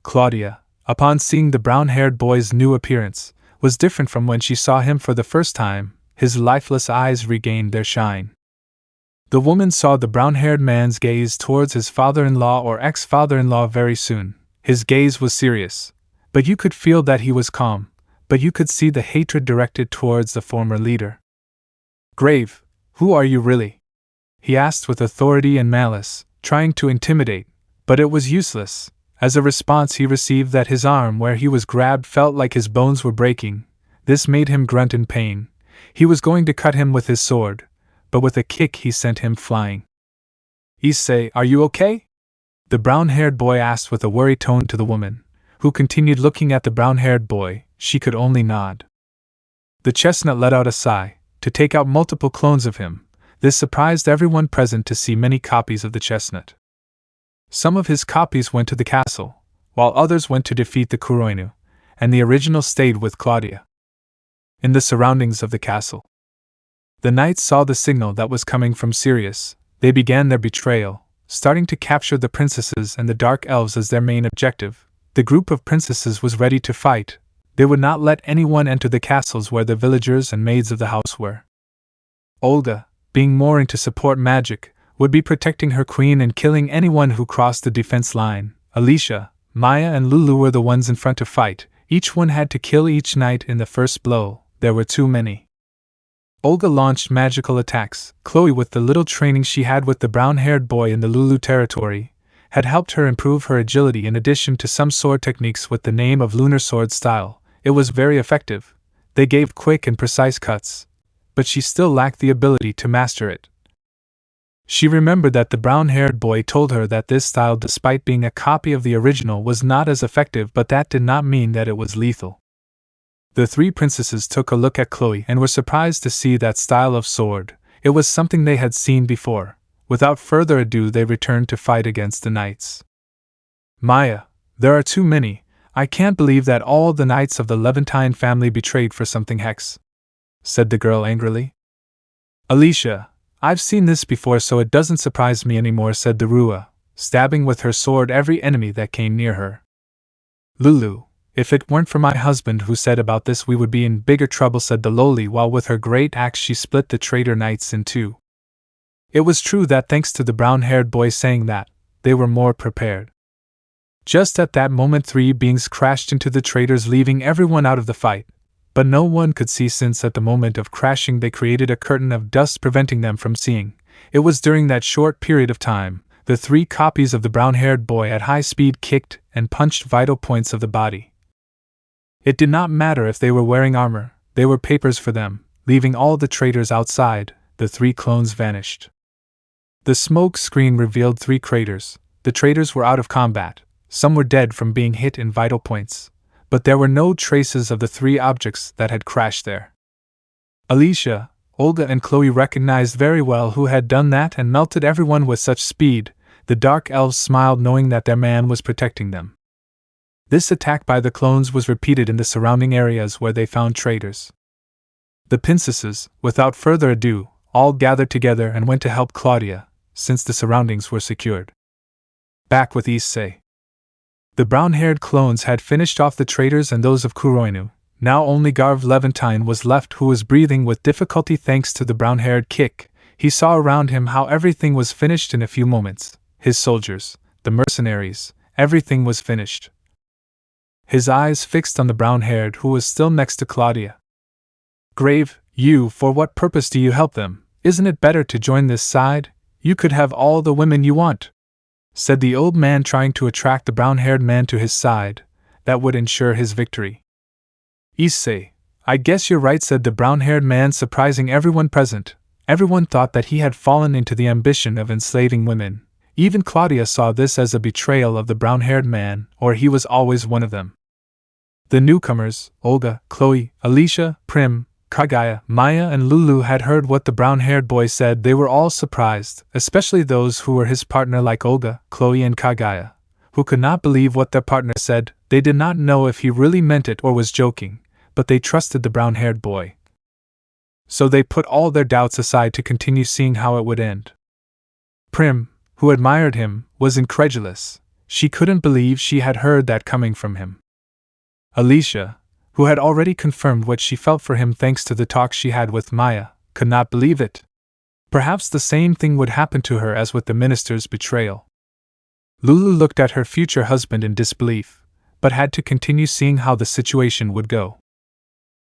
Claudia, upon seeing the brown-haired boy's new appearance, was different from when she saw him for the first time. His lifeless eyes regained their shine. The woman saw the brown-haired man's gaze towards his father-in-law or ex-father-in-law very soon. His gaze was serious, but you could feel that he was calm, but you could see the hatred directed towards the former leader. "Grave, who are you really?" he asked with authority and malice, trying to intimidate, but it was useless. As a response, he received that his arm where he was grabbed felt like his bones were breaking. This made him grunt in pain. He was going to cut him with his sword, but with a kick he sent him flying. "Issei, are you okay?" the brown-haired boy asked with a worried tone to the woman, who continued looking at the brown-haired boy. She could only nod. The chestnut let out a sigh, to take out multiple clones of him. This surprised everyone present to see many copies of the chestnut. Some of his copies went to the castle, while others went to defeat the Kuroinu, and the original stayed with Claudia. In the surroundings of the castle, the knights saw the signal that was coming from Sirius. They began their betrayal, starting to capture the princesses and the dark elves as their main objective. The group of princesses was ready to fight. They would not let anyone enter the castles where the villagers and maids of the house were. Olga, being more into support magic, would be protecting her queen and killing anyone who crossed the defense line. Alicia, Maya and Lulu were the ones in front to fight. Each one had to kill each knight in the first blow. There were too many. Olga launched magical attacks. Chloe, with the little training she had with the brown-haired boy in the Lulu territory, had helped her improve her agility in addition to some sword techniques with the name of lunar sword style. It was very effective. They gave quick and precise cuts, but she still lacked the ability to master it. She remembered that the brown-haired boy told her that this style, despite being a copy of the original, was not as effective, but that did not mean that it was lethal. The three princesses took a look at Chloe and were surprised to see that style of sword. It was something they had seen before. Without further ado, they returned to fight against the knights. Maya, there are too many. I can't believe that all the knights of the Levantine family betrayed for something, Hex, said the girl angrily. Alicia, I've seen this before, so it doesn't surprise me anymore, said the Rua, stabbing with her sword every enemy that came near her. Lulu, if it weren't for my husband who said about this, we would be in bigger trouble, said the lowly, while with her great axe she split the traitor knights in two. It was true that thanks to the brown-haired boy saying that, they were more prepared. Just at that moment 3 beings crashed into the traitors, leaving everyone out of the fight, but no one could see, since at the moment of crashing they created a curtain of dust preventing them from seeing. It was during that short period of time, the 3 copies of the brown-haired boy at high speed kicked and punched vital points of the body. It did not matter if they were wearing armor, they were papers for them. Leaving all the traitors outside, the 3 clones vanished. The smoke screen revealed 3 craters. The traitors were out of combat. Some were dead from being hit in vital points, but there were no traces of the 3 objects that had crashed there. Alicia, Olga and Chloe recognized very well who had done that and melted everyone with such speed. The dark elves smiled, knowing that their man was protecting them. This attack by the clones was repeated in the surrounding areas where they found traitors. The princesses, without further ado, all gathered together and went to help Claudia, since the surroundings were secured. Back with Issei. The brown-haired clones had finished off the traitors and those of Kuroinu. Now only Garv Levantine was left, who was breathing with difficulty thanks to the brown-haired kick. He saw around him how everything was finished in a few moments. His soldiers, the mercenaries, everything was finished. His eyes fixed on the brown-haired who was still next to Claudia. Grave, you, for what purpose do you help them? Isn't it better to join this side? You could have all the women you want, said the old man, trying to attract the brown-haired man to his side. That would ensure his victory. Issei, I guess you're right, said the brown-haired man, surprising everyone present. Everyone thought that he had fallen into the ambition of enslaving women. Even Claudia saw this as a betrayal of the brown-haired man, or he was always one of them. The newcomers, Olga, Chloe, Alicia, Prim, Kagaya, Maya and Lulu had heard what the brown-haired boy said. They were all surprised, especially those who were his partner like Olga, Chloe and Kagaya, who could not believe what their partner said. They did not know if he really meant it or was joking, but they trusted the brown-haired boy. So they put all their doubts aside to continue seeing how it would end. Prim, who admired him, was incredulous. She couldn't believe she had heard that coming from him. Alicia, who had already confirmed what she felt for him thanks to the talk she had with Maya, could not believe it. Perhaps the same thing would happen to her as with the minister's betrayal. Lulu looked at her future husband in disbelief, but had to continue seeing how the situation would go.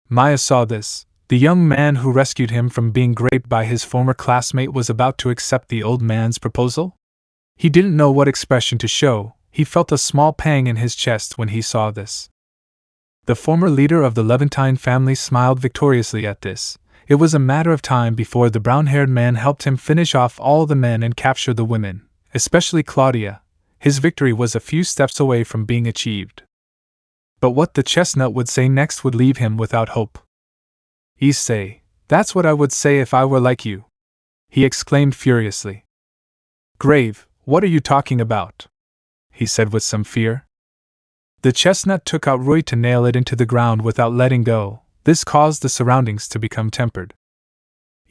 Maya saw this. The young man who rescued him from being raped by his former classmate was about to accept the old man's proposal? He didn't know what expression to show. He felt a small pang in his chest when he saw this. The former leader of the Levantine family smiled victoriously at this. It was a matter of time before the brown-haired man helped him finish off all the men and capture the women, especially Claudia. His victory was a few steps away from being achieved. But what the chestnut would say next would leave him without hope. Issei, that's what I would say if I were like you, he exclaimed furiously. Grave, what are you talking about? he said with some fear. The chestnut took out Roy to nail it into the ground without letting go. This caused the surroundings to become tempered.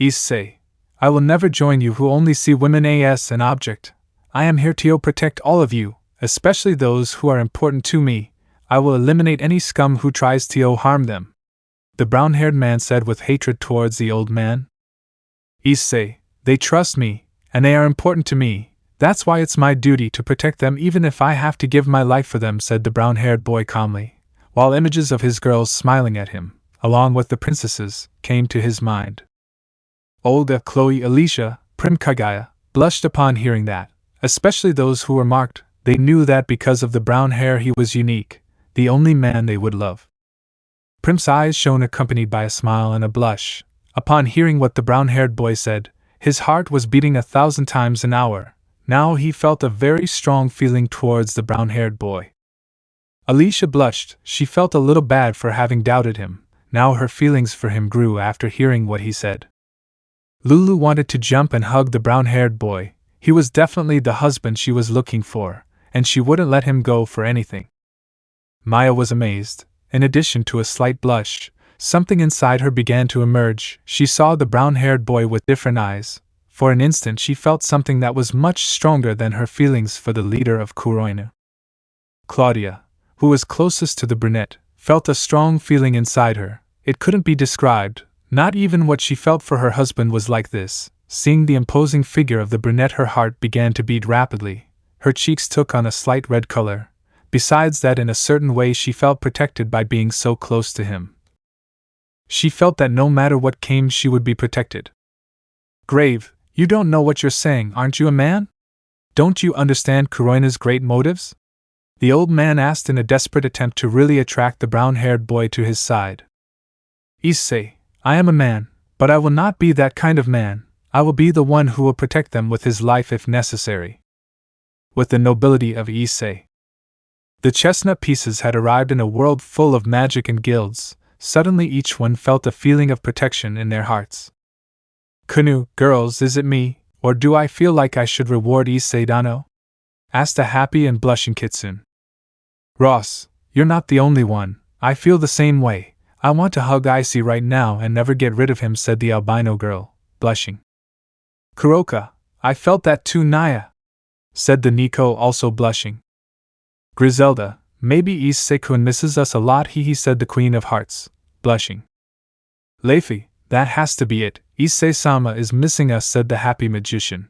Issei, I will never join you who only see women as an object. I am here to protect all of you, especially those who are important to me. I will eliminate any scum who tries to harm them. The brown-haired man said with hatred towards the old man. Issei, they trust me, and they are important to me. That's why it's my duty to protect them even if I have to give my life for them, said the brown-haired boy calmly, while images of his girls smiling at him, along with the princesses, came to his mind. Olga, Chloe, Alicia, Prim Kagaya, blushed upon hearing that, especially those who were marked. They knew that because of the brown hair he was unique, the only man they would love. Prim's eyes shone accompanied by a smile and a blush. Upon hearing what the brown-haired boy said, his heart was beating 1,000 times an hour. Now he felt a very strong feeling towards the brown-haired boy. Alicia blushed. She felt a little bad for having doubted him. Now her feelings for him grew after hearing what he said. Lulu wanted to jump and hug the brown-haired boy. He was definitely the husband she was looking for, and she wouldn't let him go for anything. Maya was amazed. In addition to a slight blush, something inside her began to emerge. She saw the brown-haired boy with different eyes. For an instant she felt something that was much stronger than her feelings for the leader of Kuroinu. Claudia, who was closest to the brunette, felt a strong feeling inside her. It couldn't be described. Not even what she felt for her husband was like this. Seeing the imposing figure of the brunette, her heart began to beat rapidly. Her cheeks took on a slight red color. Besides that, in a certain way she felt protected by being so close to him. She felt that no matter what came she would be protected. Grave, you don't know what you're saying, aren't you a man? Don't you understand Kuroina's great motives? The old man asked in a desperate attempt to really attract the brown-haired boy to his side. Issei, I am a man, but I will not be that kind of man. I will be the one who will protect them with his life if necessary. With the nobility of Issei. The chestnut pieces had arrived in a world full of magic and guilds. Suddenly each one felt a feeling of protection in their hearts. Kunu, girls, is it me, or do I feel like I should reward Issei Dano? Asked a happy and blushing Kitsune. Ross, you're not the only one. I feel the same way. I want to hug Issei right now and never get rid of him, said the albino girl, blushing. Kuroka, I felt that too, Naya, said the Nico, also blushing. Griselda, maybe Issei-kun misses us a lot, he said the Queen of Hearts, blushing. Leifi, that has to be it. Issei-sama is missing us, said the happy magician.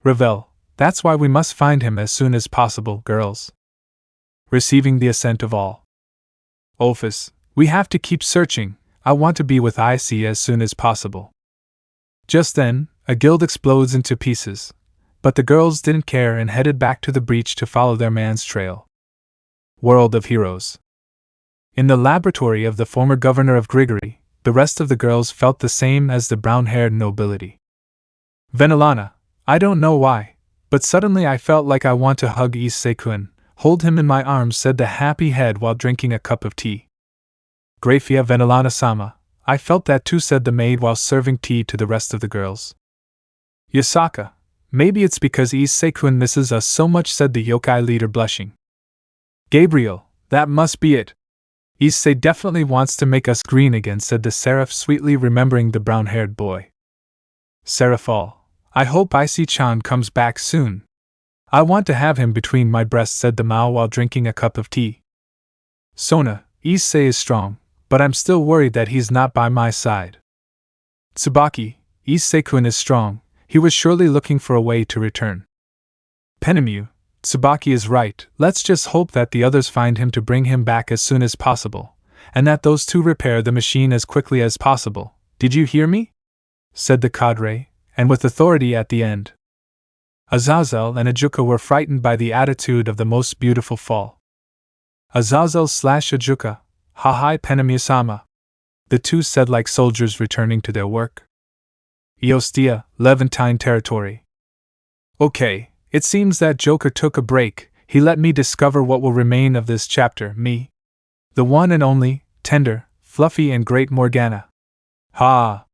Ravel, that's why we must find him as soon as possible, girls. Receiving the assent of all. Ophis, we have to keep searching. I want to be with Issei as soon as possible. Just then, a guild explodes into pieces. But the girls didn't care and headed back to the breach to follow their man's trail. World of Heroes. In the laboratory of the former governor of Grigory, the rest of the girls felt the same as the brown-haired nobility. Venelana, I don't know why, but suddenly I felt like I want to hug Issei-kun, hold him in my arms, said the happy head while drinking a cup of tea. Grafia, Venelana-sama, I felt that too, said the maid while serving tea to the rest of the girls. Yasaka, maybe it's because Issei-kun misses us so much, said the yokai leader, blushing. Gabriel, that must be it. Issei definitely wants to make us green again, said the seraph sweetly, remembering the brown-haired boy. Seraphal, I hope Issei-chan comes back soon. I want to have him between my breasts, said the Mao while drinking a cup of tea. Sona, Issei is strong, but I'm still worried that he's not by my side. Tsubaki, Issei-kun is strong. He was surely looking for a way to return. Penemu, Tsubaki is right. Let's just hope that the others find him to bring him back as soon as possible, and that those two repair the machine as quickly as possible. Did you hear me? Said the cadre, and with authority at the end. Azazel and Ajuka were frightened by the attitude of the most beautiful fall. Azazel/Ajuka, ha-hi Penemu-sama. The two said like soldiers returning to their work. Eostia, Levantine territory. Okay, it seems that Joker took a break. He let me discover what will remain of this chapter, me. The one and only, tender, fluffy and great Morgana. Ha!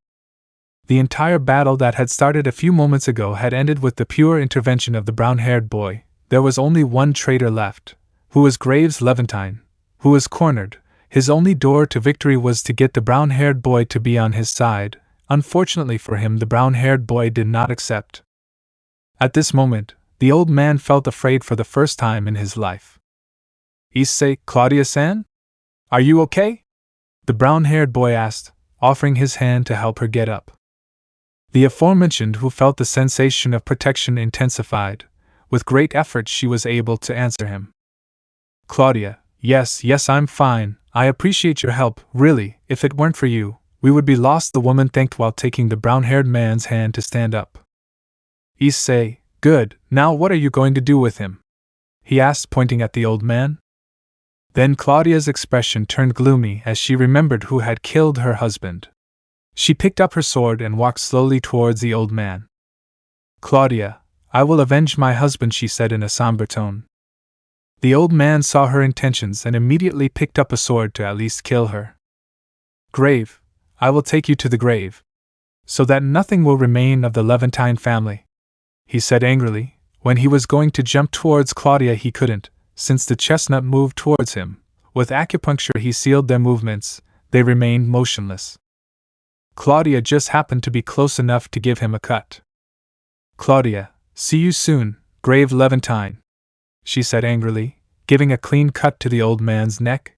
The entire battle that had started a few moments ago had ended with the pure intervention of the brown-haired boy. there was only one traitor left, who was Graves Levantine, who was cornered. His only door to victory was to get the brown-haired boy to be on his side. Unfortunately for him, the brown-haired boy did not accept. At this moment, the old man felt afraid for the first time in his life. "Issei, Claudia-san? Are you okay?" the brown-haired boy asked, offering his hand to help her get up. The aforementioned who felt the sensation of protection intensified. With great effort she was able to answer him. "Claudia, yes, I'm fine. I appreciate your help, really. If it weren't for you, we would be lost," the woman thanked while taking the brown-haired man's hand to stand up. "Issei, good. Now what are you going to do with him?" he asked, pointing at the old man. Then Claudia's expression turned gloomy as she remembered who had killed her husband. She picked up her sword and walked slowly towards the old man. "Claudia, I will avenge my husband," she said in a somber tone. The old man saw her intentions and immediately picked up a sword to at least kill her. "Grave, I will take you to the grave, so that nothing will remain of the Levantine family," he said angrily. When he was going to jump towards Claudia he couldn't, since the chestnut moved towards him. With acupuncture he sealed their movements, they remained motionless. Claudia just happened to be close enough to give him a cut. "Claudia, see you soon, Grave Levantine," she said angrily, giving a clean cut to the old man's neck.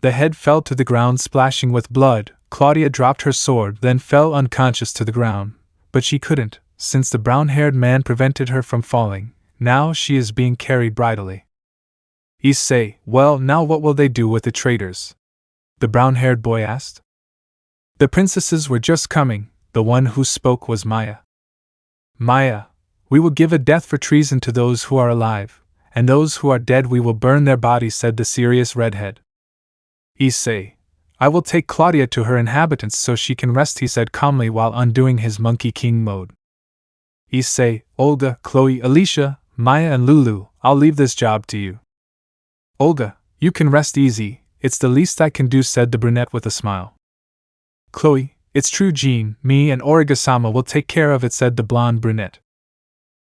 The head fell to the ground splashing with blood. Claudia dropped her sword, then fell unconscious to the ground, but she couldn't, since the brown-haired man prevented her from falling. Now she is being carried bridally. "Issei, well, now what will they do with the traitors?" the brown-haired boy asked. "The princesses were just coming." The one who spoke was Maya. "Maya, we will give a death for treason to those who are alive, and those who are dead we will burn their bodies," said the serious redhead. "Issei, I will take Claudia to her inhabitants so she can rest," he said calmly while undoing his Monkey King mode. "Issei, Olga, Chloe, Alicia, Maya and Lulu, I'll leave this job to you." "Olga, you can rest easy, it's the least I can do," said the brunette with a smile. "Chloe, it's true, Jean, me and Origasama will take care of it," said the blonde brunette.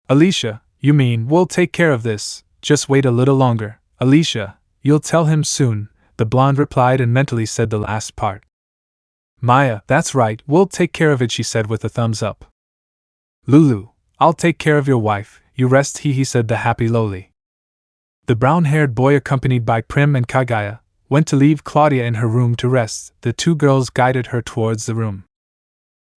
"Alicia, you mean we'll take care of this, just wait a little longer." "Alicia, you'll tell him soon," the blonde replied and mentally said the last part. "Maya, that's right, we'll take care of it," she said with a thumbs up. "Lulu, I'll take care of your wife, you rest," he said the happy lowly. The brown-haired boy, accompanied by Prim and Kagaya, went to leave Claudia in her room to rest. The two girls guided her towards the room.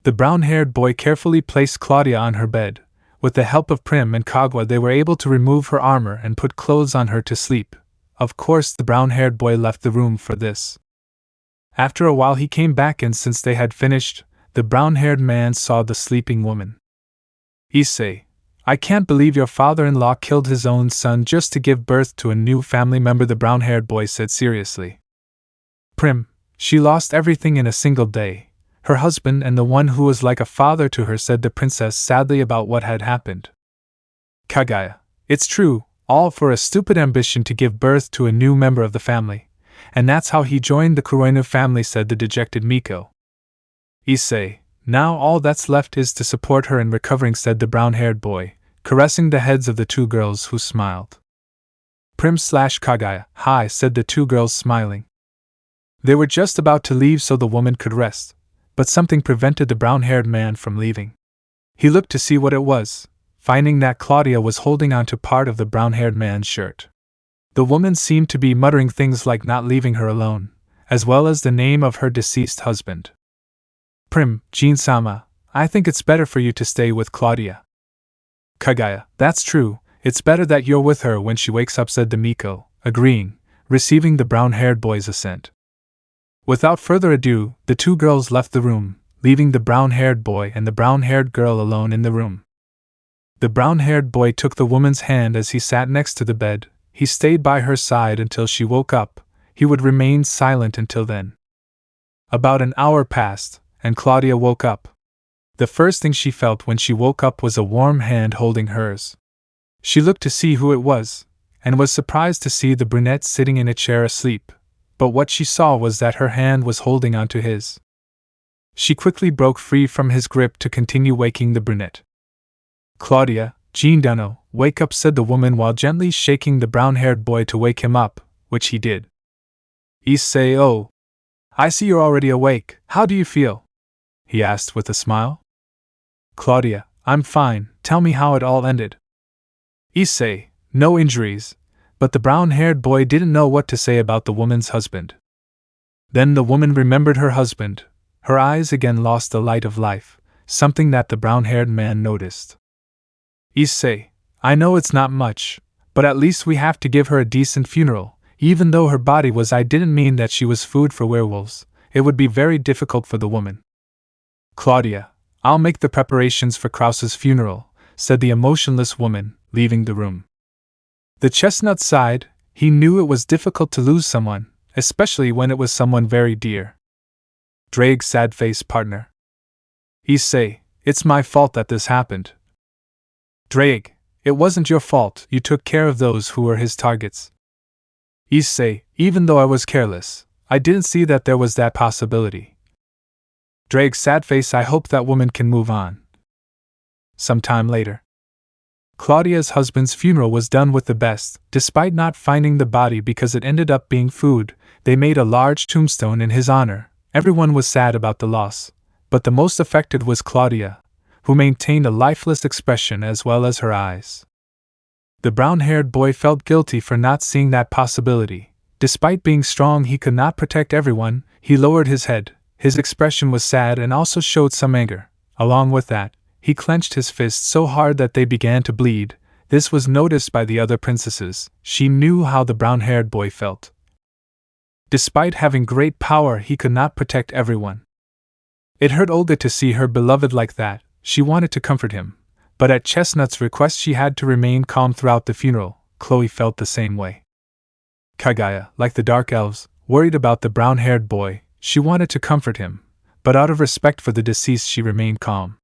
The brown-haired boy carefully placed Claudia on her bed. With the help of Prim and Kagwa they were able to remove her armor and put clothes on her to sleep. Of course the brown-haired boy left the room for this. After a while he came back, and since they had finished, the brown-haired man saw the sleeping woman. "Issei, I can't believe your father-in-law killed his own son just to give birth to a new family member," the brown-haired boy said seriously. "Prim, she lost everything in a single day, her husband and the one who was like a father to her," said the princess sadly about what had happened. "Kagaya, it's true, all for a stupid ambition to give birth to a new member of the family, and that's how he joined the Kuroinu family," said the dejected Miko. "Issei, now all that's left is to support her in recovering," said the brown-haired boy, caressing the heads of the two girls who smiled. "Prim/Kagaya, hi," said the two girls smiling. They were just about to leave so the woman could rest, but something prevented the brown-haired man from leaving. He looked to see what it was, finding that Claudia was holding onto part of the brown-haired man's shirt. The woman seemed to be muttering things like not leaving her alone, as well as the name of her deceased husband. "Prim, Jean-sama, I think it's better for you to stay with Claudia." "Kagaya, that's true, it's better that you're with her when she wakes up," said the Miko, agreeing, receiving the brown-haired boy's assent. Without further ado, the two girls left the room, leaving the brown-haired boy and the brown-haired girl alone in the room. The brown-haired boy took the woman's hand as he sat next to the bed. He stayed by her side until she woke up. He would remain silent until then. About an hour passed, and Claudia woke up. The first thing she felt when she woke up was a warm hand holding hers. She looked to see who it was, and was surprised to see the brunette sitting in a chair asleep, but what she saw was that her hand was holding onto his. She quickly broke free from his grip to continue waking the brunette. "Claudia, Jean Dunno, "Wake up," said the woman while gently shaking the brown-haired boy to wake him up, which he did. "Issei, oh, I see you're already awake. How do you feel?" he asked with a smile. "Claudia, I'm fine. Tell me how it all ended." "Issei, no injuries," but the brown-haired boy didn't know what to say about the woman's husband. Then the woman remembered her husband. Her eyes again lost the light of life, something that the brown-haired man noticed. "Issei, I know it's not much, but at least we have to give her a decent funeral. Even though her body was, I didn't mean that she was food for werewolves. It would be very difficult for the woman." "Claudia, I'll make the preparations for Krause's funeral," said the emotionless woman, leaving the room. The chestnut sighed. He knew it was difficult to lose someone, especially when it was someone very dear. Drake's sad-faced partner. "Issei, it's my fault that this happened." "Drake, it wasn't your fault. You took care of those who were his targets." "Issei, even though I was careless, I didn't see that there was that possibility." Drake's sad face. "I hope that woman can move on." Some time later, Claudia's husband's funeral was done with the best. Despite not finding the body because it ended up being food, they made a large tombstone in his honor. Everyone was sad about the loss, but the most affected was Claudia, who maintained a lifeless expression as well as her eyes. The brown-haired boy felt guilty for not seeing that possibility. Despite being strong, he could not protect everyone. He lowered his head. His expression was sad and also showed some anger. Along with that, he clenched his fists so hard that they began to bleed. This was noticed by the other princesses. She knew how the brown-haired boy felt. Despite having great power, he could not protect everyone. It hurt Olga to see her beloved like that. She wanted to comfort him, but at Chestnut's request she had to remain calm throughout the funeral. Chloe felt the same way. Kagaya, like the dark elves, worried about the brown-haired boy. She wanted to comfort him, but out of respect for the deceased she remained calm.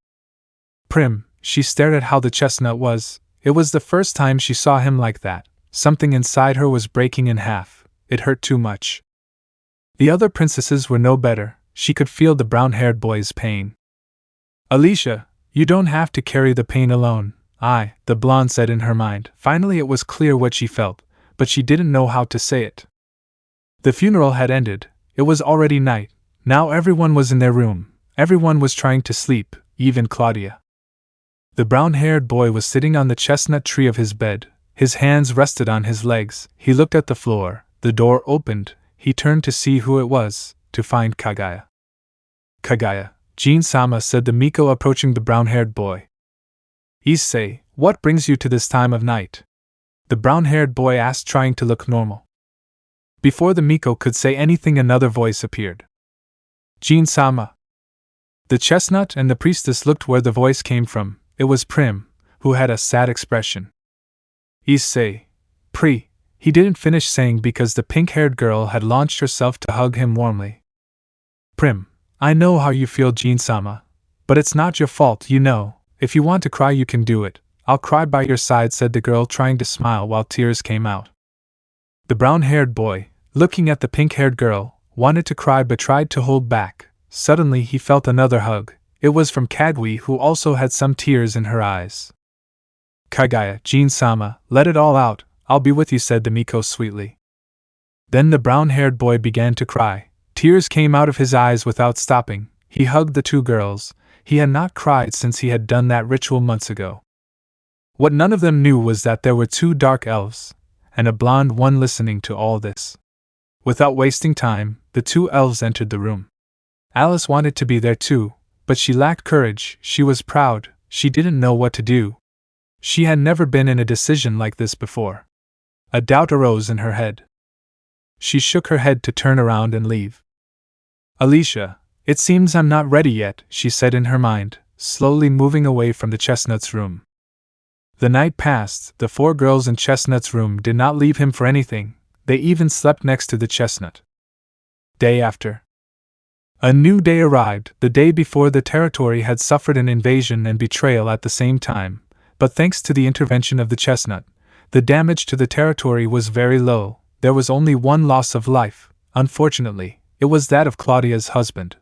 Prim, she stared at how the chestnut was. It was the first time she saw him like that. Something inside her was breaking in half. It hurt too much. The other princesses were no better. She could feel the brown-haired boy's pain. "Alicia, you don't have to carry the pain alone." The blonde said in her mind. Finally it was clear what she felt, but she didn't know how to say it. The funeral had ended. It was already night. Now everyone was in their room. Everyone was trying to sleep, even Claudia. The brown-haired boy was sitting on the chestnut tree of his bed. His hands rested on his legs. He looked at the floor. The door opened. He turned to see who it was, to find Kagaya. "Kagaya, Jin-sama," said the Miko, approaching the brown-haired boy. "Issei, what brings you to this time of night?" the brown-haired boy asked, trying to look normal. Before the Miko could say anything, another voice appeared. "Jin-sama." The chestnut and the priestess looked where the voice came from. It was Prim, who had a sad expression. "Issei, he didn't finish saying because the pink-haired girl had launched herself to hug him warmly. "Prim, I know how you feel, Jin-sama, but it's not your fault, you know. If you want to cry you can do it. I'll cry by your side," said the girl, trying to smile while tears came out. The brown-haired boy, looking at the pink-haired girl, wanted to cry but tried to hold back. Suddenly he felt another hug. It was from Kagui, who also had some tears in her eyes. "Kagaya, Jin-sama, let it all out. I'll be with you," said the Miko sweetly. Then the brown-haired boy began to cry. Tears came out of his eyes without stopping. He hugged the two girls. He had not cried since he had done that ritual months ago. What none of them knew was that there were two dark elves, and a blonde one listening to all this. Without wasting time, the two elves entered the room. Alice wanted to be there too, but she lacked courage. She was proud. She didn't know what to do. She had never been in a decision like this before. A doubt arose in her head. She shook her head to turn around and leave. "Alicia, it seems I'm not ready yet," she said in her mind, slowly moving away from the chestnut's room. The night passed. The four girls in Chestnut's room did not leave him for anything. They even slept next to the chestnut. Day after, a new day arrived. The day before, the territory had suffered an invasion and betrayal at the same time, but thanks to the intervention of the chestnut, the damage to the territory was very low. There was only one loss of life. Unfortunately, it was that of Claudia's husband.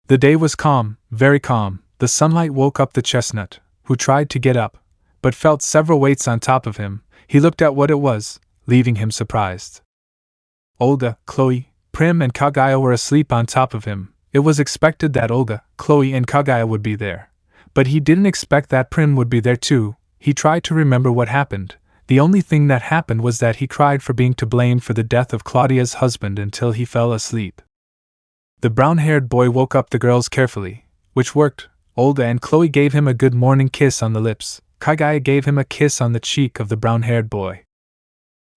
The day was calm, very calm. The sunlight woke up the chestnut, who tried to get up, but felt several weights on top of him. He looked at what it was, leaving him surprised. Olga, Chloe, Prim and Kagaya were asleep on top of him. It was expected that Olga, Chloe and Kagaya would be there. But he didn't expect that Prim would be there too. He tried to remember what happened. The only thing that happened was that he cried for being to blame for the death of Claudia's husband until he fell asleep. The brown-haired boy woke up the girls carefully, which worked. Olga and Chloe gave him a good morning kiss on the lips. Kagaya gave him a kiss on the cheek of the brown-haired boy.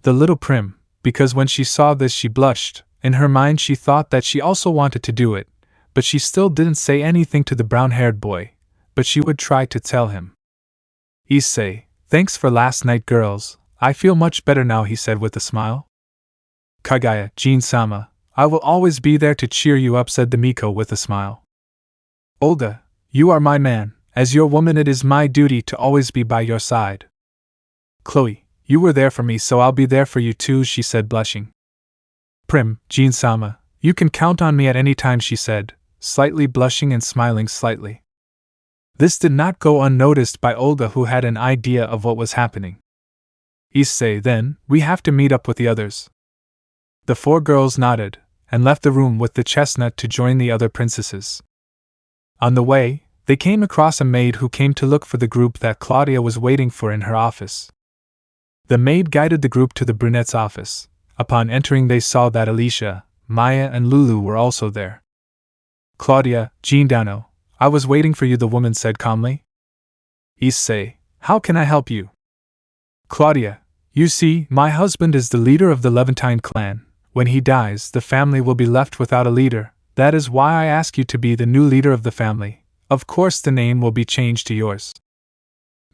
The little Prim, because when she saw this she blushed. In her mind she thought that she also wanted to do it, but she still didn't say anything to the brown-haired boy, but she would try to tell him. Issei, thanks for last night, girls. I feel much better now, he said with a smile. Kagaya, Jin-sama, I will always be there to cheer you up, said the Miko with a smile. Olga, you are my man. As your woman it is my duty to always be by your side. Chloe, you were there for me so I'll be there for you too, she said blushing. Prim, Jin-sama, you can count on me at any time, she said, slightly blushing and smiling slightly. This did not go unnoticed by Olga, who had an idea of what was happening. Issei, then, we have to meet up with the others. The four girls nodded, and left the room with the chestnut to join the other princesses. On the way, they came across a maid who came to look for the group that Claudia was waiting for in her office. The maid guided the group to the brunette's office. Upon entering they saw that Alicia, Maya and Lulu were also there. Claudia, Jindano, I was waiting for you, the woman said calmly. Issei, how can I help you? Claudia, you see, my husband is the leader of the Levantine clan. When he dies, the family will be left without a leader. That is why I ask you to be the new leader of the family. Of course the name will be changed to yours.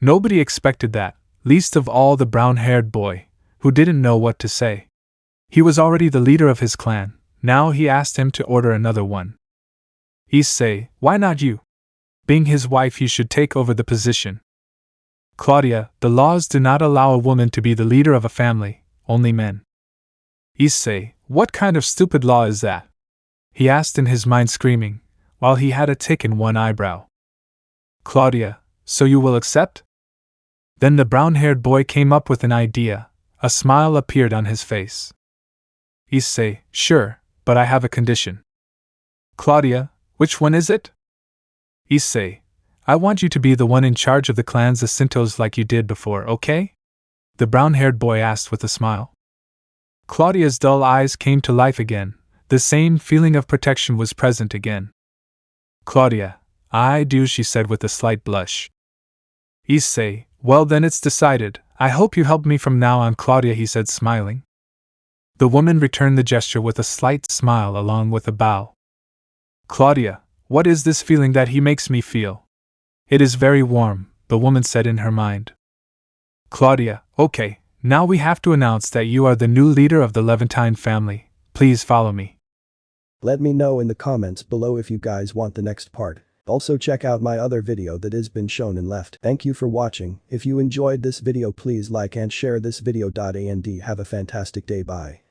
Nobody expected that, least of all the brown-haired boy, who didn't know what to say. He was already the leader of his clan. Now he asked him to order another one. Issei, why not you? Being his wife you should take over the position. Claudia, the laws do not allow a woman to be the leader of a family, only men. Issei, what kind of stupid law is that? He asked in his mind, screaming, while he had a tick in one eyebrow. Claudia, so you will accept? Then the brown-haired boy came up with an idea. A smile appeared on his face. Issei, sure, but I have a condition. Claudia, which one is it? Issei, I want you to be the one in charge of the clan's Asintos like you did before, okay? The brown-haired boy asked with a smile. Claudia's dull eyes came to life again. The same feeling of protection was present again. Claudia, I do, she said with a slight blush. Issei, well then it's decided. I hope you help me from now on, Claudia, he said smiling. The woman returned the gesture with a slight smile along with a bow. Claudia, what is this feeling that he makes me feel? It is very warm, the woman said in her mind. Claudia, okay, now we have to announce that you are the new leader of the Levantine family. Please follow me. Let me know in the comments below if you guys want the next part. Also check out my other video that has been shown and left. Thank you for watching. If you enjoyed this video please like and share this video. And have a fantastic day. Bye.